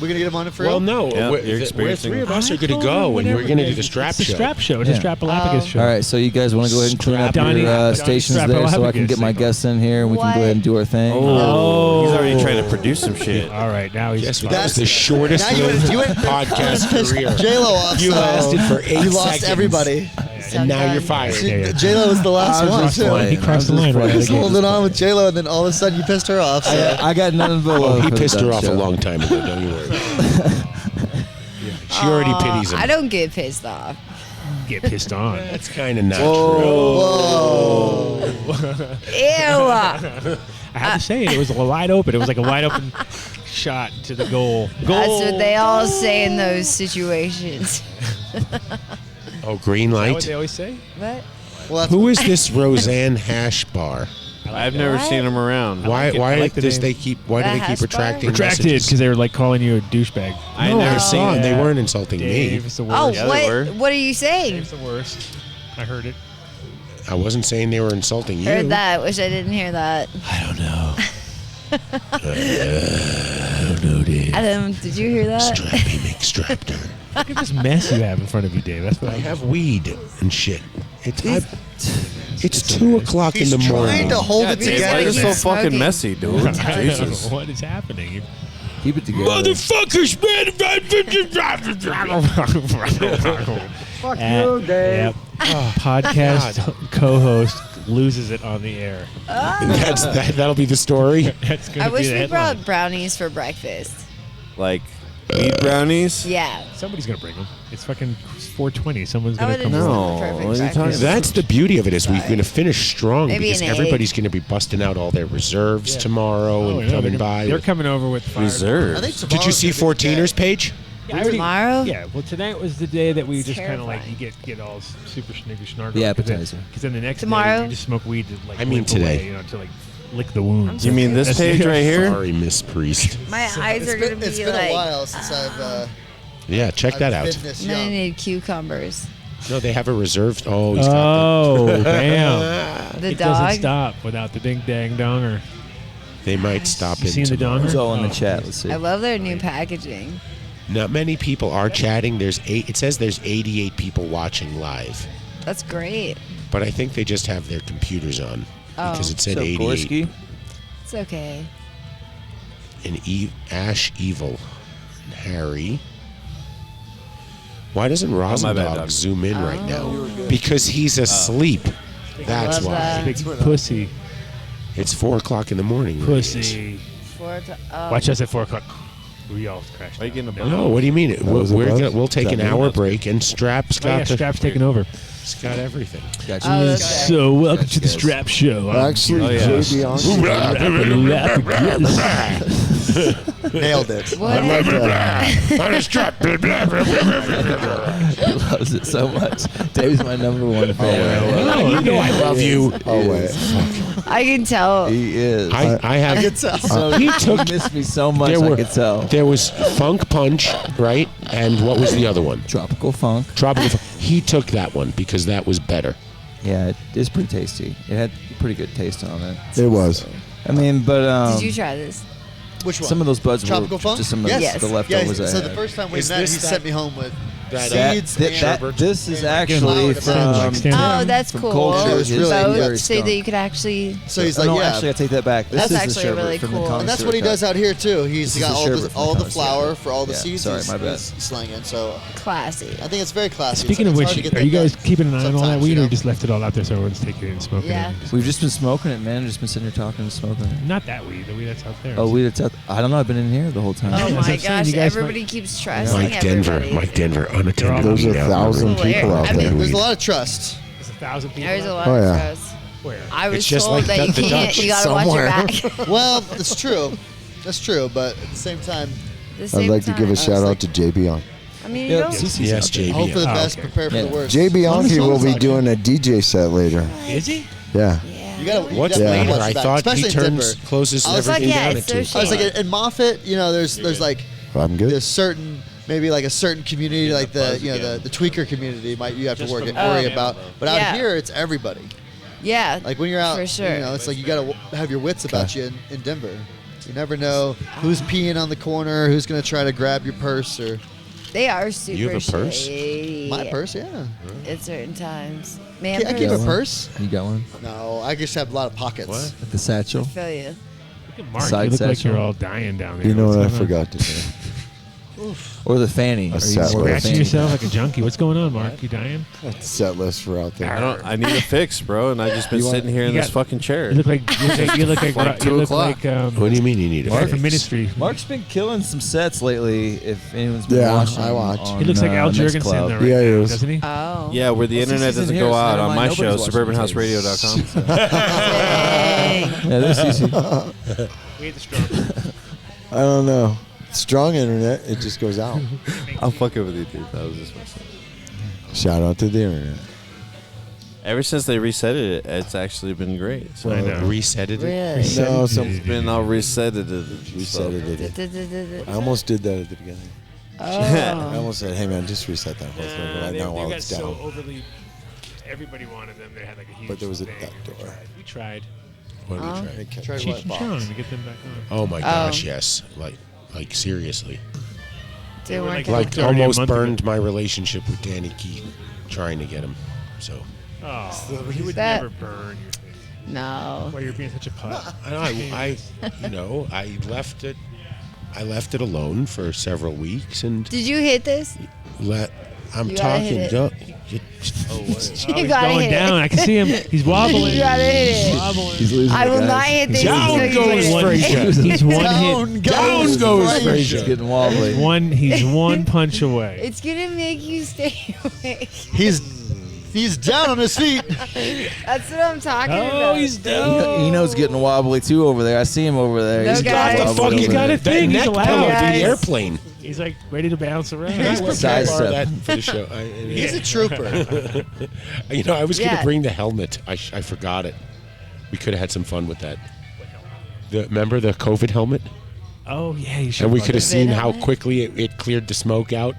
We're gonna get him on for Well, real. no, Yeah, we're, you're we're experiencing- 3 of us are going to I go, told and him we're going to do whatever. the strap It's the show. strap show. It's a Yeah. Strapalapagos show. All right, so you guys want to go ahead and clean up Donnie- your Donnie stations Strapalapagos there, so I can get my thing. guests in here and we can What? go ahead and do our thing. Oh, he's already trying to produce some shit. All right, now he's. Yes, fine. that was the shortest Now you went podcast career. J-Lo off. You so lasted for 8 You lost seconds. everybody. And now you're fired. J-Lo was the last I was one. just too. playing. He crossed the line right He was again. holding on with J-Lo, and then all of a sudden you pissed her off. So. I got nothing but Oh, love he for the pissed her Dunn off show. a long time ago. Don't you worry. She already pities him. I don't get pissed off. Get pissed on. That's kind of not true. Whoa. Ew. I have to say it was wide open. It was like a wide open shot to the goal. That's Goal. what they all say in those situations. Oh, green Is that what light. they always say? What? Well, that's Who is this Roseanne Hash Bar? I've never What? seen him around. Why? like it. I Why like the does name. they keep? Why The do they keep hash bar? retracting? Retracted messages? because they were like calling you a douchebag. I No, never I seen saw them. it. They weren't insulting Dave me. is the Oh, worst. Yeah, they were. what are you saying? Dave's the worst. I heard it. I wasn't saying they were insulting you. Heard that. Wish I didn't hear that. I don't know. I don't know, Dave. Adam, did you hear that? Strappy McStrapter. Look at this mess you have in front of you, Dave. That's what I have weed and shit. It's 2 o'clock in the He's morning. trying to hold it Dave, why together. are you so He's fucking smoking. messy, dude? I Jesus. don't know what is happening. Keep it together. Motherfuckers, man! Fuck you, Dave. Yep. Podcast co-host loses it on the air. That'll be the story. That's gonna I be wish the we headline. brought brownies for breakfast. Like Weed brownies? Yeah. Somebody's gonna bring them. It's fucking 420. Someone's That gonna would've come. just been No, the perfect what are you talking breakfast. That's the beauty of it is we're going to finish strong Maybe because an egg. everybody's going to be busting out all their reserves Yeah. tomorrow Oh, and no, coming they're by. They're with- coming over with fire. Reserve. I think Did you see 14ers page? Yeah, I already- Tomorrow? Yeah. Well, tonight was the day that we It's just kind of like terrifying. you get all super snigger snargle. The appetizer. Because then the next Tomorrow? day you just smoke weed to like. I mean limp today. away, to like lick the wounds. You mean this That's- page right here? Sorry, Miss Priest. My eyes are gonna be It's been like. a while since I've. Yeah, check that I've out. been this I'm gonna young. need cucumbers. No, they have a reserved. Oh, he's got Oh, damn. The It dog. doesn't stop without the ding dang donger. They might stop You in seen the tomorrow. donger? It's all in the Oh. chat. Let's see. I love their new packaging. Not many people are chatting. It says there's 88 people watching live, That's great. but I think they just have their computers on because Oh. it said So, 88. Gorski? It's okay. And Ash Evil, and Harry. Why doesn't my bad, Rosendog Doc. zoom in right now? Oh. Because he's asleep. That's love why. that. Big pussy. It's 4 o'clock in the morning. Pussy. Oh. Watch us at 4 o'clock. We all crashed. Why you getting a out. No, what do you mean? was a buzz? We'll take Is an that hour me? break, and Strap's Oh, yeah, got the, Strap's taking over. He's got everything. Gotcha. Oh, that's So welcome Gotcha, to the guys. Strap Show. Actually, yeah. Jay Bianchi. Nailed it. What? On a strap. He loves it so much. Dave's my number one fan. Oh, you know I love you. Oh wait. I can tell. He is. I have. So He he took- missed me so much. There I were- could tell. There was Funk Punch, right? And what was the other one? Tropical funk. Tropical Funk. He took that one because that was better. Yeah, it is pretty tasty. It had pretty good taste on it. It was. I mean, but Did you try this? Which one? some of those buds Tropical were Funk? just some of Yes. the Yeah, leftovers I so had. the first time we Is met, he this that- sent me home with that- seeds That- and this is and actually flour to from. match. Oh, that's from cool. Culture. It was His really Both, very so that you could actually. So he's Oh, like, no, yeah. actually, I take that back. This That's is the actually sherbet really from cool. the And that's connoisseur what he cup. does out here too. He's This is got the all sherbet the from all the connoisseur. flour for all the Yeah, seeds. sorry, he's, my bad. he's slinging. So Classy. I think it's very classy. Speaking of It's which, hard to get are that you guys done keeping an eye on all that sometimes, weed, you or know? you just left it all out there so everyone's taking it and smoking Yeah. it? We've just been smoking it, man. Just been sitting here talking and smoking it. Not that weed, the weed that's out there. Oh, weed. It's out. I don't know. I've been in here the whole time. Oh That's what my I'm saying, gosh! you guys Everybody keeps trusting Mike Denver. everybody. Mike Denver, unattended. There's weed out. 1,000 Hilarious. people out I mean, there. There's a lot of trust. There's 1,000 people. There's a out lot Oh, of yeah. trust. Where? I was It's just told like that you the can't. Dutch You gotta watch your somewhere. back. Well, it's true. That's true. But at the same time, The I'd same like to give a time. shout out to Jay Bianchi. I mean, you Yep. don't. CC's Yes, out there. JB. hope for the Oh, best, okay. prepare for Yeah. the worst. Jay Bianchi will be Songs doing a DJ set later. Is he? Yeah. You gotta. What's you gotta later? watch I your back, thought especially he in turns Denver. closes I was everything like, yeah, down it's at 2 so I was like shady. in Moffat, you know, there's like I'm good. there's certain maybe like a certain community like the the tweaker community might you have to worry about, but out Yeah. here it's everybody. Yeah. Like when you're out, For sure. you know, it's like you gotta have your wits about you in Denver. You never know who's peeing on the corner, who's gonna try to grab your purse or They are super You have a purse? shady my purse. Yeah, at certain times. Man, I keep a purse. You got one? No, I just have a lot of pockets. What? At the satchel? I feel you. Look at Mark. Side You look like satchel. you're all dying down there. You know What's what I going on? forgot to say? Or the fanny? A Are you set more of a list. Scratching fanny yourself guy? like a junkie. What's going on, Mark? You dying? Set list for out there. I need a fix, bro, and I just been You want- sitting here in You this got- fucking chair. You look like you look like Like 2 you look o'clock. like What do you mean you need a Mark fix? from Ministry. Mark's been killing some sets lately. If anyone's been Yeah, watching, I watch. on, He looks like Al Jurgensen Mixcloud. though, right Yeah, he now, is. doesn't he? Oh. Yeah, where the Well, internet CC's in doesn't here, go so out never on mind. my Nobody's show, watching suburbanhouseradio.com. Dang. Yeah, there's CC. We hate the strong. I don't know. Strong internet, it just goes out. I'm fucking with you, dude. That was just myself. Shout out to the internet. Ever since they reset it, it's actually been great. So I know. Resetted it. Really? No, it's been all resetted. Reset it. Oh. I almost did that at the beginning. I Oh. almost said, "Hey man, just reset that whole thing right now while got it's so down." overly. Everybody wanted them. They had like a huge. But there was a thing. backdoor. We tried. What did we Huh? try? It kept- Tried Cheech what? and Fox? Chong to get them back on. Oh my gosh, yes. Like seriously. Didn't were work like- out. Like It's already a almost month ago. burned my relationship with Danny Keith trying to get him. So Oh, he would That- never burn your thing. No. Why you're being such a putt? I left it alone for several weeks and Did you hit this? I'm You gotta hit talking. it. He's gotta going hit down. it. I can see him. He's wobbling. You gotta hit it. Wobbling. He's losing I it, will guys. not hit this. Down until you goes hit it. Frazier. He's one hit. Down goes He's Frazier. getting wobbly. He's one punch away. It's gonna make you stay awake. He's down on his feet. That's what I'm talking about. Oh, he's down. Eno's getting wobbly too over there. I see him over there. No, He's guys. got Fuck, He's got a thing. He's neck allowed. pillow to Guys. the airplane. He's like ready to bounce around. He's Side prepared step. that for the show. He's a trooper. I was going Yeah. to bring the helmet. I forgot it. We could have had some fun with that. Remember the COVID helmet? Oh yeah, you should. And we could have COVID seen how helmet? quickly it cleared the smoke out.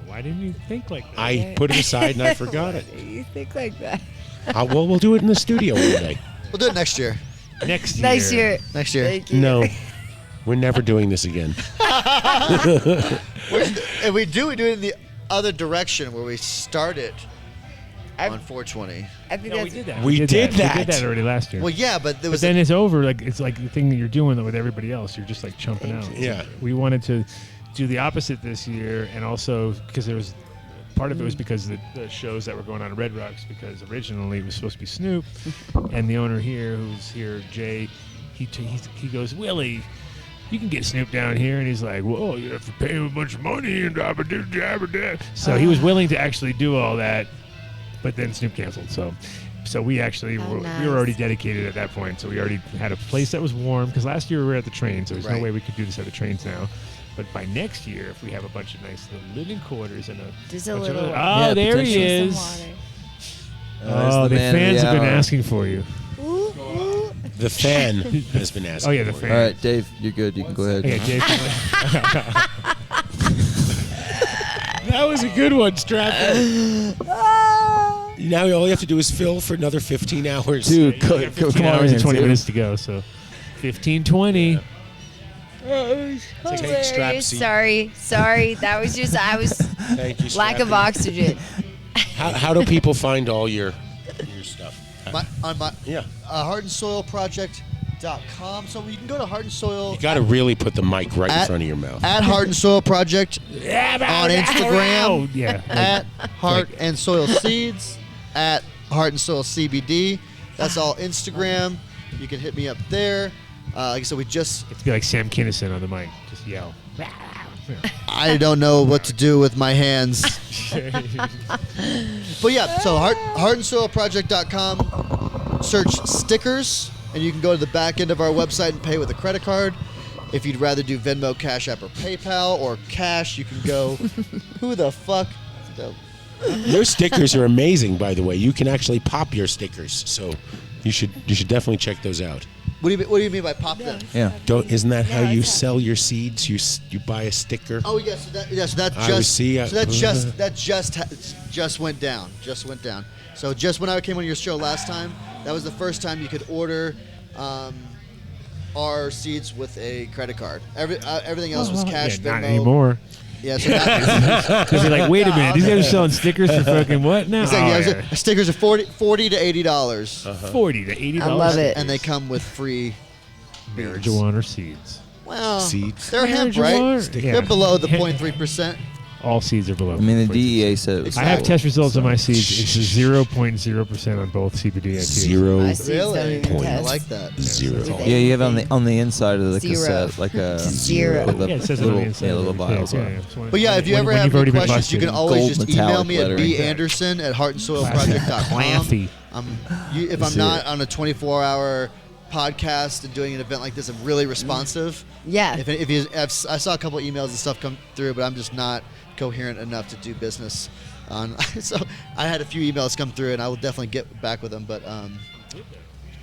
Why didn't you think like that? I put it aside and I forgot it. You think like that? Well, we'll do it in the studio one day. We'll do it next year. Next year. Next year. Next year. Thank you. No, we're never doing this again. And we do it in the other direction where we start it on 420. I think No, we that's did that. We did We did that. that already last year. Well, yeah, but there But was then it's over. Like it's like the thing that you're doing with everybody else. You're just like chumping out. Yeah. We wanted to do the opposite this year, and also because there was part of it was because the shows that were going on at Red Rocks. Because originally it was supposed to be Snoop, and the owner here, who's here, Jay, he goes, Willie, you can get Snoop down here, and he's like, well, you have to pay him a bunch of money and da. So he was willing to actually do all that, but then Snoop canceled. So we actually we were already dedicated at that point. So we already had a place that was warm because last year we were at the train, so there's no Right. way we could do this at the trains now. But by next year, if we have a bunch of nice little living quarters and Just a bunch of little. other- oh, there he potentially. is. Some water. Oh, the man of fans the have been hour. asking for you. The fan has been asking. Oh yeah, the for it. fan. All right, Dave, you're good. You can go ahead. Yeah, Dave. That was a good one, Stratford. Now all you have to do is fill for another 15 hours. Dude, You got 15 come on hours in, and 20 dude. minutes to go. So 15, 20. Take strap seat. Sorry. That was just I was Thank you, lack of Strappy. oxygen. How do people find all your stuff? on my Yeah. heartandsoilproject.com. So you can go to Heart and Soil You got to really put the mic right in At- front of your mouth. at Heart and Soil Project on Instagram. Yeah. At Heart and Soil Seeds. At Heart and Soil CBD. That's all Instagram. You can hit me up there. Like I said, we just. It's be like Sam Kinison on the mic. Just yell. I don't know what to do with my hands. But yeah, so heartandsoilproject.com. Search stickers, and you can go to the back end of our website and pay with a credit card. If you'd rather do Venmo, Cash App, or PayPal, or cash, you can go. Who the fuck? Your stickers are amazing, by the way. You can actually pop your stickers, so you should definitely check those out. What do you mean by pop them? Yeah. Isn't that how you sell your seeds? You buy a sticker. Oh yes, so that I just see, so that just went down. Just went down. So just when I came on your show last time, that was the first time you could order our seeds with a credit card. Everything else was cash. Yeah, not Venmo. anymore. Yeah, so not Because you're like, wait a minute, these guys are selling stickers for fucking what now? Exactly, yeah, stickers are $40 to $80. $40 to $80. I love it. And they come with free beards. Marijuana seeds. Well, Seeds. they're hemp, right? Marijuana. They're Yeah. below the 0.3%. All seeds are below. I mean, the DEA said it I have was test results on my seeds. It's 0.0% on both CBD and THC. 0. My seeds don't even Point. I test. like that. Zero. Yeah, you have on the inside of the Zero. cassette like a Zero. with the Yeah, it says it on little, the inside. yeah, little vials. Yeah, on it. yeah. It's one- But yeah, if you when- ever when have you've any already been questions, you can busted. always Gold just email metallic me at lettering. banderson at heartandsoilproject.com. Claffy. If I'm not on a 24-hour podcast and doing an event like this, I'm really responsive. Yeah. I saw a couple emails and stuff come through, but I'm just not coherent enough to do business on. So I had a few emails come through, and I will definitely get back with them.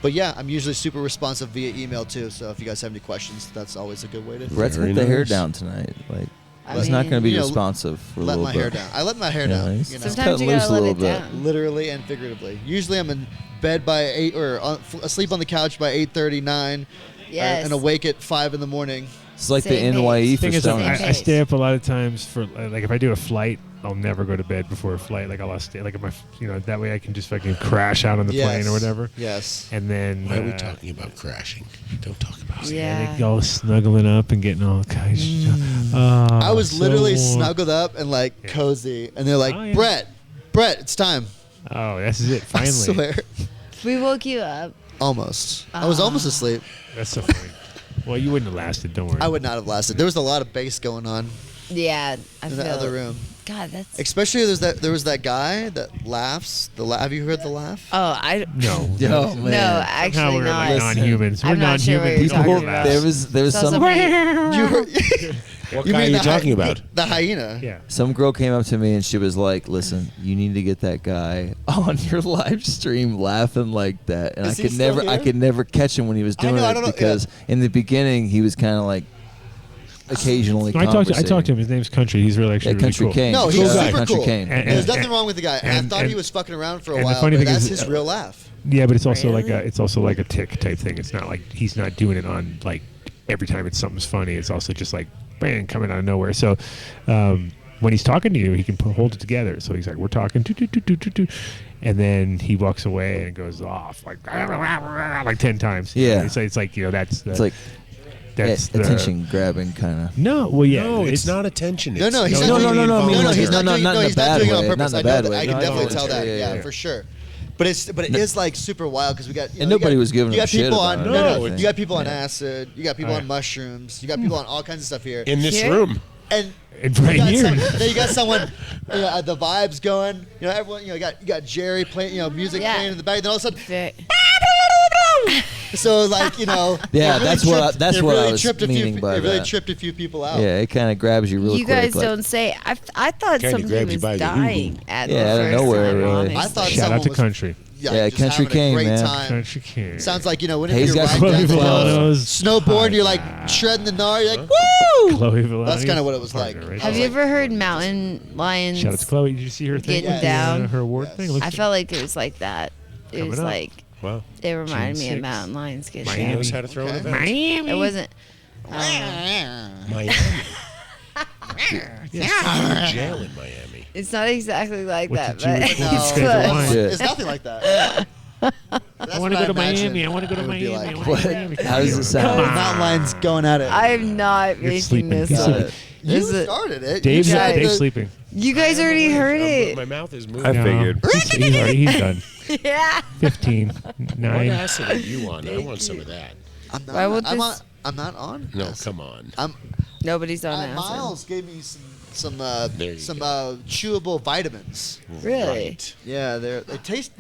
But yeah, I'm usually super responsive via email too. So if you guys have any questions, that's always a good way to. Brett's Very got the hair nice. down tonight. Like I he's not mean, going to be you know, responsive for a Let little my bit. hair down. I let my hair Yeah, down. he's You know, just Sometimes cutting you loose gotta a let little it bit. down. literally and figuratively. Usually I'm in bed by 8 or asleep on the couch by 8:39. Yes. And awake at 5 in the morning. It's like Same the NYE page. for Thing is, stoners. I stay up a lot of times for like if I do a flight I'll never go to bed before a flight. Like I'll stay, like if my, that way I can just fucking crash out on the plane or whatever. Yes. And then Why are we talking about crashing? Don't talk about it. And they all snuggling up and getting all kinds of stuff. I was so literally warm. snuggled up and like cozy, and they're like, Oh, yeah. Brett, it's time. Oh, this is it. Finally. I swear. We woke you up. Almost. I was almost asleep. That's so funny. Well, you wouldn't have lasted. Don't worry. I would not have lasted. There was a lot of bass going on Yeah, I in feel the other room. God, that's. Especially there was that guy that laughs. Have you heard the laugh? Oh, I. No. No, No, actually Somehow we're not. like non-humans. We're I'm not sure what non-human. you're talking about. There was Saw some. somebody- What You guy are mean you the talking about? The hyena. Yeah. Some girl came up to me and she was like, "Listen, you need to get that guy on your live stream laughing like that." And Is he I could still never, I here? could never catch him when he was I doing know, I it don't know, because in the beginning he was kind of like occasionally. I talked to him. His name's Country. He's really actually really Country cool. Kane. No, Cool he's guy. super Country cool. Kane. There's nothing wrong with the guy. And I thought he was fucking around for a and the while, funny but thing that's is, his real laugh. Yeah, but it's also like a tick type thing. It's not like he's not doing it on like every time it's something's funny. It's also just like bang coming out of nowhere. So when he's talking to you, he can hold it together. So he's like, we're talking, and then he walks away and goes off like 10 times. Yeah. It's like that's the. It's like that's the attention grabbing kind of. No, well, yeah, No, it's not attention. No, It's no, he's totally not doing it. I mean, No, like, he's not doing. not No, in a he's not bad doing it on way, purpose. not in I a know bad that. way. I can No, definitely no, tell that. yeah. Yeah, for sure. But it is like super wild because we got. And nobody was giving you him got shit people about on. it, No, I no, think. you got people on acid. You got people on mushrooms. You got people on all kinds of stuff here. In this Here? room. And right you got here. then you got someone, the vibes going. Everyone, you got Jerry playing, music Yeah. playing in the back. Then all of a sudden, Very- so like Yeah, it really that's what tripped- it what really I was tripped a few- meaning by It really that. tripped a few people out. Yeah, it kind of grabs you real You quick. guys like, don't say. I thought Kinda something grabs you was by the dying uhu. at Yeah, the out of first nowhere, time, really. honestly. I thought Shout someone out to was, Country. Yeah, just Country having a King, great man. time. Country King. Sounds like whenever Hey, he's you're got riding Chloe down the Villano's snowboard, and you're like shredding the gnar. You're like, woo! Chloe Villano's That's kind of what it was like. partner, right? Have you ever heard mountain lions Shout out to Chloe. Did you see her thing? getting down? Her award thing. It looks I felt like it was like that. It Coming was up. like Wow. it reminded me of June mountain lions getting Miami. down. Knows how to throw an event. Miami. It wasn't. Miami. Jail in Miami. It's not exactly like What that, did you- but what did you No, say to wine? it's nothing like that. I want to go to Miami. I want to go to Miami. I wanna go to Miami. How does it sound? Come on. Mountain lions going at it. I'm not You're making sleeping. this He's up. sleeping. You This is- started it. Dave's, You tried Dave's to- sleeping. You guys already heard it. My mouth is moving. I No. figured. He's done. Yeah. 15, What 9. acid are you on? I want some of that. I'm not, Why would I'm, this- on, I'm not on. No, acid. come on. Nobody's on acid. Miles gave me some There you chewable vitamins. Really? Right. Yeah, they taste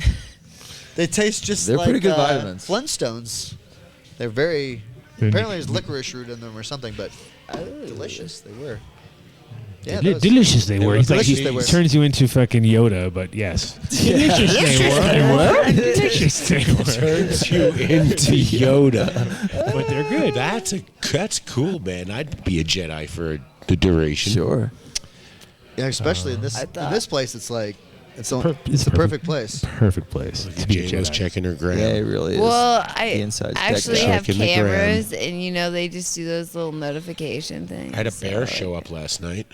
they taste just They're like pretty good vitamins. Flintstones. They're very They're apparently there's licorice root in them or something, but delicious they were. Yeah, Delicious they were. He's like, delicious he they were. turns you into fucking Yoda, but yes. Delicious they were. Delicious they were. Turns you into Yoda. But they're good. That's cool, man. I'd be a Jedi for the duration. Sure. Yeah, especially in this place, it's like it's the perfect place. Perfect place to be a Jane was Jedi. checking her gram. Yeah, it really is. Well, The I inside's actually decked out. have Checking the gram. cameras, and they just do those little notification things. I had a bear so, show up last night.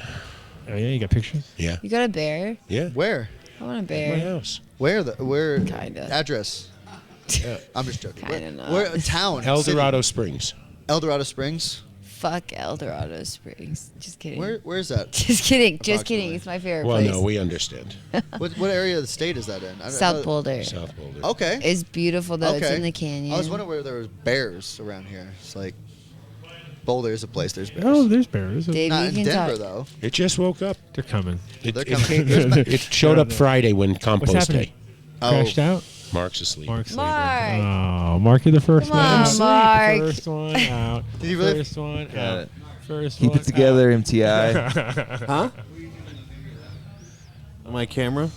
Oh, yeah? You got pictures? Yeah. You got a bear? Yeah. Where? I want a My bear. house. Where Kinda. address? Yeah. I'm just joking. Kinda not. Where town? El city? Dorado Springs. El Dorado Springs. Fuck El Dorado Springs. Just kidding. Where's that? Just kidding. Just kidding. It's my favorite Well, place. no, we understand. What area of the state is that in? South Boulder. South Boulder. Okay. It's beautiful though. It's Okay. in the canyon. I was wondering where there was bears around here. It's like Boulder is a place. There's bears. Oh, there's bears. Dave, Not you in can Denver talk. though. It just woke up. They're coming. They're It, coming. it showed up Friday when compost What's happening? day. Crashed out? Mark's asleep. Mark's sleeping. Mark. Oh, Mark, you're the first Come one on, out. Mark. First one out. Did he really? First one Got out. it. First Keep one it together, MTI. Huh? My camera?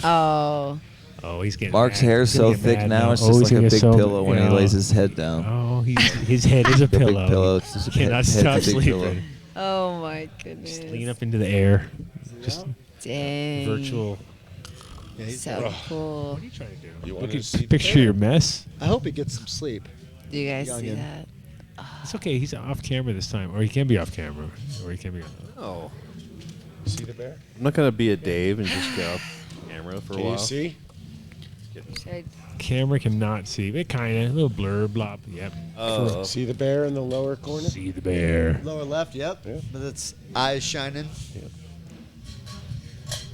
Oh. Oh, he's getting Mark's mad. hair's He's gonna so get thick mad now, it's Oh, just he's like a gonna big get so- pillow when he yeah. lays his head down. Oh, his head is a Like a big pillow. pillow. It's just a Cannot head's stop a big sleeping. pillow. Oh my goodness. Lean up into the air. Just Dang. virtual. Yeah, he's So cool. What are you trying to do? You Look wanted at to see the picture bear? your mess. I hope he gets some sleep. Do you guys see Youngin. that? It's okay. He's off camera this time, or he can be off camera, or he can be. Oh. See the bear? I'm not gonna be a Dave and just get off camera for a Can while. you see? Camera cannot see. It kind of, a little blur, blob. Yep. Oh. See the bear in the lower corner? See the bear. Lower left, yep. But it's eyes shining.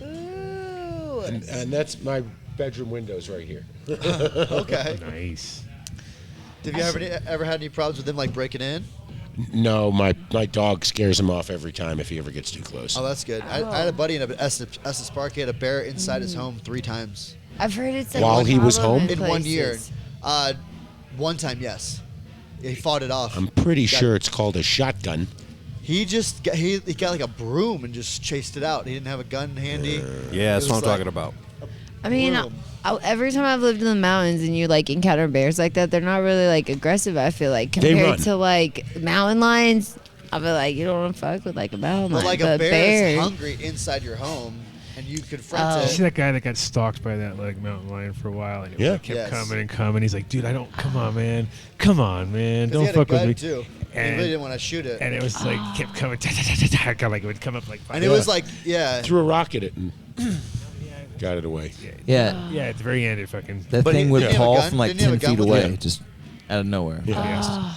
Ooh. And that's my bedroom windows right here. Okay. Nice. Have you ever had any problems with them like breaking in? No, my dog scares him off every time if he ever gets too close. Oh, that's good. I had a buddy in Essex Park. He had a bear inside his home 3 times. I've heard it's like While a he was problem home? In 1 year. places. One time, yes. He fought it off. I'm pretty sure it's called a shotgun. He just got, he got like a broom and just chased it out. He didn't have a gun handy. Yeah, that's It what I'm was like talking about. I mean, broom. every time I've lived in the mountains and you like encounter bears like that, they're not really like aggressive. I feel like They compared run. to like mountain lions, I feel like you don't want to fuck with like a mountain But lion. like but a bear bear, is hungry inside your home, and you confront Oh. You see it. that guy that got stalked by that like mountain lion for a while, and it Yeah. kept Yes. coming and coming. He's like, dude, come on, man, Because don't he had a fuck with gun me. too. He And- really didn't want to shoot it. And it was like kept coming, like it would come up like. And it was like, yeah. Threw a rock at it and got it away. Yeah. Yeah, at the very end, it fucking. That But thing he- would didn't he have a call gun? from like Didn't he have 10 a gun feet with away, him? just out of nowhere. Yeah.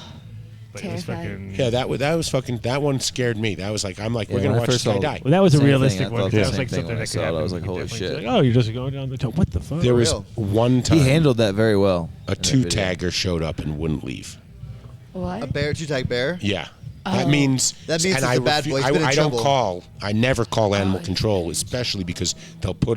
But it was Terrified. fucking. Yeah, that was fucking. That one scared me. That was like, I'm like, Yeah, we're when gonna I watch first this guy saw die. Well, that was a Same thing, realistic I one. thought That the was same like thing something when I that saw could it. I happen. was like, You holy definitely shit. Like, oh, you're just going down the toe. What the fuck? There was real. one He time handled that very well. a in that video. 2-tagger showed up and wouldn't leave. what? A bear, 2-tag bear. Yeah. Oh. That means That means and it's a bad boy. He's been in I don't trouble. call. I never call animal control, especially because they'll put a